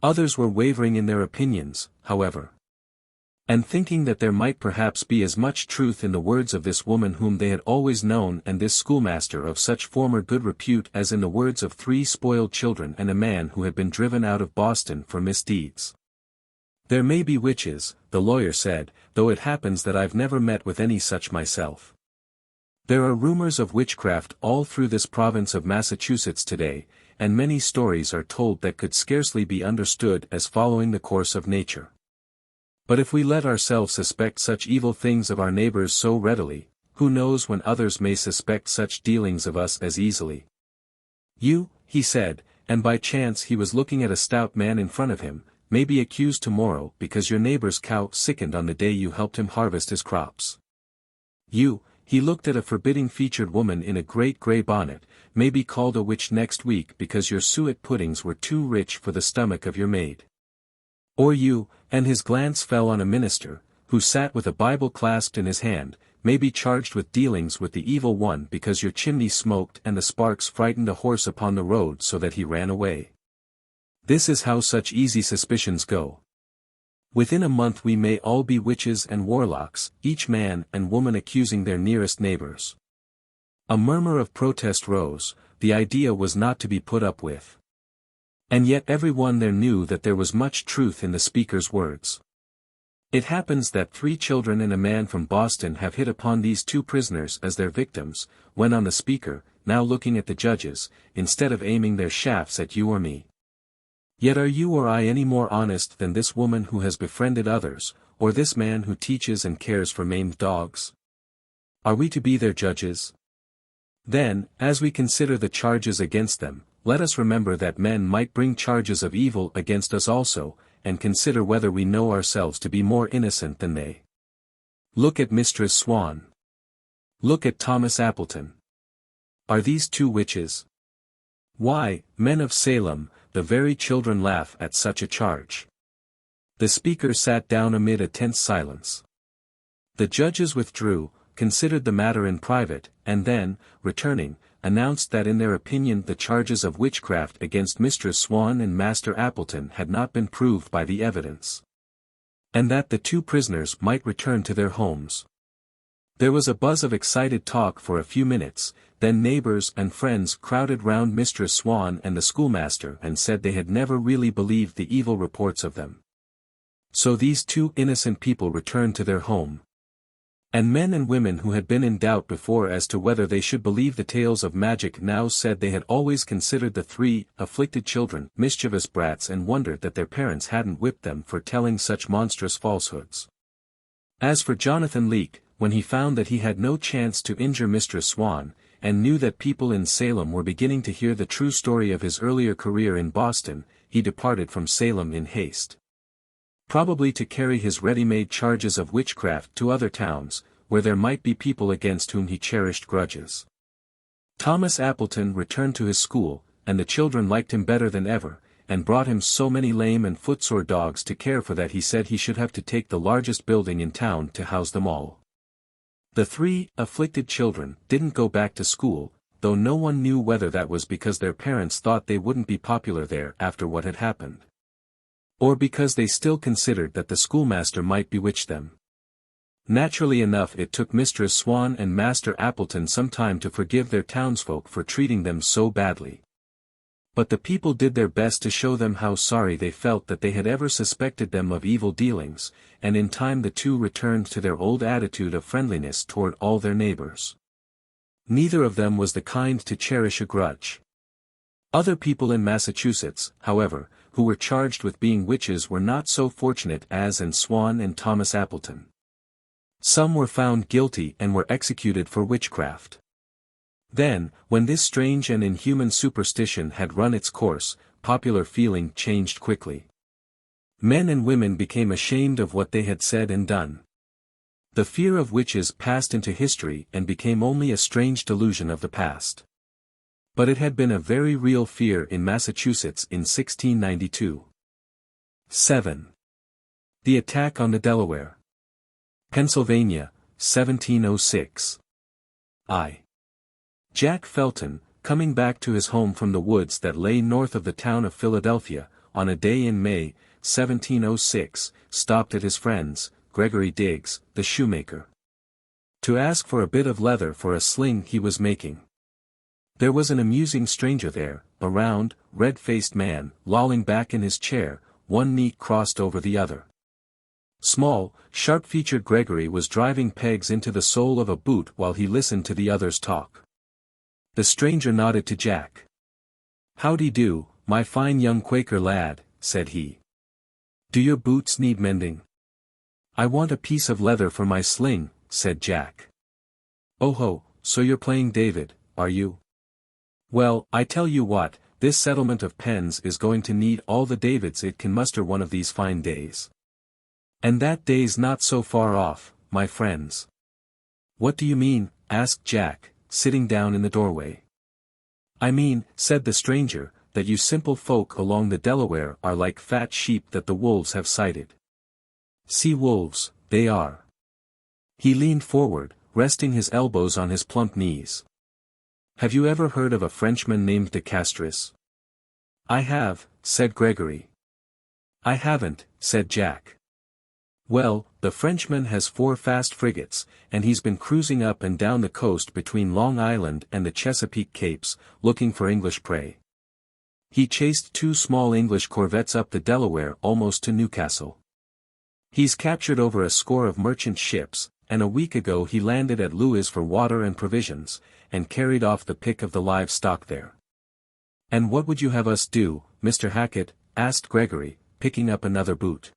Others were wavering in their opinions, however, and thinking that there might perhaps be as much truth in the words of this woman whom they had always known and this schoolmaster of such former good repute as in the words of 3 spoiled children and a man who had been driven out of Boston for misdeeds. "There may be witches," the lawyer said, "though it happens that I've never met with any such myself. There are rumors of witchcraft all through this province of Massachusetts today, and many stories are told that could scarcely be understood as following the course of nature. But if we let ourselves suspect such evil things of our neighbors so readily, who knows when others may suspect such dealings of us as easily? You," he said, and by chance he was looking at a stout man in front of him, "may be accused tomorrow because your neighbor's cow sickened on the day you helped him harvest his crops. You," he looked at a forbidding-featured woman in a great grey bonnet, "may be called a witch next week because your suet puddings were too rich for the stomach of your maid. Or you," and his glance fell on a minister, who sat with a Bible clasped in his hand, "may be charged with dealings with the evil one because your chimney smoked and the sparks frightened a horse upon the road so that he ran away. This is how such easy suspicions go. Within a month we may all be witches and warlocks, each man and woman accusing their nearest neighbors." A murmur of protest rose. The idea was not to be put up with. And yet everyone there knew that there was much truth in the speaker's words. It happens that 3 children and a man from Boston have hit upon these 2 prisoners as their victims, went on the speaker, now looking at the judges, instead of aiming their shafts at you or me. Yet are you or I any more honest than this woman who has befriended others, or this man who teaches and cares for maimed dogs? Are we to be their judges? Then, as we consider the charges against them, let us remember that men might bring charges of evil against us also, and consider whether we know ourselves to be more innocent than they. Look at Mistress Swan. Look at Thomas Appleton. Are these two witches? Why, men of Salem, the very children laugh at such a charge. The speaker sat down amid a tense silence. The judges withdrew, considered the matter in private, and then, returning, announced that in their opinion the charges of witchcraft against Mistress Swan and Master Appleton had not been proved by the evidence, and that the two prisoners might return to their homes. There was a buzz of excited talk for a few minutes, then neighbors and friends crowded round Mistress Swan and the schoolmaster and said they had never really believed the evil reports of them. So these two innocent people returned to their home. And men and women who had been in doubt before as to whether they should believe the tales of magic now said they had always considered the three afflicted children mischievous brats and wondered that their parents hadn't whipped them for telling such monstrous falsehoods. As for Jonathan Leake, when he found that he had no chance to injure Mistress Swan, and knew that people in Salem were beginning to hear the true story of his earlier career in Boston, he departed from Salem in haste. Probably to carry his ready-made charges of witchcraft to other towns, where there might be people against whom he cherished grudges. Thomas Appleton returned to his school, and the children liked him better than ever, and brought him so many lame and footsore dogs to care for that he said he should have to take the largest building in town to house them all. The three afflicted children didn't go back to school, though no one knew whether that was because their parents thought they wouldn't be popular there after what had happened, or because they still considered that the schoolmaster might bewitch them. Naturally enough, it took Mistress Swan and Master Appleton some time to forgive their townsfolk for treating them so badly. But the people did their best to show them how sorry they felt that they had ever suspected them of evil dealings, and in time the two returned to their old attitude of friendliness toward all their neighbors. Neither of them was the kind to cherish a grudge. Other people in Massachusetts, however, who were charged with being witches were not so fortunate as Swan and Thomas Appleton. Some were found guilty and were executed for witchcraft. Then, when this strange and inhuman superstition had run its course, popular feeling changed quickly. Men and women became ashamed of what they had said and done. The fear of witches passed into history and became only a strange delusion of the past. But it had been a very real fear in Massachusetts in 1692. 7. The Attack on the Delaware. Pennsylvania, 1706. Jack Felton, coming back to his home from the woods that lay north of the town of Philadelphia, on a day in May, 1706, stopped at his friend's, Gregory Diggs, the shoemaker, to ask for a bit of leather for a sling he was making. There was an amusing stranger there, a round, red-faced man, lolling back in his chair, one knee crossed over the other. Small, sharp-featured Gregory was driving pegs into the sole of a boot while he listened to the others talk. The stranger nodded to Jack. "Howdy do, my fine young Quaker lad," said he. "Do your boots need mending?" "I want a piece of leather for my sling," said Jack. "Oh ho, so you're playing David, are you? Well, I tell you what, this settlement of Penn's is going to need all the Davids it can muster one of these fine days. And that day's not so far off, my friends." "What do you mean?" asked Jack, sitting down in the doorway. "I mean," said the stranger, "that you simple folk along the Delaware are like fat sheep that the wolves have sighted. Sea wolves, they are." He leaned forward, resting his elbows on his plump knees. "Have you ever heard of a Frenchman named de Castris?" "I have," said Gregory. "I haven't," said Jack. "Well, the Frenchman has 4 fast frigates, and he's been cruising up and down the coast between Long Island and the Chesapeake Capes, looking for English prey. He chased 2 small English corvettes up the Delaware almost to Newcastle. He's captured over a score of merchant ships, and a week ago he landed at Lewes for water and provisions, and carried off the pick of the livestock there." "And what would you have us do, Mr. Hackett?" asked Gregory, picking up another boot.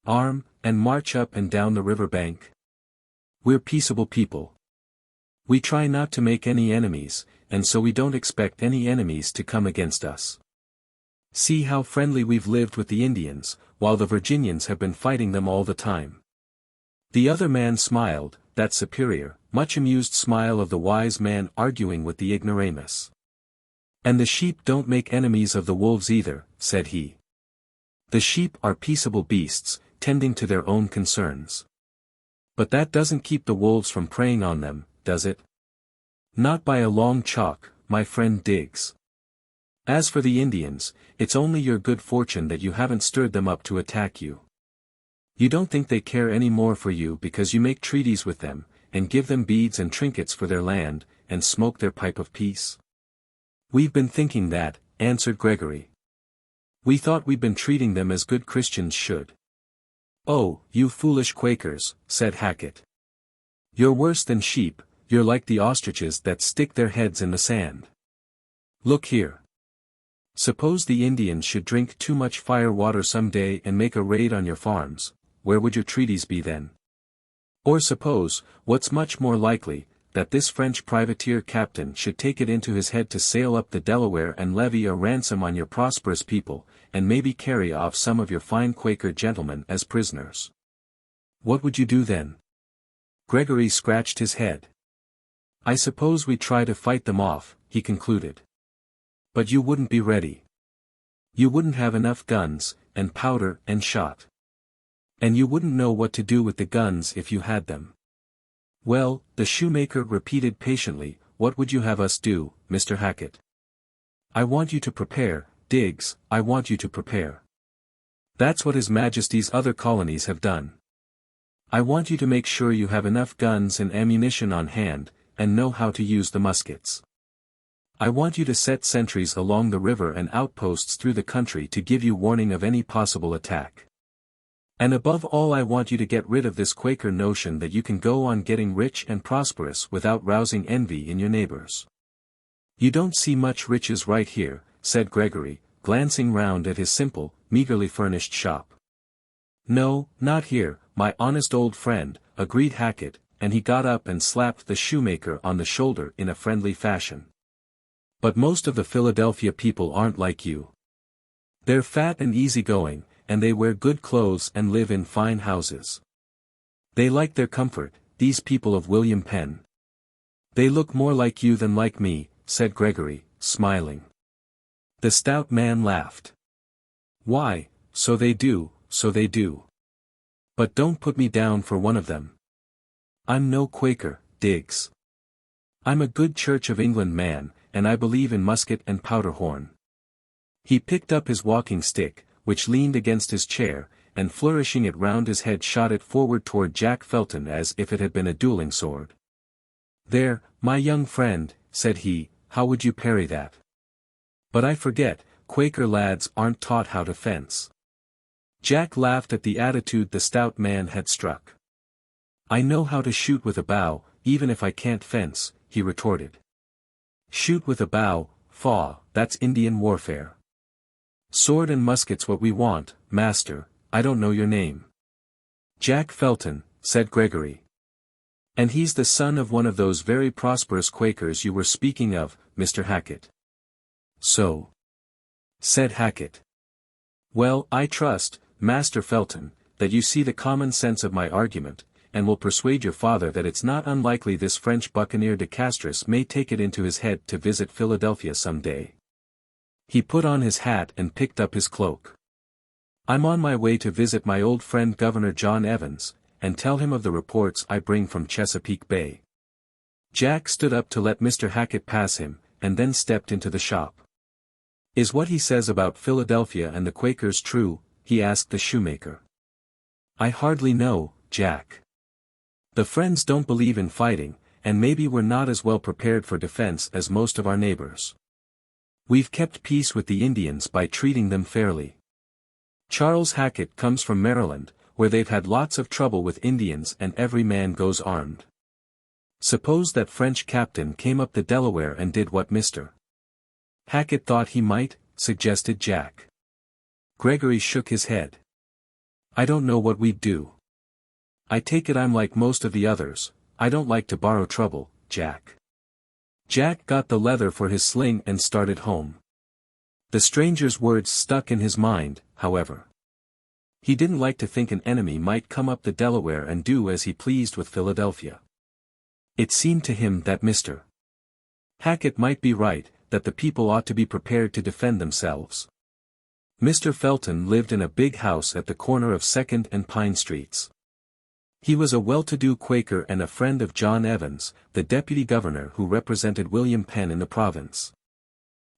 "Arm, and march up and down the river bank? We're peaceable people. We try not to make any enemies, and so we don't expect any enemies to come against us. See how friendly we've lived with the Indians, while the Virginians have been fighting them all the time." The other man smiled, that superior, much amused smile of the wise man arguing with the ignoramus. "And the sheep don't make enemies of the wolves either," said he. "The sheep are peaceable beasts, tending to their own concerns. But that doesn't keep the wolves from preying on them, does it? Not by a long chalk, my friend Diggs. As for the Indians, it's only your good fortune that you haven't stirred them up to attack you. You don't think they care any more for you because you make treaties with them, and give them beads and trinkets for their land, and smoke their pipe of peace?" "We've been thinking that," answered Gregory. "We thought we'd been treating them as good Christians should." "Oh, you foolish Quakers," said Hackett. "You're worse than sheep, you're like the ostriches that stick their heads in the sand. Look here. Suppose the Indians should drink too much fire water some day and make a raid on your farms, where would your treaties be then? Or suppose, what's much more likely, that this French privateer captain should take it into his head to sail up the Delaware and levy a ransom on your prosperous people, and maybe carry off some of your fine Quaker gentlemen as prisoners. What would you do then?" Gregory scratched his head. "I suppose we'd try to fight them off," he concluded. "But you wouldn't be ready. You wouldn't have enough guns, and powder and shot. And you wouldn't know what to do with the guns if you had them." "Well," the shoemaker repeated patiently, "what would you have us do, Mr. Hackett?" "I want you to prepare, Diggs, I want you to prepare. That's what His Majesty's other colonies have done. I want you to make sure you have enough guns and ammunition on hand, and know how to use the muskets. I want you to set sentries along the river and outposts through the country to give you warning of any possible attack. And above all I want you to get rid of this Quaker notion that you can go on getting rich and prosperous without rousing envy in your neighbors. You don't see much riches right here," said Gregory, glancing round at his simple, meagerly furnished shop. "No, not here, my honest old friend," agreed Hackett, and he got up and slapped the shoemaker on the shoulder in a friendly fashion. "But most of the Philadelphia people aren't like you. They're fat and easygoing, and they wear good clothes and live in fine houses. They like their comfort, these people of William Penn." "They look more like you than like me," said Gregory, smiling. The stout man laughed. "Why, so they do, so they do. But don't put me down for one of them. I'm no Quaker, Diggs. I'm a good Church of England man, and I believe in musket and powder horn." He picked up his walking stick, which leaned against his chair, and flourishing it round his head shot it forward toward Jack Felton as if it had been a dueling sword. "There, my young friend," said he, "how would you parry that? But I forget, Quaker lads aren't taught how to fence." Jack laughed at the attitude the stout man had struck. "I know how to shoot with a bow, even if I can't fence," he retorted. "Shoot with a bow, faugh, that's Indian warfare. Sword and musket's what we want, master, I don't know your name." "Jack Felton," said Gregory. "And he's the son of one of those very prosperous Quakers you were speaking of, Mr. Hackett." "So?" said Hackett. "Well, I trust, Master Felton, that you see the common sense of my argument, and will persuade your father that it's not unlikely this French buccaneer de Castris may take it into his head to visit Philadelphia some day." He put on his hat and picked up his cloak. "I'm on my way to visit my old friend Governor John Evans, and tell him of the reports I bring from Chesapeake Bay." Jack stood up to let Mr. Hackett pass him, and then stepped into the shop. "Is what he says about Philadelphia and the Quakers true?" he asked the shoemaker. "I hardly know, Jack. The Friends don't believe in fighting, and maybe we're not as well prepared for defense as most of our neighbors. We've kept peace with the Indians by treating them fairly. Charles Hackett comes from Maryland, where they've had lots of trouble with Indians and every man goes armed. Suppose that French captain came up the Delaware and did what Mr. Hackett thought he might," suggested Jack. Gregory shook his head. "I don't know what we'd do. I take it I'm like most of the others, I don't like to borrow trouble, Jack." Jack got the leather for his sling and started home. The stranger's words stuck in his mind, however. He didn't like to think an enemy might come up the Delaware and do as he pleased with Philadelphia. It seemed to him that Mr. Hackett might be right, that the people ought to be prepared to defend themselves. Mr. Felton lived in a big house at the corner of 2nd and Pine Streets. He was a well-to-do Quaker and a friend of John Evans, the deputy governor who represented William Penn in the province.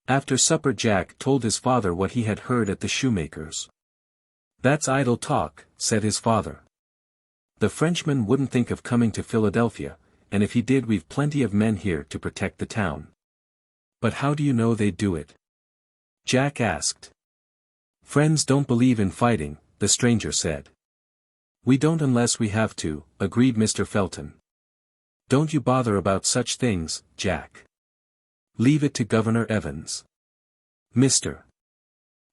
After supper Jack told his father what he had heard at the shoemaker's. "That's idle talk," said his father. "The Frenchman wouldn't think of coming to Philadelphia, and if he did we've plenty of men here to protect the town." "But how do you know they'd do it?" Jack asked. "Friends don't believe in fighting," the stranger said. "We don't unless we have to," agreed Mr. Felton. "Don't you bother about such things, Jack. Leave it to Governor Evans." Mr.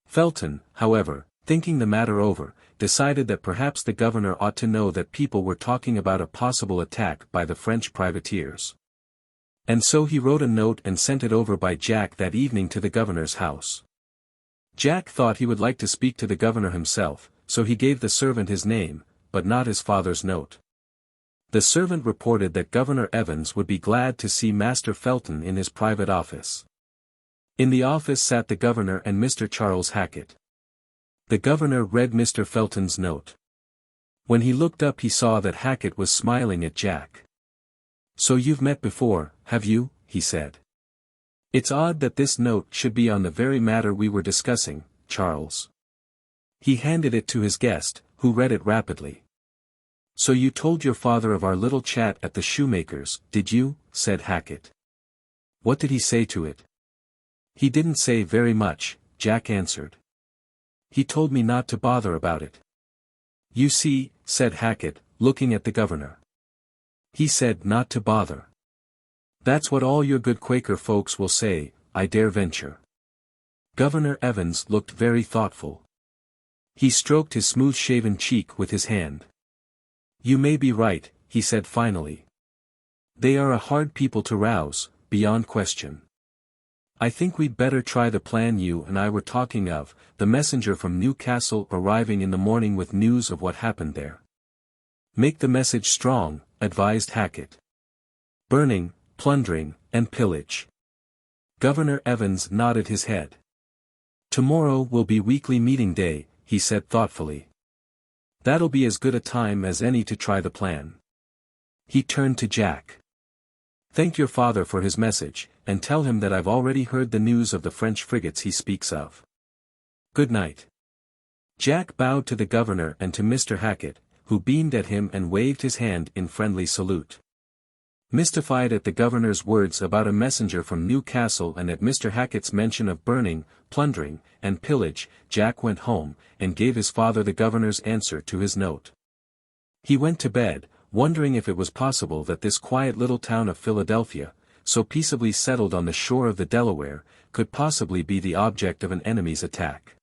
Felton, however, thinking the matter over, decided that perhaps the governor ought to know that people were talking about a possible attack by the French privateers. And so he wrote a note and sent it over by Jack that evening to the governor's house. Jack thought he would like to speak to the governor himself, so he gave the servant his name, but not his father's note. The servant reported that Governor Evans would be glad to see Master Felton in his private office. In the office sat the governor and Mr. Charles Hackett. The governor read Mr. Felton's note. When he looked up he saw that Hackett was smiling at Jack. "So you've met before, have you?" he said. "It's odd that this note should be on the very matter we were discussing, Charles." He handed it to his guest, who read it rapidly. "So you told your father of our little chat at the shoemaker's, did you?" said Hackett. "What did he say to it?" "He didn't say very much," Jack answered. "He told me not to bother about it." "You see," said Hackett, looking at the governor. "He said not to bother. That's what all your good Quaker folks will say, I dare venture." Governor Evans looked very thoughtful. He stroked his smooth-shaven cheek with his hand. "You may be right," he said finally. "They are a hard people to rouse, beyond question. I think we'd better try the plan you and I were talking of, the messenger from Newcastle arriving in the morning with news of what happened there." "Make the message strong," advised Hackett. "Burning, plundering, and pillage." Governor Evans nodded his head. "Tomorrow will be weekly meeting day," he said thoughtfully. "That'll be as good a time as any to try the plan." He turned to Jack. "Thank your father for his message, and tell him that I've already heard the news of the French frigates he speaks of. Good night." Jack bowed to the governor and to Mr. Hackett, who beamed at him and waved his hand in friendly salute. Mystified at the governor's words about a messenger from Newcastle and at Mr. Hackett's mention of burning, plundering, and pillage, Jack went home, and gave his father the governor's answer to his note. He went to bed, wondering if it was possible that this quiet little town of Philadelphia, so peaceably settled on the shore of the Delaware, could possibly be the object of an enemy's attack.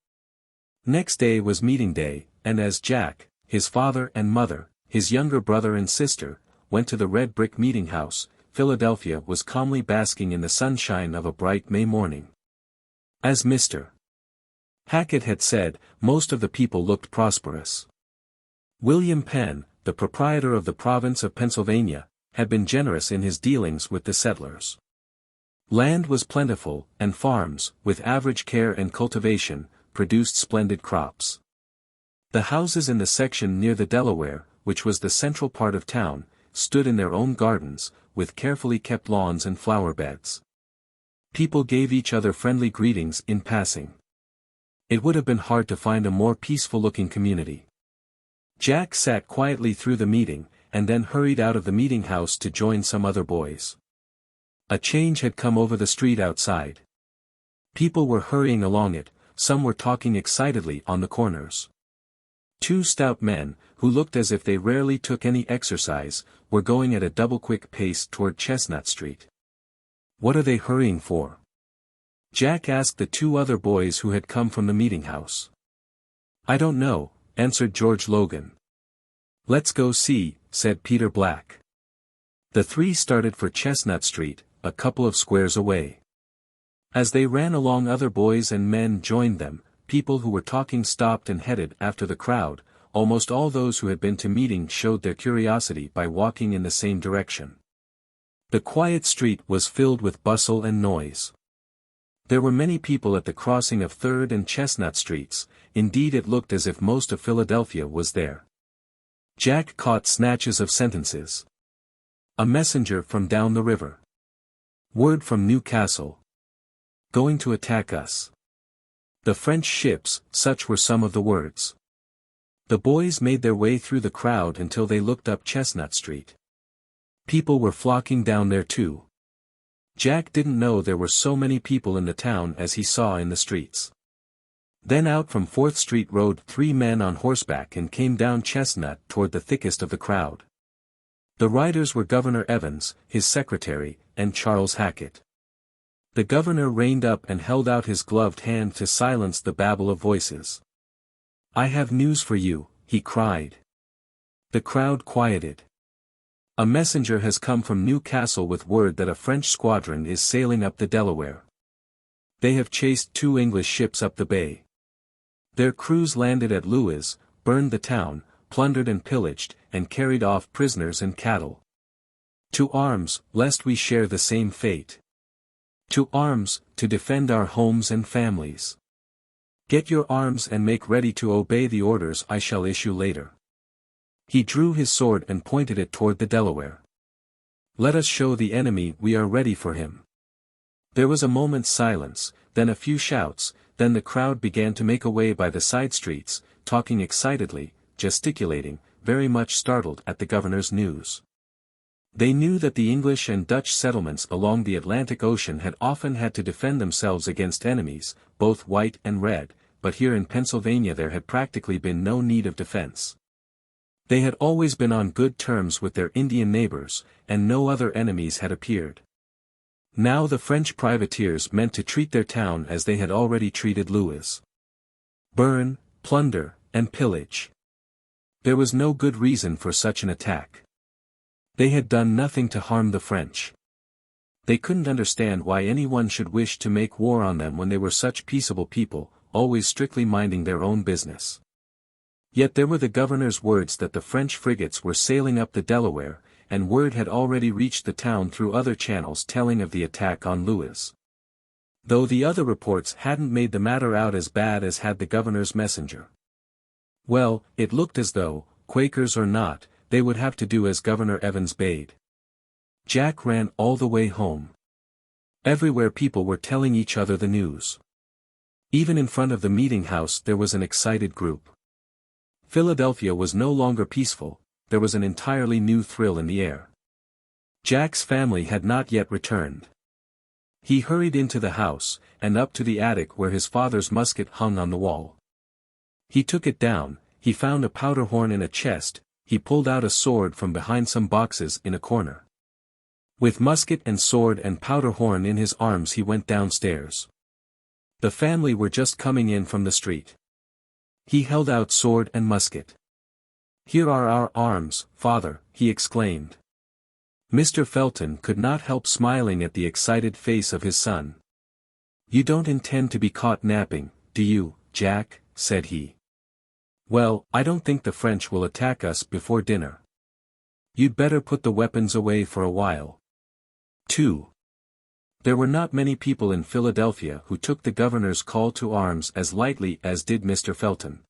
Next day was meeting day, and as Jack, his father and mother, his younger brother and sister, went to the red brick meeting house, Philadelphia was calmly basking in the sunshine of a bright May morning. As Mr. Hackett had said, most of the people looked prosperous. William Penn, the proprietor of the province of Pennsylvania, had been generous in his dealings with the settlers. Land was plentiful, and farms, with average care and cultivation, produced splendid crops. The houses in the section near the Delaware, which was the central part of town, stood in their own gardens, with carefully kept lawns and flower beds. People gave each other friendly greetings in passing. It would have been hard to find a more peaceful-looking community. Jack sat quietly through the meeting, and then hurried out of the meeting house to join some other boys. A change had come over the street outside. People were hurrying along it, some were talking excitedly on the corners. Two stout men, who looked as if they rarely took any exercise, were going at a double-quick pace toward Chestnut Street. "What are they hurrying for?" Jack asked the two other boys who had come from the meeting house. "I don't know," answered George Logan. "Let's go see," said Peter Black. The three started for Chestnut Street, a couple of squares away. As they ran along, other boys and men joined them. People who were talking stopped and headed after the crowd. Almost all those who had been to meetings showed their curiosity by walking in the same direction. The quiet street was filled with bustle and noise. There were many people at the crossing of 3rd and Chestnut Streets. Indeed, it looked as if most of Philadelphia was there. Jack caught snatches of sentences. A messenger from down the river. Word from Newcastle. Going to attack us. The French ships, such were some of the words. The boys made their way through the crowd until they looked up Chestnut Street. People were flocking down there too. Jack didn't know there were so many people in the town as he saw in the streets. Then out from 4th Street rode 3 men on horseback and came down Chestnut toward the thickest of the crowd. The riders were Governor Evans, his secretary, and Charles Hackett. The governor reined up and held out his gloved hand to silence the babble of voices. "I have news for you," he cried. The crowd quieted. "A messenger has come from Newcastle with word that a French squadron is sailing up the Delaware. They have chased 2 English ships up the bay. Their crews landed at Lewes, burned the town, plundered and pillaged, and carried off prisoners and cattle. To arms, lest we share the same fate. To arms, to defend our homes and families. Get your arms and make ready to obey the orders I shall issue later." He drew his sword and pointed it toward the Delaware. "Let us show the enemy we are ready for him." There was a moment's silence, then a few shouts, then the crowd began to make away by the side streets, talking excitedly, gesticulating, very much startled at the governor's news. They knew that the English and Dutch settlements along the Atlantic Ocean had often had to defend themselves against enemies, both white and red, but here in Pennsylvania there had practically been no need of defense. They had always been on good terms with their Indian neighbors, and no other enemies had appeared. Now the French privateers meant to treat their town as they had already treated Lewes. Burn, plunder, and pillage. There was no good reason for such an attack. They had done nothing to harm the French. They couldn't understand why anyone should wish to make war on them when they were such peaceable people, always strictly minding their own business. Yet there were the governor's words that the French frigates were sailing up the Delaware, and word had already reached the town through other channels telling of the attack on Lewes. Though the other reports hadn't made the matter out as bad as had the governor's messenger. Well, it looked as though, Quakers or not, they would have to do as Governor Evans bade. Jack ran all the way home. Everywhere people were telling each other the news. Even in front of the meeting house there was an excited group. Philadelphia was no longer peaceful, there was an entirely new thrill in the air. Jack's family had not yet returned. He hurried into the house, and up to the attic where his father's musket hung on the wall. He took it down, he found a powder horn in a chest, he pulled out a sword from behind some boxes in a corner. With musket and sword and powder horn in his arms he went downstairs. The family were just coming in from the street. He held out sword and musket. "Here are our arms, father," he exclaimed. Mr. Felton could not help smiling at the excited face of his son. "You don't intend to be caught napping, do you, Jack?" said he. "Well, I don't think the French will attack us before dinner. You'd better put the weapons away for a while." 2. There were not many people in Philadelphia who took the governor's call to arms as lightly as did Mr. Felton.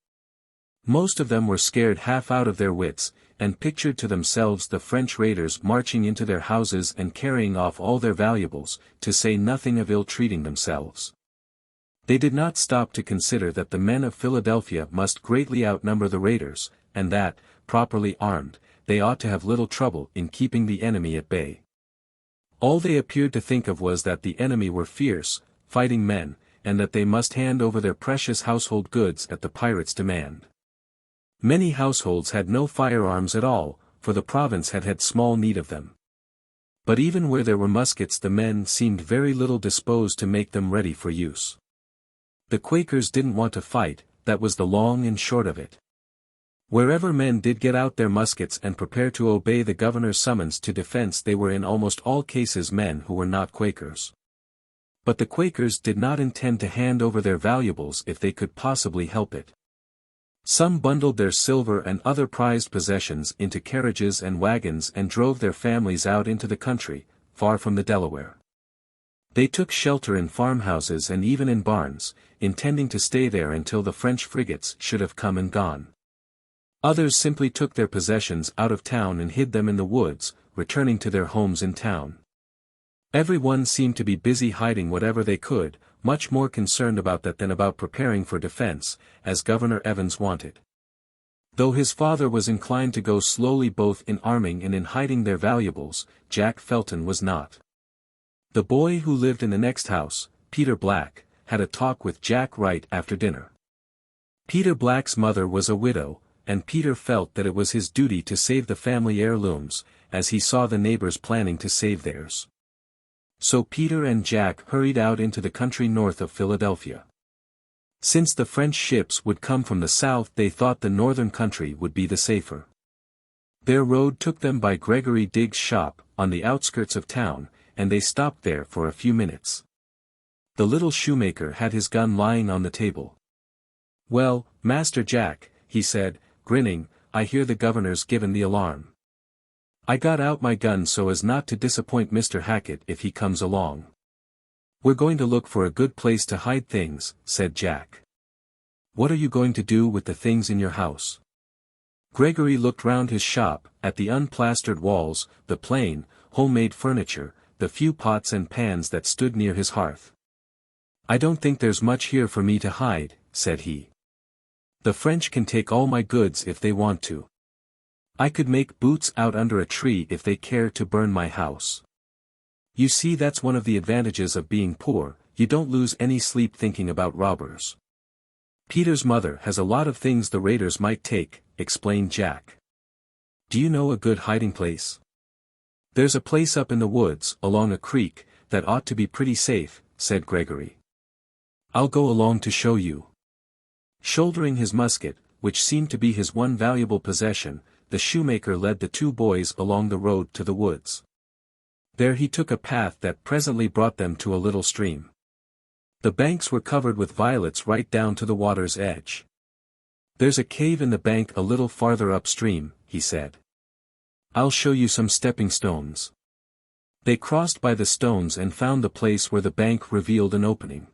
Most of them were scared half out of their wits, and pictured to themselves the French raiders marching into their houses and carrying off all their valuables, to say nothing of ill-treating themselves. They did not stop to consider that the men of Philadelphia must greatly outnumber the raiders, and that, properly armed, they ought to have little trouble in keeping the enemy at bay. All they appeared to think of was that the enemy were fierce, fighting men, and that they must hand over their precious household goods at the pirates' demand. Many households had no firearms at all, for the province had had small need of them. But even where there were muskets the men seemed very little disposed to make them ready for use. The Quakers didn't want to fight, that was the long and short of it. Wherever men did get out their muskets and prepare to obey the governor's summons to defense, they were in almost all cases men who were not Quakers. But the Quakers did not intend to hand over their valuables if they could possibly help it. Some bundled their silver and other prized possessions into carriages and wagons and drove their families out into the country, far from the Delaware. They took shelter in farmhouses and even in barns, intending to stay there until the French frigates should have come and gone. Others simply took their possessions out of town and hid them in the woods, returning to their homes in town. Everyone seemed to be busy hiding whatever they could, much more concerned about that than about preparing for defense, as Governor Evans wanted. Though his father was inclined to go slowly both in arming and in hiding their valuables, Jack Felton was not. The boy who lived in the next house, Peter Black, had a talk with Jack right after dinner. Peter Black's mother was a widow, and Peter felt that it was his duty to save the family heirlooms, as he saw the neighbors planning to save theirs. So Peter and Jack hurried out into the country north of Philadelphia. Since the French ships would come from the south, they thought the northern country would be the safer. Their road took them by Gregory Diggs' shop, on the outskirts of town, and they stopped there for a few minutes. The little shoemaker had his gun lying on the table. "Well, Master Jack," he said, grinning, "I hear the governor's given the alarm. I got out my gun so as not to disappoint Mr. Hackett if he comes along." "We're going to look for a good place to hide things," said Jack. "What are you going to do with the things in your house?" Gregory looked round his shop, at the unplastered walls, the plain, homemade furniture, the few pots and pans that stood near his hearth. "I don't think there's much here for me to hide," said he. "The French can take all my goods if they want to. I could make boots out under a tree if they care to burn my house. You see, that's one of the advantages of being poor, you don't lose any sleep thinking about robbers." "Peter's mother has a lot of things the raiders might take," explained Jack. "Do you know a good hiding place?" "There's a place up in the woods, along a creek, that ought to be pretty safe," said Gregory. "I'll go along to show you." Shouldering his musket, which seemed to be his one valuable possession, the shoemaker led the two boys along the road to the woods. There he took a path that presently brought them to a little stream. The banks were covered with violets right down to the water's edge. "There's a cave in the bank a little farther upstream," he said. "I'll show you some stepping stones." They crossed by the stones and found the place where the bank revealed an opening.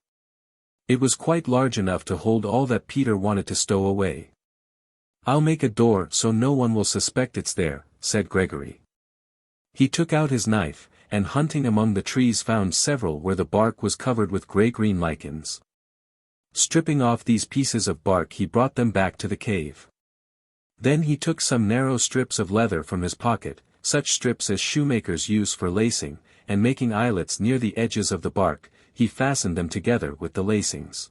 It was quite large enough to hold all that Peter wanted to stow away. "I'll make a door so no one will suspect it's there," said Gregory. He took out his knife, and hunting among the trees found several where the bark was covered with gray-green lichens. Stripping off these pieces of bark, he brought them back to the cave. Then he took some narrow strips of leather from his pocket, such strips as shoemakers use for lacing, and making eyelets near the edges of the bark, he fastened them together with the lacings.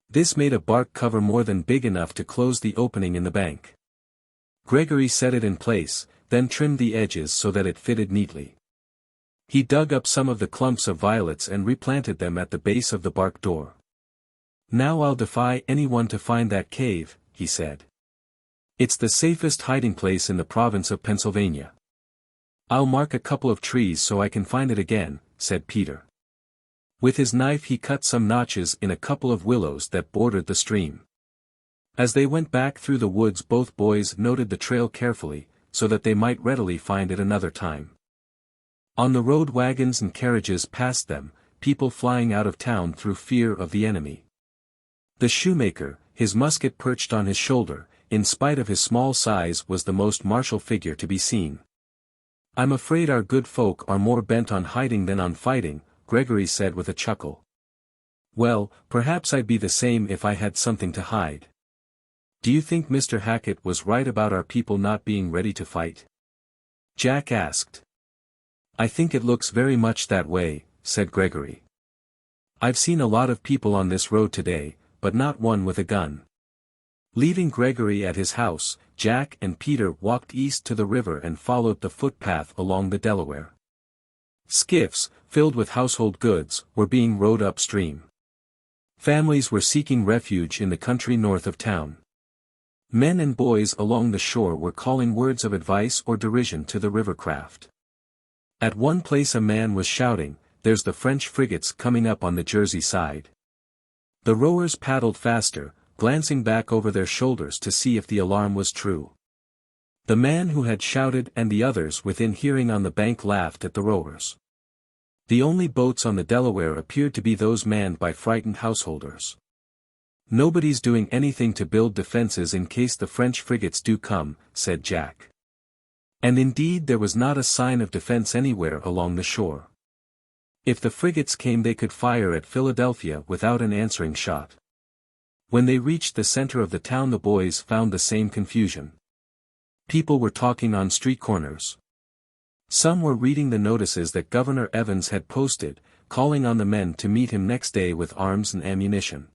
This made a bark cover more than big enough to close the opening in the bank. Gregory set it in place, then trimmed the edges so that it fitted neatly. He dug up some of the clumps of violets and replanted them at the base of the bark door. "Now I'll defy anyone to find that cave," he said. "It's the safest hiding place in the province of Pennsylvania. I'll mark a couple of trees so I can find it again," said Peter. With his knife he cut some notches in a couple of willows that bordered the stream. As they went back through the woods, both boys noted the trail carefully, so that they might readily find it another time. On the road wagons and carriages passed them, people flying out of town through fear of the enemy. The shoemaker, his musket perched on his shoulder, in spite of his small size, was the most martial figure to be seen. "I'm afraid our good folk are more bent on hiding than on fighting," Gregory said with a chuckle. "Well, perhaps I'd be the same if I had something to hide." "Do you think Mr. Hackett was right about our people not being ready to fight?" Jack asked. "I think it looks very much that way," said Gregory. "I've seen a lot of people on this road today, but not one with a gun." Leaving Gregory at his house, Jack and Peter walked east to the river and followed the footpath along the Delaware. Skiffs, filled with household goods, were being rowed upstream. Families were seeking refuge in the country north of town. Men and boys along the shore were calling words of advice or derision to the rivercraft. At one place a man was shouting, "There's the French frigates coming up on the Jersey side." The rowers paddled faster, glancing back over their shoulders to see if the alarm was true. The man who had shouted and the others within hearing on the bank laughed at the rowers. The only boats on the Delaware appeared to be those manned by frightened householders. "Nobody's doing anything to build defenses in case the French frigates do come," said Jack. And indeed there was not a sign of defense anywhere along the shore. If the frigates came they could fire at Philadelphia without an answering shot. When they reached the center of the town the boys found the same confusion. People were talking on street corners. Some were reading the notices that Governor Evans had posted, calling on the men to meet him next day with arms and ammunition.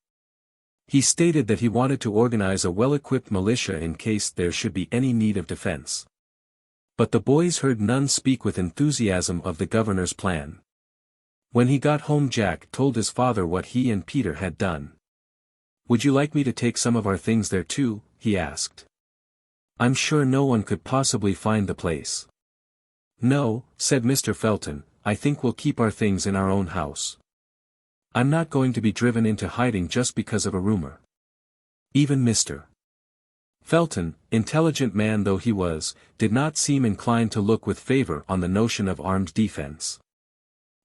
He stated that he wanted to organize a well-equipped militia in case there should be any need of defense. But the boys heard none speak with enthusiasm of the governor's plan. When he got home Jack told his father what he and Peter had done. "Would you like me to take some of our things there too?" he asked. "I'm sure no one could possibly find the place." "No," said Mr. Felton, "I think we'll keep our things in our own house. I'm not going to be driven into hiding just because of a rumor." Even Mr. Felton, intelligent man though he was, did not seem inclined to look with favor on the notion of armed defense.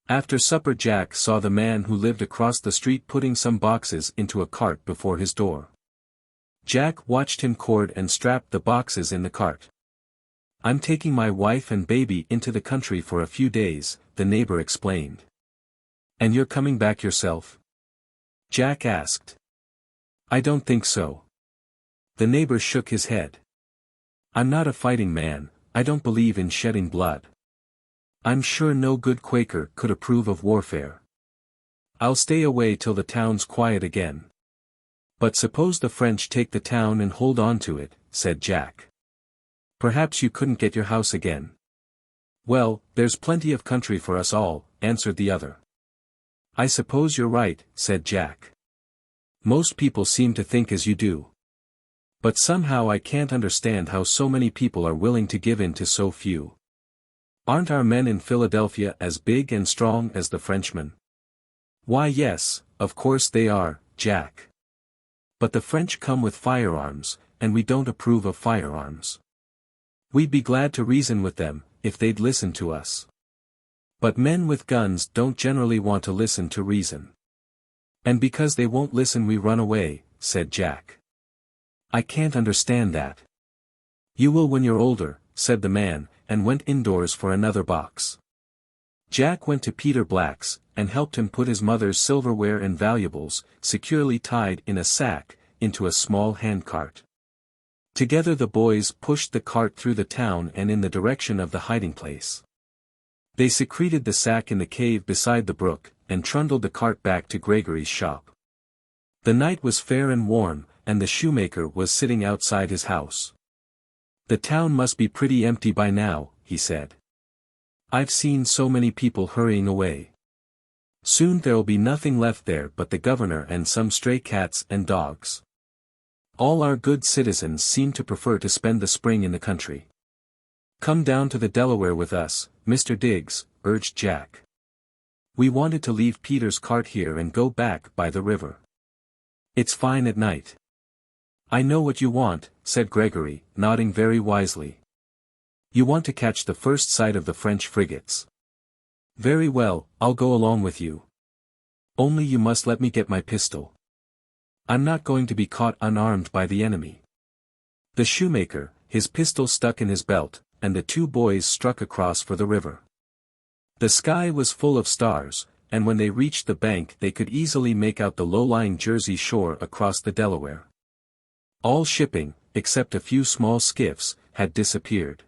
After supper Jack saw the man who lived across the street putting some boxes into a cart before his door. Jack watched him cord and strap the boxes in the cart. "I'm taking my wife and baby into the country for a few days," the neighbor explained. "And you're coming back yourself?" Jack asked. "I don't think so." The neighbor shook his head. "I'm not a fighting man, I don't believe in shedding blood. I'm sure no good Quaker could approve of warfare. I'll stay away till the town's quiet again." "But suppose the French take the town and hold on to it," said Jack. "Perhaps you couldn't get your house again." "Well, there's plenty of country for us all," answered the other. "I suppose you're right," said Jack. "Most people seem to think as you do. But somehow I can't understand how so many people are willing to give in to so few. Aren't our men in Philadelphia as big and strong as the Frenchmen?" "Why yes, of course they are, Jack. But the French come with firearms, and we don't approve of firearms. We'd be glad to reason with them, if they'd listen to us. But men with guns don't generally want to listen to reason. And because they won't listen we run away," said Jack. "I can't understand that." "You will when you're older," said the man, and went indoors for another box. Jack went to Peter Black's, and helped him put his mother's silverware and valuables, securely tied in a sack, into a small handcart. Together the boys pushed the cart through the town and in the direction of the hiding place. They secreted the sack in the cave beside the brook, and trundled the cart back to Gregory's shop. The night was fair and warm, and the shoemaker was sitting outside his house. "The town must be pretty empty by now," he said. "I've seen so many people hurrying away. Soon there'll be nothing left there but the governor and some stray cats and dogs. All our good citizens seem to prefer to spend the spring in the country." "Come down to the Delaware with us, Mr. Diggs," urged Jack. "We wanted to leave Peter's cart here and go back by the river. It's fine at night." "I know what you want," said Gregory, nodding very wisely. "You want to catch the first sight of the French frigates. Very well, I'll go along with you. Only you must let me get my pistol. I'm not going to be caught unarmed by the enemy." The shoemaker, his pistol stuck in his belt, and the two boys struck across for the river. The sky was full of stars, and when they reached the bank they could easily make out the low-lying Jersey shore across the Delaware. All shipping, except a few small skiffs, had disappeared.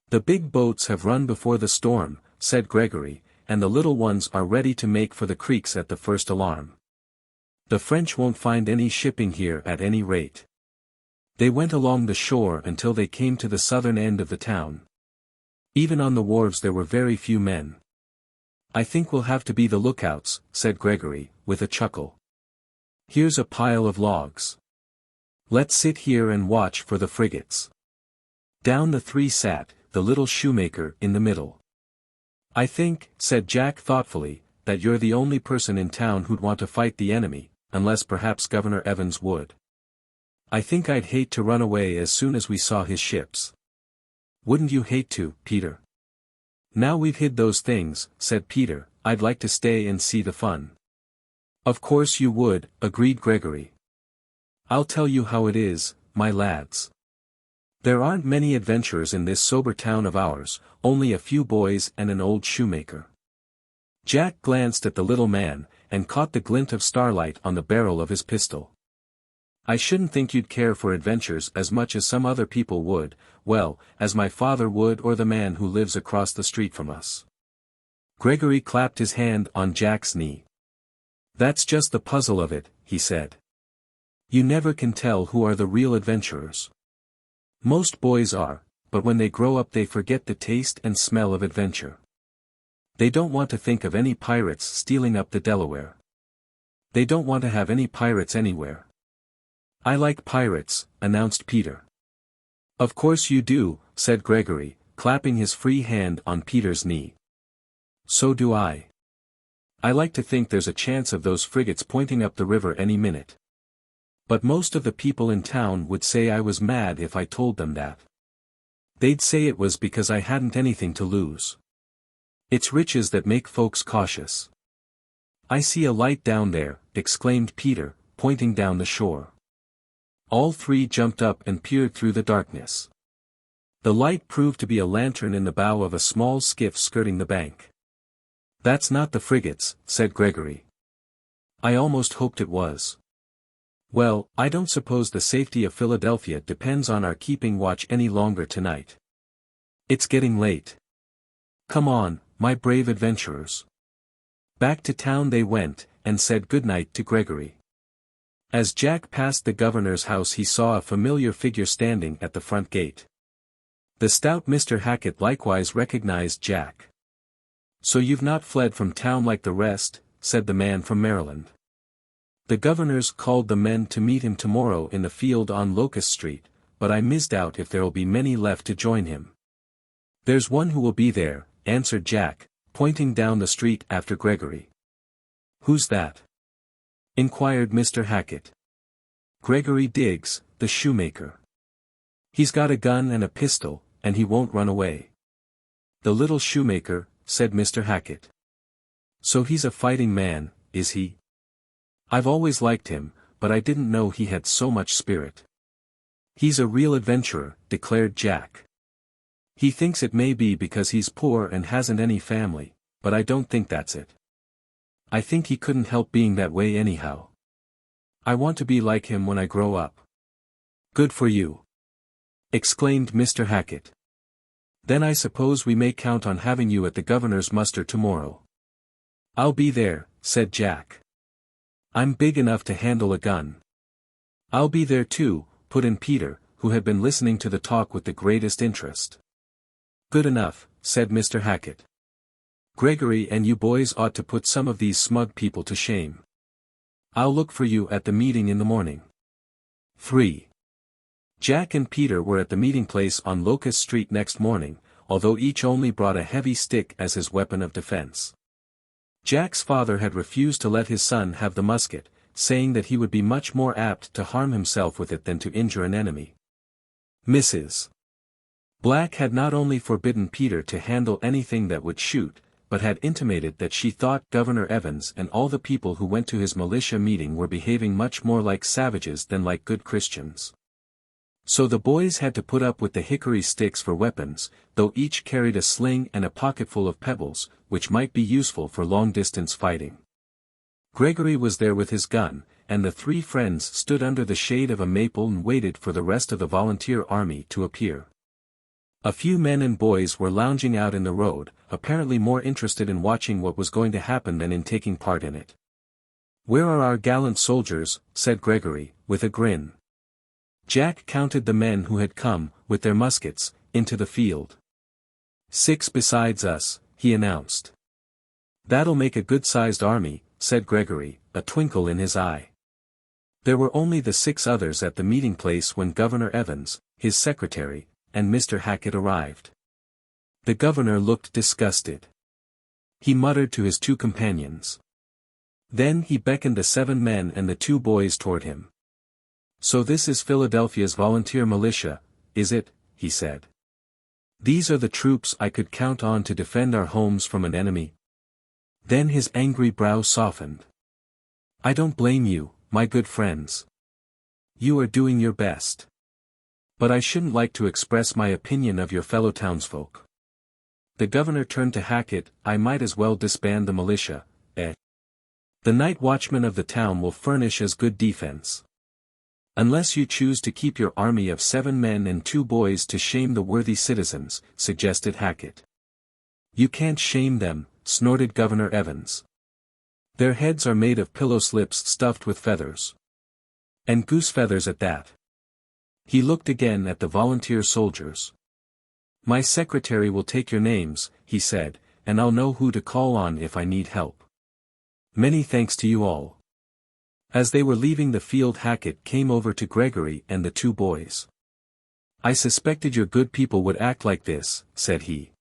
"The big boats have run before the storm," said Gregory, "and the little ones are ready to make for the creeks at the first alarm. The French won't find any shipping here at any rate." They went along the shore until they came to the southern end of the town. Even on the wharves there were very few men. "I think we'll have to be the lookouts," said Gregory, with a chuckle. "Here's a pile of logs. Let's sit here and watch for the frigates. Down the three sat, the little shoemaker in the middle. I think, said Jack thoughtfully, that you're the only person in town who'd want to fight the enemy, unless perhaps Governor Evans would. I think I'd hate to run away as soon as we saw his ships. Wouldn't you hate to, Peter? Now we've hid those things, said Peter, I'd like to stay and see the fun. Of course you would, agreed Gregory. I'll tell you how it is, my lads. There aren't many adventurers in this sober town of ours, only a few boys and an old shoemaker. Jack glanced at the little man, and caught the glint of starlight on the barrel of his pistol. I shouldn't think you'd care for adventures as much as some other people would, well, as my father would or the man who lives across the street from us. Gregory clapped his hand on Jack's knee. That's just the puzzle of it, he said. You never can tell who are the real adventurers. Most boys are, but when they grow up they forget the taste and smell of adventure. They don't want to think of any pirates stealing up the Delaware. They don't want to have any pirates anywhere. I like pirates, announced Peter. Of course you do, said Gregory, clapping his free hand on Peter's knee. So do I. I like to think there's a chance of those frigates pointing up the river any minute. But most of the people in town would say I was mad if I told them that. They'd say it was because I hadn't anything to lose. It's riches that make folks cautious. I see a light down there, exclaimed Peter, pointing down the shore. All three jumped up and peered through the darkness. The light proved to be a lantern in the bow of a small skiff skirting the bank. That's not the frigates, said Gregory. I almost hoped it was. Well, I don't suppose the safety of Philadelphia depends on our keeping watch any longer tonight. It's getting late. Come on, my brave adventurers. Back to town they went, and said good night to Gregory. As Jack passed the governor's house he saw a familiar figure standing at the front gate. The stout Mr. Hackett likewise recognized Jack. So you've not fled from town like the rest, said the man from Maryland. The governor's called the men to meet him tomorrow in the field on Locust Street, but I misdoubt if there'll be many left to join him. There's one who will be there, answered Jack, pointing down the street after Gregory. Who's that? Inquired Mr. Hackett. Gregory Diggs, the shoemaker. He's got a gun and a pistol, and he won't run away. The little shoemaker, said Mr. Hackett. So he's a fighting man, is he? I've always liked him, but I didn't know he had so much spirit. He's a real adventurer, declared Jack. He thinks it may be because he's poor and hasn't any family, but I don't think that's it. I think he couldn't help being that way anyhow. I want to be like him when I grow up. Good for you, exclaimed Mr. Hackett. Then I suppose we may count on having you at the governor's muster tomorrow. I'll be there, said Jack. I'm big enough to handle a gun. I'll be there too, put in Peter, who had been listening to the talk with the greatest interest. Good enough, said Mr. Hackett. Gregory and you boys ought to put some of these smug people to shame. I'll look for you at the meeting in the morning. 3. Jack and Peter were at the meeting place on Locust Street next morning, although each only brought a heavy stick as his weapon of defense. Jack's father had refused to let his son have the musket, saying that he would be much more apt to harm himself with it than to injure an enemy. Mrs. Black had not only forbidden Peter to handle anything that would shoot, but had intimated that she thought Governor Evans and all the people who went to his militia meeting were behaving much more like savages than like good Christians. So the boys had to put up with the hickory sticks for weapons, though each carried a sling and a pocketful of pebbles, which might be useful for long-distance fighting. Gregory was there with his gun, and the three friends stood under the shade of a maple and waited for the rest of the volunteer army to appear. A few men and boys were lounging out in the road, apparently more interested in watching what was going to happen than in taking part in it. "Where are our gallant soldiers?" said Gregory, with a grin. Jack counted the men who had come, with their muskets, into the field. 6 besides us, he announced. "That'll make a good-sized army," said Gregory, a twinkle in his eye. There were only the 6 others at the meeting place when Governor Evans, his secretary, and Mr. Hackett arrived. The governor looked disgusted. He muttered to his 2 companions. Then he beckoned the 7 men and the 2 boys toward him. "So this is Philadelphia's volunteer militia, is it?" he said. "These are the troops I could count on to defend our homes from an enemy?" Then his angry brow softened. "I don't blame you, my good friends. You are doing your best. But I shouldn't like to express my opinion of your fellow townsfolk." The governor turned to Hackett. "I might as well disband the militia, eh? The night watchmen of the town will furnish as good defense. Unless you choose to keep your army of 7 men and 2 boys to shame the worthy citizens," suggested Hackett. "You can't shame them," snorted Governor Evans. "Their heads are made of pillow slips stuffed with feathers. And goose feathers at that." He looked again at the volunteer soldiers. "My secretary will take your names," he said, "and I'll know who to call on if I need help. Many thanks to you all." As they were leaving the field, Hackett came over to Gregory and the 2 boys. "I suspected your good people would act like this," said he.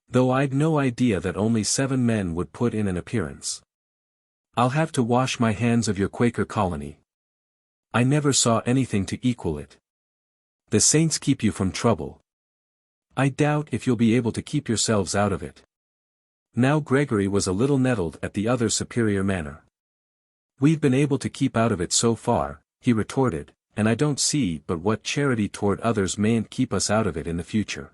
"Though I'd no idea that only 7 men would put in an appearance. I'll have to wash my hands of your Quaker colony. I never saw anything to equal it. The saints keep you from trouble. I doubt if you'll be able to keep yourselves out of it." Now Gregory was a little nettled at the other's superior manner. "We've been able to keep out of it so far," he retorted, "and I don't see but what charity toward others mayn't keep us out of it in the future.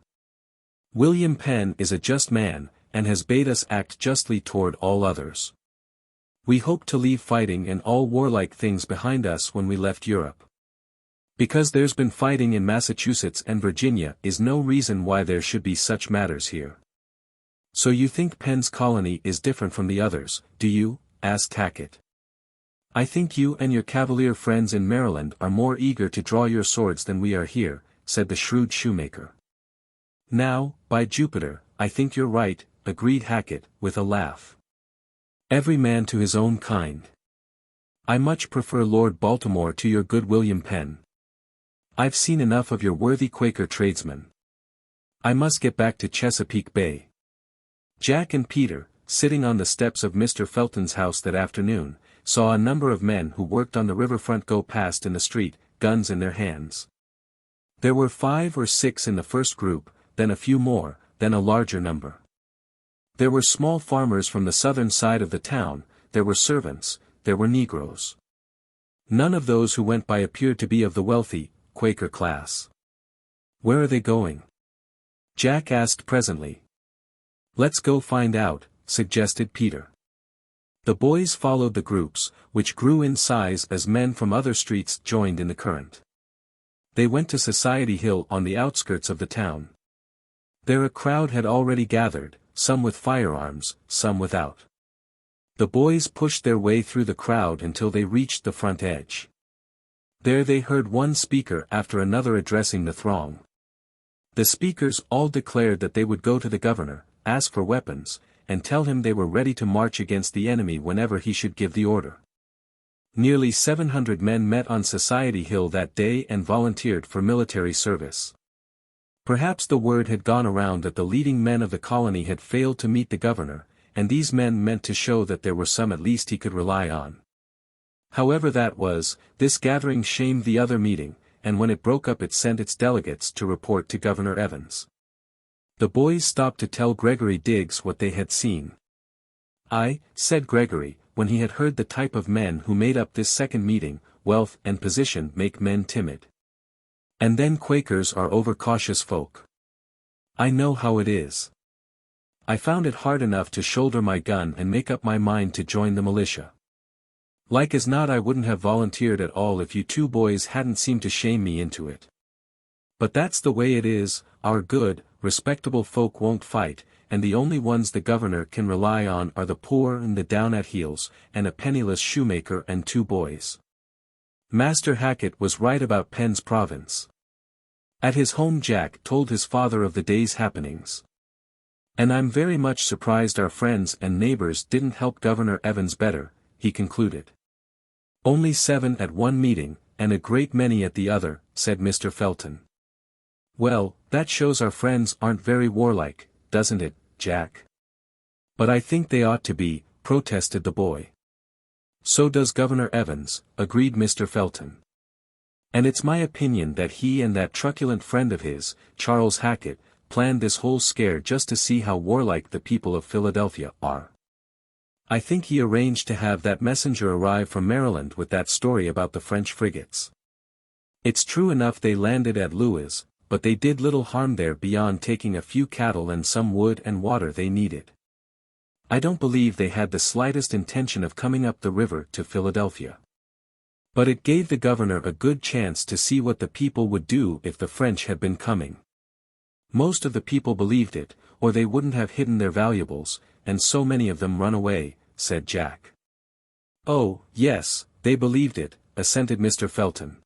William Penn is a just man, and has bade us act justly toward all others. We hope to leave fighting and all warlike things behind us when we left Europe. Because there's been fighting in Massachusetts and Virginia is no reason why there should be such matters here." "So you think Penn's colony is different from the others, do you?" asked Hackett. "I think you and your Cavalier friends in Maryland are more eager to draw your swords than we are here," said the shrewd shoemaker. "Now, by Jupiter, I think you're right," agreed Hackett, with a laugh. "Every man to his own kind. I much prefer Lord Baltimore to your good William Penn. I've seen enough of your worthy Quaker tradesmen. I must get back to Chesapeake Bay." Jack and Peter, sitting on the steps of Mr. Felton's house that afternoon, saw a number of men who worked on the riverfront go past in the street, guns in their hands. There were 5 or 6 in the first group, then a few more, then a larger number. There were small farmers from the southern side of the town, there were servants, there were Negroes. None of those who went by appeared to be of the wealthy, Quaker class. "Where are they going?" Jack asked presently. "Let's go find out," suggested Peter. The boys followed the groups, which grew in size as men from other streets joined in the current. They went to Society Hill on the outskirts of the town. There a crowd had already gathered, some with firearms, some without. The boys pushed their way through the crowd until they reached the front edge. There they heard one speaker after another addressing the throng. The speakers all declared that they would go to the governor, ask for weapons, and tell him they were ready to march against the enemy whenever he should give the order. Nearly 700 men met on Society Hill that day and volunteered for military service. Perhaps the word had gone around that the leading men of the colony had failed to meet the governor, and these men meant to show that there were some at least he could rely on. However that was, this gathering shamed the other meeting, and when it broke up it sent its delegates to report to Governor Evans. The boys stopped to tell Gregory Diggs what they had seen. Said Gregory, when he had heard the type of men who made up this second meeting, wealth and position make men timid. And then Quakers are overcautious folk. I know how it is. I found it hard enough to shoulder my gun and make up my mind to join the militia. Like as not I wouldn't have volunteered at all if you 2 boys hadn't seemed to shame me into it. But that's the way it is, our good, respectable folk won't fight, and the only ones the governor can rely on are the poor and the down-at-heels, and a penniless shoemaker and 2 boys. Master Hackett was right about Penn's province. At his home Jack told his father of the day's happenings. And I'm very much surprised our friends and neighbors didn't help Governor Evans better, he concluded. "Only 7 at one meeting, and a great many at the other," said Mr. Felton. "Well, that shows our friends aren't very warlike, doesn't it, Jack?" "But I think they ought to be," protested the boy. "So does Governor Evans," agreed Mr. Felton. "And it's my opinion that he and that truculent friend of his, Charles Hackett, planned this whole scare just to see how warlike the people of Philadelphia are. I think he arranged to have that messenger arrive from Maryland with that story about the French frigates. It's true enough they landed at Lewes, but they did little harm there beyond taking a few cattle and some wood and water they needed. I don't believe they had the slightest intention of coming up the river to Philadelphia. But it gave the governor a good chance to see what the people would do if the French had been coming. Most of the people believed it, or they wouldn't have hidden their valuables, and so many of them run away," said Jack. "Oh, yes, they believed it," assented Mr. Felton.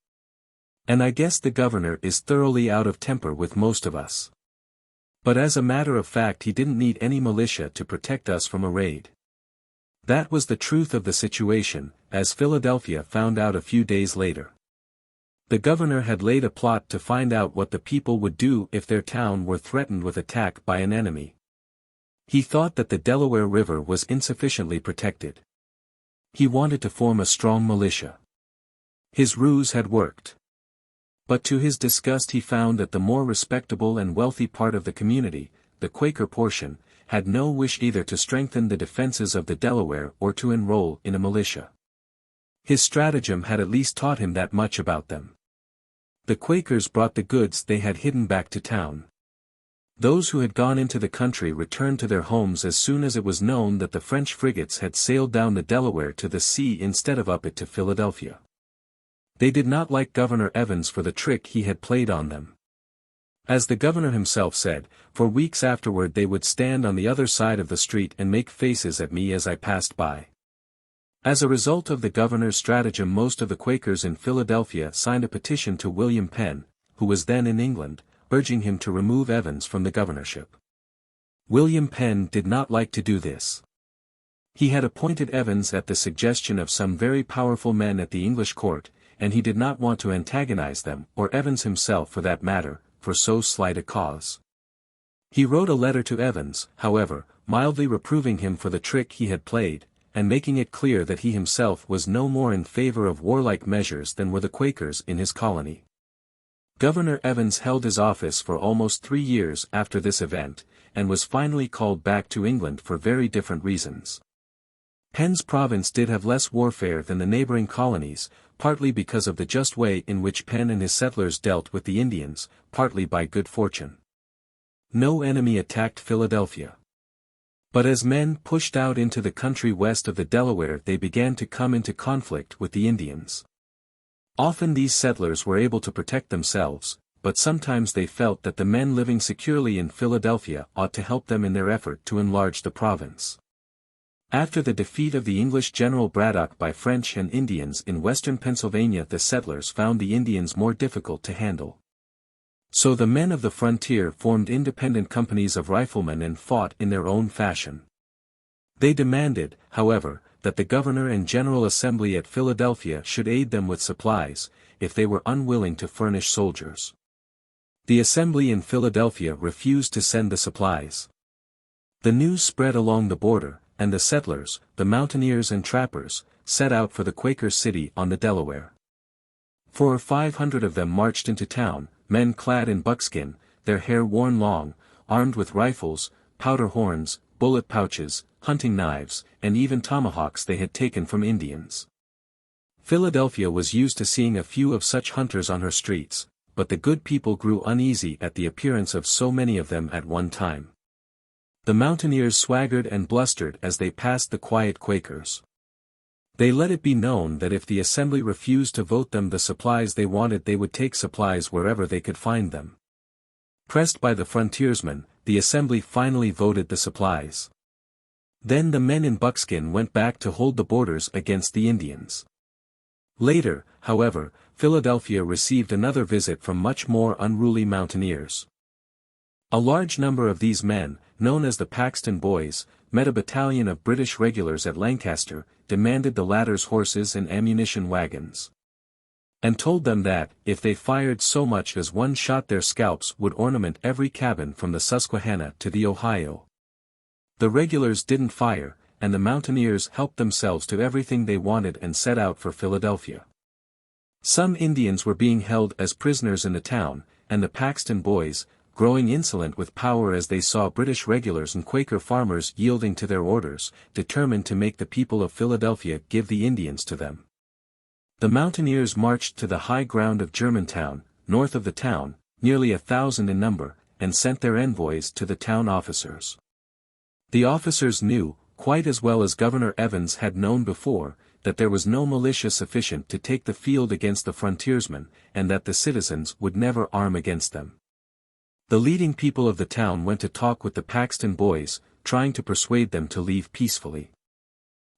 "And I guess the governor is thoroughly out of temper with most of us. But as a matter of fact he didn't need any militia to protect us from a raid." That was the truth of the situation, as Philadelphia found out a few days later. The governor had laid a plot to find out what the people would do if their town were threatened with attack by an enemy. He thought that the Delaware River was insufficiently protected. He wanted to form a strong militia. His ruse had worked. But to his disgust he found that the more respectable and wealthy part of the community, the Quaker portion, had no wish either to strengthen the defenses of the Delaware or to enroll in a militia. His stratagem had at least taught him that much about them. The Quakers brought the goods they had hidden back to town. Those who had gone into the country returned to their homes as soon as it was known that the French frigates had sailed down the Delaware to the sea instead of up it to Philadelphia. They did not like Governor Evans for the trick he had played on them. As the governor himself said, for weeks afterward they would stand on the other side of the street and make faces at me as I passed by. As a result of the governor's stratagem, most of the Quakers in Philadelphia signed a petition to William Penn, who was then in England, urging him to remove Evans from the governorship. William Penn did not like to do this. He had appointed Evans at the suggestion of some very powerful men at the English court, and he did not want to antagonize them, or Evans himself for that matter, for so slight a cause. He wrote a letter to Evans, however, mildly reproving him for the trick he had played, and making it clear that he himself was no more in favor of warlike measures than were the Quakers in his colony. Governor Evans held his office for almost 3 years after this event, and was finally called back to England for very different reasons. Penn's province did have less warfare than the neighboring colonies, partly because of the just way in which Penn and his settlers dealt with the Indians, partly by good fortune. No enemy attacked Philadelphia. But as men pushed out into the country west of the Delaware, they began to come into conflict with the Indians. Often these settlers were able to protect themselves, but sometimes they felt that the men living securely in Philadelphia ought to help them in their effort to enlarge the province. After the defeat of the English General Braddock by French and Indians in western Pennsylvania, the settlers found the Indians more difficult to handle. So the men of the frontier formed independent companies of riflemen and fought in their own fashion. They demanded, however, that the Governor and General Assembly at Philadelphia should aid them with supplies, if they were unwilling to furnish soldiers. The Assembly in Philadelphia refused to send the supplies. The news spread along the border, and the settlers, the mountaineers and trappers, set out for the Quaker city on the Delaware. 400 or 500 of them marched into town, men clad in buckskin, their hair worn long, armed with rifles, powder horns, bullet pouches, hunting knives, and even tomahawks they had taken from Indians. Philadelphia was used to seeing a few of such hunters on her streets, but the good people grew uneasy at the appearance of so many of them at one time. The mountaineers swaggered and blustered as they passed the quiet Quakers. They let it be known that if the Assembly refused to vote them the supplies they wanted, they would take supplies wherever they could find them. Pressed by the frontiersmen, the Assembly finally voted the supplies. Then the men in buckskin went back to hold the borders against the Indians. Later, however, Philadelphia received another visit from much more unruly mountaineers. A large number of these men, known as the Paxton Boys, met a battalion of British regulars at Lancaster, demanded the latter's horses and ammunition wagons, and told them that, if they fired so much as one shot, their scalps would ornament every cabin from the Susquehanna to the Ohio. The regulars didn't fire, and the mountaineers helped themselves to everything they wanted and set out for Philadelphia. Some Indians were being held as prisoners in the town, and the Paxton Boys, growing insolent with power as they saw British regulars and Quaker farmers yielding to their orders, determined to make the people of Philadelphia give the Indians to them. The mountaineers marched to the high ground of Germantown, north of the town, nearly 1,000 in number, and sent their envoys to the town officers. The officers knew, quite as well as Governor Evans had known before, that there was no militia sufficient to take the field against the frontiersmen, and that the citizens would never arm against them. The leading people of the town went to talk with the Paxton Boys, trying to persuade them to leave peacefully.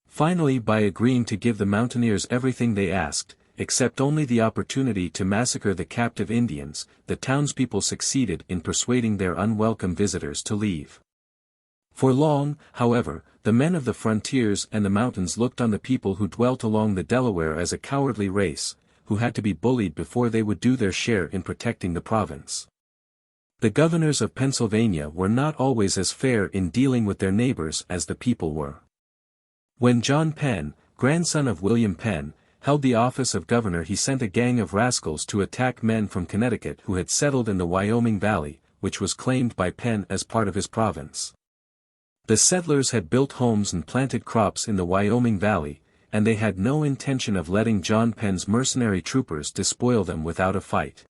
Finally, by agreeing to give the mountaineers everything they asked, except only the opportunity to massacre the captive Indians, the townspeople succeeded in persuading their unwelcome visitors to leave. For long, however, the men of the frontiers and the mountains looked on the people who dwelt along the Delaware as a cowardly race, who had to be bullied before they would do their share in protecting the province. The governors of Pennsylvania were not always as fair in dealing with their neighbors as the people were. When John Penn, grandson of William Penn, held the office of governor, he sent a gang of rascals to attack men from Connecticut who had settled in the Wyoming Valley, which was claimed by Penn as part of his province. The settlers had built homes and planted crops in the Wyoming Valley, and they had no intention of letting John Penn's mercenary troopers despoil them without a fight.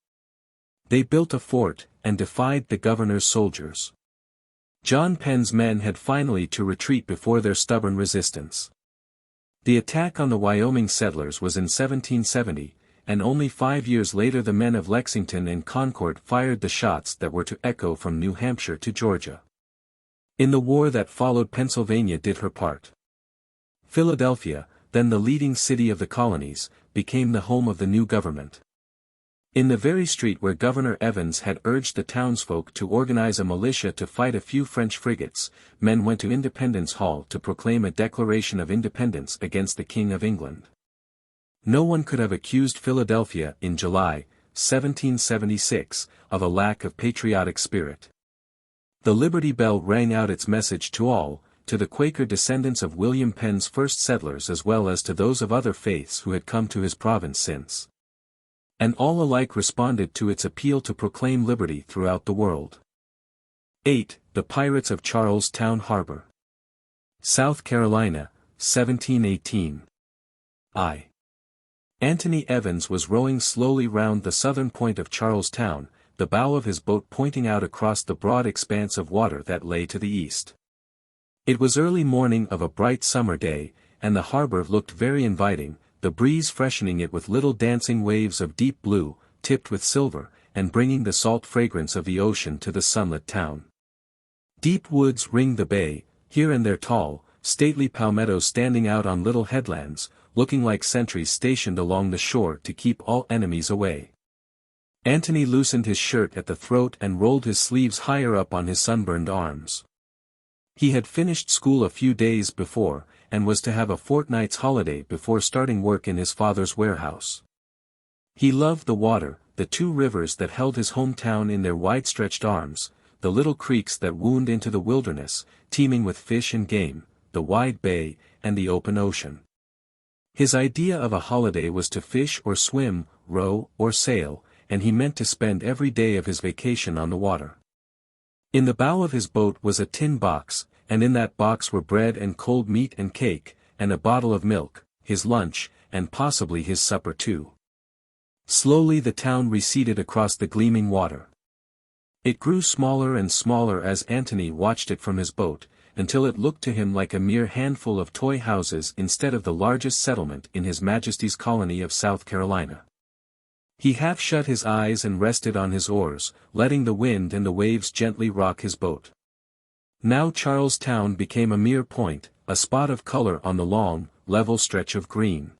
They built a fort, and defied the governor's soldiers. John Penn's men had finally to retreat before their stubborn resistance. The attack on the Wyoming settlers was in 1770, and only 5 years later the men of Lexington and Concord fired the shots that were to echo from New Hampshire to Georgia. In the war that followed, Pennsylvania did her part. Philadelphia, then the leading city of the colonies, became the home of the new government. In the very street where Governor Evans had urged the townsfolk to organize a militia to fight a few French frigates, men went to Independence Hall to proclaim a declaration of independence against the King of England. No one could have accused Philadelphia in July, 1776, of a lack of patriotic spirit. The Liberty Bell rang out its message to all, to the Quaker descendants of William Penn's first settlers as well as to those of other faiths who had come to his province since. And all alike responded to its appeal to proclaim liberty throughout the world. 8. The Pirates of Charlestown Harbor. South Carolina, 1718. Anthony Evans was rowing slowly round the southern point of Charlestown, the bow of his boat pointing out across the broad expanse of water that lay to the east. It was early morning of a bright summer day, and the harbor looked very inviting, the breeze freshening it with little dancing waves of deep blue, tipped with silver, and bringing the salt fragrance of the ocean to the sunlit town. Deep woods ringed the bay, here and there tall, stately palmettos standing out on little headlands, looking like sentries stationed along the shore to keep all enemies away. Anthony loosened his shirt at the throat and rolled his sleeves higher up on his sunburned arms. He had finished school a few days before, and was to have a fortnight's holiday before starting work in his father's warehouse. He loved the water, the two rivers that held his hometown in their wide-stretched arms, the little creeks that wound into the wilderness, teeming with fish and game, the wide bay, and the open ocean. His idea of a holiday was to fish or swim, row or sail, and he meant to spend every day of his vacation on the water. In the bow of his boat was a tin box, and in that box were bread and cold meat and cake, and a bottle of milk, his lunch, and possibly his supper too. Slowly the town receded across the gleaming water. It grew smaller and smaller as Anthony watched it from his boat, until it looked to him like a mere handful of toy houses instead of the largest settlement in His Majesty's colony of South Carolina. He half shut his eyes and rested on his oars, letting the wind and the waves gently rock his boat. Now Charlestown became a mere point, a spot of color on the long, level stretch of green.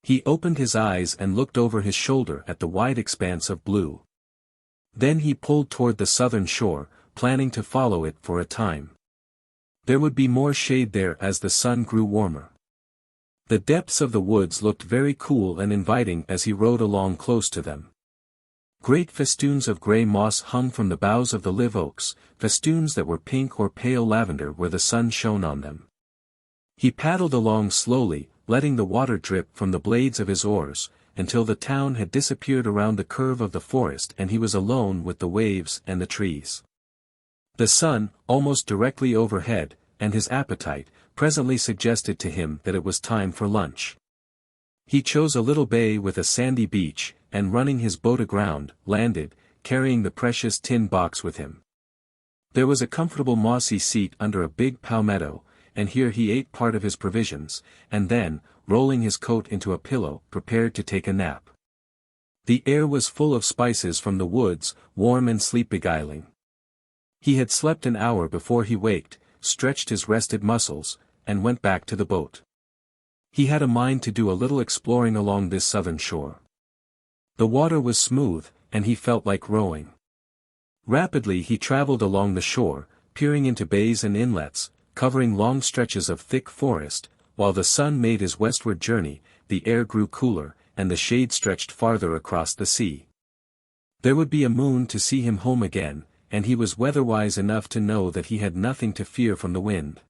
He opened his eyes and looked over his shoulder at the wide expanse of blue. Then he pulled toward the southern shore, planning to follow it for a time. There would be more shade there as the sun grew warmer. The depths of the woods looked very cool and inviting as he rode along close to them. Great festoons of gray moss hung from the boughs of the live oaks, festoons that were pink or pale lavender where the sun shone on them. He paddled along slowly, letting the water drip from the blades of his oars, until the town had disappeared around the curve of the forest and he was alone with the waves and the trees. The sun, almost directly overhead, and his appetite, presently suggested to him that it was time for lunch. He chose a little bay with a sandy beach, and running his boat aground, landed, carrying the precious tin box with him. There was a comfortable mossy seat under a big palmetto, and here he ate part of his provisions, and then, rolling his coat into a pillow, prepared to take a nap. The air was full of spices from the woods, warm and sleep-beguiling. He had slept an hour before he waked, stretched his rested muscles, and went back to the boat. He had a mind to do a little exploring along this southern shore. The water was smooth, and he felt like rowing. Rapidly he traveled along the shore, peering into bays and inlets, covering long stretches of thick forest. While the sun made his westward journey, the air grew cooler, and the shade stretched farther across the sea. There would be a moon to see him home again, and he was weatherwise enough to know that he had nothing to fear from the wind.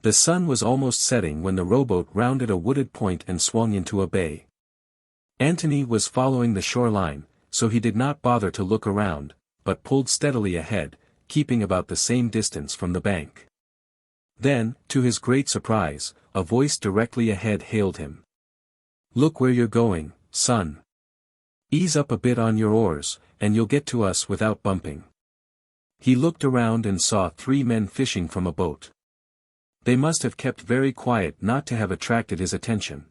The sun was almost setting when the rowboat rounded a wooded point and swung into a bay. Antony was following the shoreline, so he did not bother to look around, but pulled steadily ahead, keeping about the same distance from the bank. Then, to his great surprise, a voice directly ahead hailed him. "Look where you're going, son. Ease up a bit on your oars, and you'll get to us without bumping." He looked around and saw 3 men fishing from a boat. They must have kept very quiet not to have attracted his attention.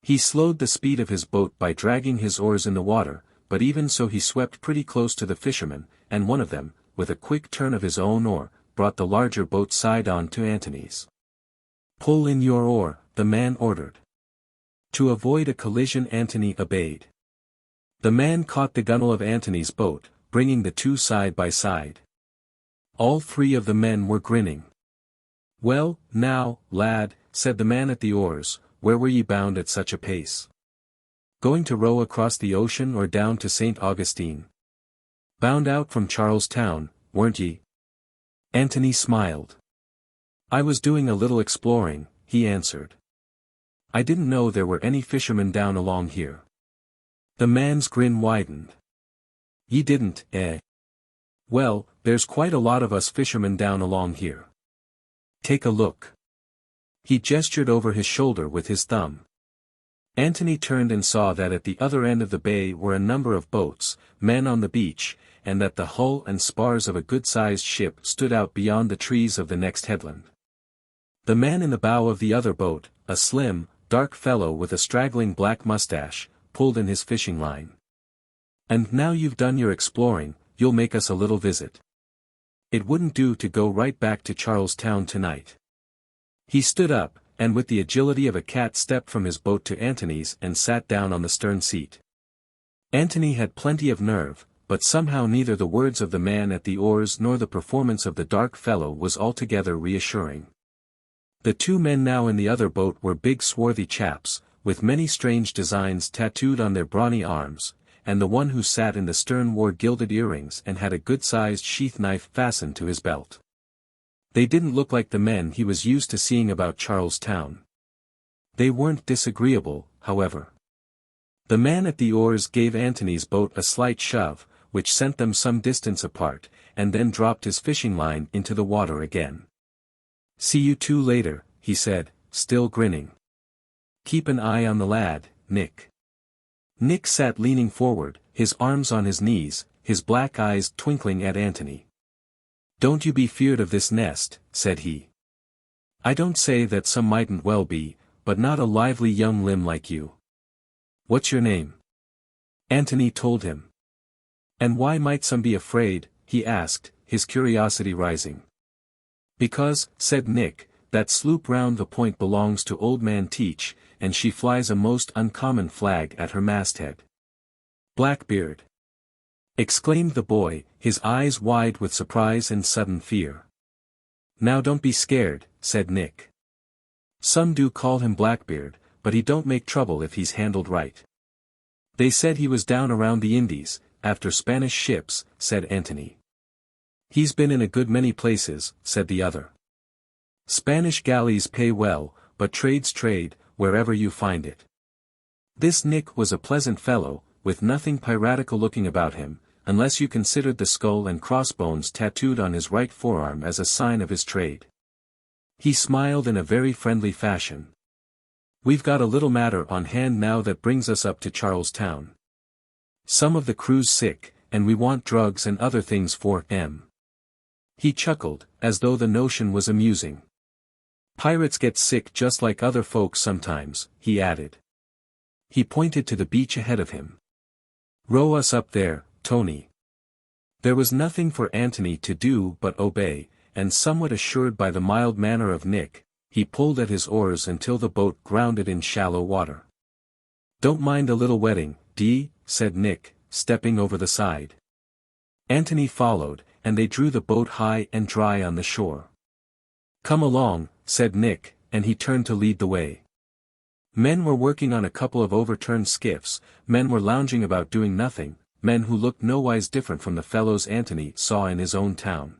He slowed the speed of his boat by dragging his oars in the water, but even so he swept pretty close to the fishermen, and one of them, with a quick turn of his own oar, brought the larger boat side on to Antony's. "Pull in your oar," the man ordered. To avoid a collision Antony obeyed. The man caught the gunwale of Antony's boat, bringing the two side by side. All 3 of the men were grinning. "Well, now, lad," said the man at the oars, "where were ye bound at such a pace? Going to row across the ocean or down to St. Augustine? Bound out from Charlestown, weren't ye?" Antony smiled. "I was doing a little exploring," he answered. "I didn't know there were any fishermen down along here." The man's grin widened. "Ye didn't, eh? Well, there's quite a lot of us fishermen down along here. Take a look." He gestured over his shoulder with his thumb. Antony turned and saw that at the other end of the bay were a number of boats, men on the beach, and that the hull and spars of a good-sized ship stood out beyond the trees of the next headland. The man in the bow of the other boat, a slim, dark fellow with a straggling black mustache, pulled in his fishing line. "And now you've done your exploring, you'll make us a little visit. It wouldn't do to go right back to Charlestown tonight." He stood up, and with the agility of a cat stepped from his boat to Antony's and sat down on the stern seat. Antony had plenty of nerve, but somehow neither the words of the man at the oars nor the performance of the dark fellow was altogether reassuring. The 2 men now in the other boat were big swarthy chaps, with many strange designs tattooed on their brawny arms, and the one who sat in the stern wore gilded earrings and had a good-sized sheath knife fastened to his belt. They didn't look like the men he was used to seeing about Charlestown. They weren't disagreeable, however. The man at the oars gave Antony's boat a slight shove, which sent them some distance apart, and then dropped his fishing line into the water again. "See you 2 later," he said, still grinning. "Keep an eye on the lad, Nick." Nick sat leaning forward, his arms on his knees, his black eyes twinkling at Antony. "Don't you be feared of this nest," said he. "I don't say that some mightn't well be, but not a lively young limb like you. What's your name?" Antony told him. "And why might some be afraid?" he asked, his curiosity rising. "Because," said Nick, "that sloop round the point belongs to Old Man Teach, and she flies a most uncommon flag at her masthead." "Blackbeard!" exclaimed the boy, his eyes wide with surprise and sudden fear. Now don't be scared, said Nick. Some do call him Blackbeard, but he don't make trouble if he's handled right. They said he was down around the Indies, after Spanish ships, said Anthony. He's been in a good many places, said the other. Spanish galleys pay well, but trade's trade, wherever you find it. This Nick was a pleasant fellow, with nothing piratical looking about him, unless you considered the skull and crossbones tattooed on his right forearm as a sign of his trade. He smiled in a very friendly fashion. We've got a little matter on hand now that brings us up to Charlestown. Some of the crew's sick, and we want drugs and other things for 'em. He chuckled, as though the notion was amusing. Pirates get sick just like other folks sometimes, he added. He pointed to the beach ahead of him. Row us up there, Tony. There was nothing for Anthony to do but obey, and somewhat assured by the mild manner of Nick, he pulled at his oars until the boat grounded in shallow water. Don't mind a little wetting, Dee, said Nick, stepping over the side. Anthony followed, and they drew the boat high and dry on the shore. Come along, said Nick, and he turned to lead the way. Men were working on a couple of overturned skiffs, men were lounging about doing nothing, men who looked nowise different from the fellows Anthony saw in his own town.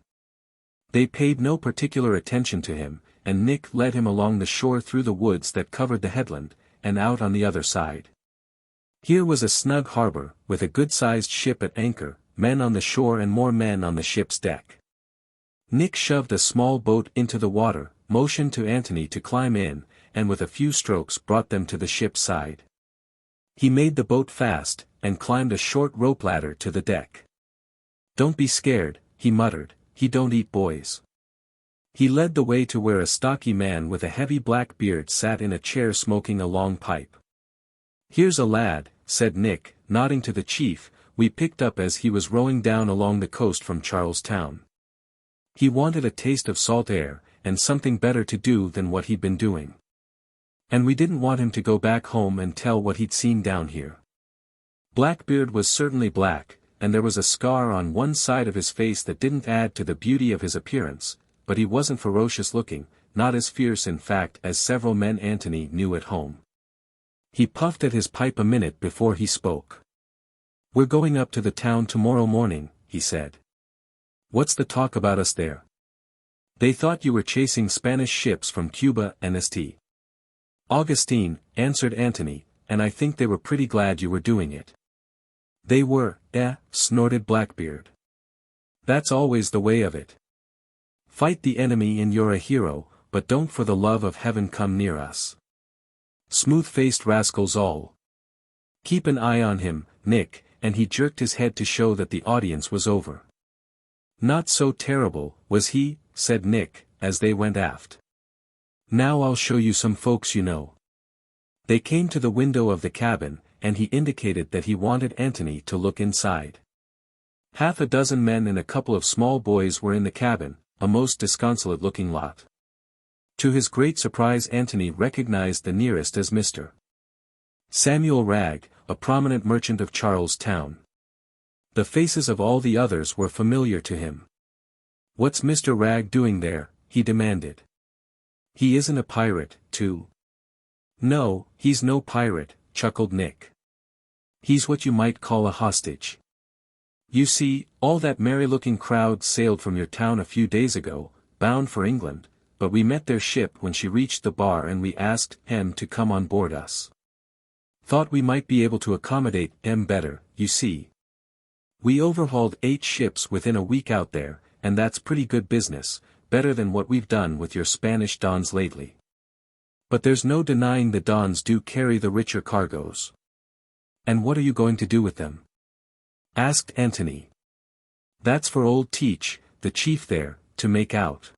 They paid no particular attention to him, and Nick led him along the shore through the woods that covered the headland, and out on the other side. Here was a snug harbor, with a good-sized ship at anchor, men on the shore and more men on the ship's deck. Nick shoved a small boat into the water, motioned to Anthony to climb in, and with a few strokes brought them to the ship's side. He made the boat fast, and climbed a short rope ladder to the deck. Don't be scared, he muttered, he don't eat boys. He led the way to where a stocky man with a heavy black beard sat in a chair smoking a long pipe. Here's a lad, said Nick, nodding to the chief, we picked up as he was rowing down along the coast from Charlestown. He wanted a taste of salt air, and something better to do than what he'd been doing. And we didn't want him to go back home and tell what he'd seen down here. Blackbeard was certainly black, and there was a scar on one side of his face that didn't add to the beauty of his appearance, but he wasn't ferocious looking, not as fierce in fact as several men Anthony knew at home. He puffed at his pipe a minute before he spoke. We're going up to the town tomorrow morning, he said. What's the talk about us there? They thought you were chasing Spanish ships from Cuba and St. Augustine, answered Anthony, and I think they were pretty glad you were doing it. They were, snorted Blackbeard. That's always the way of it. Fight the enemy and you're a hero, but don't for the love of heaven come near us. Smooth-faced rascals all. Keep an eye on him, Nick, and he jerked his head to show that the audience was over. Not so terrible, was he, said Nick, as they went aft. Now I'll show you some folks you know. They came to the window of the cabin, and he indicated that he wanted Anthony to look inside. Half a dozen men and a couple of small boys were in the cabin, a most disconsolate-looking lot. To his great surprise Anthony recognized the nearest as Mr. Samuel Wragg, a prominent merchant of Charlestown. The faces of all the others were familiar to him. What's Mr. Wragg doing there? He demanded. He isn't a pirate, too. No, he's no pirate, chuckled Nick. He's what you might call a hostage. You see, all that merry-looking crowd sailed from your town a few days ago, bound for England, but we met their ship when she reached the bar and we asked him to come on board us. Thought we might be able to accommodate him better, you see. We overhauled 8 ships within a week out there, and that's pretty good business, better than what we've done with your Spanish dons lately. But there's no denying the dons do carry the richer cargoes. And what are you going to do with them? Asked Anthony. That's for old Teach, the chief there, to make out.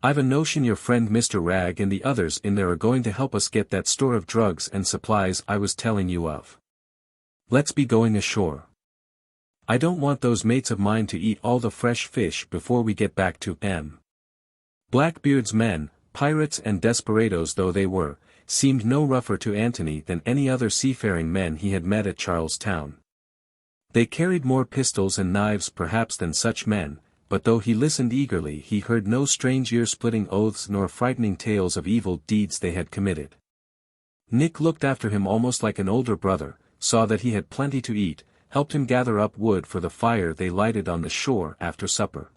I've a notion your friend Mr. Wragg and the others in there are going to help us get that store of drugs and supplies I was telling you of. Let's be going ashore. I don't want those mates of mine to eat all the fresh fish before we get back to M. Blackbeard's men, pirates and desperadoes though they were, seemed no rougher to Anthony than any other seafaring men he had met at Charlestown. They carried more pistols and knives perhaps than such men, but though he listened eagerly he heard no strange ear-splitting oaths nor frightening tales of evil deeds they had committed. Nick looked after him almost like an older brother, saw that he had plenty to eat, helped him gather up wood for the fire they lighted on the shore after supper.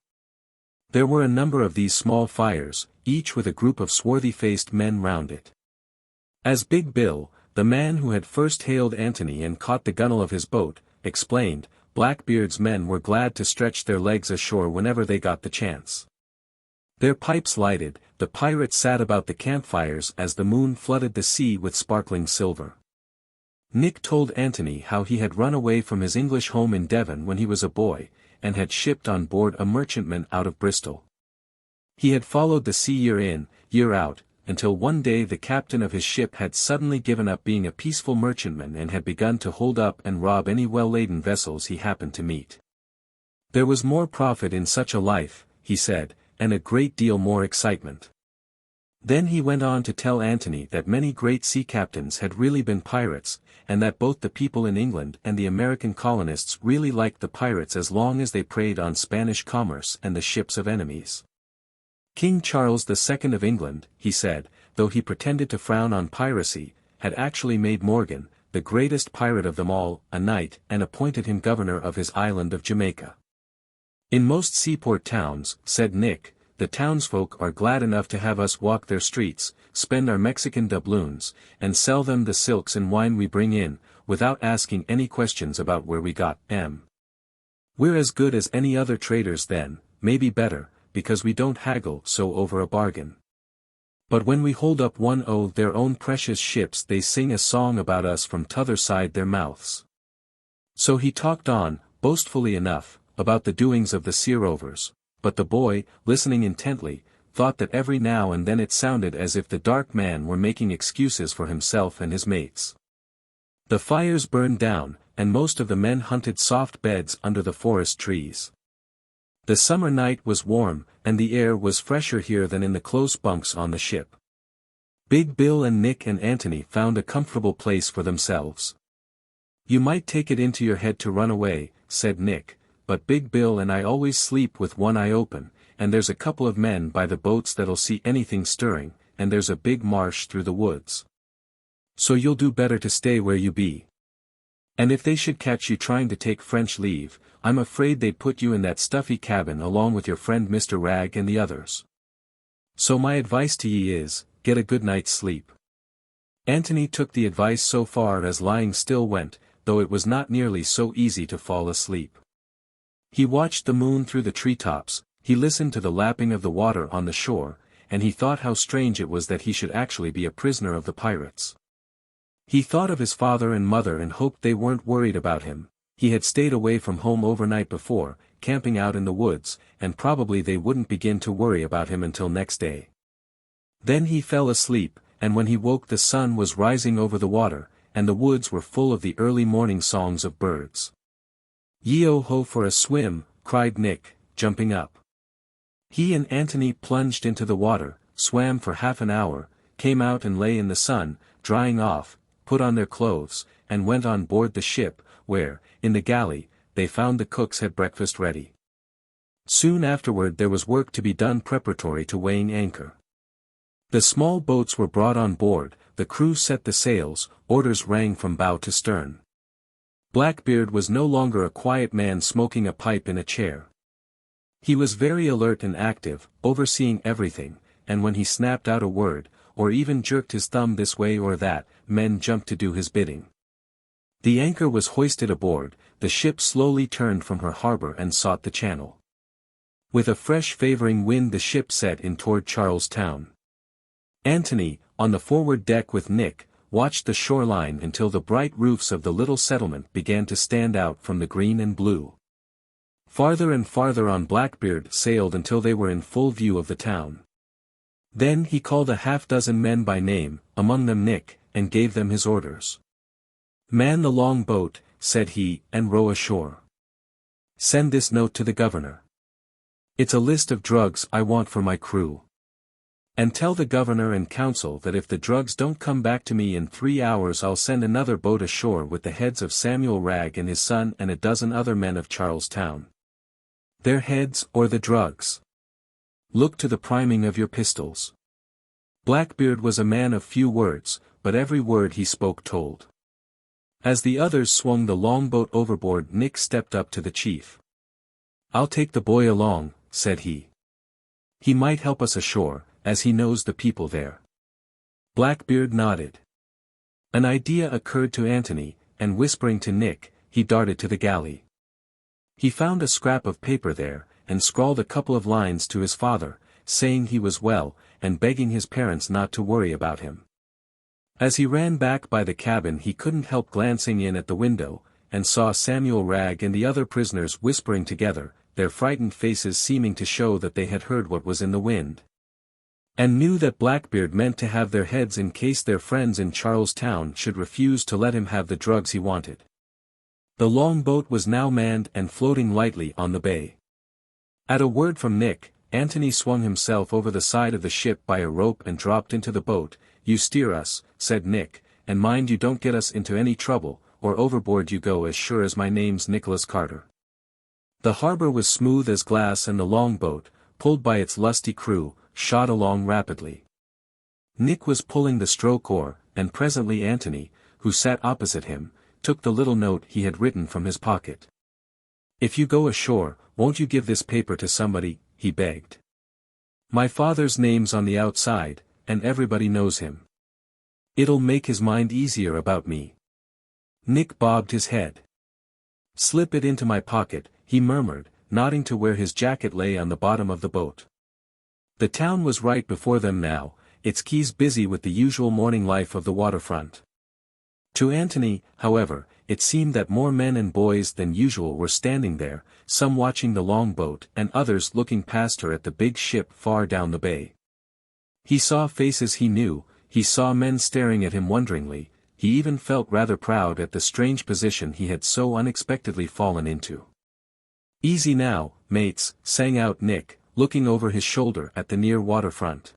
There were a number of these small fires, each with a group of swarthy-faced men round it. As Big Bill, the man who had first hailed Antony and caught the gunwale of his boat, explained, Blackbeard's men were glad to stretch their legs ashore whenever they got the chance. Their pipes lighted, the pirates sat about the campfires as the moon flooded the sea with sparkling silver. Nick told Antony how he had run away from his English home in Devon when he was a boy, and had shipped on board a merchantman out of Bristol. He had followed the sea year in, year out, until one day the captain of his ship had suddenly given up being a peaceful merchantman and had begun to hold up and rob any well-laden vessels he happened to meet. There was more profit in such a life, he said, and a great deal more excitement. Then he went on to tell Antony that many great sea captains had really been pirates, and that both the people in England and the American colonists really liked the pirates as long as they preyed on Spanish commerce and the ships of enemies. King Charles II of England, he said, though he pretended to frown on piracy, had actually made Morgan, the greatest pirate of them all, a knight and appointed him governor of his island of Jamaica. In most seaport towns, said Nick, the townsfolk are glad enough to have us walk their streets, spend our Mexican doubloons, and sell them the silks and wine we bring in, without asking any questions about where we got them. We're as good as any other traders then, maybe better, because we don't haggle so over a bargain. But when we hold up one o' their own precious ships they sing a song about us from t'other side their mouths. So he talked on, boastfully enough, about the doings of the sea rovers, but the boy, listening intently, thought that every now and then it sounded as if the dark man were making excuses for himself and his mates. The fires burned down, and most of the men hunted soft beds under the forest trees. The summer night was warm, and the air was fresher here than in the close bunks on the ship. Big Bill and Nick and Antony found a comfortable place for themselves. You might take it into your head to run away, said Nick, but Big Bill and I always sleep with one eye open, and there's a couple of men by the boats that'll see anything stirring, and there's a big marsh through the woods. So you'll do better to stay where you be. And if they should catch you trying to take French leave, I'm afraid they'd put you in that stuffy cabin along with your friend Mr. Ragg and the others. So my advice to ye is, get a good night's sleep. Antony took the advice so far as lying still went, though it was not nearly so easy to fall asleep. He watched the moon through the treetops, he listened to the lapping of the water on the shore, and he thought how strange it was that he should actually be a prisoner of the pirates. He thought of his father and mother and hoped they weren't worried about him. He had stayed away from home overnight before, camping out in the woods, and probably they wouldn't begin to worry about him until next day. Then he fell asleep, and when he woke the sun was rising over the water, and the woods were full of the early morning songs of birds. Yeo-ho for a swim, cried Nick, jumping up. He and Antony plunged into the water, swam for half an hour, came out and lay in the sun, drying off, put on their clothes, and went on board the ship, where, in the galley, they found the cooks had breakfast ready. Soon afterward there was work to be done preparatory to weighing anchor. The small boats were brought on board, the crew set the sails, orders rang from bow to stern. Blackbeard was no longer a quiet man smoking a pipe in a chair. He was very alert and active, overseeing everything, and when he snapped out a word, or even jerked his thumb this way or that, men jumped to do his bidding. The anchor was hoisted aboard, the ship slowly turned from her harbor and sought the channel. With a fresh favoring wind the ship set in toward Charlestown. Antony, on the forward deck with Nick, watched the shoreline until the bright roofs of the little settlement began to stand out from the green and blue. Farther and farther on Blackbeard sailed until they were in full view of the town. Then he called a half-dozen men by name, among them Nick, and gave them his orders. "Man the long boat," said he, "and row ashore. Send this note to the governor. It's a list of drugs I want for my crew. And tell the governor and council that if the drugs don't come back to me in 3 hours I'll send another boat ashore with the heads of Samuel Ragg and his son and a dozen other men of Charlestown. Their heads or the drugs? Look to the priming of your pistols. Blackbeard was a man of few words, but every word he spoke told. As the others swung the longboat overboard, Nick stepped up to the chief. "I'll take the boy along," said he. "He might help us ashore, as he knows the people there." Blackbeard nodded. An idea occurred to Antony, and whispering to Nick, he darted to the galley. He found a scrap of paper there, and scrawled a couple of lines to his father, saying he was well, and begging his parents not to worry about him. As he ran back by the cabin, he couldn't help glancing in at the window, and saw Samuel Wragg and the other prisoners whispering together, their frightened faces seeming to show that they had heard what was in the wind. And knew that Blackbeard meant to have their heads in case their friends in Charlestown should refuse to let him have the drugs he wanted. The longboat was now manned and floating lightly on the bay. At a word from Nick, Antony swung himself over the side of the ship by a rope and dropped into the boat. "You steer us," said Nick, "and mind you don't get us into any trouble, or overboard you go as sure as my name's Nicholas Carter." The harbor was smooth as glass and the longboat, pulled by its lusty crew, shot along rapidly. Nick was pulling the stroke oar, and presently Antony, who sat opposite him, took the little note he had written from his pocket. "If you go ashore, won't you give this paper to somebody?" he begged. "My father's name's on the outside, and everybody knows him. It'll make his mind easier about me." Nick bobbed his head. "Slip it into my pocket," he murmured, nodding to where his jacket lay on the bottom of the boat. The town was right before them now, its quays busy with the usual morning life of the waterfront. To Antony, however, it seemed that more men and boys than usual were standing there, some watching the longboat and others looking past her at the big ship far down the bay. He saw faces he knew, he saw men staring at him wonderingly, he even felt rather proud at the strange position he had so unexpectedly fallen into. "Easy now, mates," sang out Nick, looking over his shoulder at the near waterfront.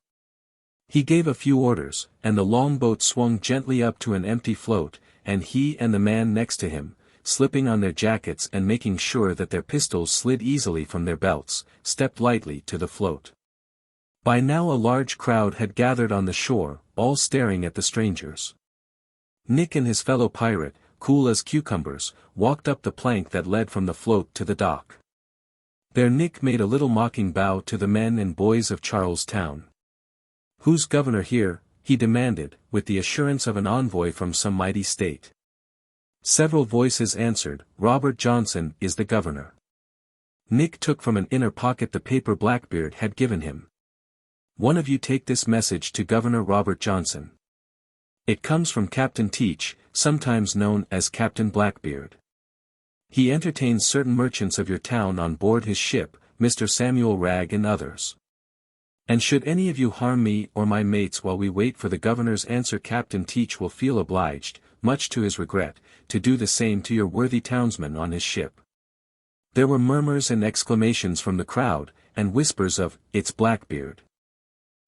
He gave a few orders, and the longboat swung gently up to an empty float, and he and the man next to him, slipping on their jackets and making sure that their pistols slid easily from their belts, stepped lightly to the float. By now a large crowd had gathered on the shore, all staring at the strangers. Nick and his fellow pirate, cool as cucumbers, walked up the plank that led from the float to the dock. There Nick made a little mocking bow to the men and boys of Charlestown. "Who's governor here?" he demanded, with the assurance of an envoy from some mighty state. Several voices answered, "Robert Johnson is the governor." Nick took from an inner pocket the paper Blackbeard had given him. "One of you take this message to Governor Robert Johnson. It comes from Captain Teach, sometimes known as Captain Blackbeard. He entertains certain merchants of your town on board his ship, Mr. Samuel Wragg and others. And should any of you harm me or my mates while we wait for the governor's answer, Captain Teach will feel obliged, much to his regret, to do the same to your worthy townsmen on his ship." There were murmurs and exclamations from the crowd, and whispers of, "It's Blackbeard.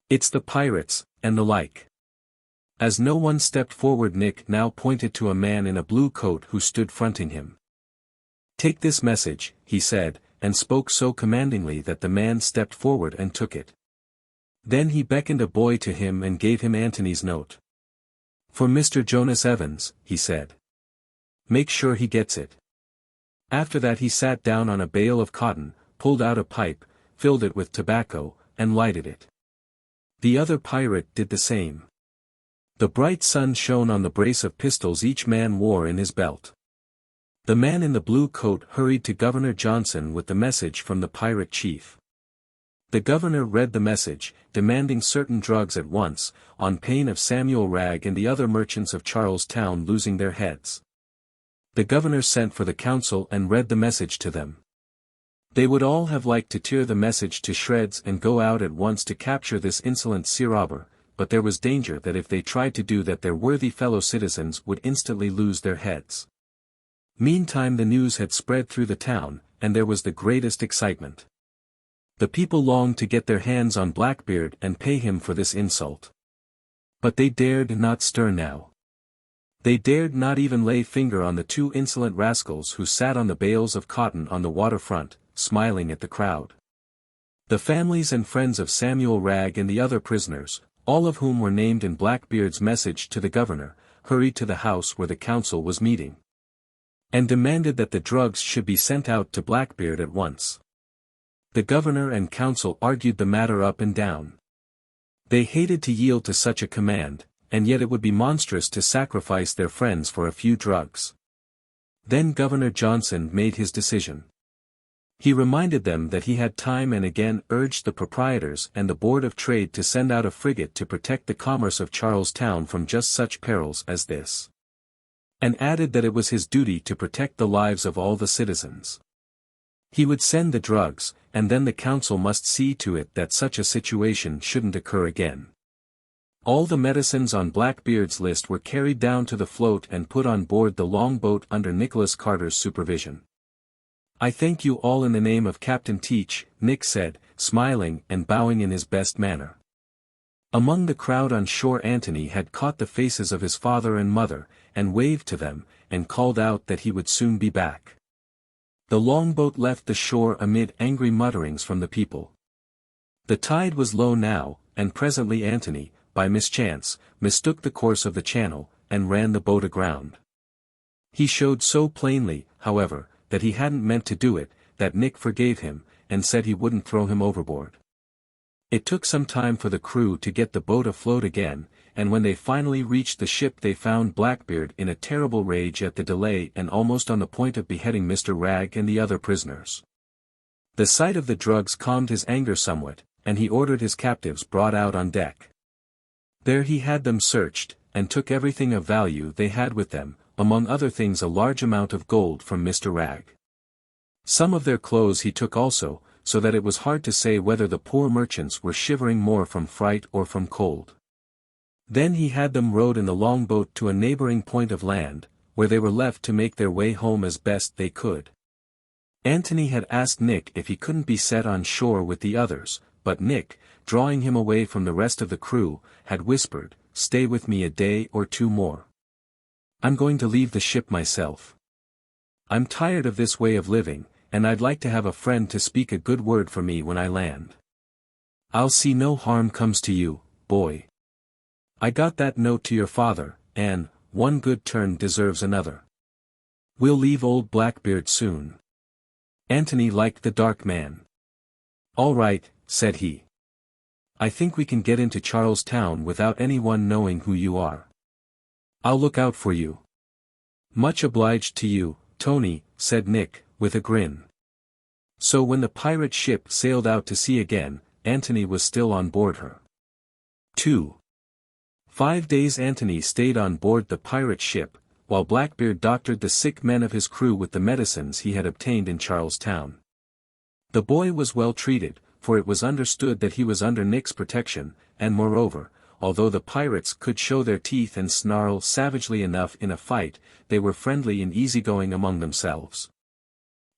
It's the pirates," and the like. As no one stepped forward, Nick now pointed to a man in a blue coat who stood fronting him. "Take this message," he said, and spoke so commandingly that the man stepped forward and took it. Then he beckoned a boy to him and gave him Antony's note. "For Mr. Jonas Evans," he said. "Make sure he gets it." After that he sat down on a bale of cotton, pulled out a pipe, filled it with tobacco, and lighted it. The other pirate did the same. The bright sun shone on the brace of pistols each man wore in his belt. The man in the blue coat hurried to Governor Johnson with the message from the pirate chief. The governor read the message, demanding certain drugs at once, on pain of Samuel Wragg and the other merchants of Charlestown losing their heads. The governor sent for the council and read the message to them. They would all have liked to tear the message to shreds and go out at once to capture this insolent sea robber, but there was danger that if they tried to do that their worthy fellow citizens would instantly lose their heads. Meantime the news had spread through the town, and there was the greatest excitement. The people longed to get their hands on Blackbeard and pay him for this insult. But they dared not stir now. They dared not even lay finger on the two insolent rascals who sat on the bales of cotton on the waterfront, smiling at the crowd. The families and friends of Samuel Wragg and the other prisoners, all of whom were named in Blackbeard's message to the governor, hurried to the house where the council was meeting, and demanded that the drugs should be sent out to Blackbeard at once. The governor and council argued the matter up and down. They hated to yield to such a command, and yet it would be monstrous to sacrifice their friends for a few drugs. Then Governor Johnson made his decision. He reminded them that he had time and again urged the proprietors and the Board of Trade to send out a frigate to protect the commerce of Charlestown from just such perils as this, and added that it was his duty to protect the lives of all the citizens. He would send the drugs, and then the council must see to it that such a situation shouldn't occur again. All the medicines on Blackbeard's list were carried down to the float and put on board the longboat under Nicholas Carter's supervision. "I thank you all in the name of Captain Teach," Nick said, smiling and bowing in his best manner. Among the crowd on shore Antony had caught the faces of his father and mother, and waved to them, and called out that he would soon be back. The longboat left the shore amid angry mutterings from the people. The tide was low now, and presently Antony, by mischance, mistook the course of the channel, and ran the boat aground. He showed so plainly, however, that he hadn't meant to do it, that Nick forgave him, and said he wouldn't throw him overboard. It took some time for the crew to get the boat afloat again, and when they finally reached the ship they found Blackbeard in a terrible rage at the delay and almost on the point of beheading Mr. Wragg and the other prisoners. The sight of the drugs calmed his anger somewhat, and he ordered his captives brought out on deck. There he had them searched, and took everything of value they had with them, among other things a large amount of gold from Mr. Wragg. Some of their clothes he took also, so that it was hard to say whether the poor merchants were shivering more from fright or from cold. Then he had them rowed in the longboat to a neighboring point of land, where they were left to make their way home as best they could. Antony had asked Nick if he couldn't be set on shore with the others, but Nick, drawing him away from the rest of the crew, had whispered, "Stay with me a day or two more. I'm going to leave the ship myself. I'm tired of this way of living, and I'd like to have a friend to speak a good word for me when I land. I'll see no harm comes to you, boy. I got that note to your father, and one good turn deserves another. We'll leave old Blackbeard soon." Antony liked the dark man. "All right," said he. "I think we can get into Charlestown without anyone knowing who you are. I'll look out for you." "Much obliged to you, Tony," said Nick, with a grin. So when the pirate ship sailed out to sea again, Antony was still on board her. 2. 5 days Antony stayed on board the pirate ship, while Blackbeard doctored the sick men of his crew with the medicines he had obtained in Charlestown. The boy was well treated, for it was understood that he was under Nick's protection, and moreover, although the pirates could show their teeth and snarl savagely enough in a fight, they were friendly and easygoing among themselves.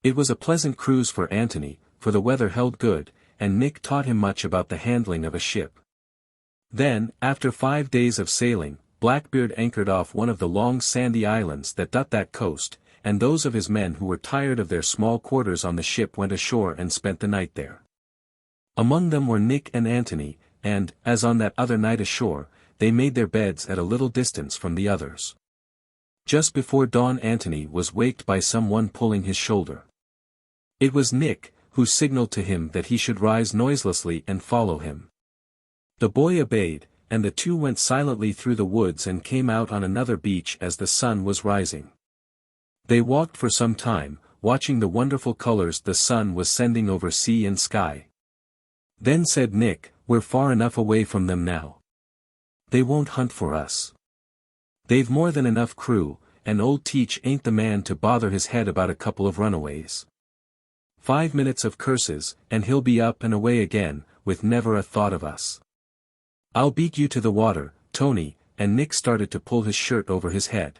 It was a pleasant cruise for Antony, for the weather held good, and Nick taught him much about the handling of a ship. Then, after 5 days of sailing, Blackbeard anchored off one of the long sandy islands that dot that coast, and those of his men who were tired of their small quarters on the ship went ashore and spent the night there. Among them were Nick and Antony, and, as on that other night ashore, they made their beds at a little distance from the others. Just before dawn Antony was waked by someone pulling his shoulder. It was Nick, who signaled to him that he should rise noiselessly and follow him. The boy obeyed, and the two went silently through the woods and came out on another beach as the sun was rising. They walked for some time, watching the wonderful colors the sun was sending over sea and sky. Then said Nick, "We're far enough away from them now. They won't hunt for us. They've more than enough crew, and old Teach ain't the man to bother his head about a couple of runaways. 5 minutes of curses, and he'll be up and away again, with never a thought of us. I'll beat you to the water, Tony," and Nick started to pull his shirt over his head.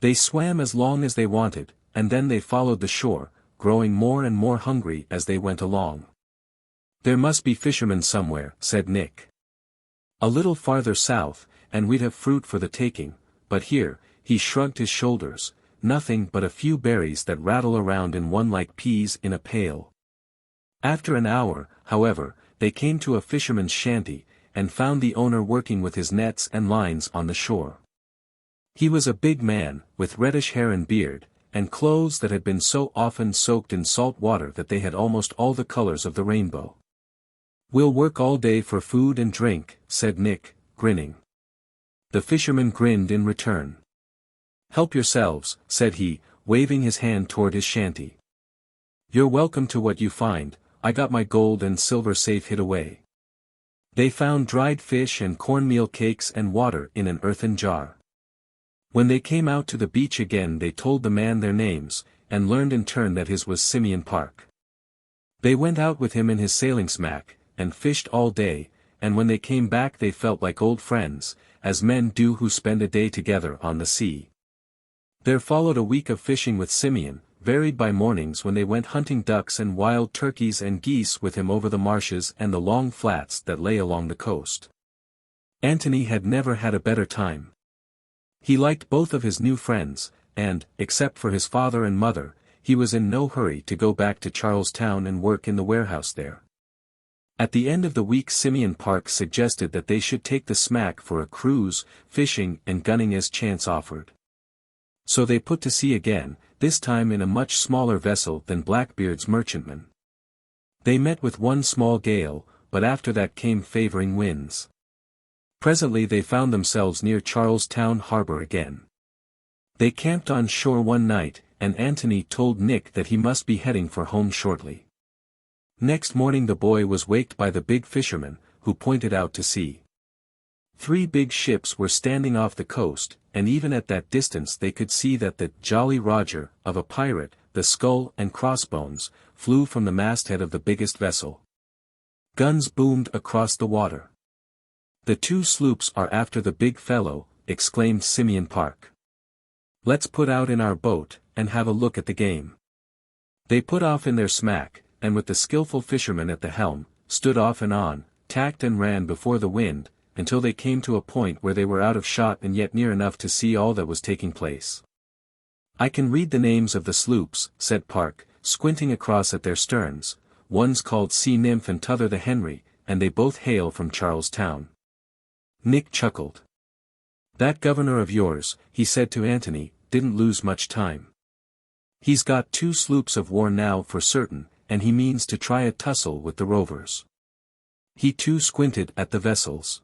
They swam as long as they wanted, and then they followed the shore, growing more and more hungry as they went along. "There must be fishermen somewhere," said Nick. "A little farther south, and we'd have fruit for the taking, but here," he shrugged his shoulders, nothing but a few berries that rattle around in one like peas in a pail. After an hour, however, they came to a fisherman's shanty, and found the owner working with his nets and lines on the shore. He was a big man, with reddish hair and beard, and clothes that had been so often soaked in salt water that they had almost all the colors of the rainbow. "We'll work all day for food and drink," said Nick, grinning. The fisherman grinned in return. "Help yourselves," said he, waving his hand toward his shanty. "You're welcome to what you find. I got my gold and silver safe hid away." They found dried fish and cornmeal cakes and water in an earthen jar. When they came out to the beach again they told the man their names, and learned in turn that his was Simeon Park. They went out with him in his sailing smack, and fished all day, and when they came back they felt like old friends, as men do who spend a day together on the sea. There followed a week of fishing with Simeon, varied by mornings when they went hunting ducks and wild turkeys and geese with him over the marshes and the long flats that lay along the coast. Antony had never had a better time. He liked both of his new friends, and, except for his father and mother, he was in no hurry to go back to Charlestown and work in the warehouse there. At the end of the week Simeon Park suggested that they should take the smack for a cruise, fishing and gunning as chance offered. So they put to sea again, this time in a much smaller vessel than Blackbeard's merchantman. They met with one small gale, but after that came favoring winds. Presently they found themselves near Charlestown harbor again. They camped on shore one night, and Antony told Nick that he must be heading for home shortly. Next morning the boy was waked by the big fisherman, who pointed out to sea. 3 big ships were standing off the coast, and even at that distance they could see that the Jolly Roger, of a pirate, the Skull and Crossbones, flew from the masthead of the biggest vessel. Guns boomed across the water. "The 2 sloops are after the big fellow," exclaimed Simeon Park. "Let's put out in our boat, and have a look at the game." They put off in their smack, and with the skillful fisherman at the helm, stood off and on, tacked and ran before the wind, until they came to a point where they were out of shot and yet near enough to see all that was taking place. "I can read the names of the sloops," said Park, squinting across at their sterns. "One's called Sea Nymph and t'other the Henry, and they both hail from Charlestown." Nick chuckled. "That governor of yours," he said to Antony, "didn't lose much time. He's got 2 sloops of war now for certain, and he means to try a tussle with the rovers." He too squinted at the vessels.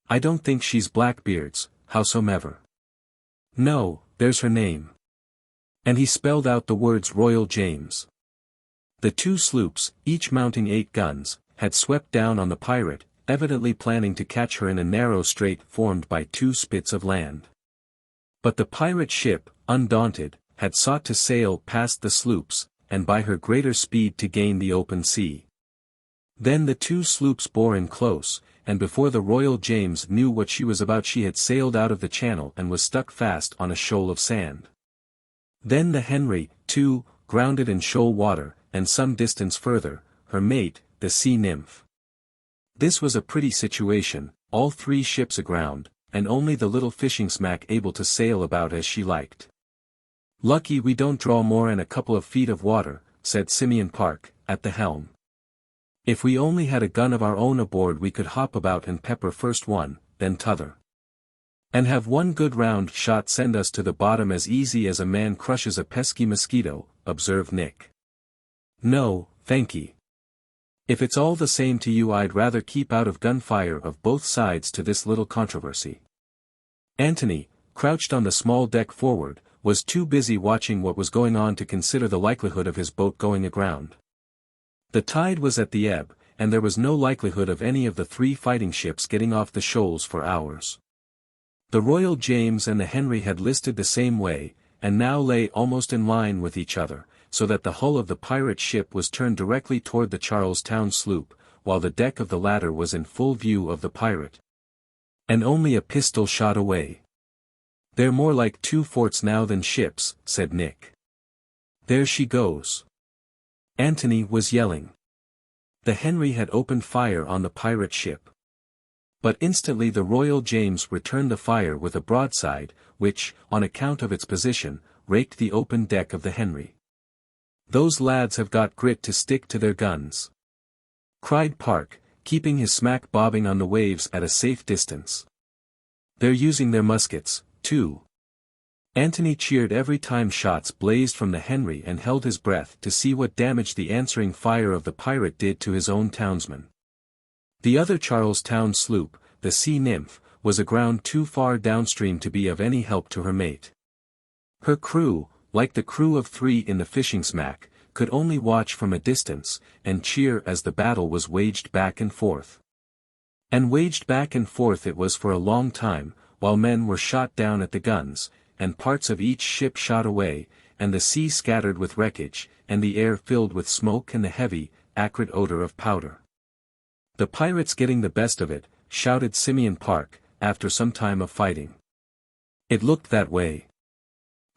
"I don't think she's Blackbeard's, howsomever. No, there's her name." And he spelled out the words Royal James. The 2 sloops, each mounting 8 guns, had swept down on the pirate, evidently planning to catch her in a narrow strait formed by 2 spits of land. But the pirate ship, undaunted, had sought to sail past the sloops, and by her greater speed to gain the open sea. Then the 2 sloops bore in close, and before the Royal James knew what she was about she had sailed out of the channel and was stuck fast on a shoal of sand. Then the Henry, too, grounded in shoal water, and some distance further, her mate, the Sea Nymph. This was a pretty situation, all 3 ships aground, and only the little fishing smack able to sail about as she liked. "Lucky we don't draw more than a couple of feet of water," said Simeon Park, at the helm. "If we only had a gun of our own aboard we could hop about and pepper first one, then t'other. And have one good round shot send us to the bottom as easy as a man crushes a pesky mosquito," observed Nick. "No, thankee. If it's all the same to you I'd rather keep out of gunfire of both sides to this little controversy." Antony, crouched on the small deck forward, was too busy watching what was going on to consider the likelihood of his boat going aground. The tide was at the ebb, and there was no likelihood of any of the 3 fighting ships getting off the shoals for hours. The Royal James and the Henry had listed the same way, and now lay almost in line with each other, so that the hull of the pirate ship was turned directly toward the Charlestown sloop, while the deck of the latter was in full view of the pirate. And only a pistol shot away. "They're more like 2 forts now than ships," said Nick. "There she goes." Antony was yelling. The Henry had opened fire on the pirate ship. But instantly the Royal James returned the fire with a broadside, which, on account of its position, raked the open deck of the Henry. "Those lads have got grit to stick to their guns," cried Park, keeping his smack bobbing on the waves at a safe distance. "They're using their muskets, too." Antony cheered every time shots blazed from the Henry and held his breath to see what damage the answering fire of the pirate did to his own townsmen. The other Charlestown sloop, the Sea Nymph, was aground too far downstream to be of any help to her mate. Her crew, like the crew of 3 in the fishing smack, could only watch from a distance, and cheer as the battle was waged back and forth. And waged back and forth it was for a long time, while men were shot down at the guns, and parts of each ship shot away, and the sea scattered with wreckage, and the air filled with smoke and the heavy, acrid odor of powder. "The pirates getting the best of it," shouted Simeon Park, after some time of fighting. It looked that way.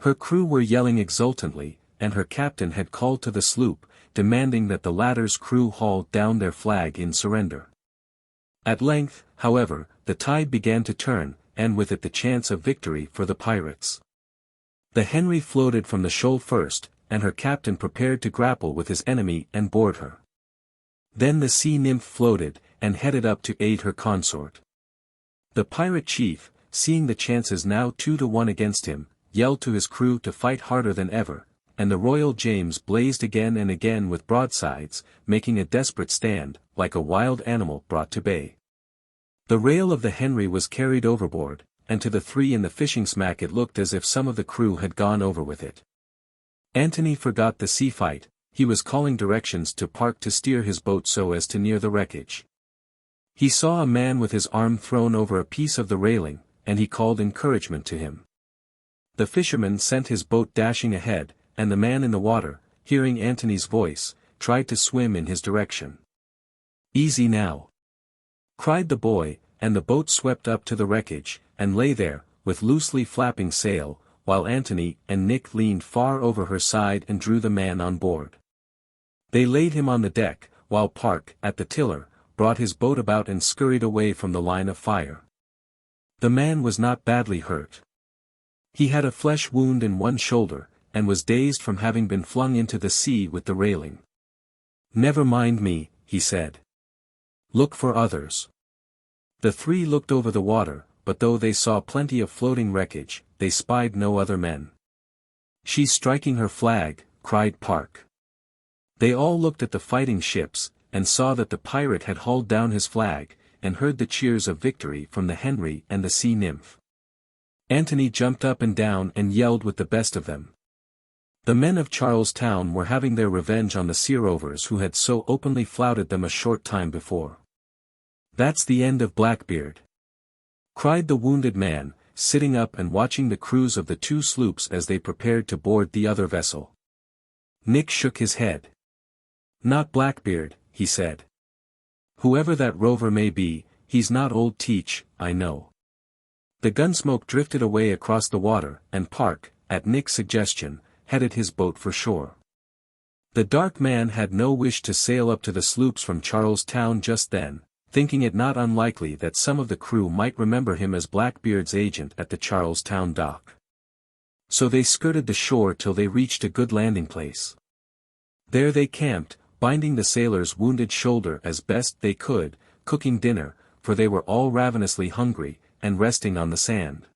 Her crew were yelling exultantly, and her captain had called to the sloop, demanding that the latter's crew haul down their flag in surrender. At length, however, the tide began to turn, and with it the chance of victory for the pirates. The Henry floated from the shoal first, and her captain prepared to grapple with his enemy and board her. Then the Sea Nymph floated, and headed up to aid her consort. The pirate chief, seeing the chances now 2-1 against him, yelled to his crew to fight harder than ever, and the Royal James blazed again and again with broadsides, making a desperate stand, like a wild animal brought to bay. The rail of the Henry was carried overboard, and to the 3 in the fishing smack it looked as if some of the crew had gone over with it. Antony forgot the sea fight. He was calling directions to Park to steer his boat so as to near the wreckage. He saw a man with his arm thrown over a piece of the railing, and he called encouragement to him. The fisherman sent his boat dashing ahead, and the man in the water, hearing Antony's voice, tried to swim in his direction. "Easy now!" cried the boy, and the boat swept up to the wreckage, and lay there, with loosely flapping sail, while Antony and Nick leaned far over her side and drew the man on board. They laid him on the deck, while Park, at the tiller, brought his boat about and scurried away from the line of fire. The man was not badly hurt. He had a flesh wound in one shoulder, and was dazed from having been flung into the sea with the railing. "Never mind me," he said. "Look for others." The 3 looked over the water, but though they saw plenty of floating wreckage, they spied no other men. "She's striking her flag," cried Park. They all looked at the fighting ships, and saw that the pirate had hauled down his flag, and heard the cheers of victory from the Henry and the Sea Nymph. Antony jumped up and down and yelled with the best of them. The men of Charlestown were having their revenge on the sea rovers who had so openly flouted them a short time before. "That's the end of Blackbeard," cried the wounded man, sitting up and watching the crews of the 2 sloops as they prepared to board the other vessel. Nick shook his head. "Not Blackbeard," he said. "Whoever that rover may be, he's not old Teach, I know." The gunsmoke drifted away across the water, and Park, at Nick's suggestion, headed his boat for shore. The dark man had no wish to sail up to the sloops from Charlestown just then, thinking it not unlikely that some of the crew might remember him as Blackbeard's agent at the Charlestown dock. So they skirted the shore till they reached a good landing place. There they camped, binding the sailor's wounded shoulder as best they could, cooking dinner, for they were all ravenously hungry, and resting on the sand.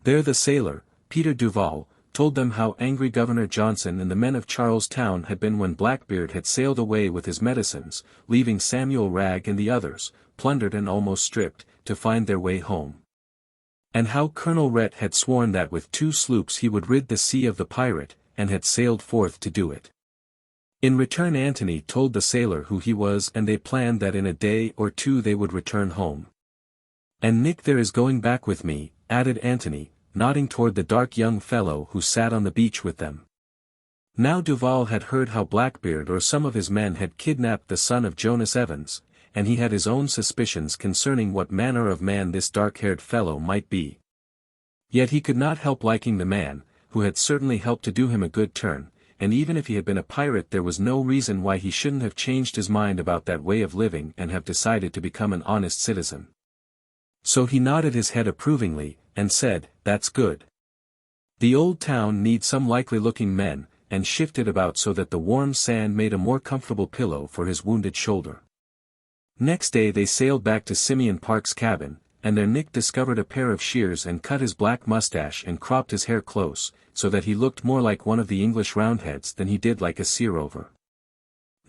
There the sailor, Peter Duval, told them how angry Governor Johnson and the men of Charlestown had been when Blackbeard had sailed away with his medicines, leaving Samuel Wragg and the others, plundered and almost stripped, to find their way home. And how Colonel Rhett had sworn that with 2 sloops he would rid the sea of the pirate, and had sailed forth to do it. In return Antony told the sailor who he was, and they planned that in a day or 2 they would return home. "And Nick there is going back with me," added Antony, nodding toward the dark young fellow who sat on the beach with them. Now Duval had heard how Blackbeard or some of his men had kidnapped the son of Jonas Evans, and he had his own suspicions concerning what manner of man this dark-haired fellow might be. Yet he could not help liking the man, who had certainly helped to do him a good turn, and even if he had been a pirate there was no reason why he shouldn't have changed his mind about that way of living and have decided to become an honest citizen. So he nodded his head approvingly, and said, "That's good. The old town needs some likely-looking men, and shifted about so that the warm sand made a more comfortable pillow for his wounded shoulder. Next day they sailed back to Simeon Park's cabin, and there Nick discovered a pair of shears and cut his black mustache and cropped his hair close, so that he looked more like one of the English Roundheads than he did like a sea rover.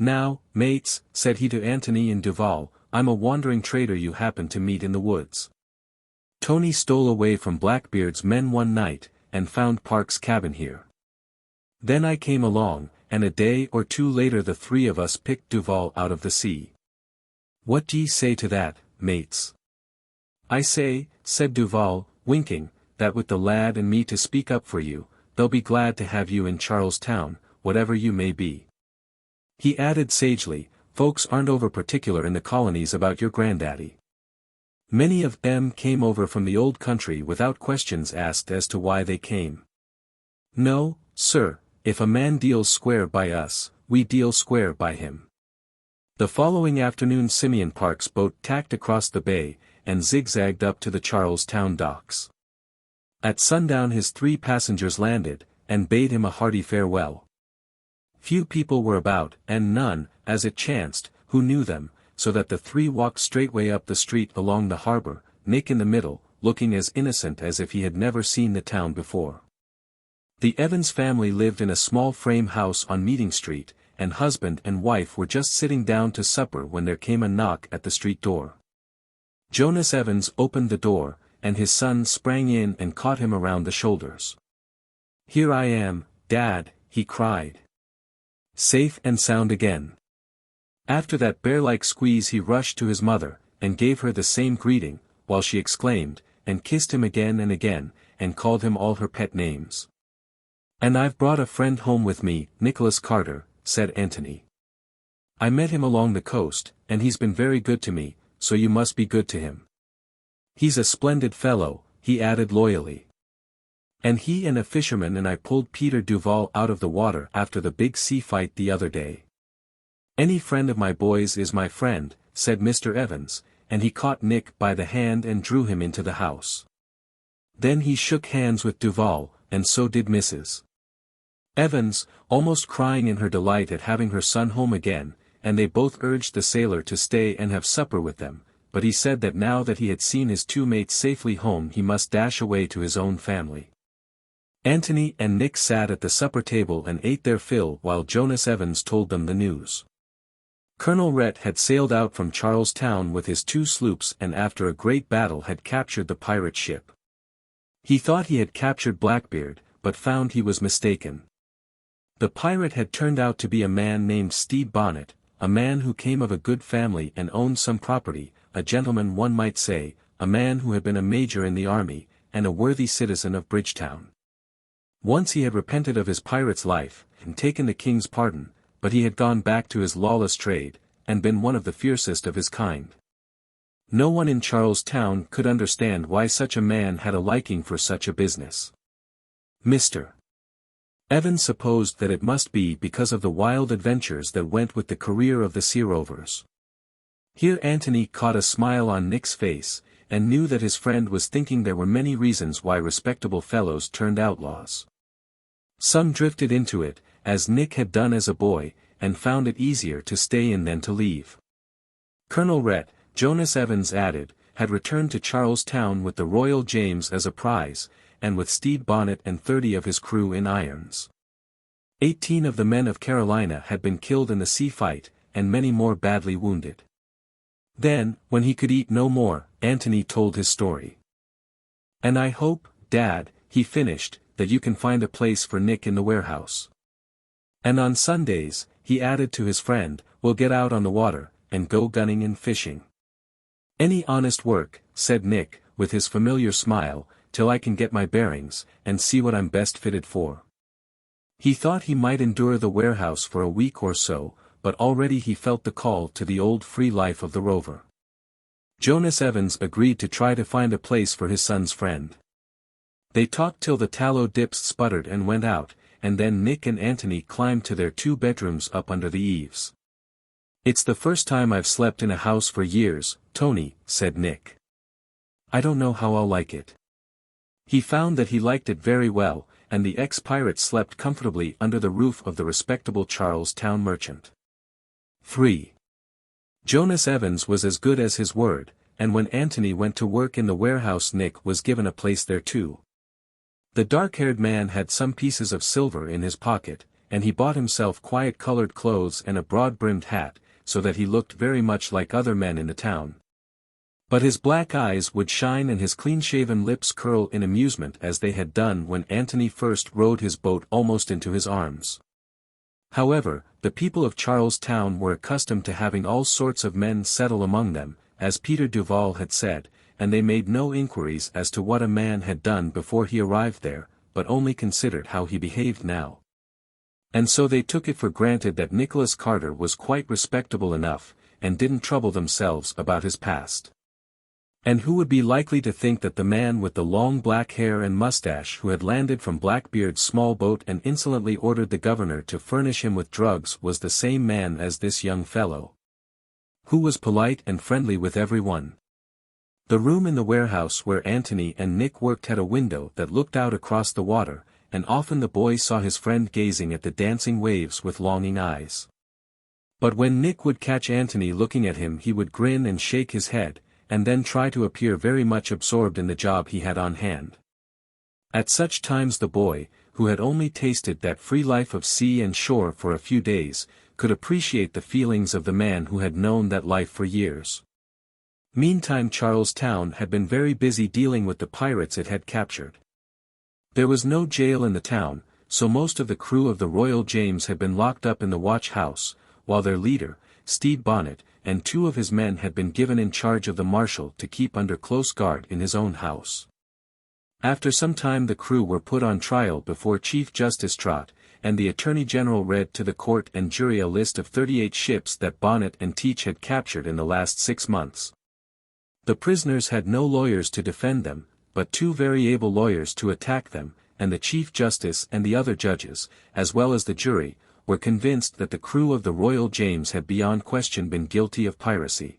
"Now, mates," said he to Antony and Duval, "I'm a wandering trader you happened to meet in the woods. Tony stole away from Blackbeard's men one night, and found Park's cabin here. Then I came along, and a day or two later the three of us picked Duval out of the sea. What d'ye say to that, mates?" "I say," said Duval, winking, "that with the lad and me to speak up for you, they'll be glad to have you in Charlestown, whatever you may be." He added sagely, "Folks aren't over particular in the colonies about your granddaddy. Many of them came over from the old country without questions asked as to why they came. No, sir, if a man deals square by us, we deal square by him." The following afternoon Simeon Park's boat tacked across the bay, and zigzagged up to the Charlestown docks. At sundown his 3 passengers landed, and bade him a hearty farewell. Few people were about, and none, as it chanced, who knew them, so that the 3 walked straightway up the street along the harbor, Nick in the middle, looking as innocent as if he had never seen the town before. The Evans family lived in a small frame house on Meeting Street, and husband and wife were just sitting down to supper when there came a knock at the street door. Jonas Evans opened the door, and his son sprang in and caught him around the shoulders. "Here I am, Dad," he cried. "Safe and sound again." After that bear-like squeeze he rushed to his mother, and gave her the same greeting, while she exclaimed, and kissed him again, and called him all her pet names. "And I've brought a friend home with me, Nicholas Carter," said Antony. "I met him along the coast, and he's been very good to me, so you must be good to him. He's a splendid fellow," he added loyally. "And he and a fisherman and I pulled Peter Duval out of the water after the big sea fight the other day. Any friend of my boys is my friend," said Mr. Evans, and he caught Nick by the hand and drew him into the house. Then he shook hands with Duval, and so did Mrs. Evans, almost crying in her delight at having her son home again, and they both urged the sailor to stay and have supper with them, but he said that now that he had seen his 2 mates safely home he must dash away to his own family. Antony and Nick sat at the supper table and ate their fill while Jonas Evans told them the news. Colonel Rhett had sailed out from Charlestown with his 2 sloops and after a great battle had captured the pirate ship. He thought he had captured Blackbeard, but found he was mistaken. The pirate had turned out to be a man named Stede Bonnet, a man who came of a good family and owned some property, a gentleman one might say, a man who had been a major in the army, and a worthy citizen of Bridgetown. Once he had repented of his pirate's life, and taken the king's pardon, but he had gone back to his lawless trade, and been one of the fiercest of his kind. No one in Charlestown could understand why such a man had a liking for such a business. Mr. Evans supposed that it must be because of the wild adventures that went with the career of the sea rovers. Here Antony caught a smile on Nick's face, and knew that his friend was thinking there were many reasons why respectable fellows turned outlaws. Some drifted into it, as Nick had done as a boy, and found it easier to stay in than to leave. Colonel Rhett, Jonas Evans added, had returned to Charlestown with the Royal James as a prize, and with Stede Bonnet and 30 of his crew in irons. 18 of the men of Carolina had been killed in the sea fight, and many more badly wounded. Then, when he could eat no more, Antony told his story. "And I hope, Dad," he finished, "that you can find a place for Nick in the warehouse. And on Sundays," he added to his friend, "we'll get out on the water, and go gunning and fishing." "Any honest work," said Nick, with his familiar smile, "till I can get my bearings, and see what I'm best fitted for." He thought he might endure the warehouse for a week or so, but already he felt the call to the old free life of the rover. Jonas Evans agreed to try to find a place for his son's friend. They talked till the tallow dips sputtered and went out, and then Nick and Antony climbed to their 2 bedrooms up under the eaves. "It's the first time I've slept in a house for years, Tony," said Nick. "I don't know how I'll like it." He found that he liked it very well, and the ex-pirate slept comfortably under the roof of the respectable Charles Town merchant. 3. Jonas Evans was as good as his word, and when Antony went to work in the warehouse Nick was given a place there too. The dark-haired man had some pieces of silver in his pocket, and he bought himself quiet-colored clothes and a broad-brimmed hat, so that he looked very much like other men in the town. But his black eyes would shine and his clean-shaven lips curl in amusement as they had done when Antony first rowed his boat almost into his arms. However, the people of Charles Town were accustomed to having all sorts of men settle among them, as Peter Duval had said, and they made no inquiries as to what a man had done before he arrived there, but only considered how he behaved now. And so they took it for granted that Nicholas Carter was quite respectable enough, and didn't trouble themselves about his past. And who would be likely to think that the man with the long black hair and mustache who had landed from Blackbeard's small boat and insolently ordered the governor to furnish him with drugs was the same man as this young fellow, who was polite and friendly with everyone? The room in the warehouse where Antony and Nick worked had a window that looked out across the water, and often the boy saw his friend gazing at the dancing waves with longing eyes. But when Nick would catch Antony looking at him he would grin and shake his head, and then try to appear very much absorbed in the job he had on hand. At such times the boy, who had only tasted that free life of sea and shore for a few days, could appreciate the feelings of the man who had known that life for years. Meantime Charles Town had been very busy dealing with the pirates it had captured. There was no jail in the town, so most of the crew of the Royal James had been locked up in the watch house, while their leader, Stede Bonnet, and 2 of his men had been given in charge of the marshal to keep under close guard in his own house. After some time the crew were put on trial before Chief Justice Trott, and the Attorney General read to the court and jury a list of 38 ships that Bonnet and Teach had captured in the last 6 months. The prisoners had no lawyers to defend them, but 2 very able lawyers to attack them, and the Chief Justice and the other judges, as well as the jury, were convinced that the crew of the Royal James had beyond question been guilty of piracy.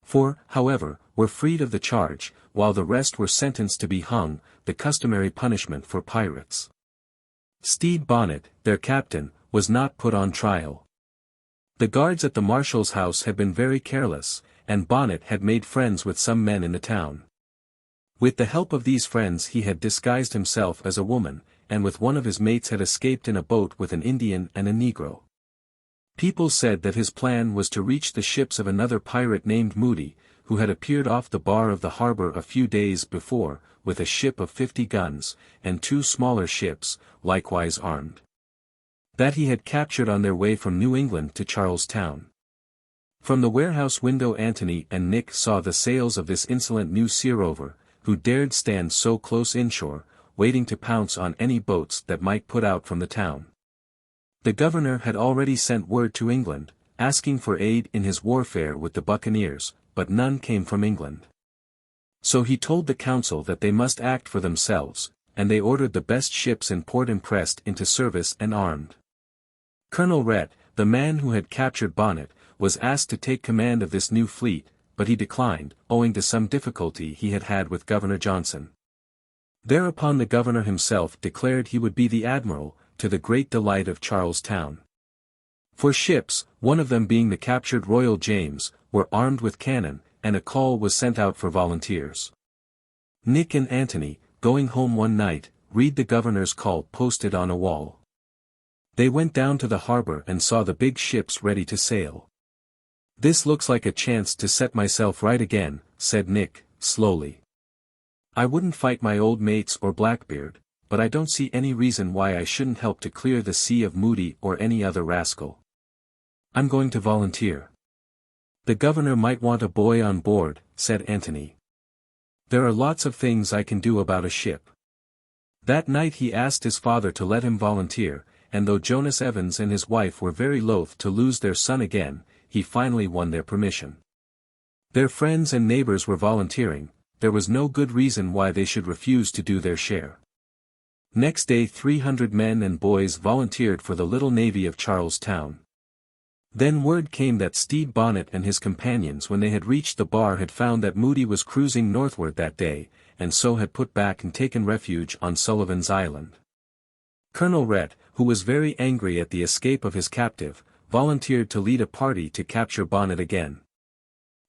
4, however, were freed of the charge, while the rest were sentenced to be hung, the customary punishment for pirates. Stede Bonnet, their captain, was not put on trial. The guards at the marshal's house had been very careless, and Bonnet had made friends with some men in the town. With the help of these friends he had disguised himself as a woman, and with one of his mates had escaped in a boat with an Indian and a Negro. People said that his plan was to reach the ships of another pirate named Moody, who had appeared off the bar of the harbor a few days before, with a ship of 50 guns, and 2 smaller ships, likewise armed, that he had captured on their way from New England to Charles Town. From the warehouse window Antony and Nick saw the sails of this insolent new sea rover, who dared stand so close inshore, waiting to pounce on any boats that might put out from the town. The governor had already sent word to England, asking for aid in his warfare with the buccaneers, but none came from England. So he told the council that they must act for themselves, and they ordered the best ships in port impressed into service and armed. Colonel Rhett, the man who had captured Bonnet, was asked to take command of this new fleet, but he declined, owing to some difficulty he had had with Governor Johnson. Thereupon the governor himself declared he would be the admiral, to the great delight of Charles Town. 4 ships, one of them being the captured Royal James, were armed with cannon, and a call was sent out for volunteers. Nick and Antony, going home one night, read the governor's call posted on a wall. They went down to the harbor and saw the big ships ready to sail. "This looks like a chance to set myself right again," said Nick, slowly. "I wouldn't fight my old mates or Blackbeard, but I don't see any reason why I shouldn't help to clear the sea of Moody or any other rascal. I'm going to volunteer." "The governor might want a boy on board," said Antony. "There are lots of things I can do about a ship." That night he asked his father to let him volunteer, and though Jonas Evans and his wife were very loath to lose their son again, he finally won their permission. Their friends and neighbors were volunteering. There was no good reason why they should refuse to do their share. Next day 300 men and boys volunteered for the little navy of Charles Town. Then word came that Stede Bonnet and his companions when they had reached the bar had found that Moody was cruising northward that day, and so had put back and taken refuge on Sullivan's Island. Colonel Rhett, who was very angry at the escape of his captive, volunteered to lead a party to capture Bonnet again.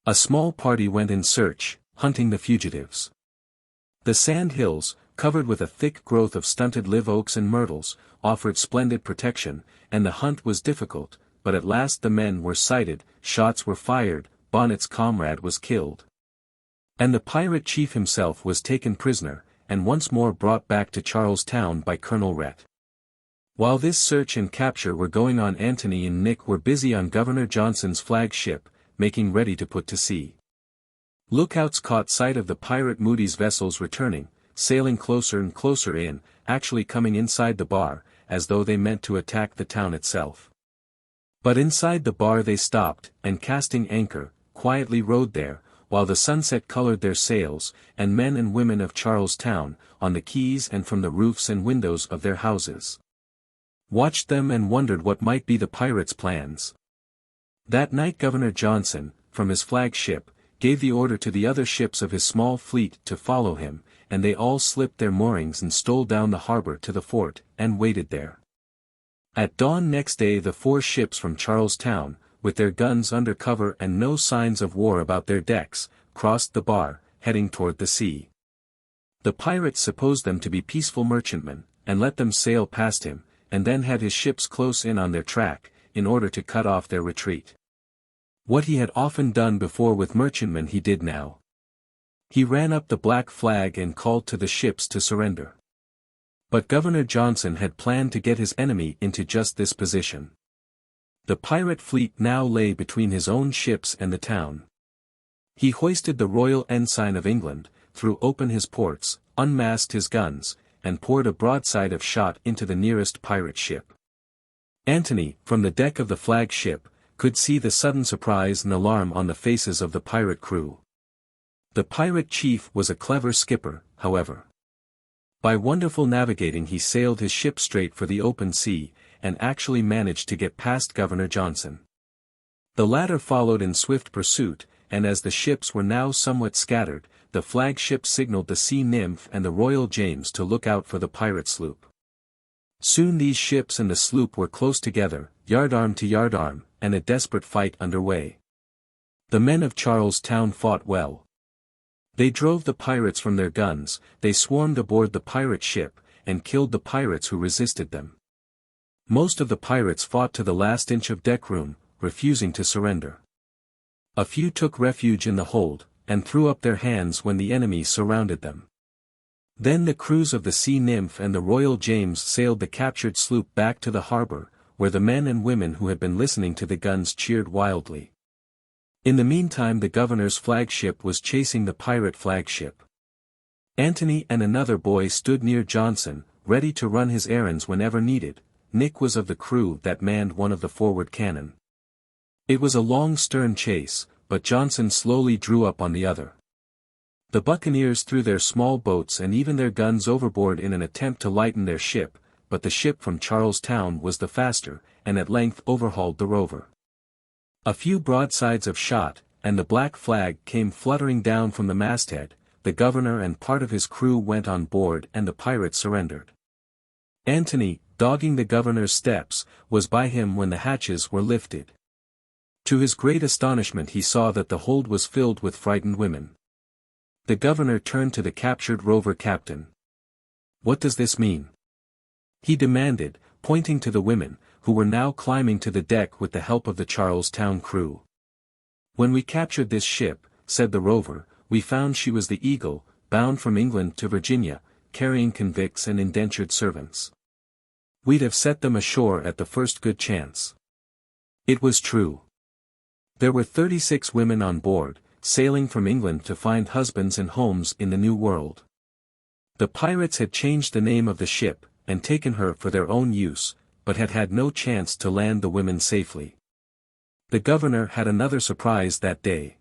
A small party went in search, hunting the fugitives. The sand hills, covered with a thick growth of stunted live oaks and myrtles, offered splendid protection, and the hunt was difficult, but at last the men were sighted, shots were fired, Bonnet's comrade was killed. And the pirate chief himself was taken prisoner, and once more brought back to Charlestown by Colonel Rhett. While this search and capture were going on, Antony and Nick were busy on Governor Johnson's flagship, making ready to put to sea. Lookouts caught sight of the pirate Moody's vessels returning, sailing closer and closer in, actually coming inside the bar, as though they meant to attack the town itself. But inside the bar they stopped, and casting anchor, quietly rode there, while the sunset colored their sails, and men and women of Charlestown, on the quays and from the roofs and windows of their houses, watched them and wondered what might be the pirates' plans. That night Governor Johnson, from his flagship, gave the order to the other ships of his small fleet to follow him, and they all slipped their moorings and stole down the harbor to the fort, and waited there. At dawn next day the 4 ships from Charlestown, with their guns under cover and no signs of war about their decks, crossed the bar, heading toward the sea. The pirates supposed them to be peaceful merchantmen, and let them sail past him, and then had his ships close in on their track, in order to cut off their retreat. What he had often done before with merchantmen he did now. He ran up the black flag and called to the ships to surrender. But Governor Johnson had planned to get his enemy into just this position. The pirate fleet now lay between his own ships and the town. He hoisted the royal ensign of England, threw open his ports, unmasked his guns, and poured a broadside of shot into the nearest pirate ship. Antony, from the deck of the flagship, could see the sudden surprise and alarm on the faces of the pirate crew. The pirate chief was a clever skipper, however. By wonderful navigating he sailed his ship straight for the open sea, and actually managed to get past Governor Johnson. The latter followed in swift pursuit, and as the ships were now somewhat scattered, the flagship signaled the Sea Nymph and the Royal James to look out for the pirate sloop. Soon these ships and the sloop were close together, yardarm to yardarm, and a desperate fight underway. The men of Charlestown fought well. They drove the pirates from their guns, they swarmed aboard the pirate ship, and killed the pirates who resisted them. Most of the pirates fought to the last inch of deck room, refusing to surrender. A few took refuge in the hold, and threw up their hands when the enemy surrounded them. Then the crews of the Sea Nymph and the Royal James sailed the captured sloop back to the harbor, where the men and women who had been listening to the guns cheered wildly. In the meantime the governor's flagship was chasing the pirate flagship. Antony and another boy stood near Johnson, ready to run his errands whenever needed. Nick was of the crew that manned one of the forward cannon. It was a long stern chase, but Johnson slowly drew up on the other. The buccaneers threw their small boats and even their guns overboard in an attempt to lighten their ship, but the ship from Charlestown was the faster, and at length overhauled the rover. A few broadsides of shot, and the black flag came fluttering down from the masthead. The governor and part of his crew went on board and the pirates surrendered. Antony, dogging the governor's steps, was by him when the hatches were lifted. To his great astonishment he saw that the hold was filled with frightened women. The governor turned to the captured rover captain. "What does this mean?" he demanded, pointing to the women, who were now climbing to the deck with the help of the Charlestown crew. "When we captured this ship," said the rover, "we found she was the Eagle, bound from England to Virginia, carrying convicts and indentured servants. We'd have set them ashore at the first good chance." It was true. There were 36 women on board, sailing from England to find husbands and homes in the New World. The pirates had changed the name of the ship, and taken her for their own use, but had had no chance to land the women safely. The governor had another surprise that day.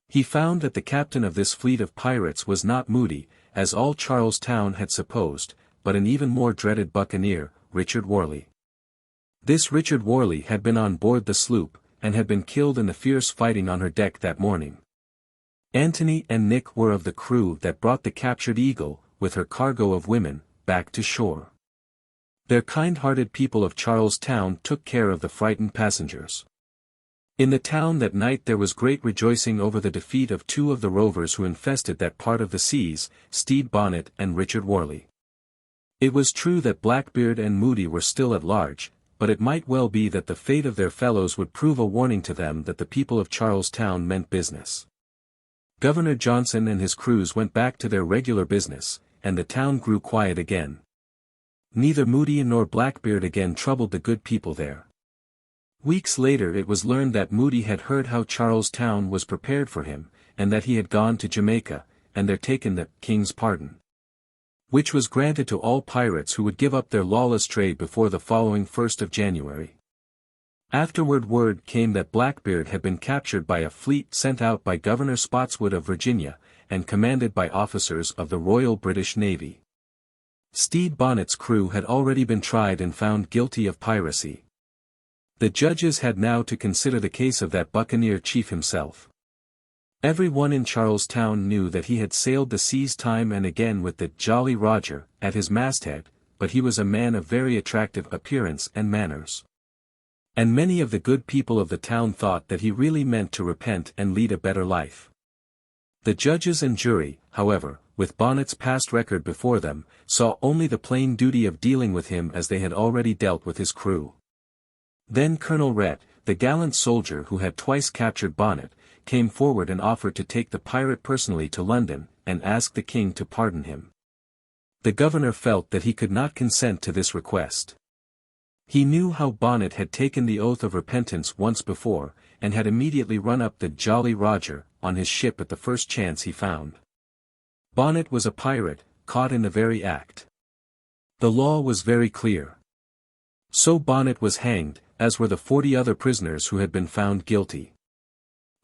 He found that the captain of this fleet of pirates was not Moody, as all Charlestown had supposed, but an even more dreaded buccaneer, Richard Worley. This Richard Worley had been on board the sloop, and had been killed in the fierce fighting on her deck that morning. Antony and Nick were of the crew that brought the captured Eagle, with her cargo of women, back to shore. Their kind-hearted people of Charles Town took care of the frightened passengers. In the town that night there was great rejoicing over the defeat of two of the rovers who infested that part of the seas, Stede Bonnet and Richard Worley. It was true that Blackbeard and Moody were still at large, but it might well be that the fate of their fellows would prove a warning to them that the people of Charles Town meant business. Governor Johnson and his crews went back to their regular business, and the town grew quiet again. Neither Moody nor Blackbeard again troubled the good people there. Weeks later it was learned that Moody had heard how Charles Town was prepared for him, and that he had gone to Jamaica, and there taken the king's pardon, which was granted to all pirates who would give up their lawless trade before the following 1st of January. Afterward word came that Blackbeard had been captured by a fleet sent out by Governor Spotswood of Virginia, and commanded by officers of the Royal British Navy. Stede Bonnet's crew had already been tried and found guilty of piracy. The judges had now to consider the case of that buccaneer chief himself. Every one in Charles Town knew that he had sailed the seas time and again with the Jolly Roger at his masthead, but he was a man of very attractive appearance and manners. And many of the good people of the town thought that he really meant to repent and lead a better life. The judges and jury, however, with Bonnet's past record before them, saw only the plain duty of dealing with him as they had already dealt with his crew. Then Colonel Rhett, the gallant soldier who had twice captured Bonnet, came forward and offered to take the pirate personally to London, and ask the king to pardon him. The governor felt that he could not consent to this request. He knew how Bonnet had taken the oath of repentance once before, and had immediately run up the Jolly Roger on his ship at the first chance he found. Bonnet was a pirate, caught in the very act. The law was very clear. So Bonnet was hanged, as were the 40 other prisoners who had been found guilty.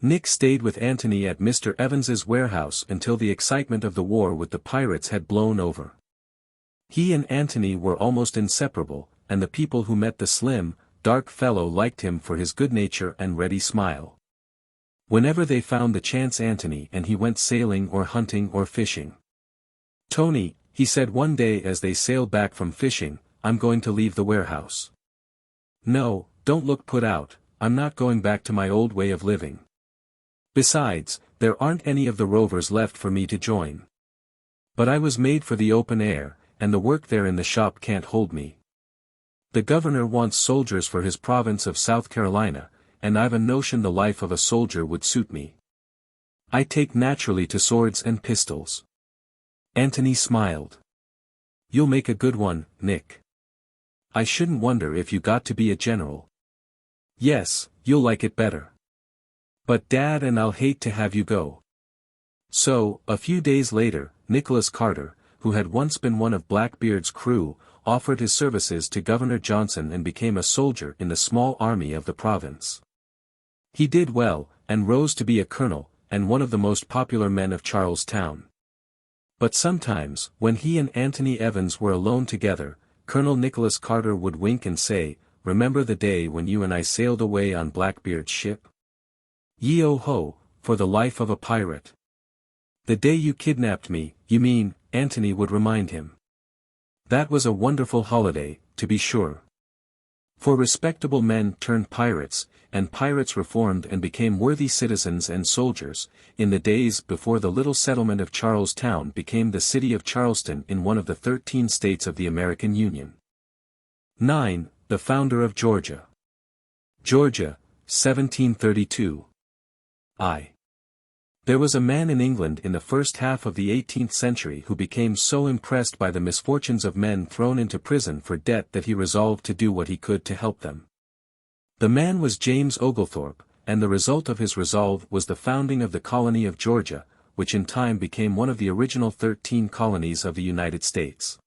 Nick stayed with Antony at Mr. Evans's warehouse until the excitement of the war with the pirates had blown over. He and Antony were almost inseparable, and the people who met the slim, dark fellow liked him for his good nature and ready smile. Whenever they found the chance Antony and he went sailing or hunting or fishing. "Tony," he said one day as they sailed back from fishing, "I'm going to leave the warehouse." "No, don't look put out, I'm not going back to my old way of living. Besides, there aren't any of the rovers left for me to join. But I was made for the open air, and the work there in the shop can't hold me. The governor wants soldiers for his province of South Carolina, and I've a notion the life of a soldier would suit me. I take naturally to swords and pistols." Antony smiled. "You'll make a good one, Nick. I shouldn't wonder if you got to be a general. Yes, you'll like it better. But Dad and I'll hate to have you go." So, a few days later, Nicholas Carter, who had once been one of Blackbeard's crew, offered his services to Governor Johnson and became a soldier in the small army of the province. He did well, and rose to be a colonel, and one of the most popular men of Charles Town. But sometimes, when he and Antony Evans were alone together, Colonel Nicholas Carter would wink and say, "Remember the day when you and I sailed away on Blackbeard's ship? Yeo-ho, for the life of a pirate. The day you kidnapped me, you mean," Antony would remind him. "That was a wonderful holiday, to be sure. For respectable men turned pirates, and pirates reformed and became worthy citizens and soldiers, in the days before the little settlement of Charles Town became the city of Charleston in one of the 13 states of the American Union." 9. The founder of Georgia. Georgia, 1732. There was a man in England in the first half of the 18th century who became so impressed by the misfortunes of men thrown into prison for debt that he resolved to do what he could to help them. The man was James Oglethorpe, and the result of his resolve was the founding of the colony of Georgia, which in time became one of the original 13 colonies of the United States.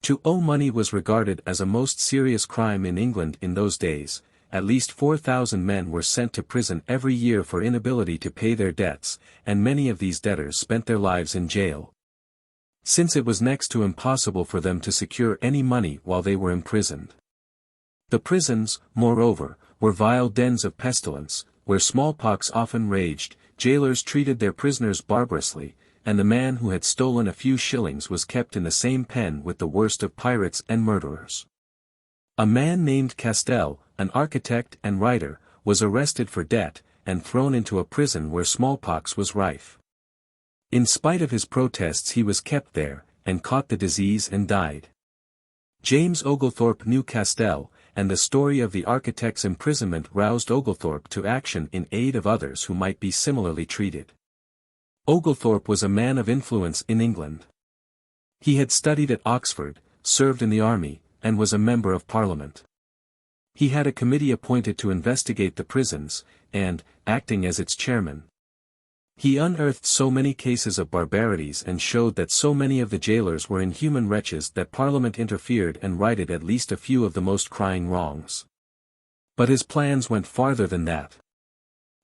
To owe money was regarded as a most serious crime in England in those days. At least 4,000 men were sent to prison every year for inability to pay their debts, and many of these debtors spent their lives in jail, since it was next to impossible for them to secure any money while they were imprisoned. The prisons, moreover, were vile dens of pestilence, where smallpox often raged, jailers treated their prisoners barbarously, and the man who had stolen a few shillings was kept in the same pen with the worst of pirates and murderers. A man named Castell, an architect and writer, was arrested for debt, and thrown into a prison where smallpox was rife. In spite of his protests he was kept there, and caught the disease and died. James Oglethorpe knew Castell, and the story of the architect's imprisonment roused Oglethorpe to action in aid of others who might be similarly treated. Oglethorpe was a man of influence in England. He had studied at Oxford, served in the army, and was a member of Parliament. He had a committee appointed to investigate the prisons, and, acting as its chairman, he unearthed so many cases of barbarities and showed that so many of the jailers were inhuman wretches that Parliament interfered and righted at least a few of the most crying wrongs. But his plans went farther than that.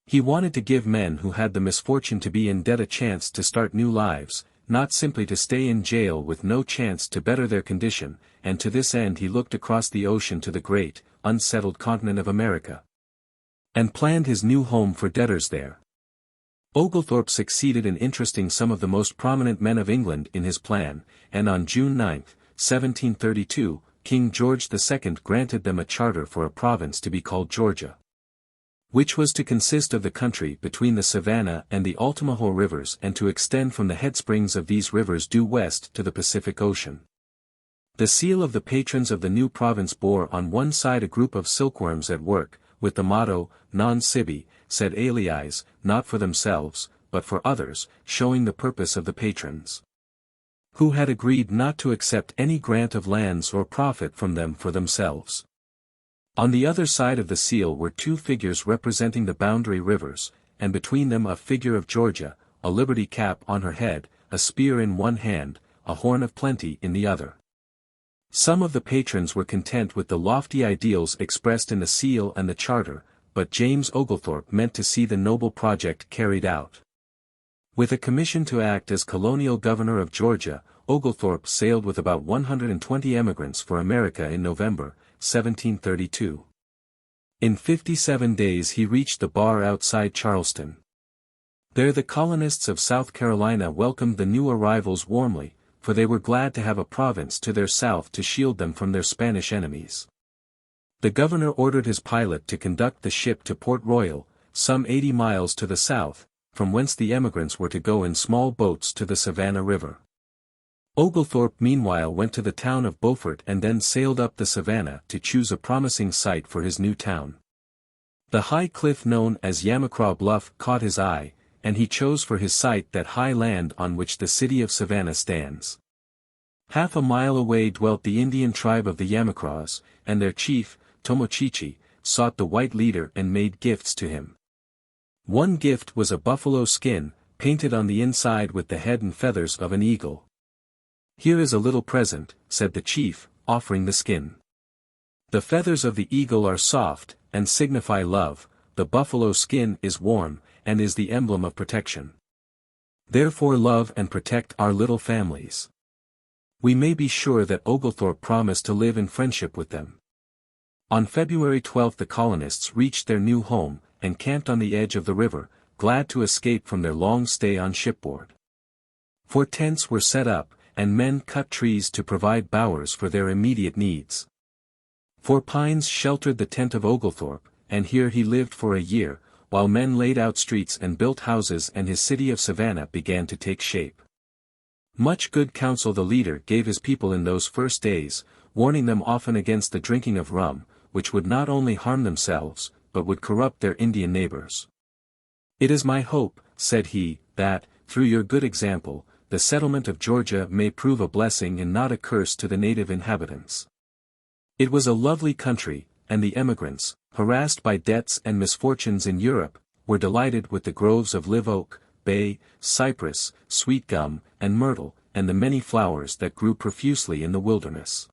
He wanted to give men who had the misfortune to be in debt a chance to start new lives, not simply to stay in jail with no chance to better their condition, and to this end he looked across the ocean to the great, unsettled continent of America, and planned his new home for debtors there. Oglethorpe succeeded in interesting some of the most prominent men of England in his plan, and on June 9, 1732, King George II granted them a charter for a province to be called Georgia, which was to consist of the country between the Savannah and the Altamaha rivers and to extend from the headsprings of these rivers due west to the Pacific Ocean. The seal of the patrons of the new province bore on one side a group of silkworms at work, with the motto, Non sibi, sed aliis, not for themselves, but for others, showing the purpose of the patrons, who had agreed not to accept any grant of lands or profit from them for themselves. On the other side of the seal were two figures representing the boundary rivers, and between them a figure of Georgia, a liberty cap on her head, a spear in one hand, a horn of plenty in the other. Some of the patrons were content with the lofty ideals expressed in the seal and the charter, but James Oglethorpe meant to see the noble project carried out. With a commission to act as colonial governor of Georgia, Oglethorpe sailed with about 120 emigrants for America in November, 1732. In 57 days he reached the bar outside Charleston. There the colonists of South Carolina welcomed the new arrivals warmly, for they were glad to have a province to their south to shield them from their Spanish enemies. The governor ordered his pilot to conduct the ship to Port Royal, some 80 miles to the south, from whence the emigrants were to go in small boats to the Savannah River. Oglethorpe meanwhile went to the town of Beaufort and then sailed up the Savannah to choose a promising site for his new town. The high cliff known as Yamacraw Bluff caught his eye, and he chose for his site that high land on which the city of Savannah stands. Half a mile away dwelt the Indian tribe of the Yamacraws, and their chief, Tomochichi, sought the white leader and made gifts to him. One gift was a buffalo skin, painted on the inside with the head and feathers of an eagle. "Here is a little present," said the chief, offering the skin. "The feathers of the eagle are soft, and signify love, the buffalo skin is warm, and is the emblem of protection. Therefore love and protect our little families." We may be sure that Oglethorpe promised to live in friendship with them. On February 12 the colonists reached their new home, and camped on the edge of the river, glad to escape from their long stay on shipboard. 4 tents were set up, and men cut trees to provide bowers for their immediate needs. 4 pines sheltered the tent of Oglethorpe, and here he lived for a year, while men laid out streets and built houses and his city of Savannah began to take shape. Much good counsel the leader gave his people in those first days, warning them often against the drinking of rum, which would not only harm themselves, but would corrupt their Indian neighbors. "It is my hope," said he, "that, through your good example, the settlement of Georgia may prove a blessing and not a curse to the native inhabitants." It was a lovely country, and the emigrants, harassed by debts and misfortunes in Europe, were delighted with the groves of live oak, bay, cypress, sweet gum, and myrtle, and the many flowers that grew profusely in the wilderness.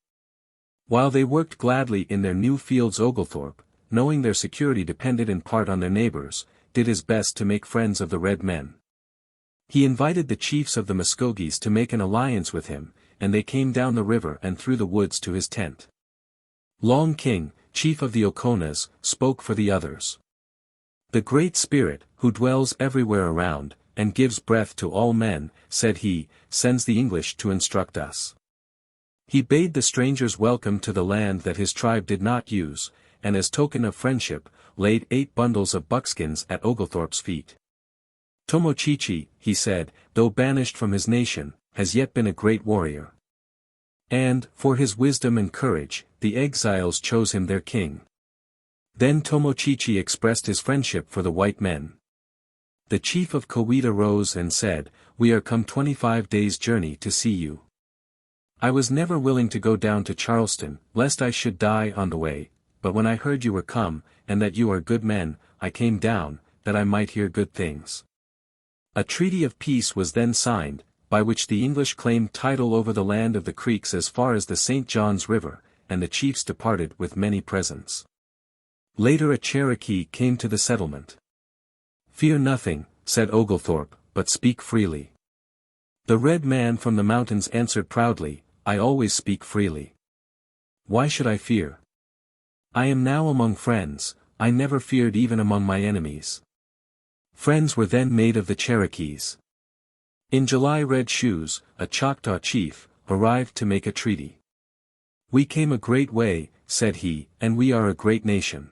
While they worked gladly in their new fields, Oglethorpe, knowing their security depended in part on their neighbors, did his best to make friends of the red men. He invited the chiefs of the Muskogees to make an alliance with him, and they came down the river and through the woods to his tent. Long King, chief of the Oconas, spoke for the others. "The Great Spirit, who dwells everywhere around, and gives breath to all men, said he, sends the English to instruct us. He bade the strangers welcome to the land that his tribe did not use, and as token of friendship, laid 8 bundles of buckskins at Oglethorpe's feet. Tomochichi, he said, though banished from his nation, has yet been a great warrior. And, for his wisdom and courage, the exiles chose him their king. Then Tomochichi expressed his friendship for the white men. The chief of Kawita rose and said, "We are come 25 days' journey to see you. I was never willing to go down to Charleston, lest I should die on the way, but when I heard you were come, and that you are good men, I came down, that I might hear good things." A treaty of peace was then signed, by which the English claimed title over the land of the Creeks as far as the St. John's River, and the chiefs departed with many presents. Later a Cherokee came to the settlement. "Fear nothing," said Oglethorpe, "but speak freely." The red man from the mountains answered proudly, "I always speak freely. Why should I fear? I am now among friends, I never feared even among my enemies." Friends were then made of the Cherokees. In July Red Shoes, a Choctaw chief, arrived to make a treaty. "We came a great way," said he, "and we are a great nation.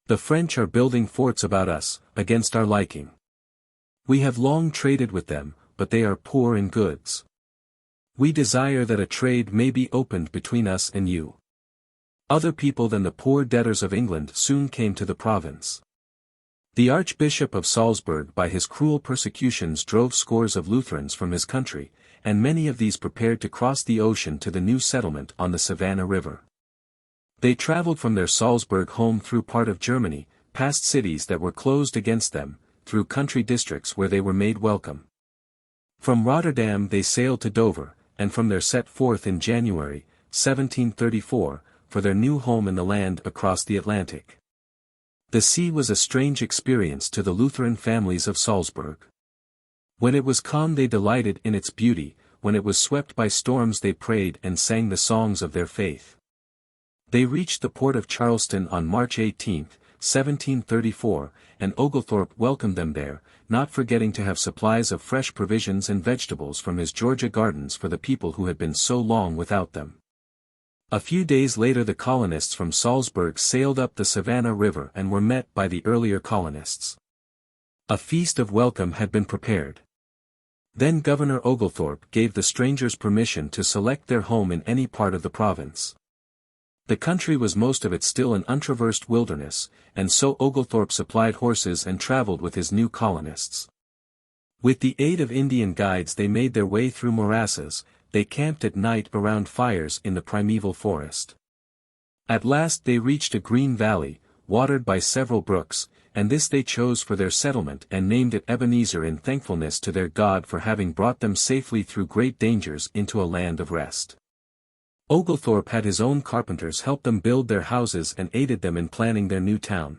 The French are building forts about us, against our liking. We have long traded with them, but they are poor in goods. We desire that a trade may be opened between us and you." Other people than the poor debtors of England soon came to the province. The Archbishop of Salzburg by his cruel persecutions drove scores of Lutherans from his country, and many of these prepared to cross the ocean to the new settlement on the Savannah River. They traveled from their Salzburg home through part of Germany, past cities that were closed against them, through country districts where they were made welcome. From Rotterdam they sailed to Dover, and from there set forth in January, 1734, for their new home in the land across the Atlantic. The sea was a strange experience to the Lutheran families of Salzburg. When it was calm they delighted in its beauty, when it was swept by storms they prayed and sang the songs of their faith. They reached the port of Charleston on March 18, 1734, and Oglethorpe welcomed them there, not forgetting to have supplies of fresh provisions and vegetables from his Georgia gardens for the people who had been so long without them. A few days later the colonists from Salzburg sailed up the Savannah River and were met by the earlier colonists. A feast of welcome had been prepared. Then Governor Oglethorpe gave the strangers permission to select their home in any part of the province. The country was most of it still an untraversed wilderness, and so Oglethorpe supplied horses and traveled with his new colonists. With the aid of Indian guides they made their way through morasses, they camped at night around fires in the primeval forest. At last they reached a green valley, watered by several brooks, and this they chose for their settlement and named it Ebenezer in thankfulness to their God for having brought them safely through great dangers into a land of rest. Oglethorpe had his own carpenters help them build their houses and aided them in planning their new town.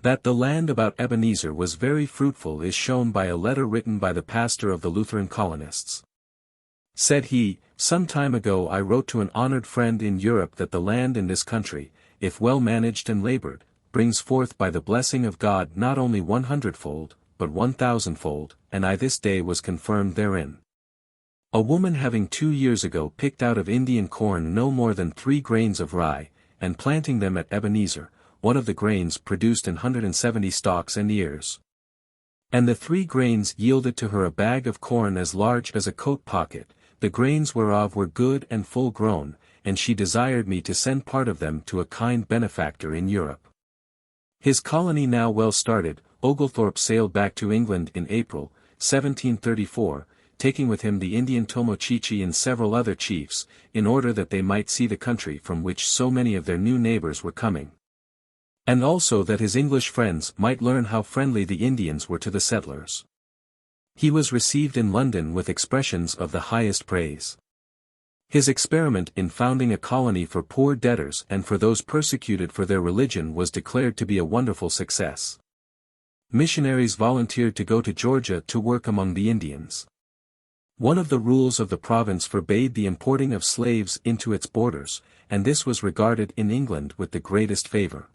That the land about Ebenezer was very fruitful is shown by a letter written by the pastor of the Lutheran colonists. Said he, "Some time ago I wrote to an honored friend in Europe that the land in this country, if well managed and labored, brings forth by the blessing of God not only 100-fold, but 1,000-fold, and I this day was confirmed therein. A woman having 2 years ago picked out of Indian corn no more than 3 grains of rye, and planting them at Ebenezer, one of the grains produced 170 stalks and ears. And the 3 grains yielded to her a bag of corn as large as a coat pocket, the grains whereof were good and full grown, and she desired me to send part of them to a kind benefactor in Europe." His colony now well started, Oglethorpe sailed back to England in April, 1734, taking with him the Indian Tomochichi and several other chiefs, in order that they might see the country from which so many of their new neighbors were coming. And also that his English friends might learn how friendly the Indians were to the settlers. He was received in London with expressions of the highest praise. His experiment in founding a colony for poor debtors and for those persecuted for their religion was declared to be a wonderful success. Missionaries volunteered to go to Georgia to work among the Indians. One of the rules of the province forbade the importing of slaves into its borders, and this was regarded in England with the greatest favor.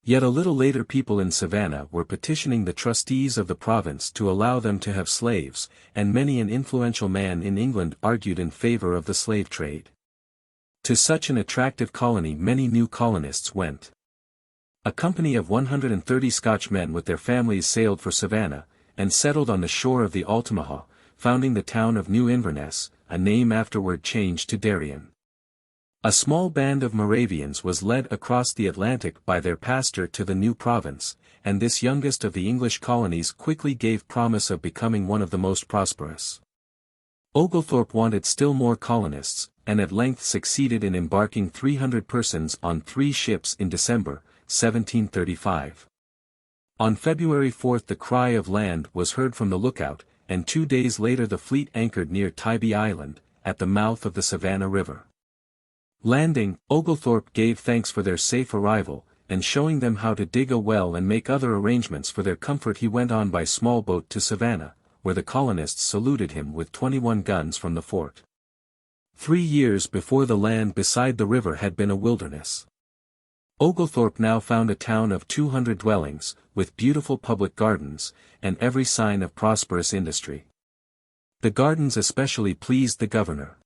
Yet a little later people in Savannah were petitioning the trustees of the province to allow them to have slaves, and many an influential man in England argued in favor of the slave trade. To such an attractive colony many new colonists went. A company of 130 Scotchmen with their families sailed for Savannah, and settled on the shore of the Altamaha, founding the town of New Inverness, a name afterward changed to Darien. A small band of Moravians was led across the Atlantic by their pastor to the new province, and this youngest of the English colonies quickly gave promise of becoming one of the most prosperous. Oglethorpe wanted still more colonists, and at length succeeded in embarking 300 persons on 3 ships in December, 1735. On February 4 the cry of land was heard from the lookout, and 2 days later the fleet anchored near Tybee Island, at the mouth of the Savannah River. Landing, Oglethorpe gave thanks for their safe arrival, and showing them how to dig a well and make other arrangements for their comfort he went on by small boat to Savannah, where the colonists saluted him with 21 guns from the fort. 3 years before the land beside the river had been a wilderness. Oglethorpe now found a town of 200 dwellings, with beautiful public gardens, and every sign of prosperous industry. The gardens especially pleased the governor.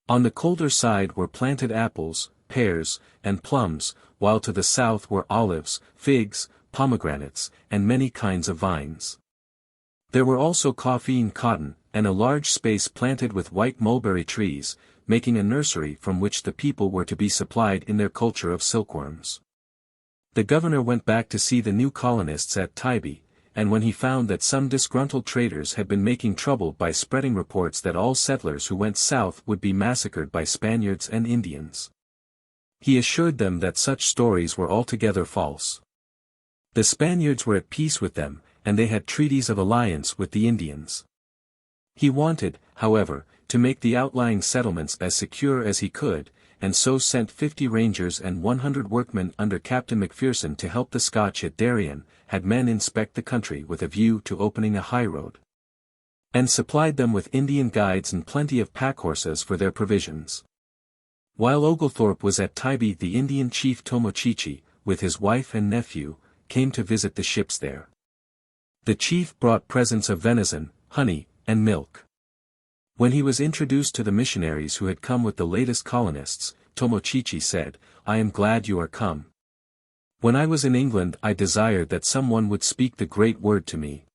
On the colder side were planted apples, pears, and plums, while to the south were olives, figs, pomegranates, and many kinds of vines. There were also coffee and cotton, and a large space planted with white mulberry trees, making a nursery from which the people were to be supplied in their culture of silkworms. The governor went back to see the new colonists at Tybee, and when he found that some disgruntled traders had been making trouble by spreading reports that all settlers who went south would be massacred by Spaniards and Indians, he assured them that such stories were altogether false. The Spaniards were at peace with them, and they had treaties of alliance with the Indians. He wanted, however, to make the outlying settlements as secure as he could, and so sent 50 rangers and 100 workmen under Captain Macpherson to help the Scotch at Darien, had men inspect the country with a view to opening a highroad, and supplied them with Indian guides and plenty of pack-horses for their provisions. While Oglethorpe was at Tybee, the Indian chief Tomochichi, with his wife and nephew, came to visit the ships there. The chief brought presents of venison, honey, and milk. When he was introduced to the missionaries who had come with the latest colonists, Tomochichi said, "I am glad you are come. When I was in England I desired that someone would speak the great word to me.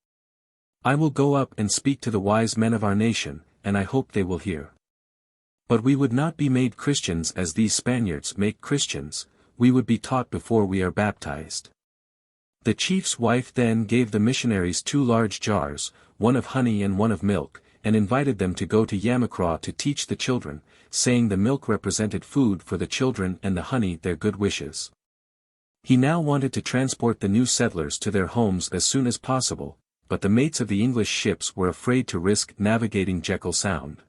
I will go up and speak to the wise men of our nation, and I hope they will hear. But we would not be made Christians as these Spaniards make Christians, we would be taught before we are baptized." The chief's wife then gave the missionaries 2 large jars, one of honey and one of milk, and invited them to go to Yamacraw to teach the children, saying the milk represented food for the children and the honey their good wishes. He now wanted to transport the new settlers to their homes as soon as possible, but the mates of the English ships were afraid to risk navigating Jekyll Sound.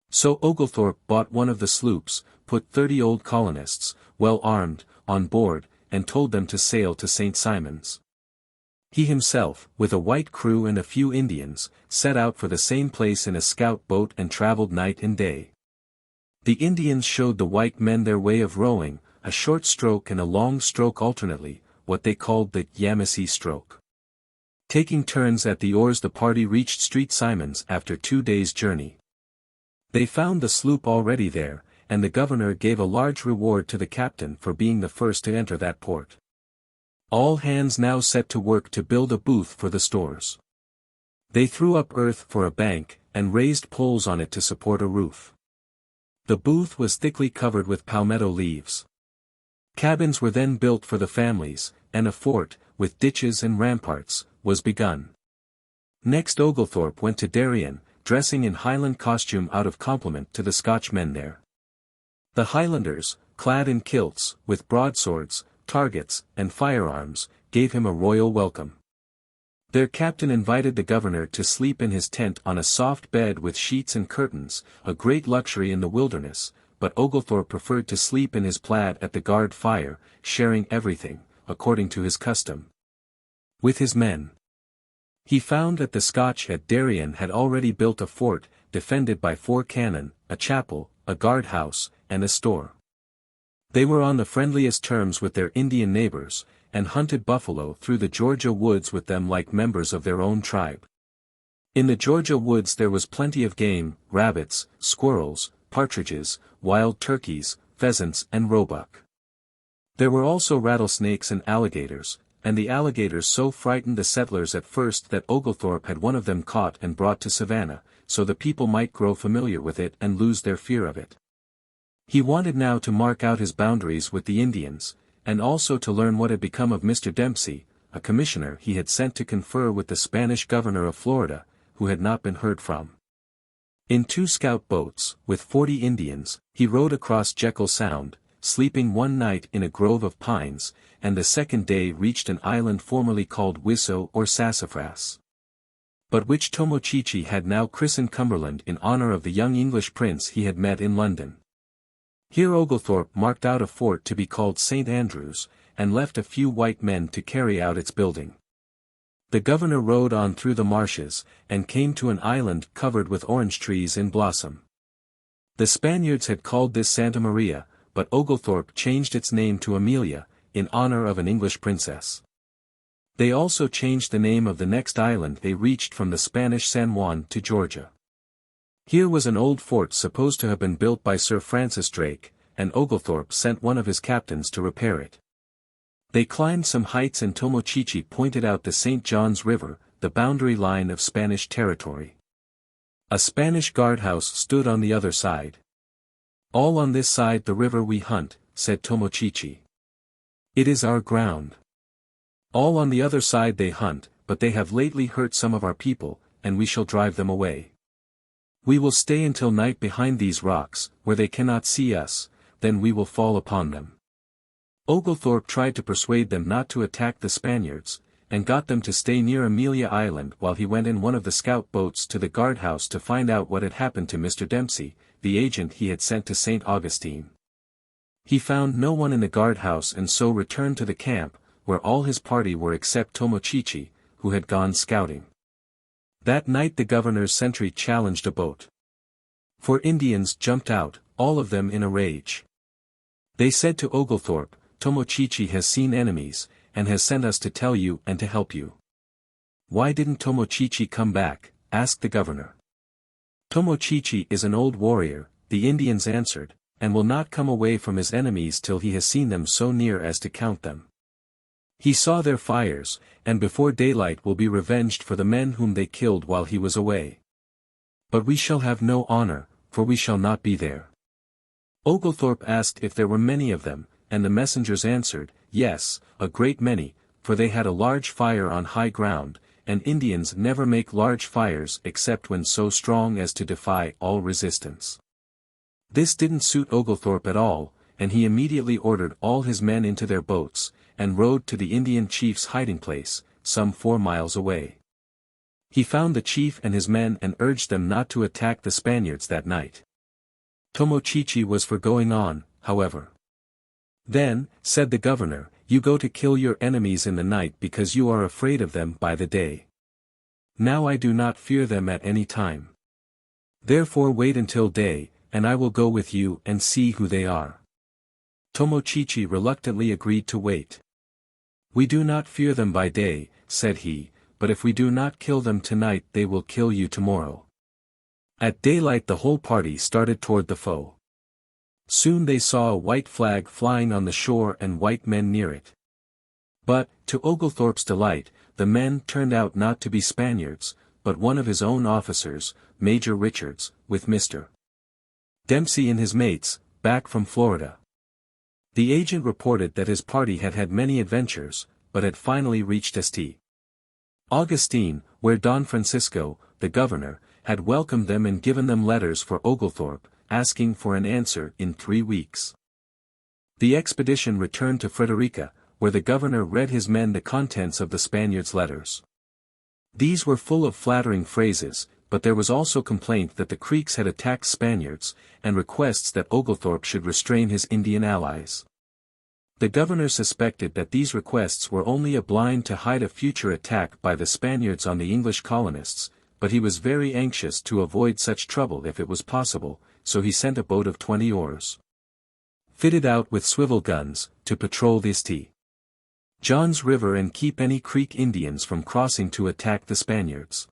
So Oglethorpe bought one of the sloops, put 30 old colonists, well armed, on board, and told them to sail to St. Simon's. He himself, with a white crew and a few Indians, set out for the same place in a scout boat and traveled night and day. The Indians showed the white men their way of rowing, a short stroke and a long stroke alternately, what they called the Yamasee stroke. Taking turns at the oars the party reached St. Simon's after 2 days' journey. They found the sloop already there, and the governor gave a large reward to the captain for being the first to enter that port. All hands now set to work to build a booth for the stores. They threw up earth for a bank, and raised poles on it to support a roof. The booth was thickly covered with palmetto leaves. Cabins were then built for the families, and a fort, with ditches and ramparts, was begun. Next Oglethorpe went to Darien, dressing in Highland costume out of compliment to the Scotchmen there. The Highlanders, clad in kilts, with broadswords, targets, and firearms, gave him a royal welcome. Their captain invited the governor to sleep in his tent on a soft bed with sheets and curtains, a great luxury in the wilderness, but Oglethorpe preferred to sleep in his plaid at the guard fire, sharing everything, according to his custom, with his men. He found that the Scotch at Darien had already built a fort, defended by 4 cannon, a chapel, a guard-house, and a store. They were on the friendliest terms with their Indian neighbors, and hunted buffalo through the Georgia woods with them like members of their own tribe. In the Georgia woods there was plenty of game, rabbits, squirrels, partridges, wild turkeys, pheasants and roebuck. There were also rattlesnakes and alligators, and the alligators so frightened the settlers at first that Oglethorpe had one of them caught and brought to Savannah, so the people might grow familiar with it and lose their fear of it. He wanted now to mark out his boundaries with the Indians, and also to learn what had become of Mr. Dempsey, a commissioner he had sent to confer with the Spanish governor of Florida, who had not been heard from. In 2 scout boats, with 40 Indians, he rowed across Jekyll Sound, sleeping one night in a grove of pines, and the second day reached an island formerly called Wisso or Sassafras, but which Tomochichi had now christened Cumberland in honor of the young English prince he had met in London. Here Oglethorpe marked out a fort to be called St. Andrews, and left a few white men to carry out its building. The governor rode on through the marshes, and came to an island covered with orange trees in blossom. The Spaniards had called this Santa Maria, but Oglethorpe changed its name to Amelia, in honor of an English princess. They also changed the name of the next island they reached from the Spanish San Juan to Georgia. Here was an old fort supposed to have been built by Sir Francis Drake, and Oglethorpe sent one of his captains to repair it. They climbed some heights and Tomochichi pointed out the St. John's River, the boundary line of Spanish territory. A Spanish guardhouse stood on the other side. "All on this side the river we hunt," said Tomochichi. "It is our ground. All on the other side they hunt, but they have lately hurt some of our people, and we shall drive them away. We will stay until night behind these rocks, where they cannot see us, then we will fall upon them." Oglethorpe tried to persuade them not to attack the Spaniards, and got them to stay near Amelia Island while he went in one of the scout boats to the guardhouse to find out what had happened to Mr. Dempsey, the agent he had sent to St. Augustine. He found no one in the guardhouse and so returned to the camp, where all his party were except Tomochichi, who had gone scouting. That night the governor's sentry challenged a boat. 4 Indians jumped out, all of them in a rage. They said to Oglethorpe, "Tomochichi has seen enemies, and has sent us to tell you and to help you." "Why didn't Tomochichi come back?" asked the governor. "Tomochichi is an old warrior," the Indians answered, "and will not come away from his enemies till he has seen them so near as to count them. He saw their fires, and before daylight will be revenged for the men whom they killed while he was away. But we shall have no honor, for we shall not be there." Oglethorpe asked if there were many of them, and the messengers answered, "Yes, a great many, for they had a large fire on high ground, and Indians never make large fires except when so strong as to defy all resistance." This didn't suit Oglethorpe at all, and he immediately ordered all his men into their boats, and rowed to the Indian chief's hiding place, some 4 miles away. He found the chief and his men and urged them not to attack the Spaniards that night. Tomochichi was for going on, however. "Then," said the governor, "you go to kill your enemies in the night because you are afraid of them by the day. Now I do not fear them at any time. Therefore wait until day, and I will go with you and see who they are." Tomochichi reluctantly agreed to wait. "We do not fear them by day," said he, "but if we do not kill them tonight they will kill you tomorrow." At daylight the whole party started toward the foe. Soon they saw a white flag flying on the shore and white men near it. But, to Oglethorpe's delight, the men turned out not to be Spaniards, but one of his own officers, Major Richards, with Mr. Dempsey and his mates, back from Florida. The agent reported that his party had had many adventures, but had finally reached St. Augustine, where Don Francisco, the governor, had welcomed them and given them letters for Oglethorpe, asking for an answer in 3 weeks. The expedition returned to Frederica, where the governor read his men the contents of the Spaniards' letters. These were full of flattering phrases, but there was also complaint that the Creeks had attacked Spaniards, and requests that Oglethorpe should restrain his Indian allies. The governor suspected that these requests were only a blind to hide a future attack by the Spaniards on the English colonists, but he was very anxious to avoid such trouble if it was possible, so he sent a boat of 20 oars. fitted out with swivel guns, to patrol the St. John's River and keep any Creek Indians from crossing to attack the Spaniards.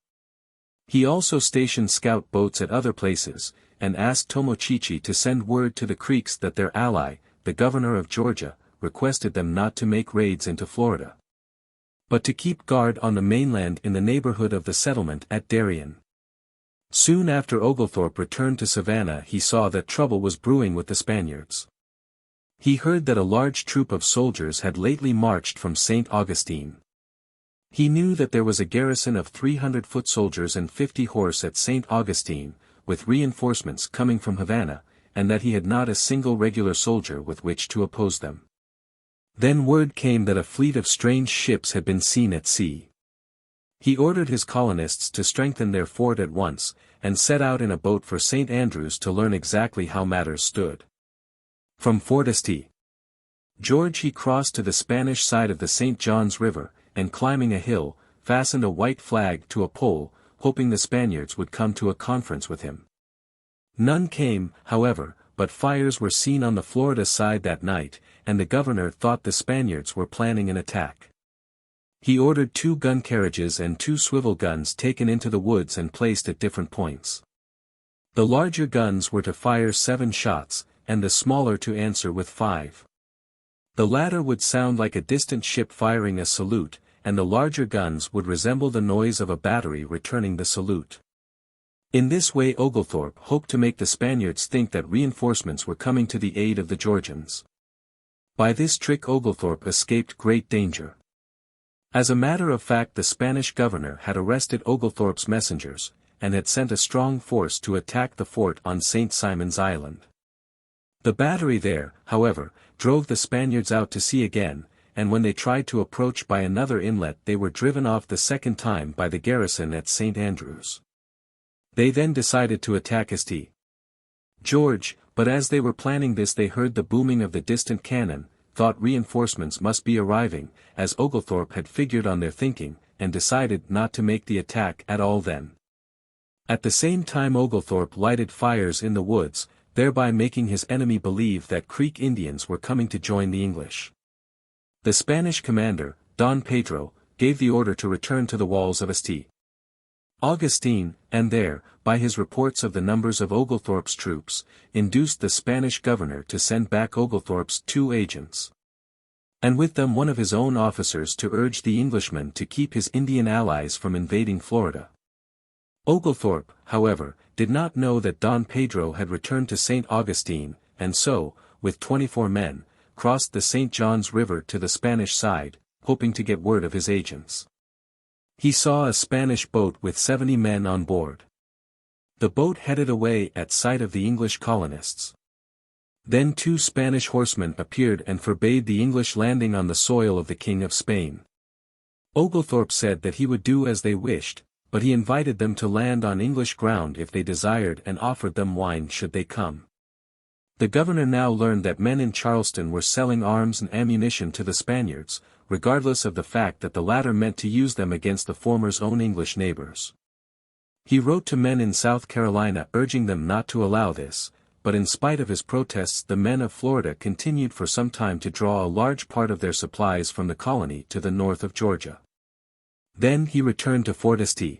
He also stationed scout boats at other places, and asked Tomochichi to send word to the Creeks that their ally, the governor of Georgia, requested them not to make raids into Florida, but to keep guard on the mainland in the neighborhood of the settlement at Darien. Soon after Oglethorpe returned to Savannah, he saw that trouble was brewing with the Spaniards. He heard that a large troop of soldiers had lately marched from St. Augustine. He knew that there was a garrison of 300 foot soldiers and 50 horse at St. Augustine, with reinforcements coming from Havana, and that he had not a single regular soldier with which to oppose them. Then word came that a fleet of strange ships had been seen at sea. He ordered his colonists to strengthen their fort at once, and set out in a boat for St. Andrews to learn exactly how matters stood. From Fort St. George he crossed to the Spanish side of the St. John's River, and climbing a hill, fastened a white flag to a pole, hoping the Spaniards would come to a conference with him. None came, however, but fires were seen on the Florida side that night, and the governor thought the Spaniards were planning an attack. He ordered 2 gun carriages and 2 swivel guns taken into the woods and placed at different points. The larger guns were to fire 7 shots, and the smaller to answer with 5. The latter would sound like a distant ship firing a salute, and the larger guns would resemble the noise of a battery returning the salute. In this way Oglethorpe hoped to make the Spaniards think that reinforcements were coming to the aid of the Georgians. By this trick Oglethorpe escaped great danger. As a matter of fact, the Spanish governor had arrested Oglethorpe's messengers, and had sent a strong force to attack the fort on St. Simon's Island. The battery there, however, drove the Spaniards out to sea again, and when they tried to approach by another inlet they were driven off the second time by the garrison at St. Andrews. They then decided to attack St. George, but as they were planning this they heard the booming of the distant cannon, thought reinforcements must be arriving, as Oglethorpe had figured on their thinking, and decided not to make the attack at all then. At the same time Oglethorpe lighted fires in the woods, thereby making his enemy believe that Creek Indians were coming to join the English. The Spanish commander, Don Pedro, gave the order to return to the walls of St. Augustine, and there, by his reports of the numbers of Oglethorpe's troops, induced the Spanish governor to send back Oglethorpe's 2 agents, and with them one of his own officers to urge the Englishmen to keep his Indian allies from invading Florida. Oglethorpe, however, did not know that Don Pedro had returned to St. Augustine, and so, with 24 men, crossed the St. John's River to the Spanish side, hoping to get word of his agents. He saw a Spanish boat with 70 men on board. The boat headed away at sight of the English colonists. Then 2 Spanish horsemen appeared and forbade the English landing on the soil of the King of Spain. Oglethorpe said that he would do as they wished, but he invited them to land on English ground if they desired and offered them wine should they come. The governor now learned that men in Charleston were selling arms and ammunition to the Spaniards, regardless of the fact that the latter meant to use them against the former's own English neighbors. He wrote to men in South Carolina urging them not to allow this, but in spite of his protests the men of Florida continued for some time to draw a large part of their supplies from the colony to the north of Georgia. Then he returned to Fort St.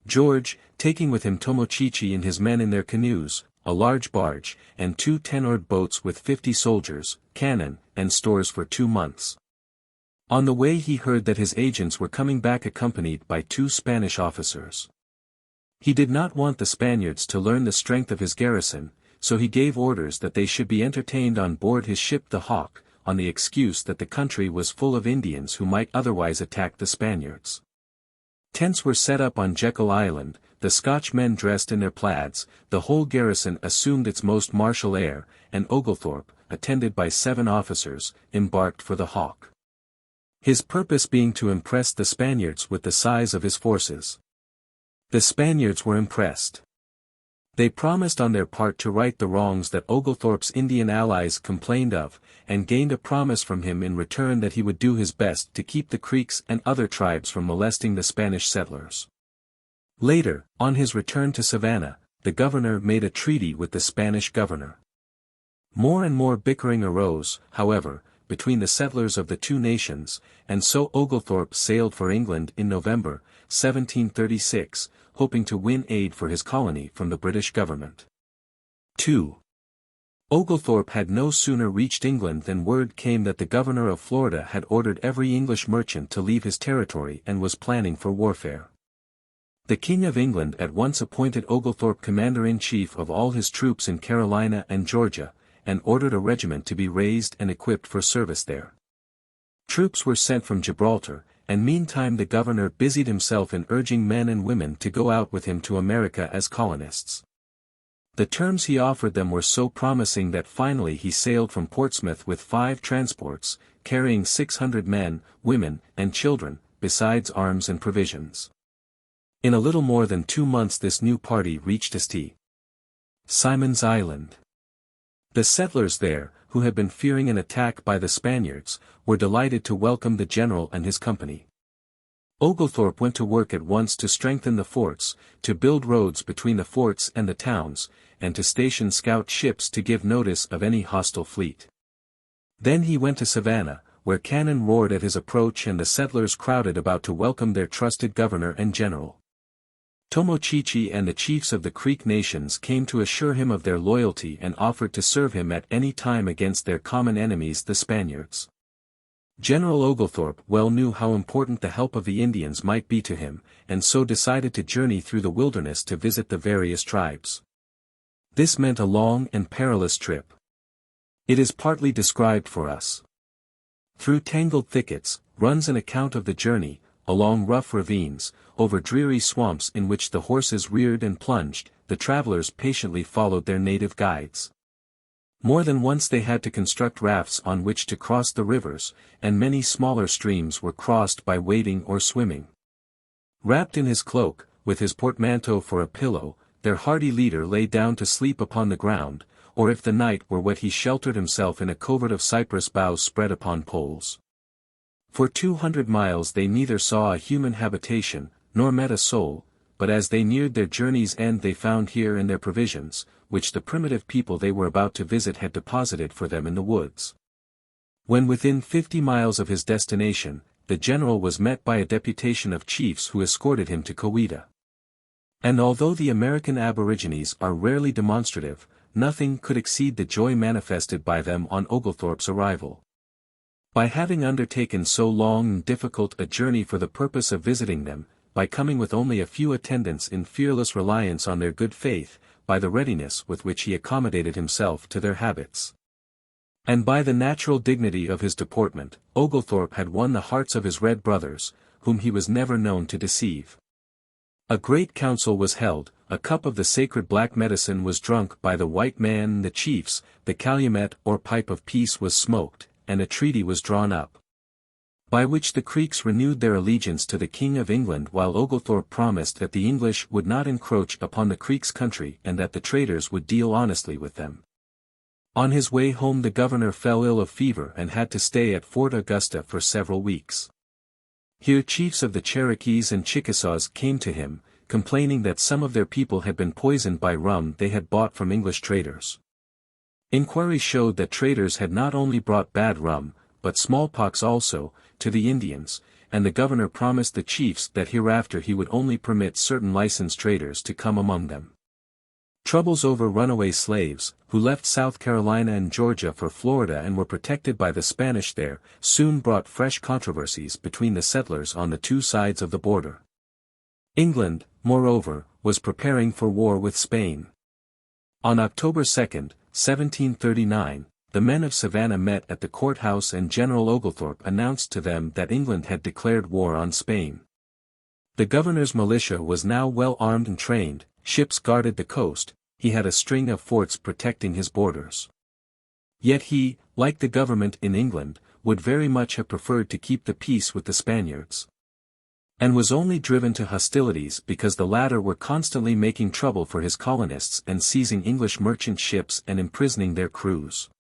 George, taking with him Tomochichi and his men in their canoes, a large barge, and 2 ten-oared boats with 50 soldiers, cannon, and stores for 2 months. On the way he heard that his agents were coming back accompanied by 2 Spanish officers. He did not want the Spaniards to learn the strength of his garrison, so he gave orders that they should be entertained on board his ship the Hawk, on the excuse that the country was full of Indians who might otherwise attack the Spaniards. Tents were set up on Jekyll Island, the Scotch men dressed in their plaids, the whole garrison assumed its most martial air, and Oglethorpe, attended by 7 officers, embarked for the Hawk. His purpose being to impress the Spaniards with the size of his forces. The Spaniards were impressed. They promised on their part to right the wrongs that Oglethorpe's Indian allies complained of, and gained a promise from him in return that he would do his best to keep the Creeks and other tribes from molesting the Spanish settlers. Later, on his return to Savannah, the governor made a treaty with the Spanish governor. More and more bickering arose, however, between the settlers of the two nations, and so Oglethorpe sailed for England in November, 1736, hoping to win aid for his colony from the British government. 2. Oglethorpe had no sooner reached England than word came that the governor of Florida had ordered every English merchant to leave his territory and was planning for warfare. The King of England at once appointed Oglethorpe commander-in-chief of all his troops in Carolina and Georgia, and ordered a regiment to be raised and equipped for service there. Troops were sent from Gibraltar, and meantime the governor busied himself in urging men and women to go out with him to America as colonists. The terms he offered them were so promising that finally he sailed from Portsmouth with 5 transports, carrying 600 men, women, and children, besides arms and provisions. In a little more than 2 months this new party reached St. Simon's Island. The settlers there, who had been fearing an attack by the Spaniards, were delighted to welcome the general and his company. Oglethorpe went to work at once to strengthen the forts, to build roads between the forts and the towns, and to station scout ships to give notice of any hostile fleet. Then he went to Savannah, where cannon roared at his approach and the settlers crowded about to welcome their trusted governor and general. Tomochichi and the chiefs of the Creek nations came to assure him of their loyalty and offered to serve him at any time against their common enemies the Spaniards. General Oglethorpe well knew how important the help of the Indians might be to him, and so decided to journey through the wilderness to visit the various tribes. This meant a long and perilous trip. It is partly described for us. Through tangled thickets, runs an account of the journey, along rough ravines, over dreary swamps in which the horses reared and plunged, the travelers patiently followed their native guides. More than once they had to construct rafts on which to cross the rivers, and many smaller streams were crossed by wading or swimming. Wrapped in his cloak, with his portmanteau for a pillow, their hardy leader lay down to sleep upon the ground, or if the night were wet he sheltered himself in a covert of cypress boughs spread upon poles. For 200 miles they neither saw a human habitation, nor met a soul, but as they neared their journey's end they found here and there provisions, which the primitive people they were about to visit had deposited for them in the woods. When within 50 miles of his destination, the general was met by a deputation of chiefs who escorted him to Coweta. And although the American aborigines are rarely demonstrative, nothing could exceed the joy manifested by them on Oglethorpe's arrival. By having undertaken so long and difficult a journey for the purpose of visiting them, by coming with only a few attendants in fearless reliance on their good faith, by the readiness with which he accommodated himself to their habits, and by the natural dignity of his deportment, Oglethorpe had won the hearts of his red brothers, whom he was never known to deceive. A great council was held, a cup of the sacred black medicine was drunk by the white man and the chiefs, the calumet or pipe of peace was smoked, and a treaty was drawn up, by which the Creeks renewed their allegiance to the King of England while Oglethorpe promised that the English would not encroach upon the Creeks' country and that the traders would deal honestly with them. On his way home the governor fell ill of fever and had to stay at Fort Augusta for several weeks. Here chiefs of the Cherokees and Chickasaws came to him, complaining that some of their people had been poisoned by rum they had bought from English traders. Inquiry showed that traders had not only brought bad rum, but smallpox also, to the Indians, and the governor promised the chiefs that hereafter he would only permit certain licensed traders to come among them. Troubles over runaway slaves, who left South Carolina and Georgia for Florida and were protected by the Spanish there, soon brought fresh controversies between the settlers on the two sides of the border. England, moreover, was preparing for war with Spain. On October 2, 1739, the men of Savannah met at the courthouse and General Oglethorpe announced to them that England had declared war on Spain. The governor's militia was now well armed and trained, ships guarded the coast, he had a string of forts protecting his borders. Yet he, like the government in England, would very much have preferred to keep the peace with the Spaniards, and was only driven to hostilities because the latter were constantly making trouble for his colonists and seizing English merchant ships and imprisoning their crews.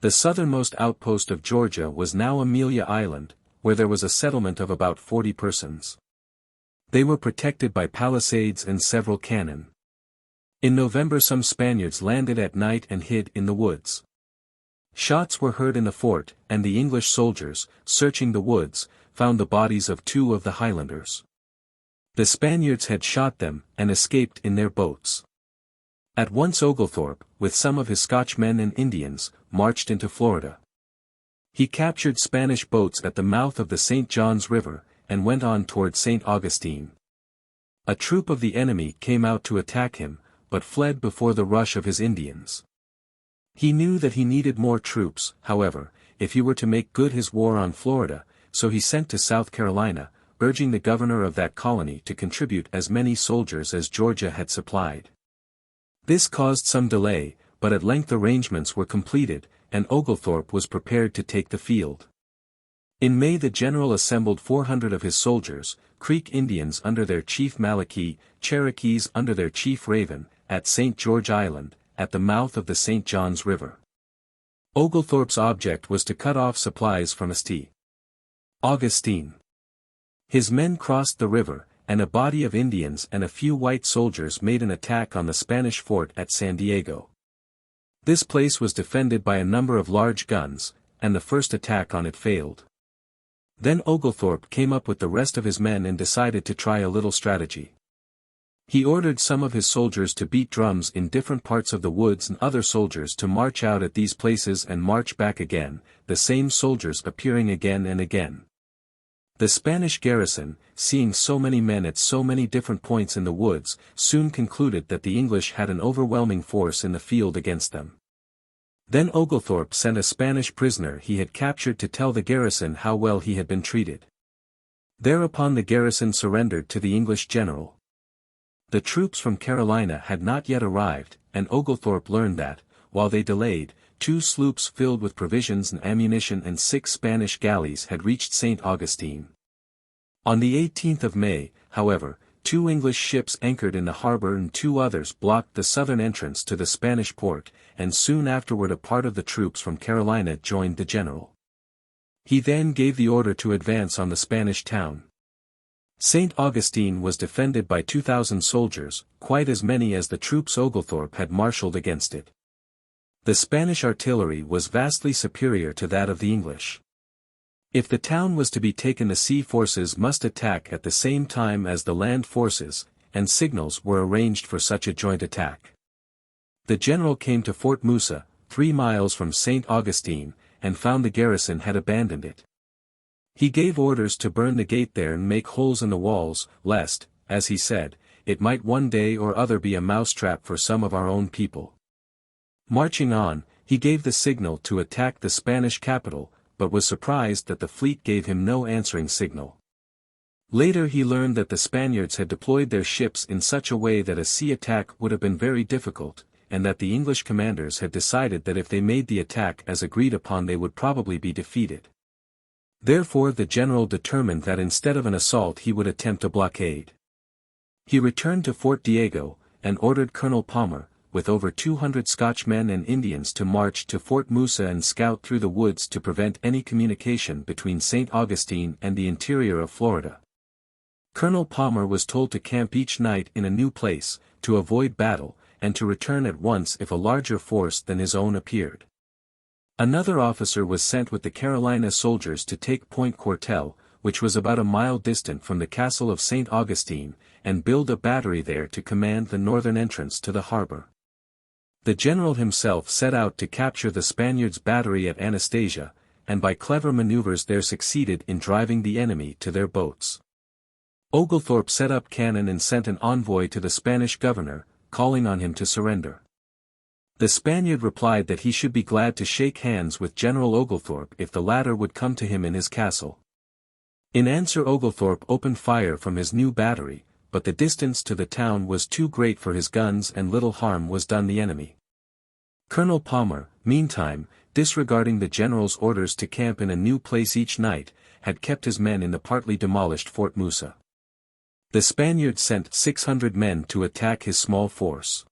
The southernmost outpost of Georgia was now Amelia Island, where there was a settlement of about 40 persons. They were protected by palisades and several cannon. In November some Spaniards landed at night and hid in the woods. Shots were heard in the fort, and the English soldiers, searching the woods, found the bodies of 2 of the Highlanders. The Spaniards had shot them, and escaped in their boats. At once Oglethorpe, with some of his Scotch men and Indians, marched into Florida. He captured Spanish boats at the mouth of the St. John's River, and went on toward St. Augustine. A troop of the enemy came out to attack him, but fled before the rush of his Indians. He knew that he needed more troops, however, if he were to make good his war on Florida, so he sent to South Carolina, urging the governor of that colony to contribute as many soldiers as Georgia had supplied. This caused some delay, but at length arrangements were completed, and Oglethorpe was prepared to take the field. In May the general assembled 400 of his soldiers, Creek Indians under their chief Malachi, Cherokees under their chief Raven, at St. George Island, at the mouth of the St. John's River. Oglethorpe's object was to cut off supplies from St. Augustine. His men crossed the river, and a body of Indians and a few white soldiers made an attack on the Spanish fort at San Diego. This place was defended by a number of large guns, and the first attack on it failed. Then Oglethorpe came up with the rest of his men and decided to try a little strategy. He ordered some of his soldiers to beat drums in different parts of the woods and other soldiers to march out at these places and march back again, the same soldiers appearing again and again. The Spanish garrison, seeing so many men at so many different points in the woods, soon concluded that the English had an overwhelming force in the field against them. Then Oglethorpe sent a Spanish prisoner he had captured to tell the garrison how well he had been treated. Thereupon the garrison surrendered to the English general. The troops from Carolina had not yet arrived, and Oglethorpe learned that, while they delayed, 2 sloops filled with provisions and ammunition and 6 Spanish galleys had reached St. Augustine. On the 18th of May, however, 2 English ships anchored in the harbor and 2 others blocked the southern entrance to the Spanish port, and soon afterward a part of the troops from Carolina joined the general. He then gave the order to advance on the Spanish town. St. Augustine was defended by 2,000 soldiers, quite as many as the troops Oglethorpe had marshaled against it. The Spanish artillery was vastly superior to that of the English. If the town was to be taken, the sea forces must attack at the same time as the land forces, and signals were arranged for such a joint attack. The general came to Fort Musa, 3 miles from St. Augustine, and found the garrison had abandoned it. He gave orders to burn the gate there and make holes in the walls, lest, as he said, it might one day or other be a mousetrap for some of our own people. Marching on, he gave the signal to attack the Spanish capital, but was surprised that the fleet gave him no answering signal. Later he learned that the Spaniards had deployed their ships in such a way that a sea attack would have been very difficult, and that the English commanders had decided that if they made the attack as agreed upon they would probably be defeated. Therefore the general determined that instead of an assault he would attempt a blockade. He returned to Fort Diego, and ordered Colonel Palmer, with over 200 Scotch men and Indians to march to Fort Musa and scout through the woods to prevent any communication between St. Augustine and the interior of Florida. Colonel Palmer was told to camp each night in a new place, to avoid battle, and to return at once if a larger force than his own appeared. Another officer was sent with the Carolina soldiers to take Point Quartel, which was about a mile distant from the castle of St. Augustine, and build a battery there to command the northern entrance to the harbor. The general himself set out to capture the Spaniards' battery at Anastasia, and by clever maneuvers there succeeded in driving the enemy to their boats. Oglethorpe set up cannon and sent an envoy to the Spanish governor, calling on him to surrender. The Spaniard replied that he should be glad to shake hands with General Oglethorpe if the latter would come to him in his castle. In answer Oglethorpe opened fire from his new battery, but the distance to the town was too great for his guns and little harm was done the enemy. Colonel Palmer, meantime, disregarding the general's orders to camp in a new place each night, had kept his men in the partly demolished Fort Musa. The Spaniards sent 600 men to attack his small force.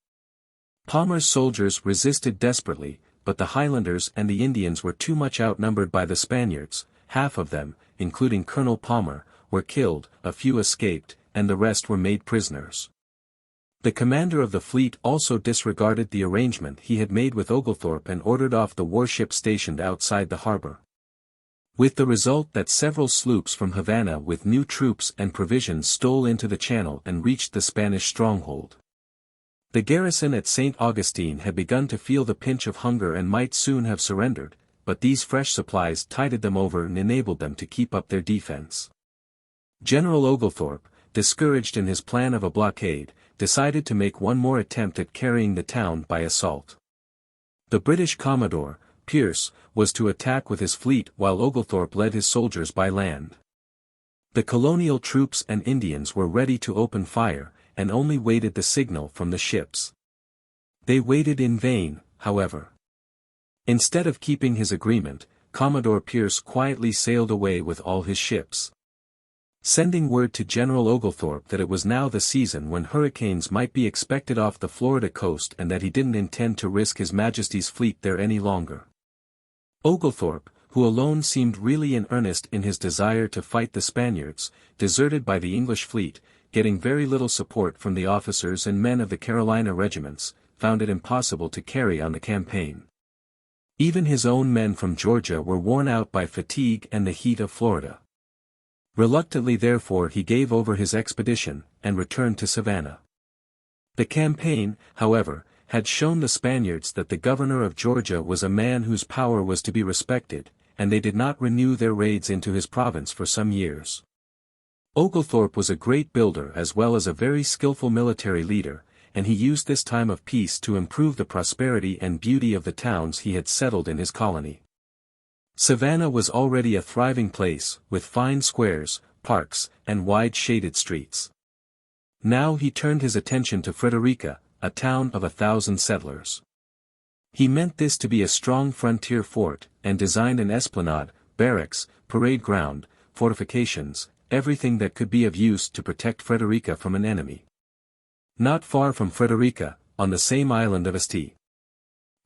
Palmer's soldiers resisted desperately, but the Highlanders and the Indians were too much outnumbered by the Spaniards. Half of them, including Colonel Palmer, were killed, a few escaped, and the rest were made prisoners. The commander of the fleet also disregarded the arrangement he had made with Oglethorpe and ordered off the warship stationed outside the harbor. With the result that several sloops from Havana with new troops and provisions stole into the channel and reached the Spanish stronghold. The garrison at St. Augustine had begun to feel the pinch of hunger and might soon have surrendered, but these fresh supplies tided them over and enabled them to keep up their defense. General Oglethorpe, discouraged in his plan of a blockade, decided to make one more attempt at carrying the town by assault. The British Commodore, Pierce, was to attack with his fleet while Oglethorpe led his soldiers by land. The colonial troops and Indians were ready to open fire, and only waited the signal from the ships. They waited in vain, however. Instead of keeping his agreement, Commodore Pierce quietly sailed away with all his ships. Sending word to General Oglethorpe that it was now the season when hurricanes might be expected off the Florida coast and that he didn't intend to risk His Majesty's fleet there any longer. Oglethorpe, who alone seemed really in earnest in his desire to fight the Spaniards, deserted by the English fleet, getting very little support from the officers and men of the Carolina regiments, found it impossible to carry on the campaign. Even his own men from Georgia were worn out by fatigue and the heat of Florida. Reluctantly therefore he gave over his expedition, and returned to Savannah. The campaign, however, had shown the Spaniards that the governor of Georgia was a man whose power was to be respected, and they did not renew their raids into his province for some years. Oglethorpe was a great builder as well as a very skillful military leader, and he used this time of peace to improve the prosperity and beauty of the towns he had settled in his colony. Savannah was already a thriving place, with fine squares, parks, and wide shaded streets. Now he turned his attention to Frederica, a town of 1,000 settlers. He meant this to be a strong frontier fort, and designed an esplanade, barracks, parade ground, fortifications, everything that could be of use to protect Frederica from an enemy. Not far from Frederica, on the same island of St.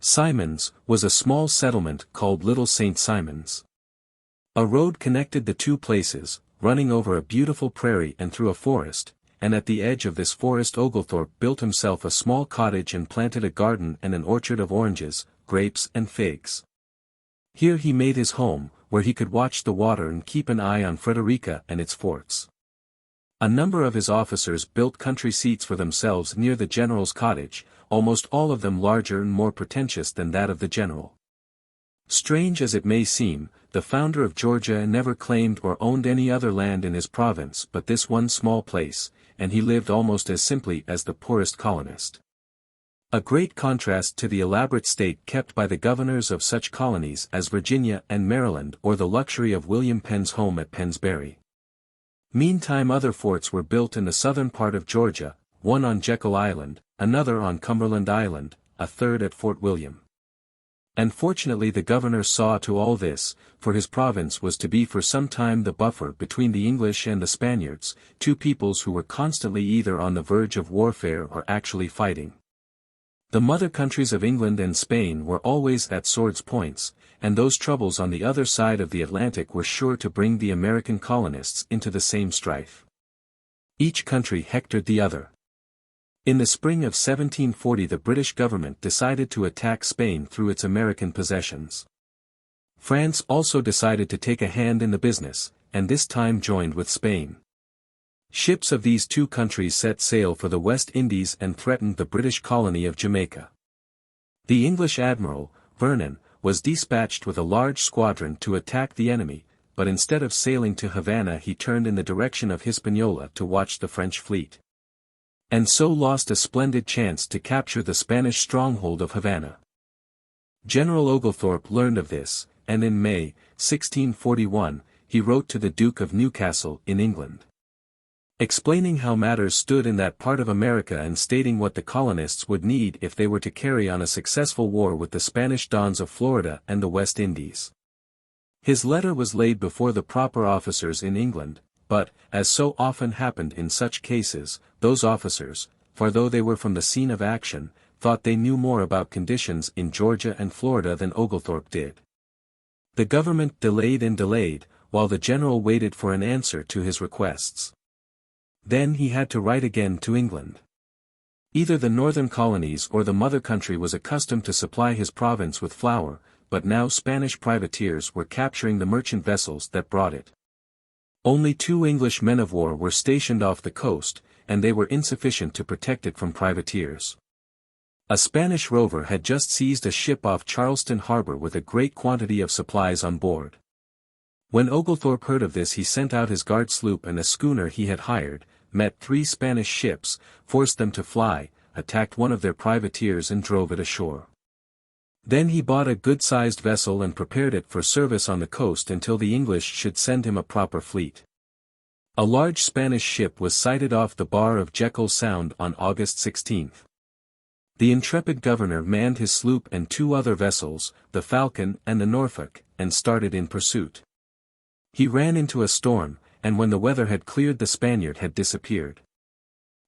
Simons, was a small settlement called Little St. Simons. A road connected the two places, running over a beautiful prairie and through a forest, and at the edge of this forest Oglethorpe built himself a small cottage and planted a garden and an orchard of oranges, grapes and figs. Here he made his home, where he could watch the water and keep an eye on Frederica and its forts. A number of his officers built country seats for themselves near the general's cottage, almost all of them larger and more pretentious than that of the general. Strange as it may seem, the founder of Georgia never claimed or owned any other land in his province but this one small place, and he lived almost as simply as the poorest colonist. A great contrast to the elaborate state kept by the governors of such colonies as Virginia and Maryland or the luxury of William Penn's home at Pennsbury. Meantime other forts were built in the southern part of Georgia, one on Jekyll Island, another on Cumberland Island, a third at Fort William. And fortunately the governor saw to all this, for his province was to be for some time the buffer between the English and the Spaniards, two peoples who were constantly either on the verge of warfare or actually fighting. The mother countries of England and Spain were always at swords' points, and those troubles on the other side of the Atlantic were sure to bring the American colonists into the same strife. Each country hectored the other. In the spring of 1740 the British government decided to attack Spain through its American possessions. France also decided to take a hand in the business, and this time joined with Spain. Ships of these two countries set sail for the West Indies and threatened the British colony of Jamaica. The English admiral, Vernon, was dispatched with a large squadron to attack the enemy, but instead of sailing to Havana he turned in the direction of Hispaniola to watch the French fleet. And so lost a splendid chance to capture the Spanish stronghold of Havana. General Oglethorpe learned of this, and in May, 1641, he wrote to the Duke of Newcastle in England, explaining how matters stood in that part of America and stating what the colonists would need if they were to carry on a successful war with the Spanish dons of Florida and the West Indies. His letter was laid before the proper officers in England, but, as so often happened in such cases, those officers, for though they were from the scene of action, thought they knew more about conditions in Georgia and Florida than Oglethorpe did. The government delayed and delayed, while the general waited for an answer to his requests. Then he had to write again to England. Either the northern colonies or the mother country was accustomed to supply his province with flour, but now Spanish privateers were capturing the merchant vessels that brought it. Only 2 English men-of-war were stationed off the coast, and they were insufficient to protect it from privateers. A Spanish rover had just seized a ship off Charleston harbor with a great quantity of supplies on board. When Oglethorpe heard of this, he sent out his guard sloop and a schooner he had hired, met 3 Spanish ships, forced them to fly, attacked one of their privateers and drove it ashore. Then he bought a good-sized vessel and prepared it for service on the coast until the English should send him a proper fleet. A large Spanish ship was sighted off the bar of Jekyll Sound on August 16. The intrepid governor manned his sloop and 2 other vessels, the Falcon and the Norfolk, and started in pursuit. He ran into a storm, and when the weather had cleared the Spaniard had disappeared.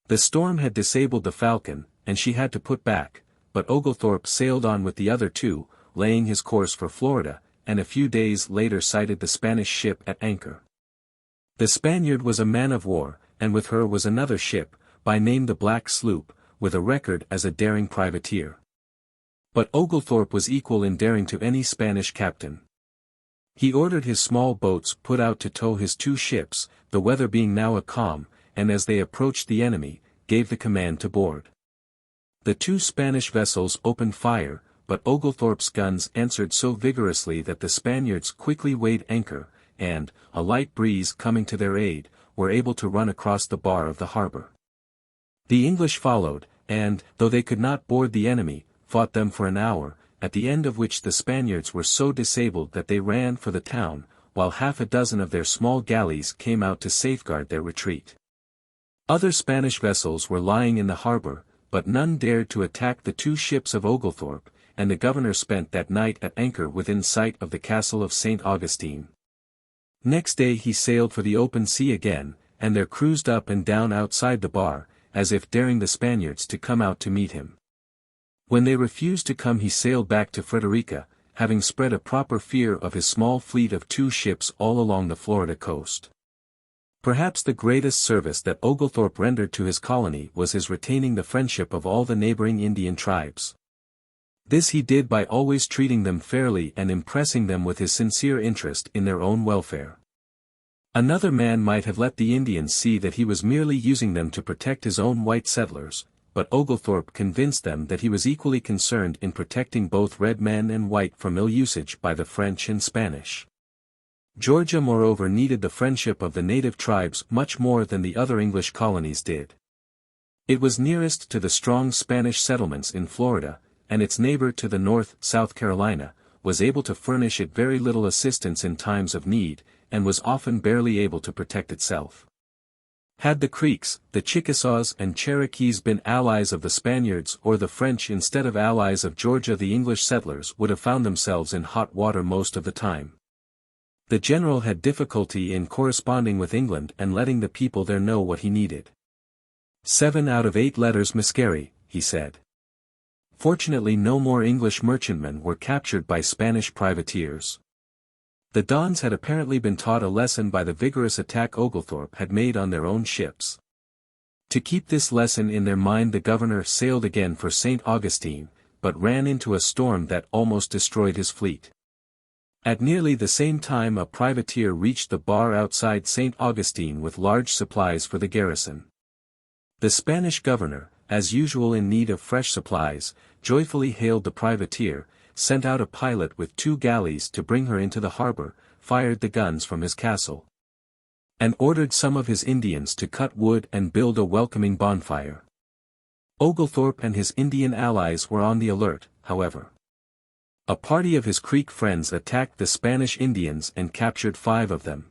The storm had disabled the Falcon, and she had to put back, but Oglethorpe sailed on with the other 2, laying his course for Florida, and a few days later sighted the Spanish ship at anchor. The Spaniard was a man-of-war, and with her was another ship, by name the Black Sloop, with a record as a daring privateer. But Oglethorpe was equal in daring to any Spanish captain. He ordered his small boats put out to tow his 2 ships, the weather being now a calm, and as they approached the enemy, gave the command to board. The 2 Spanish vessels opened fire, but Oglethorpe's guns answered so vigorously that the Spaniards quickly weighed anchor, and, a light breeze coming to their aid, were able to run across the bar of the harbor. The English followed, and, though they could not board the enemy, fought them for an hour, at the end of which the Spaniards were so disabled that they ran for the town, while 6 of their small galleys came out to safeguard their retreat. Other Spanish vessels were lying in the harbor, but none dared to attack the 2 ships of Oglethorpe, and the governor spent that night at anchor within sight of the castle of St. Augustine. Next day he sailed for the open sea again, and there cruised up and down outside the bar, as if daring the Spaniards to come out to meet him. When they refused to come he sailed back to Frederica, having spread a proper fear of his small fleet of 2 ships all along the Florida coast. Perhaps the greatest service that Oglethorpe rendered to his colony was his retaining the friendship of all the neighboring Indian tribes. This he did by always treating them fairly and impressing them with his sincere interest in their own welfare. Another man might have let the Indians see that he was merely using them to protect his own white settlers, but Oglethorpe convinced them that he was equally concerned in protecting both red men and white from ill usage by the French and Spanish. Georgia moreover needed the friendship of the native tribes much more than the other English colonies did. It was nearest to the strong Spanish settlements in Florida, and its neighbor to the north, South Carolina, was able to furnish it very little assistance in times of need, and was often barely able to protect itself. Had the Creeks, the Chickasaws and Cherokees been allies of the Spaniards or the French instead of allies of Georgia, the English settlers would have found themselves in hot water most of the time. The general had difficulty in corresponding with England and letting the people there know what he needed. 7 out of 8 letters miscarry, he said. Fortunately no more English merchantmen were captured by Spanish privateers. The Dons had apparently been taught a lesson by the vigorous attack Oglethorpe had made on their own ships. To keep this lesson in their mind the governor sailed again for St. Augustine, but ran into a storm that almost destroyed his fleet. At nearly the same time a privateer reached the bar outside St. Augustine with large supplies for the garrison. The Spanish governor, as usual in need of fresh supplies, joyfully hailed the privateer, sent out a pilot with 2 galleys to bring her into the harbor, fired the guns from his castle, and ordered some of his Indians to cut wood and build a welcoming bonfire. Oglethorpe and his Indian allies were on the alert, however. A party of his Creek friends attacked the Spanish Indians and captured 5 of them.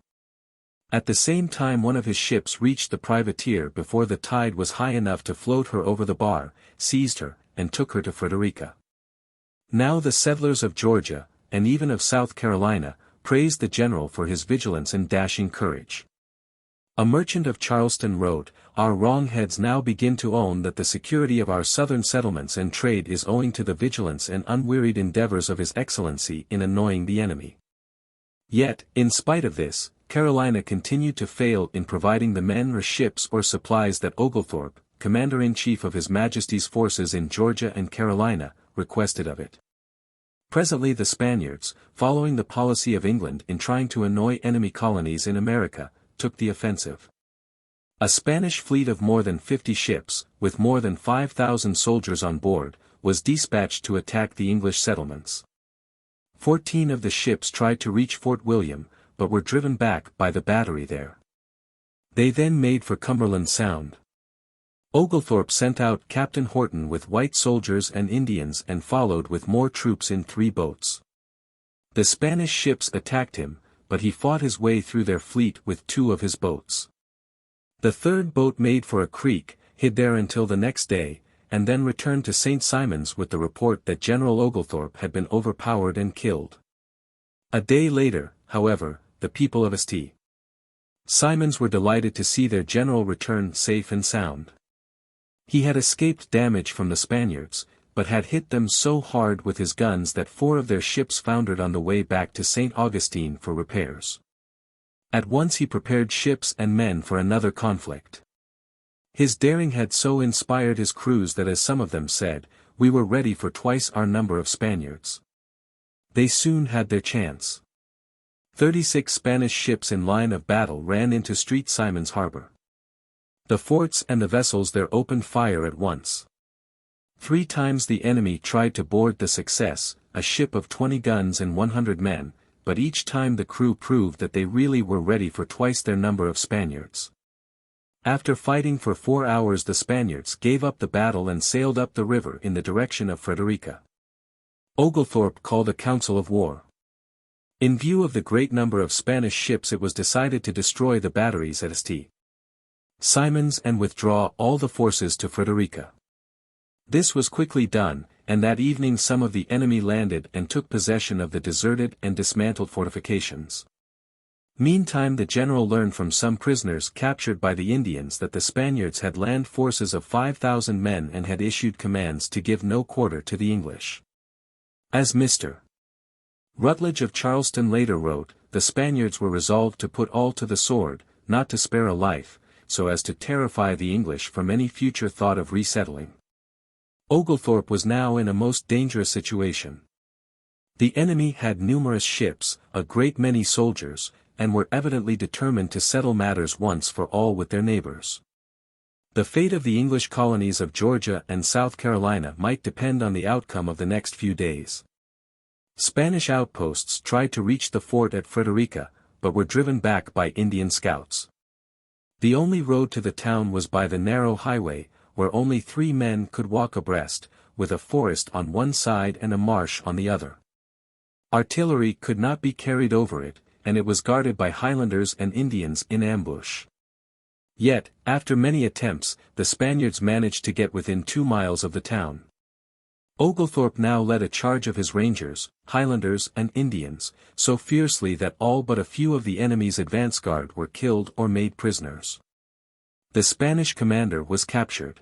At the same time one of his ships reached the privateer before the tide was high enough to float her over the bar, seized her, and took her to Frederica. Now the settlers of Georgia, and even of South Carolina, praised the general for his vigilance and dashing courage. A merchant of Charleston wrote, "Our wrongheads now begin to own that the security of our southern settlements and trade is owing to the vigilance and unwearied endeavors of His Excellency in annoying the enemy." Yet, in spite of this, Carolina continued to fail in providing the men or ships or supplies that Oglethorpe, commander-in-chief of His Majesty's forces in Georgia and Carolina, requested of it. Presently the Spaniards, following the policy of England in trying to annoy enemy colonies in America, took the offensive. A Spanish fleet of more than 50 ships, with more than 5,000 soldiers on board, was dispatched to attack the English settlements. 14 of the ships tried to reach Fort William, but were driven back by the battery there. They then made for Cumberland Sound. Oglethorpe sent out Captain Horton with white soldiers and Indians and followed with more troops in 3 boats. The Spanish ships attacked him, but he fought his way through their fleet with 2 of his boats. The 3rd boat made for a creek, hid there until the next day, and then returned to St. Simon's with the report that General Oglethorpe had been overpowered and killed. A day later, however, the people of St. Simon's were delighted to see their general return safe and sound. He had escaped damage from the Spaniards, but had hit them so hard with his guns that 4 of their ships foundered on the way back to St. Augustine for repairs. At once he prepared ships and men for another conflict. His daring had so inspired his crews that, as some of them said, we were ready for twice our number of Spaniards. They soon had their chance. 36 Spanish ships in line of battle ran into St. Simon's harbor. The forts and the vessels there opened fire at once. 3 times the enemy tried to board the Success, a ship of 20 guns and 100 men, but each time the crew proved that they really were ready for twice their number of Spaniards. After fighting for 4 hours the Spaniards gave up the battle and sailed up the river in the direction of Frederica. Oglethorpe called a council of war. In view of the great number of Spanish ships it was decided to destroy the batteries at St. Simon's and withdraw all the forces to Frederica. This was quickly done, and that evening some of the enemy landed and took possession of the deserted and dismantled fortifications. Meantime the general learned from some prisoners captured by the Indians that the Spaniards had land forces of 5,000 men and had issued commands to give no quarter to the English. As Mr. Rutledge of Charleston later wrote, the Spaniards were resolved to put all to the sword, not to spare a life, so as to terrify the English from any future thought of resettling. Oglethorpe was now in a most dangerous situation. The enemy had numerous ships, a great many soldiers, and were evidently determined to settle matters once for all with their neighbors. The fate of the English colonies of Georgia and South Carolina might depend on the outcome of the next few days. Spanish outposts tried to reach the fort at Frederica, but were driven back by Indian scouts. The only road to the town was by the narrow highway, where only 3 men could walk abreast, with a forest on one side and a marsh on the other. Artillery could not be carried over it, and it was guarded by Highlanders and Indians in ambush. Yet, after many attempts, the Spaniards managed to get within 2 miles of the town. Oglethorpe now led a charge of his Rangers, Highlanders and Indians, so fiercely that all but a few of the enemy's advance guard were killed or made prisoners. The Spanish commander was captured.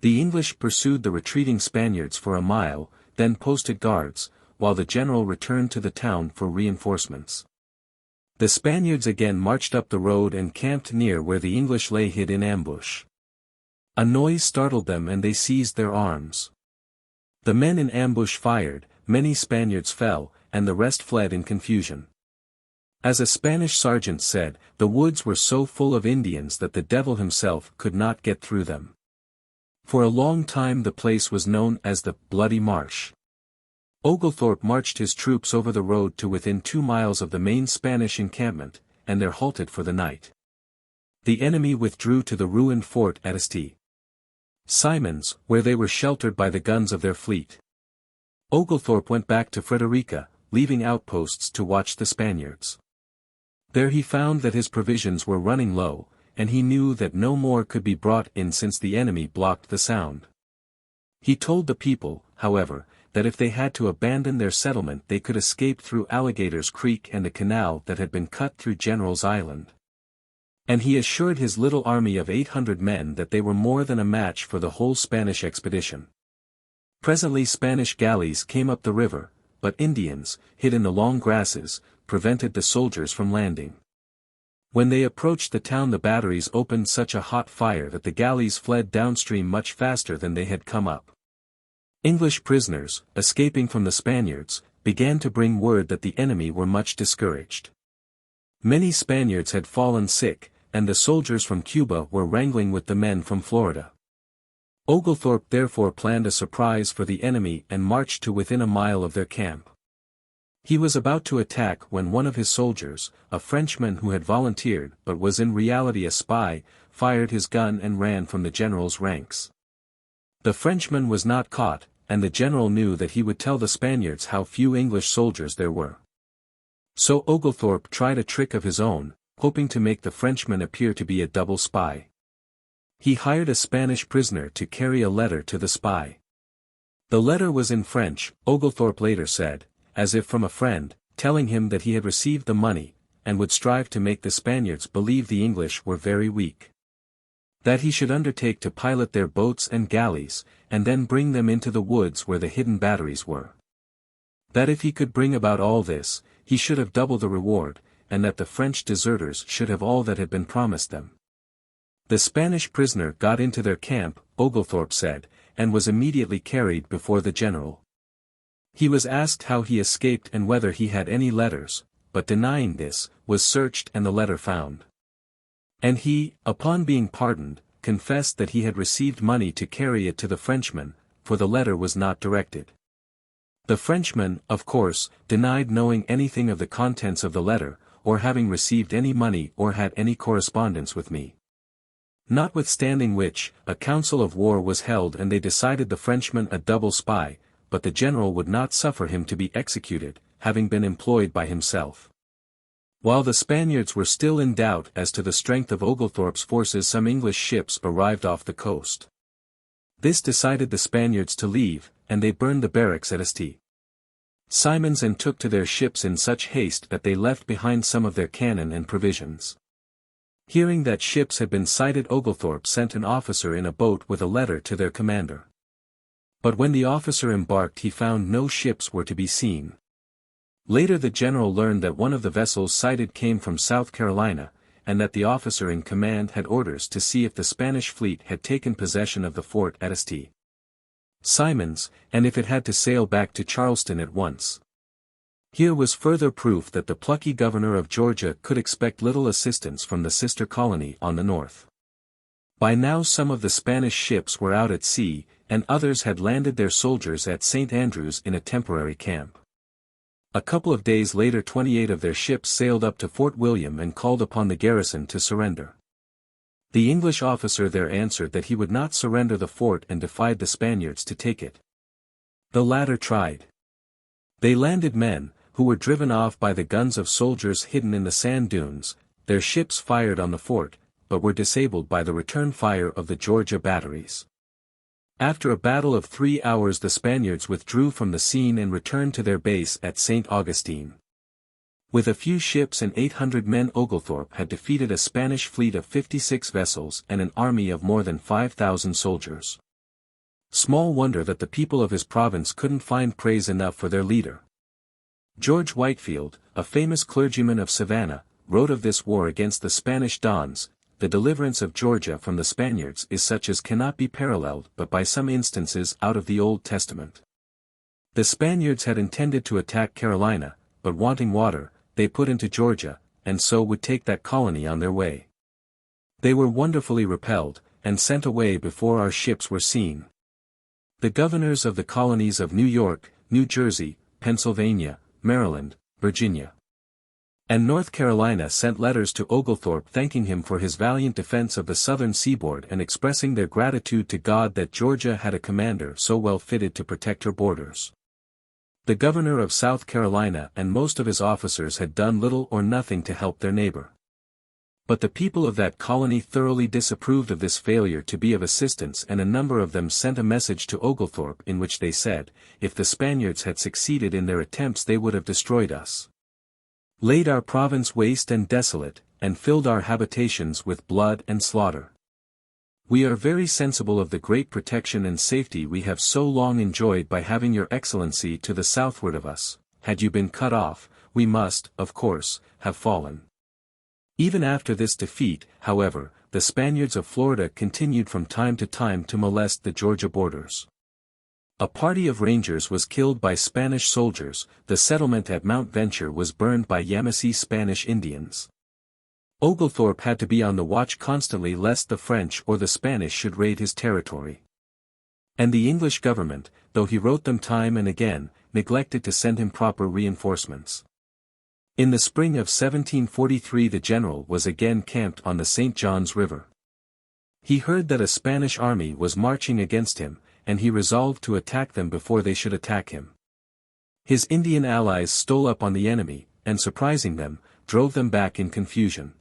The English pursued the retreating Spaniards for a mile, then posted guards, while the general returned to the town for reinforcements. The Spaniards again marched up the road and camped near where the English lay hid in ambush. A noise startled them and they seized their arms. The men in ambush fired, many Spaniards fell, and the rest fled in confusion. As a Spanish sergeant said, the woods were so full of Indians that the devil himself could not get through them. For a long time the place was known as the Bloody Marsh. Oglethorpe marched his troops over the road to within 2 miles of the main Spanish encampment, and there halted for the night. The enemy withdrew to the ruined fort at St. Simon's, where they were sheltered by the guns of their fleet. Oglethorpe went back to Frederica, leaving outposts to watch the Spaniards. There he found that his provisions were running low, and he knew that no more could be brought in since the enemy blocked the sound. He told the people, however, that if they had to abandon their settlement they could escape through Alligator's Creek and a canal that had been cut through General's Island. And he assured his little army of 800 men that they were more than a match for the whole Spanish expedition. Presently Spanish galleys came up the river, but Indians, hid in the long grasses, prevented the soldiers from landing. When they approached the town, the batteries opened such a hot fire that the galleys fled downstream much faster than they had come up. English prisoners, escaping from the Spaniards, began to bring word that the enemy were much discouraged. Many Spaniards had fallen sick, and the soldiers from Cuba were wrangling with the men from Florida. Oglethorpe therefore planned a surprise for the enemy and marched to within a mile of their camp. He was about to attack when one of his soldiers, a Frenchman who had volunteered but was in reality a spy, fired his gun and ran from the general's ranks. The Frenchman was not caught, and the general knew that he would tell the Spaniards how few English soldiers there were. So Oglethorpe tried a trick of his own, hoping to make the Frenchman appear to be a double spy. He hired a Spanish prisoner to carry a letter to the spy. The letter was in French, Oglethorpe later said, as if from a friend, telling him that he had received the money, and would strive to make the Spaniards believe the English were very weak. That he should undertake to pilot their boats and galleys, and then bring them into the woods where the hidden batteries were. That if he could bring about all this, he should have double the reward, and that the French deserters should have all that had been promised them. The Spanish prisoner got into their camp, Oglethorpe said, and was immediately carried before the general. He was asked how he escaped and whether he had any letters, but denying this, was searched and the letter found. And he, upon being pardoned, confessed that he had received money to carry it to the Frenchman, for the letter was not directed. The Frenchman, of course, denied knowing anything of the contents of the letter, or having received any money or had any correspondence with me. Notwithstanding which, a council of war was held and they decided the Frenchman a double spy, but the general would not suffer him to be executed, having been employed by himself. While the Spaniards were still in doubt as to the strength of Oglethorpe's forces, some English ships arrived off the coast. This decided the Spaniards to leave, and they burned the barracks at St. Simon's and took to their ships in such haste that they left behind some of their cannon and provisions. Hearing that ships had been sighted, Oglethorpe sent an officer in a boat with a letter to their commander. But when the officer embarked, he found no ships were to be seen. Later the general learned that one of the vessels sighted came from South Carolina, and that the officer in command had orders to see if the Spanish fleet had taken possession of the fort at St. Simon's, and if it had to sail back to Charleston at once. Here was further proof that the plucky governor of Georgia could expect little assistance from the sister colony on the north. By now some of the Spanish ships were out at sea, and others had landed their soldiers at St. Andrews in a temporary camp. A couple of days later 28 of their ships sailed up to Fort William and called upon the garrison to surrender. The English officer there answered that he would not surrender the fort and defied the Spaniards to take it. The latter tried. They landed men, who were driven off by the guns of soldiers hidden in the sand dunes. Their ships fired on the fort, but were disabled by the return fire of the Georgia batteries. After a battle of 3 hours the Spaniards withdrew from the scene and returned to their base at St. Augustine. With a few ships and 800 men Oglethorpe had defeated a Spanish fleet of 56 vessels and an army of more than 5,000 soldiers. Small wonder that the people of his province couldn't find praise enough for their leader. George Whitefield, a famous clergyman of Savannah, wrote of this war against the Spanish Dons, "The deliverance of Georgia from the Spaniards is such as cannot be paralleled but by some instances out of the Old Testament." The Spaniards had intended to attack Carolina, but wanting water, they put into Georgia, and so would take that colony on their way. They were wonderfully repelled, and sent away before our ships were seen. The governors of the colonies of New York, New Jersey, Pennsylvania, Maryland, Virginia, and North Carolina sent letters to Oglethorpe thanking him for his valiant defense of the southern seaboard and expressing their gratitude to God that Georgia had a commander so well fitted to protect her borders. The governor of South Carolina and most of his officers had done little or nothing to help their neighbor. But the people of that colony thoroughly disapproved of this failure to be of assistance, and a number of them sent a message to Oglethorpe in which they said, if the Spaniards had succeeded in their attempts they would have destroyed us, laid our province waste and desolate, and filled our habitations with blood and slaughter. We are very sensible of the great protection and safety we have so long enjoyed by having your excellency to the southward of us. Had you been cut off, we must, of course, have fallen. Even after this defeat, however, the Spaniards of Florida continued from time to molest the Georgia borders. A party of Rangers was killed by Spanish soldiers, the settlement at Mount Venture was burned by Yamasee Spanish Indians. Oglethorpe had to be on the watch constantly lest the French or the Spanish should raid his territory. And the English government, though he wrote them time and again, neglected to send him proper reinforcements. In the spring of 1743 the general was again camped on the St. John's River. He heard that a Spanish army was marching against him, and he resolved to attack them before they should attack him. His Indian allies stole up on the enemy, and surprising them, drove them back in confusion.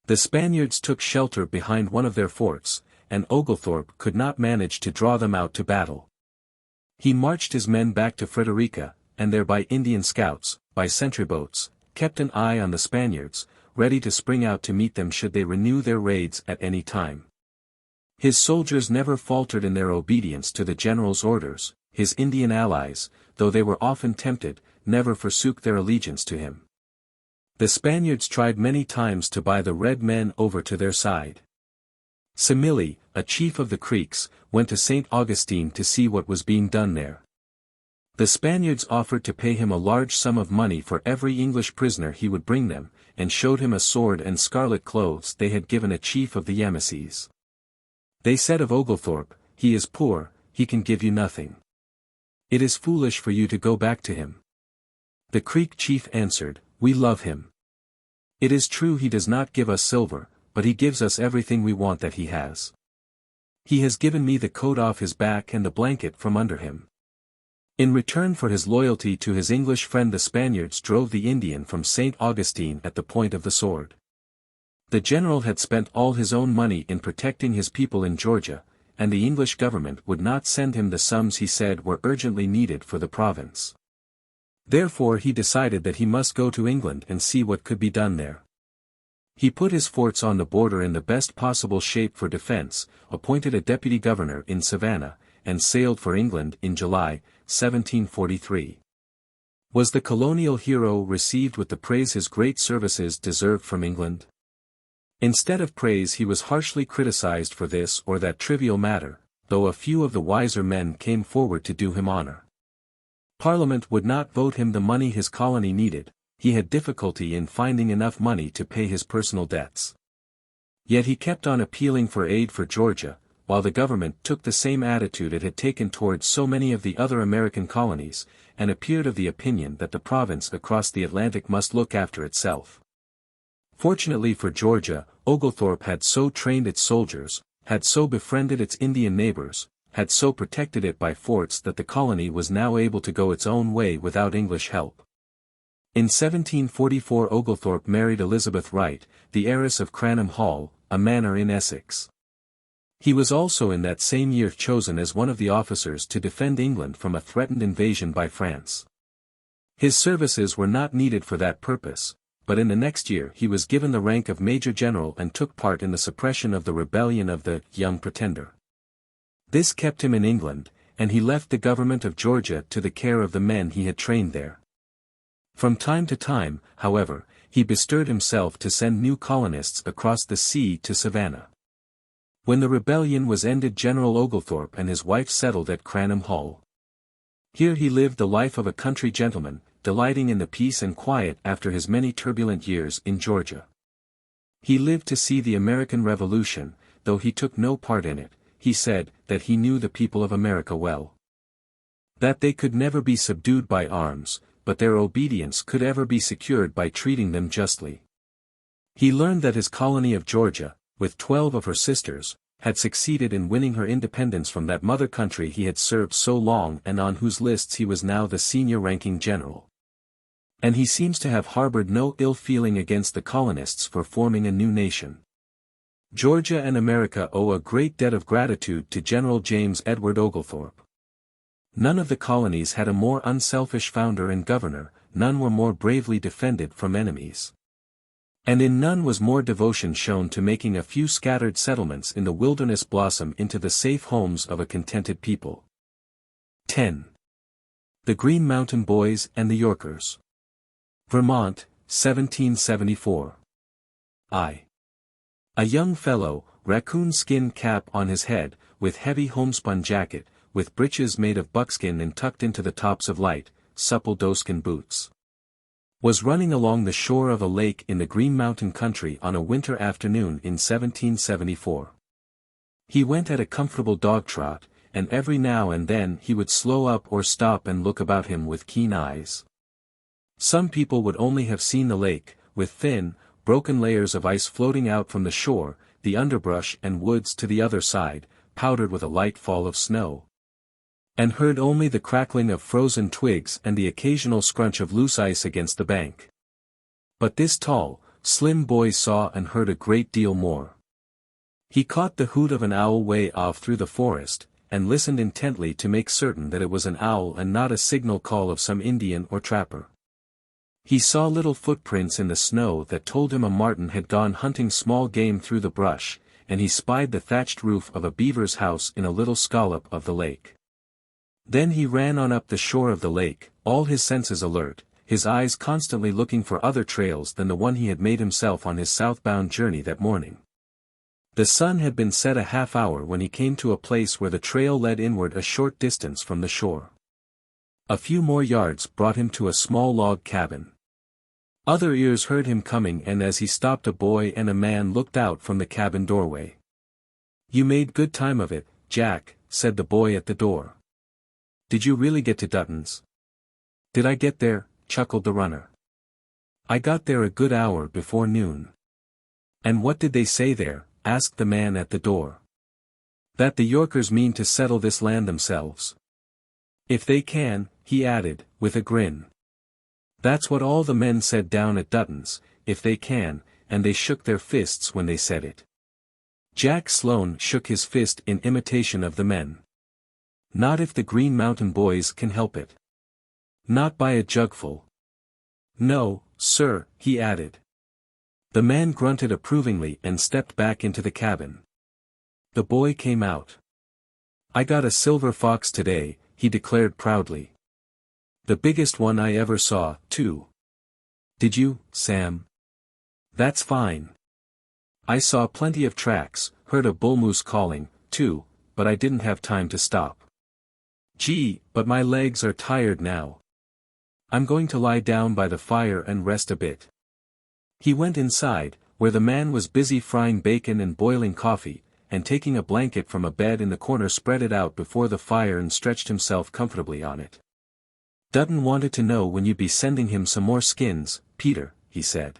The Spaniards took shelter behind one of their forts, and Oglethorpe could not manage to draw them out to battle. He marched his men back to Frederica, and there by Indian scouts, by sentry boats, kept an eye on the Spaniards, ready to spring out to meet them should they renew their raids at any time. His soldiers never faltered in their obedience to the general's orders, his Indian allies, though they were often tempted, never forsook their allegiance to him. The Spaniards tried many times to buy the red men over to their side. Semili, a chief of the Creeks, went to St. Augustine to see what was being done there. The Spaniards offered to pay him a large sum of money for every English prisoner he would bring them, and showed him a sword and scarlet clothes they had given a chief of the Yamasees. They said of Oglethorpe, "He is poor, he can give you nothing. It is foolish for you to go back to him." The Creek chief answered, "We love him. It is true he does not give us silver, but he gives us everything we want that he has. He has given me the coat off his back and the blanket from under him." In return for his loyalty to his English friend the Spaniards drove the Indian from St. Augustine at the point of the sword. The general had spent all his own money in protecting his people in Georgia, and the English government would not send him the sums he said were urgently needed for the province. Therefore he decided that he must go to England and see what could be done there. He put his forts on the border in the best possible shape for defense, appointed a deputy governor in Savannah, and sailed for England in July, 1743. Was the colonial hero received with the praise his great services deserved from England? Instead of praise he was harshly criticized for this or that trivial matter, though a few of the wiser men came forward to do him honor. Parliament would not vote him the money his colony needed, he had difficulty in finding enough money to pay his personal debts. Yet he kept on appealing for aid for Georgia, while the government took the same attitude it had taken towards so many of the other American colonies, and appeared of the opinion that the province across the Atlantic must look after itself. Fortunately for Georgia, Oglethorpe had so trained its soldiers, had so befriended its Indian neighbors, had so protected it by forts that the colony was now able to go its own way without English help. In 1744 Oglethorpe married Elizabeth Wright, the heiress of Cranham Hall, a manor in Essex. He was also in that same year chosen as one of the officers to defend England from a threatened invasion by France. His services were not needed for that purpose, but in the next year he was given the rank of Major General and took part in the suppression of the rebellion of the Young Pretender. This kept him in England, and he left the government of Georgia to the care of the men he had trained there. From time to time, however, he bestirred himself to send new colonists across the sea to Savannah. When the rebellion was ended General Oglethorpe and his wife settled at Cranham Hall. Here he lived the life of a country gentleman, delighting in the peace and quiet after his many turbulent years in Georgia. He lived to see the American Revolution, though he took no part in it. He said that he knew the people of America well. That they could never be subdued by arms, but their obedience could ever be secured by treating them justly. He learned that his colony of Georgia, with 12 of her sisters, had succeeded in winning her independence from that mother country he had served so long and on whose lists he was now the senior-ranking general. And he seems to have harbored no ill feeling against the colonists for forming a new nation. Georgia and America owe a great debt of gratitude to General James Edward Oglethorpe. None of the colonies had a more unselfish founder and governor, none were more bravely defended from enemies. And in none was more devotion shown to making a few scattered settlements in the wilderness blossom into the safe homes of a contented people. 10. The Green Mountain Boys and the Yorkers. Vermont, 1774. I. A young fellow, raccoon skin cap on his head, with heavy homespun jacket, with breeches made of buckskin and tucked into the tops of light, supple doeskin boots. Was running along the shore of a lake in the Green Mountain country on a winter afternoon in 1774. He went at a comfortable dog trot, and every now and then he would slow up or stop and look about him with keen eyes. Some people would only have seen the lake, with thin, broken layers of ice floating out from the shore, the underbrush and woods to the other side, powdered with a light fall of snow. And heard only the crackling of frozen twigs and the occasional scrunch of loose ice against the bank. But this tall, slim boy saw and heard a great deal more. He caught the hoot of an owl way off through the forest, and listened intently to make certain that it was an owl and not a signal call of some Indian or trapper. He saw little footprints in the snow that told him a marten had gone hunting small game through the brush, and he spied the thatched roof of a beaver's house in a little scallop of the lake. Then he ran on up the shore of the lake, all his senses alert, his eyes constantly looking for other trails than the one he had made himself on his southbound journey that morning. The sun had been set a half hour when he came to a place where the trail led inward a short distance from the shore. A few more yards brought him to a small log cabin. Other ears heard him coming, and as he stopped a boy and a man looked out from the cabin doorway. "You made good time of it, Jack," said the boy at the door. "Did you really get to Dutton's?" "Did I get there?" chuckled the runner. "I got there a good hour before noon." "And what did they say there?" asked the man at the door. "That the Yorkers mean to settle this land themselves. If they can," he added, with a grin. "That's what all the men said down at Dutton's, if they can, and they shook their fists when they said it." Jack Sloane shook his fist in imitation of the men. "Not if the Green Mountain boys can help it. Not by a jugful. No, sir," he added. The man grunted approvingly and stepped back into the cabin. The boy came out. "I got a silver fox today," he declared proudly. "The biggest one I ever saw, too." "Did you, Sam? That's fine. I saw plenty of tracks, heard a bull moose calling, too, but I didn't have time to stop. Gee, but my legs are tired now. I'm going to lie down by the fire and rest a bit." He went inside, where the man was busy frying bacon and boiling coffee, and taking a blanket from a bed in the corner spread it out before the fire and stretched himself comfortably on it. "Dutton wanted to know when you'd be sending him some more skins, Peter," he said.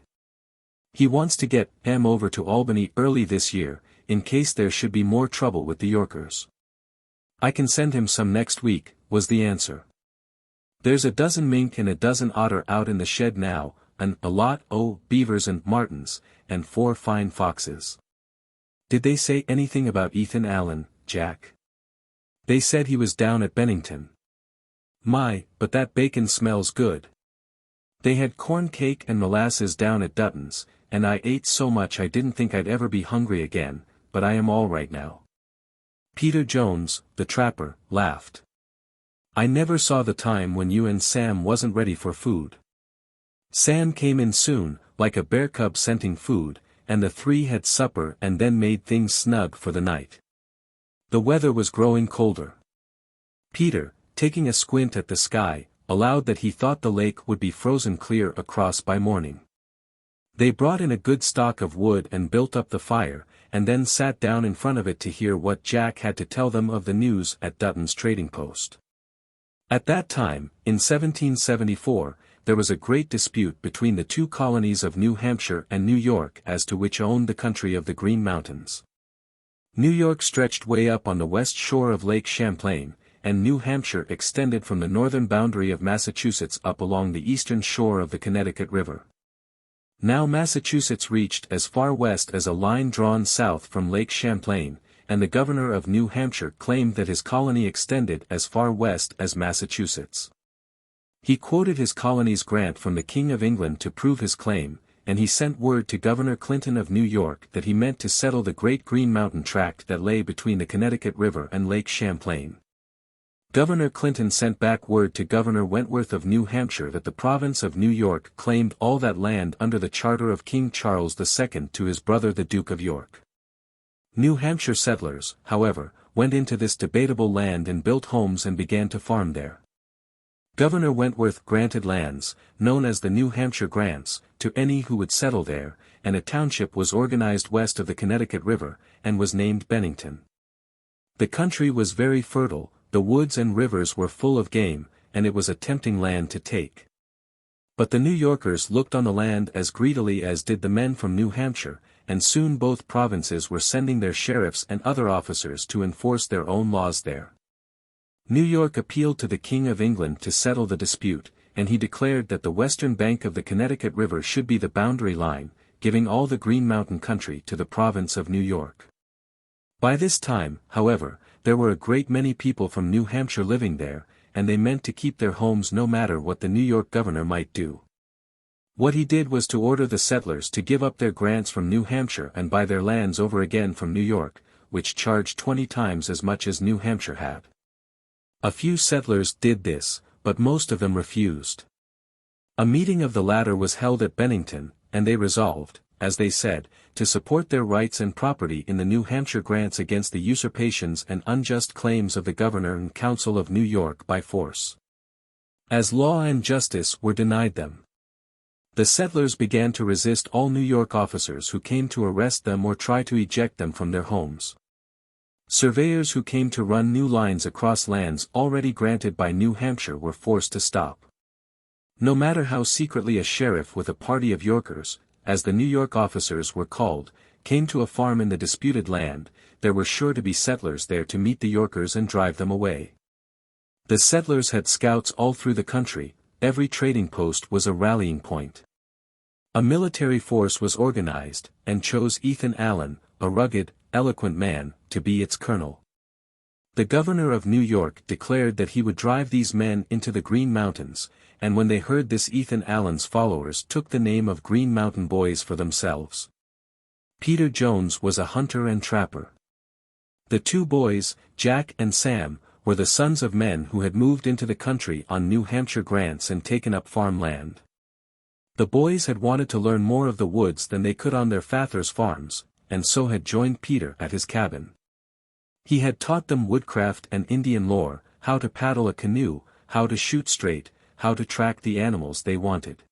"He wants to get them over to Albany early this year, in case there should be more trouble with the Yorkers." "I can send him some next week," was the answer. "There's a dozen mink and a dozen otter out in the shed now, and a lot o' beavers and martens, and 4 fine foxes." "Did they say anything about Ethan Allen, Jack?" "They said he was down at Bennington." "My, but that bacon smells good." "They had corn cake and molasses down at Dutton's, and I ate so much I didn't think I'd ever be hungry again, but I am all right now." Peter Jones, the trapper, laughed. "I never saw the time when you and Sam wasn't ready for food." Sam came in soon, like a bear cub scenting food, and the three had supper and then made things snug for the night. The weather was growing colder. Peter, taking a squint at the sky, allowed that he thought the lake would be frozen clear across by morning. They brought in a good stock of wood and built up the fire, and then sat down in front of it to hear what Jack had to tell them of the news at Dutton's trading post. At that time, in 1774, there was a great dispute between the two colonies of New Hampshire and New York as to which owned the country of the Green Mountains. New York stretched way up on the west shore of Lake Champlain, and New Hampshire extended from the northern boundary of Massachusetts up along the eastern shore of the Connecticut River. Now Massachusetts reached as far west as a line drawn south from Lake Champlain, and the governor of New Hampshire claimed that his colony extended as far west as Massachusetts. He quoted his colony's grant from the King of England to prove his claim, and he sent word to Governor Clinton of New York that he meant to settle the great Green Mountain tract that lay between the Connecticut River and Lake Champlain. Governor Clinton sent back word to Governor Wentworth of New Hampshire that the province of New York claimed all that land under the charter of King Charles II to his brother the Duke of York. New Hampshire settlers, however, went into this debatable land and built homes and began to farm there. Governor Wentworth granted lands, known as the New Hampshire Grants, to any who would settle there, and a township was organized west of the Connecticut River, and was named Bennington. The country was very fertile, the woods and rivers were full of game, and it was a tempting land to take. But the New Yorkers looked on the land as greedily as did the men from New Hampshire, and soon both provinces were sending their sheriffs and other officers to enforce their own laws there. New York appealed to the King of England to settle the dispute, and he declared that the western bank of the Connecticut River should be the boundary line, giving all the Green Mountain country to the province of New York. By this time, however, there were a great many people from New Hampshire living there, and they meant to keep their homes no matter what the New York governor might do. What he did was to order the settlers to give up their grants from New Hampshire and buy their lands over again from New York, which charged 20 times as much as New Hampshire had. A few settlers did this, but most of them refused. A meeting of the latter was held at Bennington, and they resolved, as they said, to support their rights and property in the New Hampshire grants against the usurpations and unjust claims of the Governor and Council of New York by force. As law and justice were denied them, the settlers began to resist all New York officers who came to arrest them or try to eject them from their homes. Surveyors who came to run new lines across lands already granted by New Hampshire were forced to stop. No matter how secretly a sheriff with a party of Yorkers, as the New York officers were called, came to a farm in the disputed land, there were sure to be settlers there to meet the Yorkers and drive them away. The settlers had scouts all through the country, every trading post was a rallying point. A military force was organized, and chose Ethan Allen, a rugged, eloquent man, to be its colonel. The governor of New York declared that he would drive these men into the Green Mountains, and when they heard this Ethan Allen's followers took the name of Green Mountain Boys for themselves. Peter Jones was a hunter and trapper. The two boys, Jack and Sam, were the sons of men who had moved into the country on New Hampshire grants and taken up farm land. The boys had wanted to learn more of the woods than they could on their father's farms, and so had joined Peter at his cabin. He had taught them woodcraft and Indian lore, how to paddle a canoe, how to shoot straight, how to track the animals they wanted.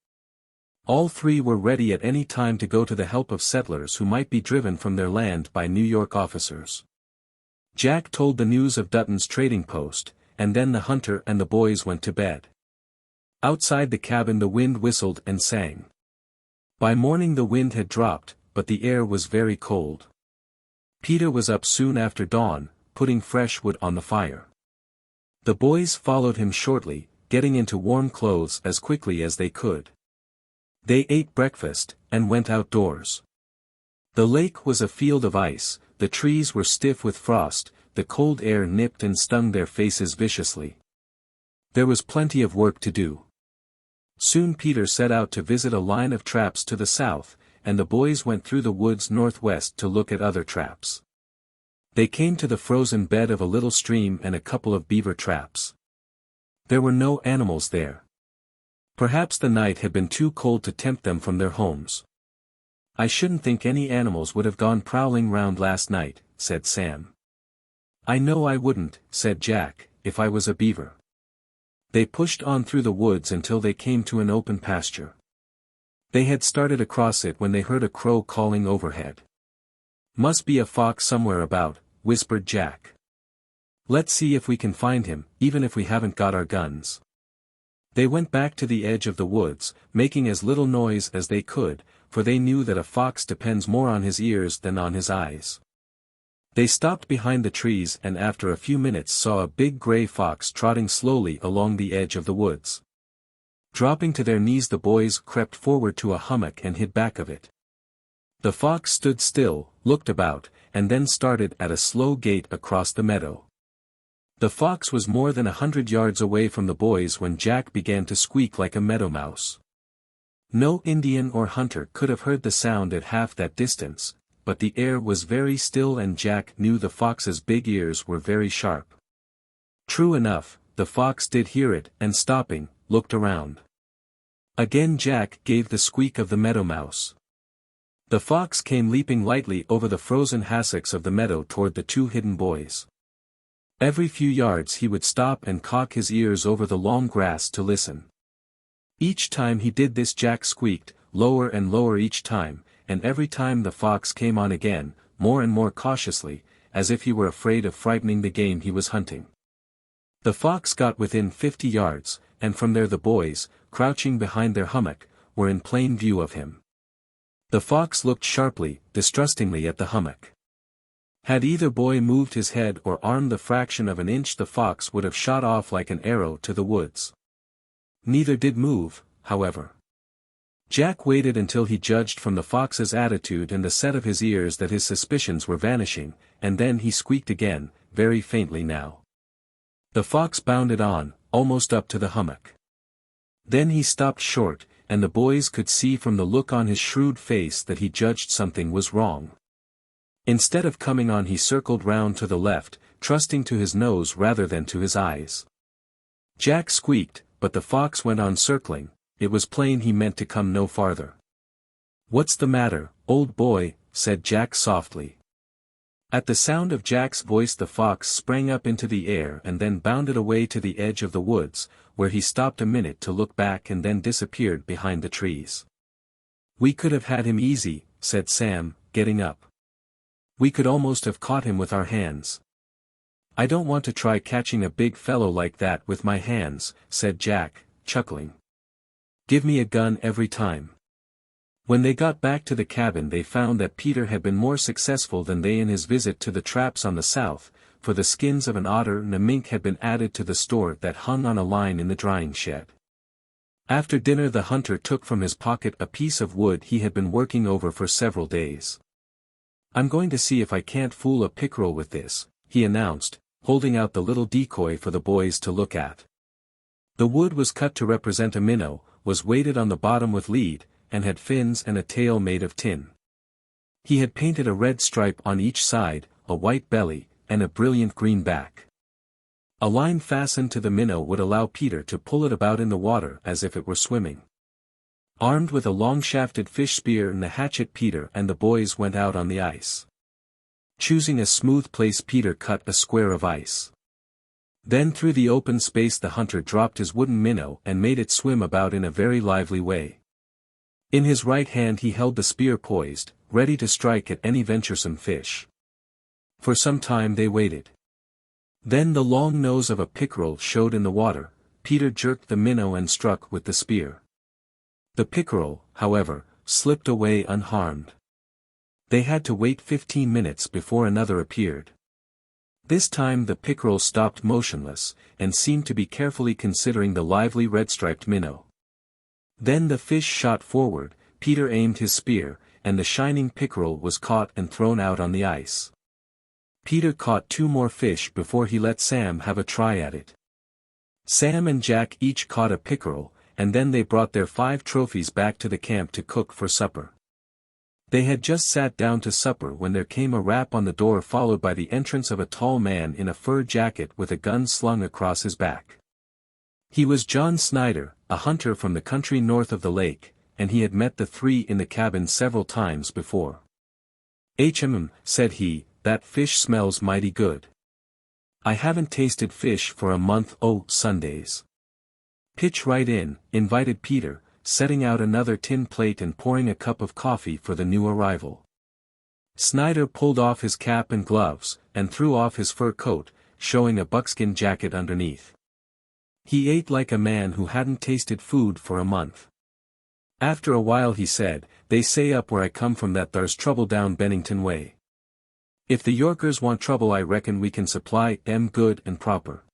All three were ready at any time to go to the help of settlers who might be driven from their land by New York officers. Jack told the news of Dutton's trading post, and then the hunter and the boys went to bed. Outside the cabin the wind whistled and sang. By morning the wind had dropped, but the air was very cold. Peter was up soon after dawn, putting fresh wood on the fire. The boys followed him shortly, getting into warm clothes as quickly as they could. They ate breakfast, and went outdoors. The lake was a field of ice, the trees were stiff with frost, the cold air nipped and stung their faces viciously. There was plenty of work to do. Soon Peter set out to visit a line of traps to the south, and the boys went through the woods northwest to look at other traps. They came to the frozen bed of a little stream and a couple of beaver traps. There were no animals there. Perhaps the night had been too cold to tempt them from their homes. "I shouldn't think any animals would have gone prowling round last night," said Sam. "I know I wouldn't," said Jack, "if I was a beaver." They pushed on through the woods until they came to an open pasture. They had started across it when they heard a crow calling overhead. "Must be a fox somewhere about," whispered Jack. "Let's see if we can find him, even if we haven't got our guns." They went back to the edge of the woods, making as little noise as they could, for they knew that a fox depends more on his ears than on his eyes. They stopped behind the trees and after a few minutes saw a big gray fox trotting slowly along the edge of the woods. Dropping to their knees the boys crept forward to a hummock and hid back of it. The fox stood still, looked about, and then started at a slow gait across the meadow. The fox was more than 100 yards away from the boys when Jack began to squeak like a meadow mouse. No Indian or hunter could have heard the sound at half that distance, but the air was very still and Jack knew the fox's big ears were very sharp. True enough, the fox did hear it and stopping, looked around. Again Jack gave the squeak of the meadow mouse. The fox came leaping lightly over the frozen hassocks of the meadow toward the two hidden boys. Every few yards he would stop and cock his ears over the long grass to listen. Each time he did this Jack squeaked, lower and lower each time, and every time the fox came on again, more and more cautiously, as if he were afraid of frightening the game he was hunting. The fox got within 50 yards, and from there the boys, crouching behind their hummock, were in plain view of him. The fox looked sharply, distrustingly at the hummock. Had either boy moved his head or arm the fraction of an inch, the fox would have shot off like an arrow to the woods. Neither did move, however. Jack waited until he judged from the fox's attitude and the set of his ears that his suspicions were vanishing, and then he squeaked again, very faintly now. The fox bounded on, almost up to the hummock. Then he stopped short, and the boys could see from the look on his shrewd face that he judged something was wrong. Instead of coming on, he circled round to the left, trusting to his nose rather than to his eyes. Jack squeaked, but the fox went on circling. It was plain he meant to come no farther. "What's the matter, old boy?" said Jack softly. At the sound of Jack's voice the fox sprang up into the air and then bounded away to the edge of the woods, where he stopped a minute to look back and then disappeared behind the trees. "We could have had him easy," said Sam, getting up. "We could almost have caught him with our hands." "I don't want to try catching a big fellow like that with my hands," said Jack, chuckling. "Give me a gun every time." When they got back to the cabin they found that Peter had been more successful than they in his visit to the traps on the south, for the skins of an otter and a mink had been added to the store that hung on a line in the drying shed. After dinner the hunter took from his pocket a piece of wood he had been working over for several days. "I'm going to see if I can't fool a pickerel with this," he announced, holding out the little decoy for the boys to look at. The wood was cut to represent a minnow, was weighted on the bottom with lead, and had fins and a tail made of tin. He had painted a red stripe on each side, a white belly, and a brilliant green back. A line fastened to the minnow would allow Peter to pull it about in the water as if it were swimming. Armed with a long-shafted fish spear and a hatchet, Peter and the boys went out on the ice. Choosing a smooth place, Peter cut a square of ice. Then through the open space the hunter dropped his wooden minnow and made it swim about in a very lively way. In his right hand he held the spear poised, ready to strike at any venturesome fish. For some time they waited. Then the long nose of a pickerel showed in the water. Peter jerked the minnow and struck with the spear. The pickerel, however, slipped away unharmed. They had to wait 15 minutes before another appeared. This time the pickerel stopped motionless, and seemed to be carefully considering the lively red-striped minnow. Then the fish shot forward, Peter aimed his spear, and the shining pickerel was caught and thrown out on the ice. Peter caught 2 more fish before he let Sam have a try at it. Sam and Jack each caught a pickerel, and then they brought their 5 trophies back to the camp to cook for supper. They had just sat down to supper when there came a rap on the door, followed by the entrance of a tall man in a fur jacket with a gun slung across his back. He was John Snyder, a hunter from the country north of the lake, and he had met the 3 in the cabin several times before. Said he, "that fish smells mighty good. I haven't tasted fish for a month." "Oh, Sundays." "Pitch right in," invited Peter, setting out another tin plate and pouring a cup of coffee for the new arrival. Snyder pulled off his cap and gloves, and threw off his fur coat, showing a buckskin jacket underneath. He ate like a man who hadn't tasted food for a month. After a while he said, "They say up where I come from that there's trouble down Bennington way. If the Yorkers want trouble I reckon we can supply 'em good and proper.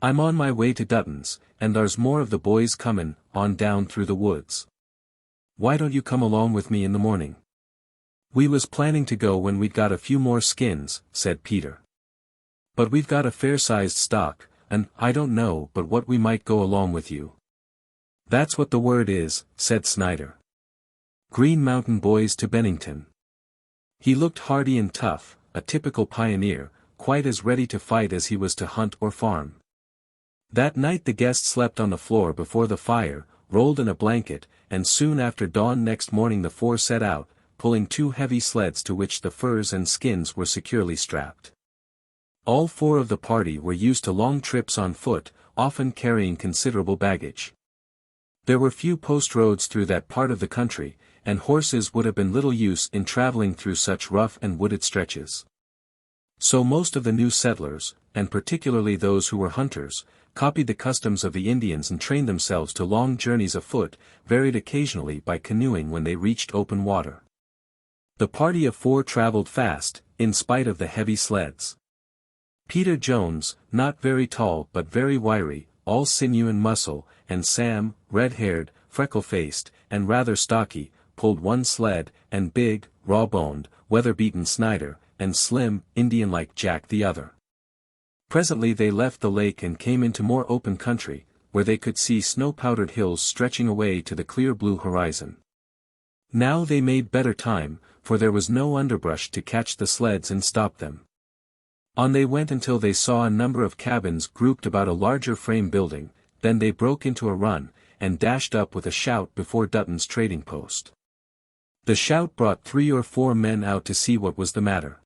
I'm on my way to Dutton's, and there's more of the boys comin' on down through the woods. Why don't you come along with me in the morning?" "We was planning to go when we'd got a few more skins," said Peter. "But we've got a fair-sized stock, and I don't know but what we might go along with you." "That's what the word is," said Snyder. "Green Mountain boys to Bennington." He looked hardy and tough, a typical pioneer, quite as ready to fight as he was to hunt or farm. That night the guest slept on the floor before the fire, rolled in a blanket, and soon after dawn next morning the four set out, pulling two heavy sleds to which the furs and skins were securely strapped. All four of the party were used to long trips on foot, often carrying considerable baggage. There were few post roads through that part of the country, and horses would have been little use in traveling through such rough and wooded stretches. So most of the new settlers, and particularly those who were hunters, copied the customs of the Indians and trained themselves to long journeys afoot, varied occasionally by canoeing when they reached open water. The party of four traveled fast, in spite of the heavy sleds. Peter Jones, not very tall but very wiry, all sinew and muscle, and Sam, red-haired, freckle-faced, and rather stocky, pulled one sled, and big, raw-boned, weather-beaten Snyder, and slim, Indian-like Jack the other. Presently they left the lake and came into more open country, where they could see snow-powdered hills stretching away to the clear blue horizon. Now they made better time, for there was no underbrush to catch the sleds and stop them. On they went until they saw a number of cabins grouped about a larger frame building, then they broke into a run, and dashed up with a shout before Dutton's trading post. The shout brought 3 or 4 men out to see what was the matter.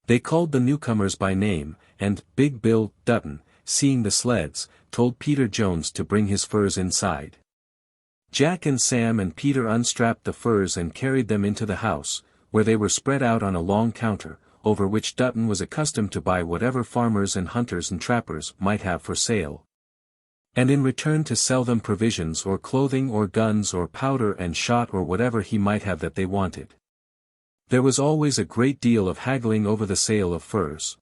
They called the newcomers by name, and Big Bill Dutton, seeing the sleds, told Peter Jones to bring his furs inside. Jack and Sam and Peter unstrapped the furs and carried them into the house, where they were spread out on a long counter, over which Dutton was accustomed to buy whatever farmers and hunters and trappers might have for sale, and in return to sell them provisions or clothing or guns or powder and shot or whatever he might have that they wanted. There was always a great deal of haggling over the sale of furs.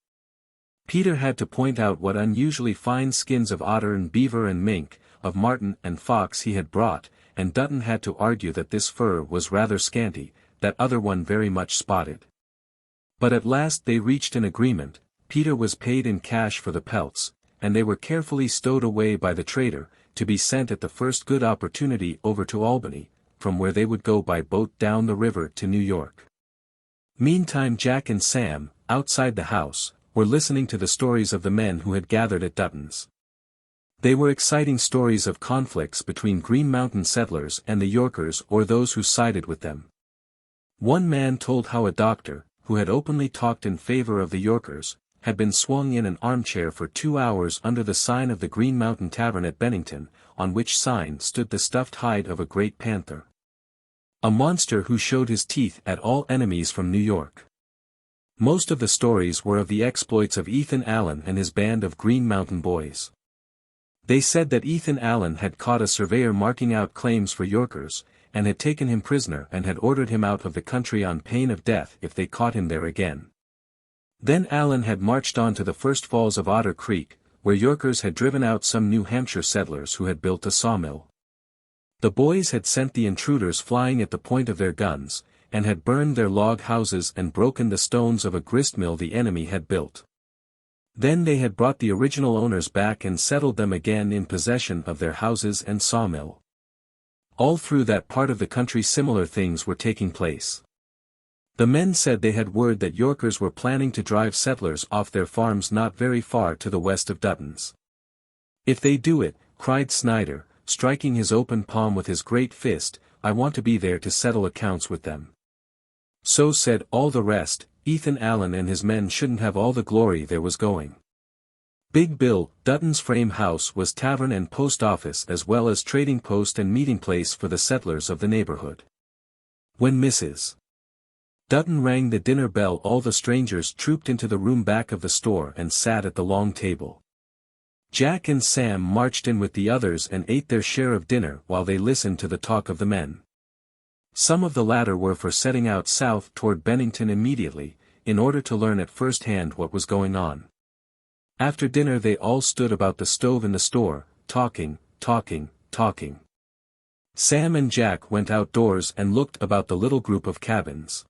Peter had to point out what unusually fine skins of otter and beaver and mink, of marten and fox he had brought, and Dutton had to argue that this fur was rather scanty, that other one very much spotted. But at last they reached an agreement. Peter was paid in cash for the pelts, and they were carefully stowed away by the trader, to be sent at the first good opportunity over to Albany, from where they would go by boat down the river to New York. Meantime Jack and Sam, outside the house, were listening to the stories of the men who had gathered at Dutton's. They were exciting stories of conflicts between Green Mountain settlers and the Yorkers or those who sided with them. One man told how a doctor, who had openly talked in favor of the Yorkers, had been swung in an armchair for 2 hours under the sign of the Green Mountain Tavern at Bennington, on which sign stood the stuffed hide of a great panther. A monster who showed his teeth at all enemies from New York. Most of the stories were of the exploits of Ethan Allen and his band of Green Mountain boys. They said that Ethan Allen had caught a surveyor marking out claims for Yorkers, and had taken him prisoner and had ordered him out of the country on pain of death if they caught him there again. Then Allen had marched on to the first falls of Otter Creek, where Yorkers had driven out some New Hampshire settlers who had built a sawmill. The boys had sent the intruders flying at the point of their guns, and had burned their log houses and broken the stones of a gristmill the enemy had built. Then they had brought the original owners back and settled them again in possession of their houses and sawmill. All through that part of the country similar things were taking place. The men said they had word that Yorkers were planning to drive settlers off their farms not very far to the west of Dutton's. "If they do it," cried Snyder, striking his open palm with his great fist, "I want to be there to settle accounts with them." So said all the rest. Ethan Allen and his men shouldn't have all the glory there was going. Big Bill Dutton's frame house was tavern and post office as well as trading post and meeting place for the settlers of the neighborhood. When Mrs. Dutton rang the dinner bell, all the strangers trooped into the room back of the store and sat at the long table. Jack and Sam marched in with the others and ate their share of dinner while they listened to the talk of the men. Some of the latter were for setting out south toward Bennington immediately, in order to learn at first hand what was going on. After dinner they all stood about the stove in the store, talking. Sam and Jack went outdoors and looked about the little group of cabins.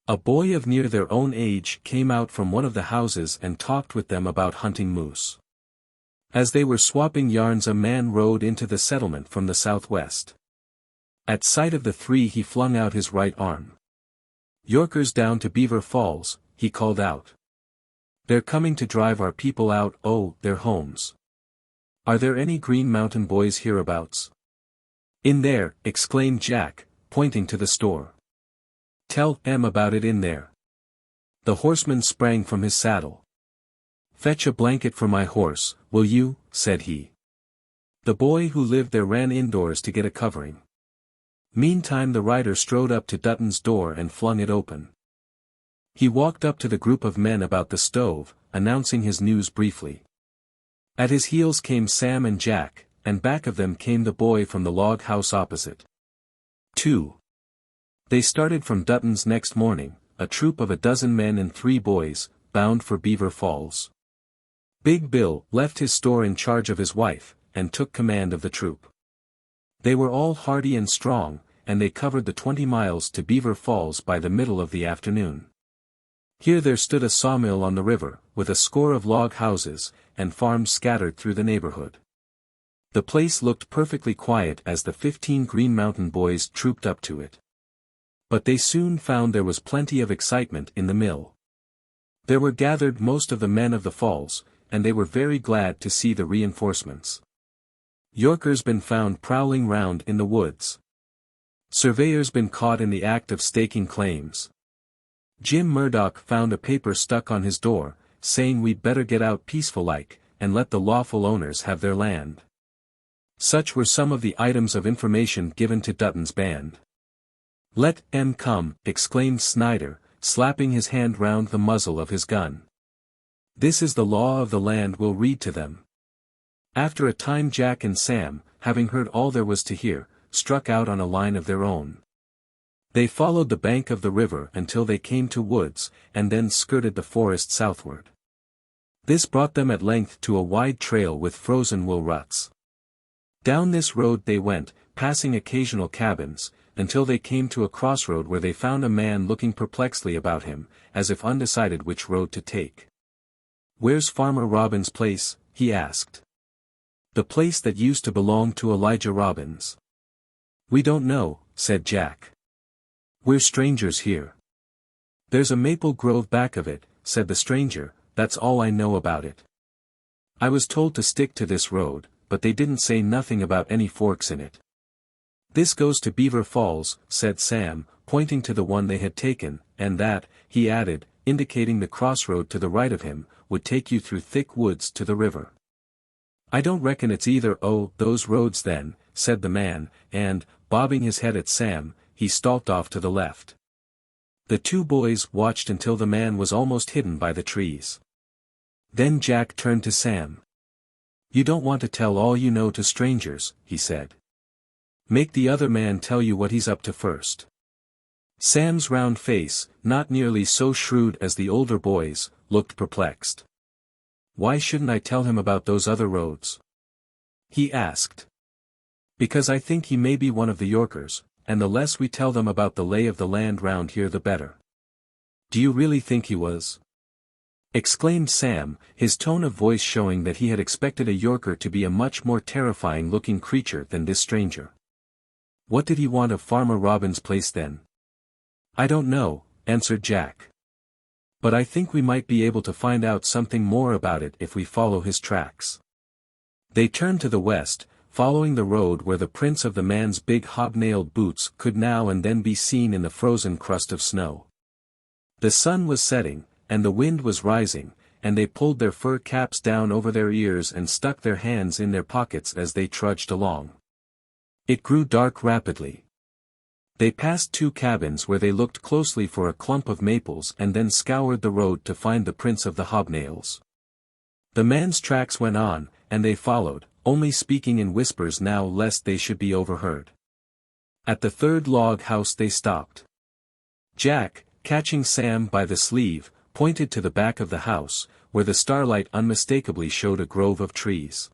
A boy of near their own age came out from one of the houses and talked with them about hunting moose. As they were swapping yarns a man rode into the settlement from the southwest. At sight of the three he flung out his right arm. "Yorkers down to Beaver Falls," he called out. They're coming to drive our people out, their homes. Are there any Green Mountain boys hereabouts? In there, exclaimed Jack, pointing to the store. Tell em about it in there. The horseman sprang from his saddle. Fetch a blanket for my horse, will you, said he. The boy who lived there ran indoors to get a covering. Meantime the rider strode up to Dutton's door and flung it open. He walked up to the group of men about the stove, announcing his news briefly. At his heels came Sam and Jack, and back of them came the boy from the log house opposite. 2. They started from Dutton's next morning, a troop of 12 men and 3 boys, bound for Beaver Falls. Big Bill left his store in charge of his wife, and took command of the troop. They were all hardy and strong, and they covered the 20 miles to Beaver Falls by the middle of the afternoon. Here there stood a sawmill on the river, with a score of log houses, and farms scattered through the neighborhood. The place looked perfectly quiet as the 15 Green Mountain boys trooped up to it. But they soon found there was plenty of excitement in the mill. There were gathered most of the men of the falls, and they were very glad to see the reinforcements. Yorkers been found prowling round in the woods. Surveyors been caught in the act of staking claims. Jim Murdoch found a paper stuck on his door, saying we'd better get out peaceful-like, and let the lawful owners have their land. Such were some of the items of information given to Dutton's band. Let em come, exclaimed Snyder, slapping his hand round the muzzle of his gun. This is the law of the land we'll read to them. After a time Jack and Sam, having heard all there was to hear, struck out on a line of their own. They followed the bank of the river until they came to woods, and then skirted the forest southward. This brought them at length to a wide trail with frozen wool ruts. Down this road they went, passing occasional cabins, until they came to a crossroad where they found a man looking perplexedly about him, as if undecided which road to take. Where's Farmer Robbins' place? He asked. The place that used to belong to Elijah Robbins. We don't know, said Jack. We're strangers here. There's a maple grove back of it, said the stranger, that's all I know about it. I was told to stick to this road, but they didn't say nothing about any forks in it. This goes to Beaver Falls, said Sam, pointing to the one they had taken, and that, he added, indicating the crossroad to the right of him, would take you through thick woods to the river. I don't reckon it's either those roads then, said the man, and, bobbing his head at Sam, he stalked off to the left. The 2 boys watched until the man was almost hidden by the trees. Then Jack turned to Sam. You don't want to tell all you know to strangers, he said. Make the other man tell you what he's up to first. Sam's round face, not nearly so shrewd as the older boys, looked perplexed. Why shouldn't I tell him about those other roads? He asked. Because I think he may be one of the Yorkers, and the less we tell them about the lay of the land round here the better. Do you really think he was? Exclaimed Sam, his tone of voice showing that he had expected a Yorker to be a much more terrifying-looking creature than this stranger. What did he want of Farmer Robbins' place then? I don't know, answered Jack. But I think we might be able to find out something more about it if we follow his tracks. They turned to the west, following the road where the prints of the man's big hobnailed boots could now and then be seen in the frozen crust of snow. The sun was setting, and the wind was rising, and they pulled their fur caps down over their ears and stuck their hands in their pockets as they trudged along. It grew dark rapidly. They passed 2 cabins where they looked closely for a clump of maples and then scoured the road to find the prints of the hobnails. The man's tracks went on, and they followed, only speaking in whispers now lest they should be overheard. At the 3rd log house they stopped. Jack, catching Sam by the sleeve, pointed to the back of the house, where the starlight unmistakably showed a grove of trees.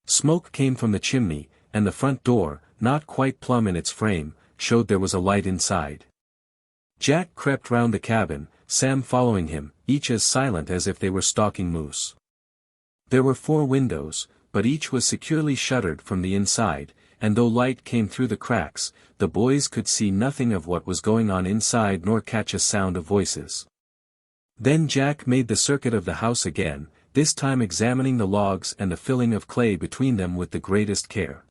Smoke came from the chimney, and the front door, not quite plumb in its frame, showed there was a light inside. Jack crept round the cabin, Sam following him, each as silent as if they were stalking moose. There were 4 windows, but each was securely shuttered from the inside, and though light came through the cracks, the boys could see nothing of what was going on inside nor catch a sound of voices. Then Jack made the circuit of the house again, this time examining the logs and the filling of clay between them with the greatest care.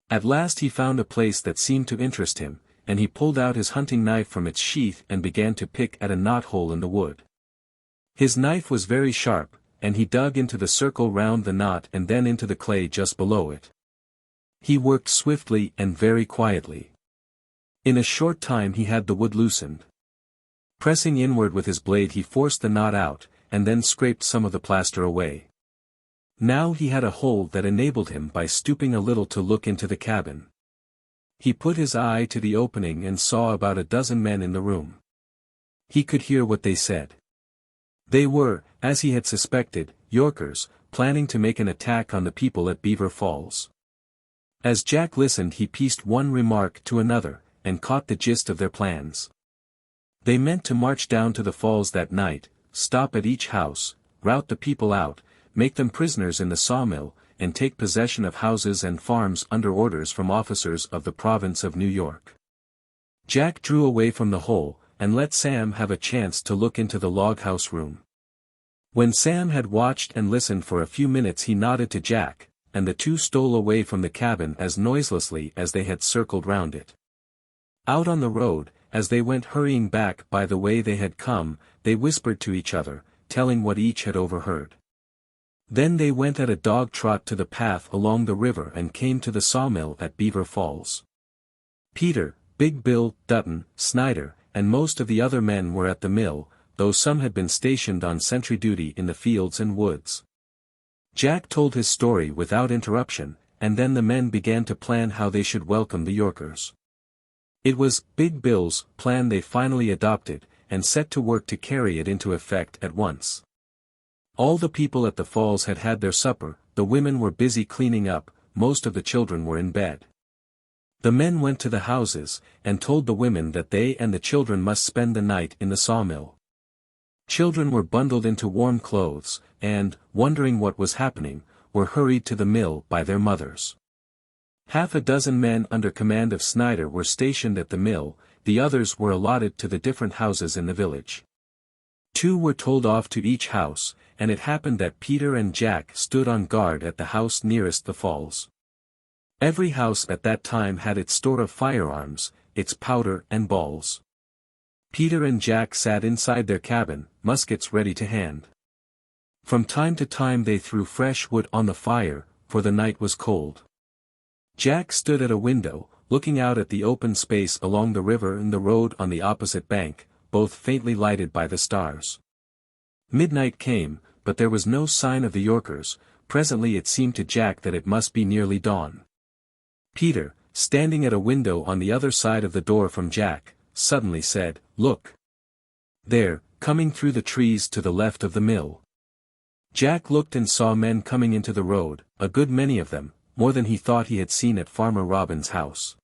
At last he found a place that seemed to interest him, and he pulled out his hunting knife from its sheath and began to pick at a knothole in the wood. His knife was very sharp, and he dug into the circle round the knot and then into the clay just below it. He worked swiftly and very quietly. In a short time he had the wood loosened. Pressing inward with his blade he forced the knot out, and then scraped some of the plaster away. Now he had a hole that enabled him by stooping a little to look into the cabin. He put his eye to the opening and saw about a dozen men in the room. He could hear what they said. They were, as he had suspected, Yorkers, planning to make an attack on the people at Beaver Falls. As Jack listened he pieced one remark to another, and caught the gist of their plans. They meant to march down to the falls that night, stop at each house, rout the people out, make them prisoners in the sawmill, and take possession of houses and farms under orders from officers of the province of New York. Jack drew away from the hole, and let Sam have a chance to look into the log-house room. When Sam had watched and listened for a few minutes he nodded to Jack, and the two stole away from the cabin as noiselessly as they had circled round it. Out on the road, as they went hurrying back by the way they had come, they whispered to each other, telling what each had overheard. Then they went at a dog trot to the path along the river and came to the sawmill at Beaver Falls. Peter, Big Bill, Dutton, Snyder, and most of the other men were at the mill, though some had been stationed on sentry duty in the fields and woods. Jack told his story without interruption, and then the men began to plan how they should welcome the Yorkers. It was Big Bill's plan they finally adopted, and set to work to carry it into effect at once. All the people at the falls had had their supper, the women were busy cleaning up, most of the children were in bed. The men went to the houses, and told the women that they and the children must spend the night in the sawmill. Children were bundled into warm clothes, and, wondering what was happening, were hurried to the mill by their mothers. Half a dozen men under command of Snyder were stationed at the mill, the others were allotted to the different houses in the village. 2 were told off to each house, and it happened that Peter and Jack stood on guard at the house nearest the falls. Every house at that time had its store of firearms, its powder and balls. Peter and Jack sat inside their cabin, muskets ready to hand. From time to time they threw fresh wood on the fire, for the night was cold. Jack stood at a window, looking out at the open space along the river and the road on the opposite bank, both faintly lighted by the stars. Midnight came, but there was no sign of the Yorkers. Presently it seemed to Jack that it must be nearly dawn. Peter, standing at a window on the other side of the door from Jack, suddenly said, "Look! There, coming through the trees to the left of the mill." Jack looked and saw men coming into the road, a good many of them, more than he thought he had seen at Farmer Robin's house.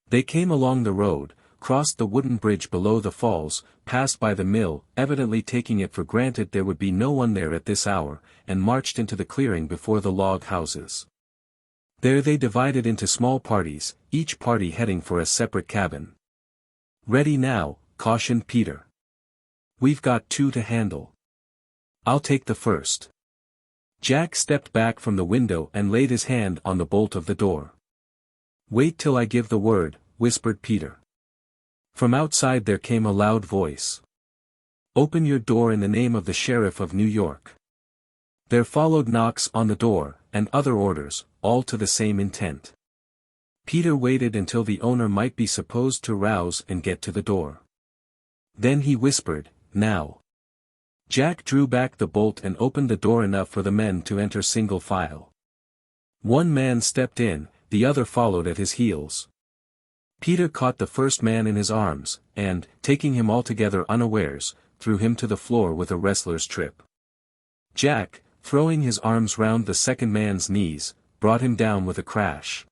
They came along the road, crossed the wooden bridge below the falls, passed by the mill, evidently taking it for granted there would be no one there at this hour, and marched into the clearing before the log houses. There they divided into small parties, each party heading for a separate cabin. "Ready now," cautioned Peter. "We've got 2 to handle. I'll take the first." Jack stepped back from the window and laid his hand on the bolt of the door. "Wait till I give the word," whispered Peter. From outside there came a loud voice. "Open your door in the name of the Sheriff of New York." There followed knocks on the door, and other orders, all to the same intent. Peter waited until the owner might be supposed to rouse and get to the door. Then he whispered, "Now." Jack drew back the bolt and opened the door enough for the men to enter single file. One man stepped in, the other followed at his heels. Peter caught the first man in his arms, and, taking him altogether unawares, threw him to the floor with a wrestler's trip. Jack, throwing his arms round the second man's knees, brought him down with a crash.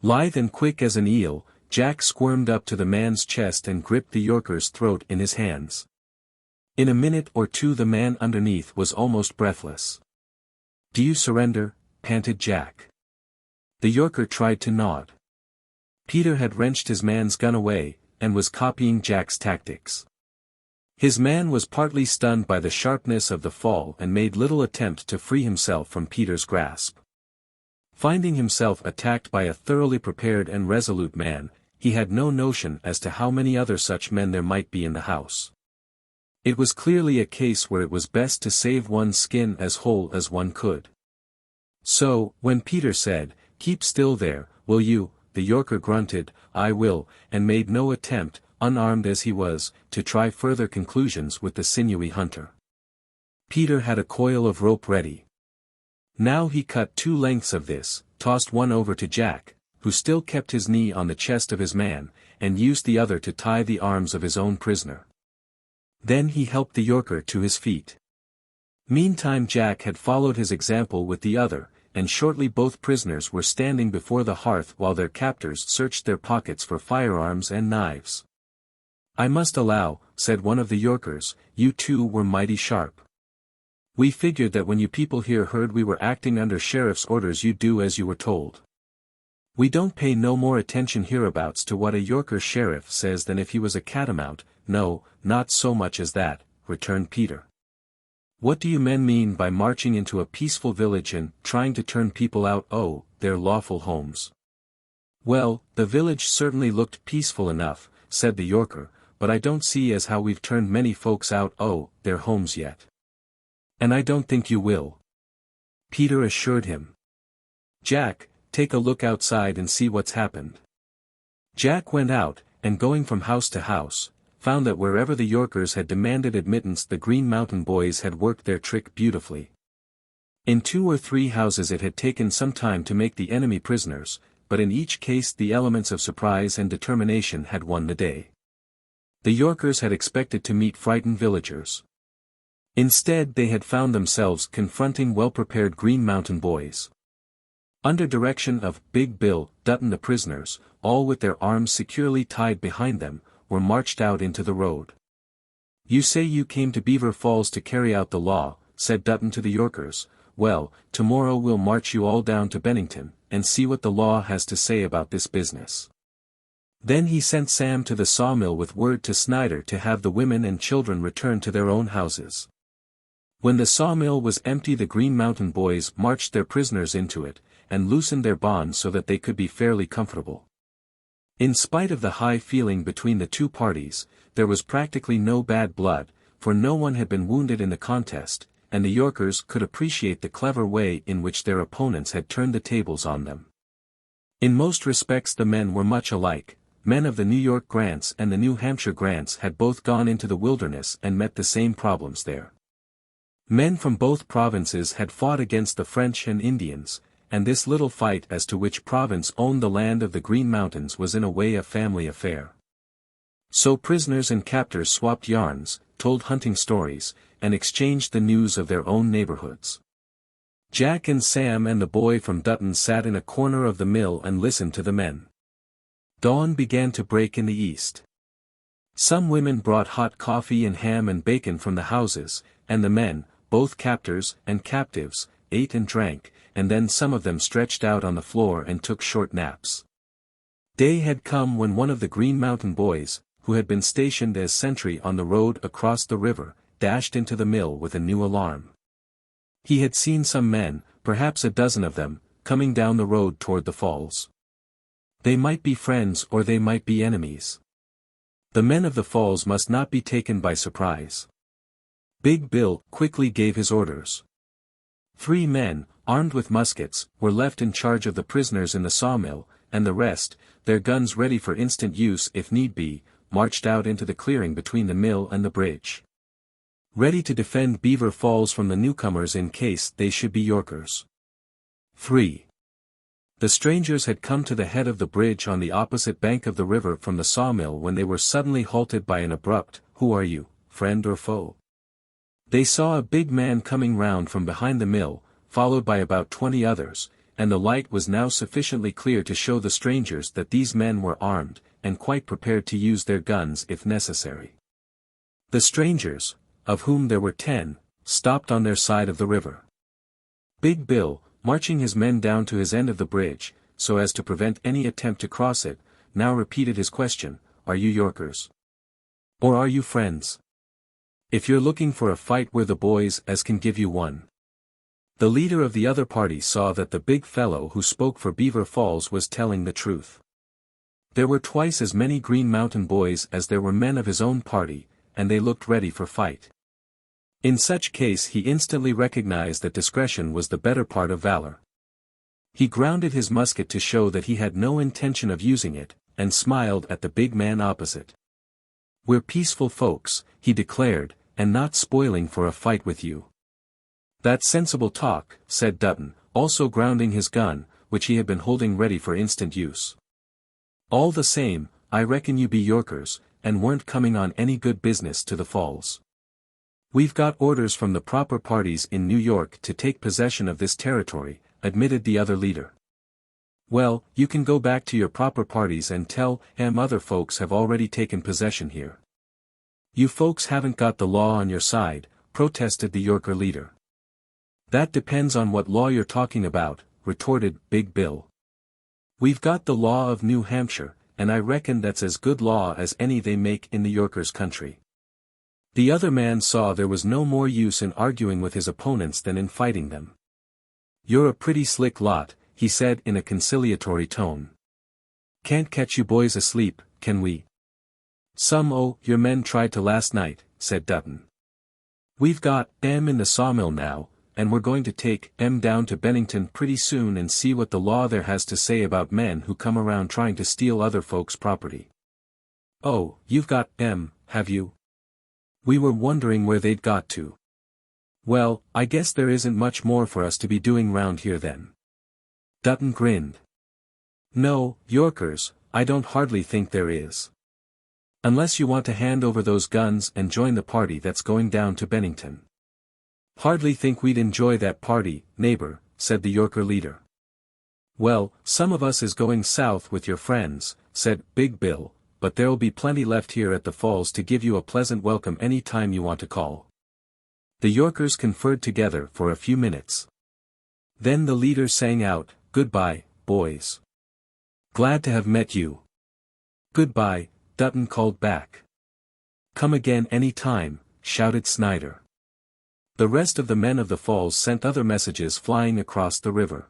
Lithe and quick as an eel, Jack squirmed up to the man's chest and gripped the Yorker's throat in his hands. In a minute or two the man underneath was almost breathless. "Do you surrender?" panted Jack. The Yorker tried to nod. Peter had wrenched his man's gun away, and was copying Jack's tactics. His man was partly stunned by the sharpness of the fall and made little attempt to free himself from Peter's grasp. Finding himself attacked by a thoroughly prepared and resolute man, he had no notion as to how many other such men there might be in the house. It was clearly a case where it was best to save one's skin as whole as one could. So, when Peter said, "Keep still there, will you?" the Yorker grunted, "I will," and made no attempt, unarmed as he was, to try further conclusions with the sinewy hunter. Peter had a coil of rope ready. Now he cut 2 lengths of this, tossed one over to Jack, who still kept his knee on the chest of his man, and used the other to tie the arms of his own prisoner. Then he helped the Yorker to his feet. Meantime Jack had followed his example with the other, and shortly both prisoners were standing before the hearth while their captors searched their pockets for firearms and knives. "I must allow," said one of the Yorkers, "you two were mighty sharp. We figured that when you people here heard we were acting under sheriff's orders you'd do as you were told. We don't pay no more attention hereabouts to what a Yorker sheriff says than if he was a catamount, no, not so much as that," returned Peter. "What do you men mean by marching into a peaceful village and trying to turn people out their lawful homes?" "Well, the village certainly looked peaceful enough," said the Yorker, "but I don't see as how we've turned many folks out their homes yet." "And I don't think you will," Peter assured him. "Jack, take a look outside and see what's happened." Jack went out, and going from house to house, found that wherever the Yorkers had demanded admittance the Green Mountain Boys had worked their trick beautifully. In 2 or 3 houses it had taken some time to make the enemy prisoners, but in each case the elements of surprise and determination had won the day. The Yorkers had expected to meet frightened villagers. Instead they had found themselves confronting well-prepared Green Mountain Boys. Under direction of Big Bill Dutton the prisoners, all with their arms securely tied behind them, were marched out into the road. "You say you came to Beaver Falls to carry out the law," said Dutton to the Yorkers. "Well, tomorrow we'll march you all down to Bennington, and see what the law has to say about this business." Then he sent Sam to the sawmill with word to Snyder to have the women and children return to their own houses. When the sawmill was empty the Green Mountain Boys marched their prisoners into it, and loosened their bonds so that they could be fairly comfortable. In spite of the high feeling between the 2 parties, there was practically no bad blood, for no one had been wounded in the contest, and the Yorkers could appreciate the clever way in which their opponents had turned the tables on them. In most respects the men were much alike. Men of the New York Grants and the New Hampshire Grants had both gone into the wilderness and met the same problems there. Men from both provinces had fought against the French and Indians, and this little fight as to which province owned the land of the Green Mountains was in a way a family affair. So prisoners and captors swapped yarns, told hunting stories, and exchanged the news of their own neighborhoods. Jack and Sam and the boy from Dutton sat in a corner of the mill and listened to the men. Dawn began to break in the east. Some women brought hot coffee and ham and bacon from the houses, and the men, both captors and captives, ate and drank, and then some of them stretched out on the floor and took short naps. Day had come when one of the Green Mountain Boys, who had been stationed as sentry on the road across the river, dashed into the mill with a new alarm. He had seen some men, perhaps a dozen of them, coming down the road toward the falls. They might be friends or they might be enemies. The men of the falls must not be taken by surprise. Big Bill quickly gave his orders. 3 men, armed with muskets, were left in charge of the prisoners in the sawmill, and the rest, their guns ready for instant use if need be, marched out into the clearing between the mill and the bridge. Ready to defend Beaver Falls from the newcomers in case they should be Yorkers. 3. The strangers had come to the head of the bridge on the opposite bank of the river from the sawmill when they were suddenly halted by an abrupt, "Who are you, friend or foe?" They saw a big man coming round from behind the mill, followed by about 20 others, and the light was now sufficiently clear to show the strangers that these men were armed, and quite prepared to use their guns if necessary. The strangers, of whom there were 10, stopped on their side of the river. Big Bill, marching his men down to his end of the bridge, so as to prevent any attempt to cross it, now repeated his question, "Are you Yorkers? Or are you friends?" if you're looking for a fight, we're the boys as can give you one. The leader of the other party saw that the big fellow who spoke for Beaver Falls was telling the truth. There were twice as many Green Mountain boys as there were men of his own party, and they looked ready for fight. In such case he instantly recognized that discretion was the better part of valor. He grounded his musket to show that he had no intention of using it, and smiled at the big man opposite. "We're peaceful folks," he declared, "and not spoiling for a fight with you." "That's sensible talk," said Dutton, also grounding his gun, which he had been holding ready for instant use. "All the same, I reckon you be Yorkers, and weren't coming on any good business to the falls." "We've got orders from the proper parties in New York to take possession of this territory," admitted the other leader. "Well, you can go back to your proper parties and tell 'em other folks have already taken possession here." "You folks haven't got the law on your side," protested the Yorker leader. "That depends on what law you're talking about," retorted Big Bill. "We've got the law of New Hampshire, and I reckon that's as good law as any they make in the Yorkers' country." The other man saw there was no more use in arguing with his opponents than in fighting them. "You're a pretty slick lot," he said in a conciliatory tone. "Can't catch you boys asleep, can we?" "Some o' your men tried to last night," said Dutton. "We've got 'em in the sawmill now, and we're going to take 'em down to Bennington pretty soon and see what the law there has to say about men who come around trying to steal other folks' property." "Oh, you've got 'em, have you? We were wondering where they'd got to." "Well, I guess there isn't much more for us to be doing round here then." Dutton grinned. "No, Yorkers, I don't hardly think there is. Unless you want to hand over those guns and join the party that's going down to Bennington." "Hardly think we'd enjoy that party, neighbor," said the Yorker leader. "Well, some of us is going south with your friends," said Big Bill, "but there'll be plenty left here at the falls to give you a pleasant welcome any time you want to call." The Yorkers conferred together for a few minutes. Then the leader sang out, "Goodbye, boys. Glad to have met you." "Goodbye," Dutton called back. "Come again any time," shouted Snyder. The rest of the men of the falls sent other messages flying across the river.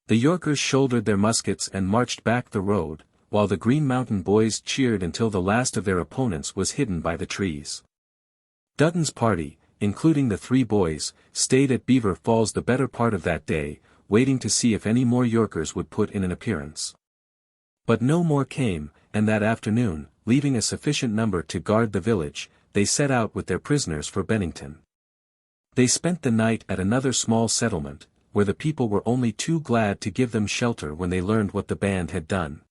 The Yorkers shouldered their muskets and marched back the road, while the Green Mountain boys cheered until the last of their opponents was hidden by the trees. Dutton's party, including the three boys, stayed at Beaver Falls the better part of that day, waiting to see if any more Yorkers would put in an appearance. But no more came, and that afternoon, leaving a sufficient number to guard the village, they set out with their prisoners for Bennington. They spent the night at another small settlement, where the people were only too glad to give them shelter when they learned what the band had done.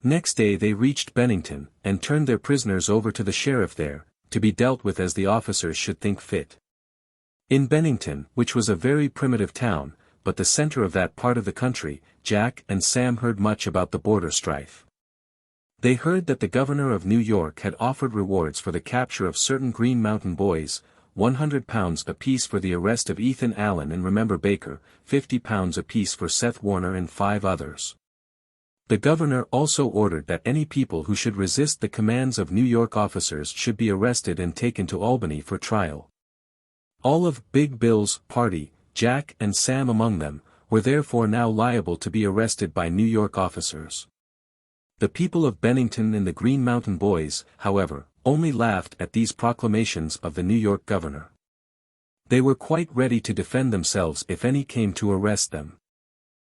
Next day they reached Bennington, and turned their prisoners over to the sheriff there, to be dealt with as the officers should think fit. In Bennington, which was a very primitive town, but the center of that part of the country, Jack and Sam heard much about the border strife. They heard that the governor of New York had offered rewards for the capture of certain Green Mountain boys, £100 apiece for the arrest of Ethan Allen and Remember Baker, £50 apiece for Seth Warner and 5 others. The governor also ordered that any people who should resist the commands of New York officers should be arrested and taken to Albany for trial. All of Big Bill's party, Jack and Sam among them, were therefore now liable to be arrested by New York officers. The people of Bennington and the Green Mountain boys, however, only laughed at these proclamations of the New York governor. They were quite ready to defend themselves if any came to arrest them.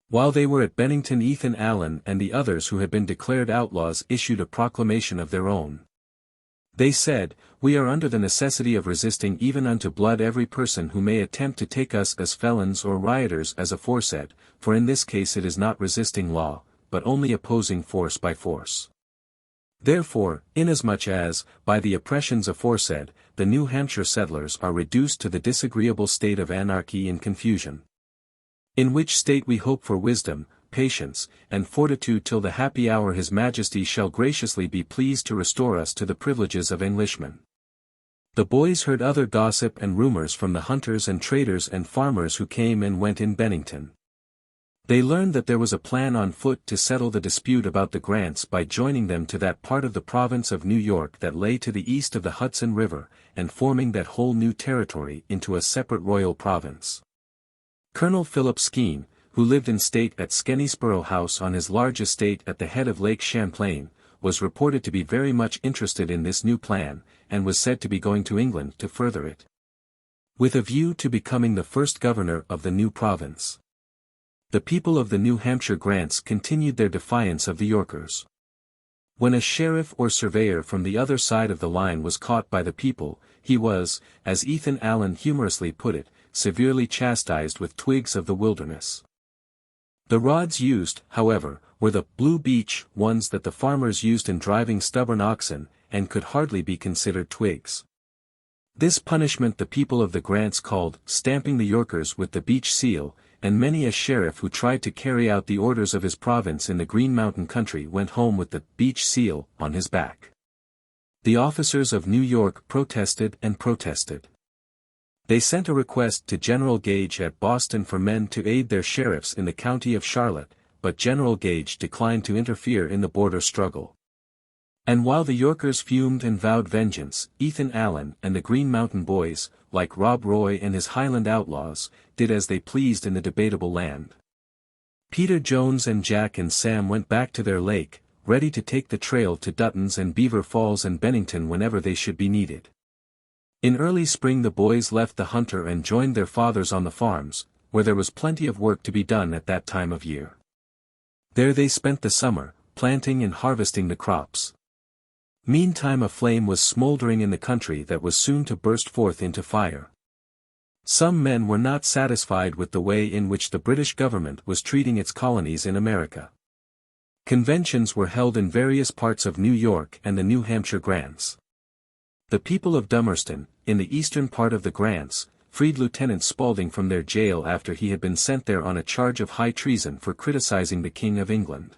While they were at Bennington, Ethan Allen and the others who had been declared outlaws issued a proclamation of their own. They said, "We are under the necessity of resisting even unto blood every person who may attempt to take us as felons or rioters as aforesaid, for in this case it is not resisting law, but only opposing force by force. Therefore, inasmuch as, by the oppressions aforesaid, the New Hampshire settlers are reduced to the disagreeable state of anarchy and confusion. In which state we hope for wisdom, patience, and fortitude till the happy hour His Majesty shall graciously be pleased to restore us to the privileges of Englishmen." The boys heard other gossip and rumors from the hunters and traders and farmers who came and went in Bennington. They learned that there was a plan on foot to settle the dispute about the grants by joining them to that part of the province of New York that lay to the east of the Hudson River, and forming that whole new territory into a separate royal province. Colonel Philip Skene, who lived in state at Skenesborough House on his large estate at the head of Lake Champlain, was reported to be very much interested in this new plan, and was said to be going to England to further it, with a view to becoming the first governor of the new province. The people of the New Hampshire grants continued their defiance of the Yorkers. When a sheriff or surveyor from the other side of the line was caught by the people, he was, as Ethan Allen humorously put it, severely chastised with twigs of the wilderness. The rods used, however, were the blue beech ones that the farmers used in driving stubborn oxen, and could hardly be considered twigs. This punishment the people of the grants called stamping the Yorkers with the beech seal, and many a sheriff who tried to carry out the orders of his province in the Green Mountain country went home with the beech seal on his back. The officers of New York protested and protested. They sent a request to General Gage at Boston for men to aid their sheriffs in the county of Charlotte, but General Gage declined to interfere in the border struggle. And while the Yorkers fumed and vowed vengeance, Ethan Allen and the Green Mountain Boys, like Rob Roy and his Highland outlaws, did as they pleased in the debatable land. Peter Jones and Jack and Sam went back to their lake, ready to take the trail to Dutton's and Beaver Falls and Bennington whenever they should be needed. In early spring the boys left the hunter and joined their fathers on the farms, where there was plenty of work to be done at that time of year. There they spent the summer, planting and harvesting the crops. Meantime a flame was smoldering in the country that was soon to burst forth into fire. Some men were not satisfied with the way in which the British government was treating its colonies in America. Conventions were held in various parts of New York and the New Hampshire grants. The people of Dummerston, in the eastern part of the grants, freed Lieutenant Spalding from their jail after he had been sent there on a charge of high treason for criticizing the King of England.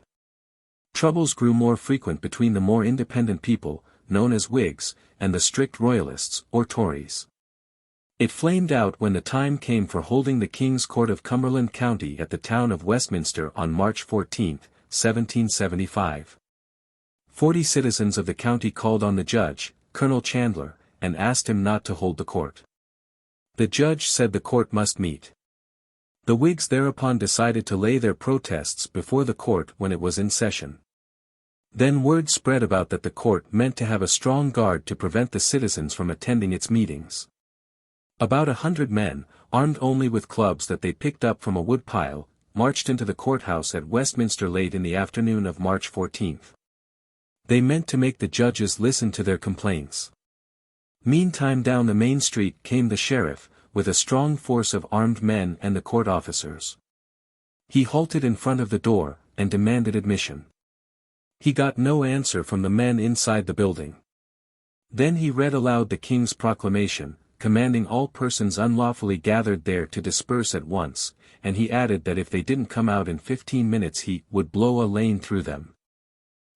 Troubles grew more frequent between the more independent people, known as Whigs, and the strict Royalists, or Tories. It flamed out when the time came for holding the King's Court of Cumberland County at the town of Westminster on March 14, 1775. 40 citizens of the county called on the judge, Colonel Chandler, and asked him not to hold the court. The judge said the court must meet. The Whigs thereupon decided to lay their protests before the court when it was in session. Then word spread about that the court meant to have a strong guard to prevent the citizens from attending its meetings. About 100 men, armed only with clubs that they picked up from a woodpile, marched into the courthouse at Westminster late in the afternoon of March 14. They meant to make the judges listen to their complaints. Meantime down the main street came the sheriff, with a strong force of armed men and the court officers. He halted in front of the door, and demanded admission. He got no answer from the men inside the building. Then he read aloud the King's proclamation, commanding all persons unlawfully gathered there to disperse at once, and he added that if they didn't come out in 15 minutes he would blow a lane through them.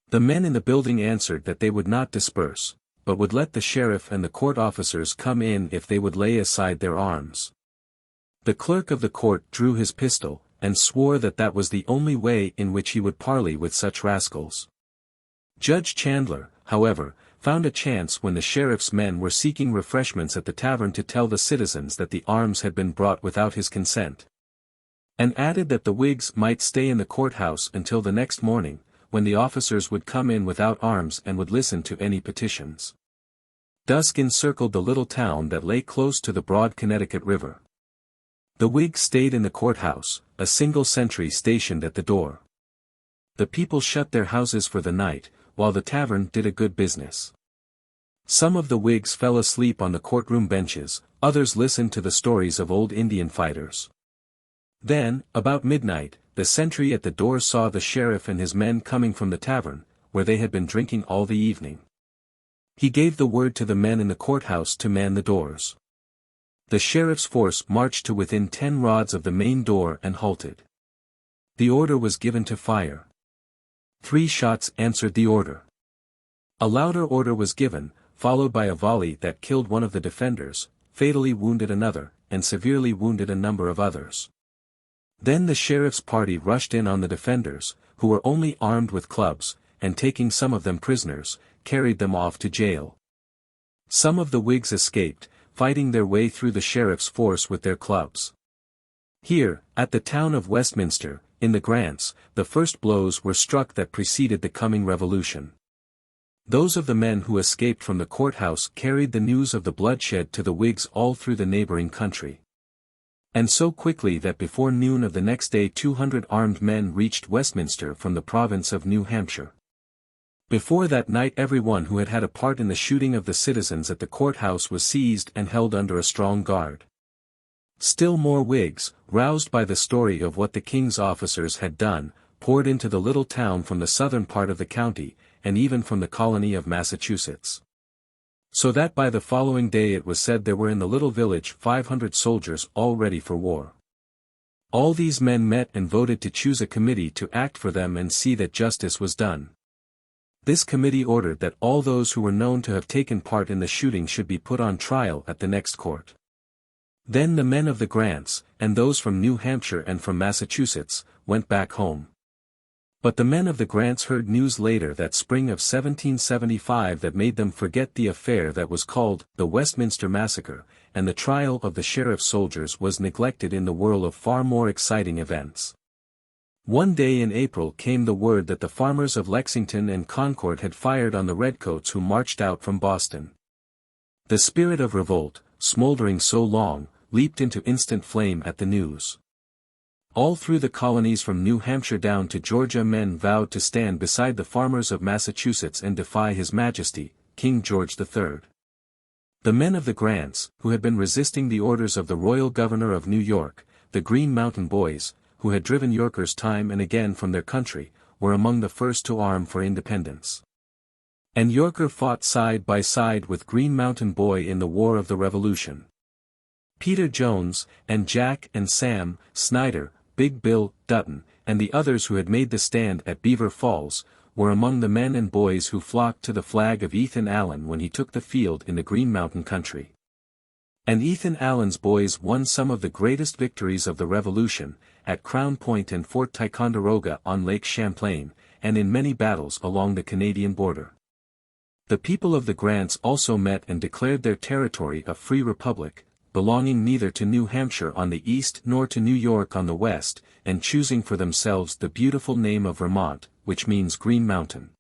The men in the building answered that they would not disperse, but would let the sheriff and the court officers come in if they would lay aside their arms. The clerk of the court drew his pistol, and swore that that was the only way in which he would parley with such rascals. Judge Chandler, however, found a chance when the sheriff's men were seeking refreshments at the tavern to tell the citizens that the arms had been brought without his consent, and added that the Whigs might stay in the courthouse until the next morning, when the officers would come in without arms and would listen to any petitions. Dusk encircled the little town that lay close to the broad Connecticut River. The Whigs stayed in the courthouse, a single sentry stationed at the door. The people shut their houses for the night, while the tavern did a good business. Some of the Whigs fell asleep on the courtroom benches, others listened to the stories of old Indian fighters. Then, about midnight, the sentry at the door saw the sheriff and his men coming from the tavern, where they had been drinking all the evening. He gave the word to the men in the courthouse to man the doors. The sheriff's force marched to within 10 rods of the main door and halted. The order was given to fire. 3 shots answered the order. A louder order was given, followed by a volley that killed one of the defenders, fatally wounded another, and severely wounded a number of others. Then the sheriff's party rushed in on the defenders, who were only armed with clubs, and taking some of them prisoners, carried them off to jail. Some of the Whigs escaped, fighting their way through the sheriff's force with their clubs. Here, at the town of Westminster, in the Grants, the first blows were struck that preceded the coming revolution. Those of the men who escaped from the courthouse carried the news of the bloodshed to the Whigs all through the neighboring country. And so quickly that before noon of the next day 200 armed men reached Westminster from the province of New Hampshire. Before that night everyone who had had a part in the shooting of the citizens at the courthouse was seized and held under a strong guard. Still more Whigs, roused by the story of what the king's officers had done, poured into the little town from the southern part of the county, and even from the colony of Massachusetts. So that by the following day it was said there were in the little village 500 soldiers all ready for war. All these men met and voted to choose a committee to act for them and see that justice was done. This committee ordered that all those who were known to have taken part in the shooting should be put on trial at the next court. Then the men of the Grants, and those from New Hampshire and from Massachusetts, went back home. But the men of the Grants heard news later that spring of 1775 that made them forget the affair that was called the Westminster Massacre, and the trial of the sheriff's soldiers was neglected in the whirl of far more exciting events. One day in April came the word that the farmers of Lexington and Concord had fired on the redcoats who marched out from Boston. The spirit of revolt, smoldering so long, leaped into instant flame at the news. All through the colonies from New Hampshire down to Georgia men vowed to stand beside the farmers of Massachusetts and defy His Majesty, King George III. The men of the Grants, who had been resisting the orders of the royal governor of New York, the Green Mountain Boys, who had driven Yorkers time and again from their country, were among the first to arm for independence. And Yorker fought side by side with Green Mountain Boy in the War of the Revolution. Peter Jones, and Jack and Sam, Snyder, Big Bill, Dutton, and the others who had made the stand at Beaver Falls, were among the men and boys who flocked to the flag of Ethan Allen when he took the field in the Green Mountain country. And Ethan Allen's boys won some of the greatest victories of the Revolution, at Crown Point and Fort Ticonderoga on Lake Champlain, and in many battles along the Canadian border. The people of the Grants also met and declared their territory a free republic, belonging neither to New Hampshire on the east nor to New York on the west, and choosing for themselves the beautiful name of Vermont, which means Green Mountain.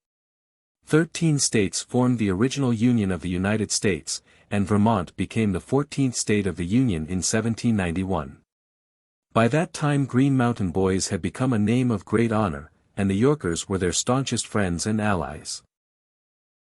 13 states formed the original Union of the United States, and Vermont became the 14th state of the Union in 1791. By that time Green Mountain Boys had become a name of great honor, and the Yorkers were their staunchest friends and allies.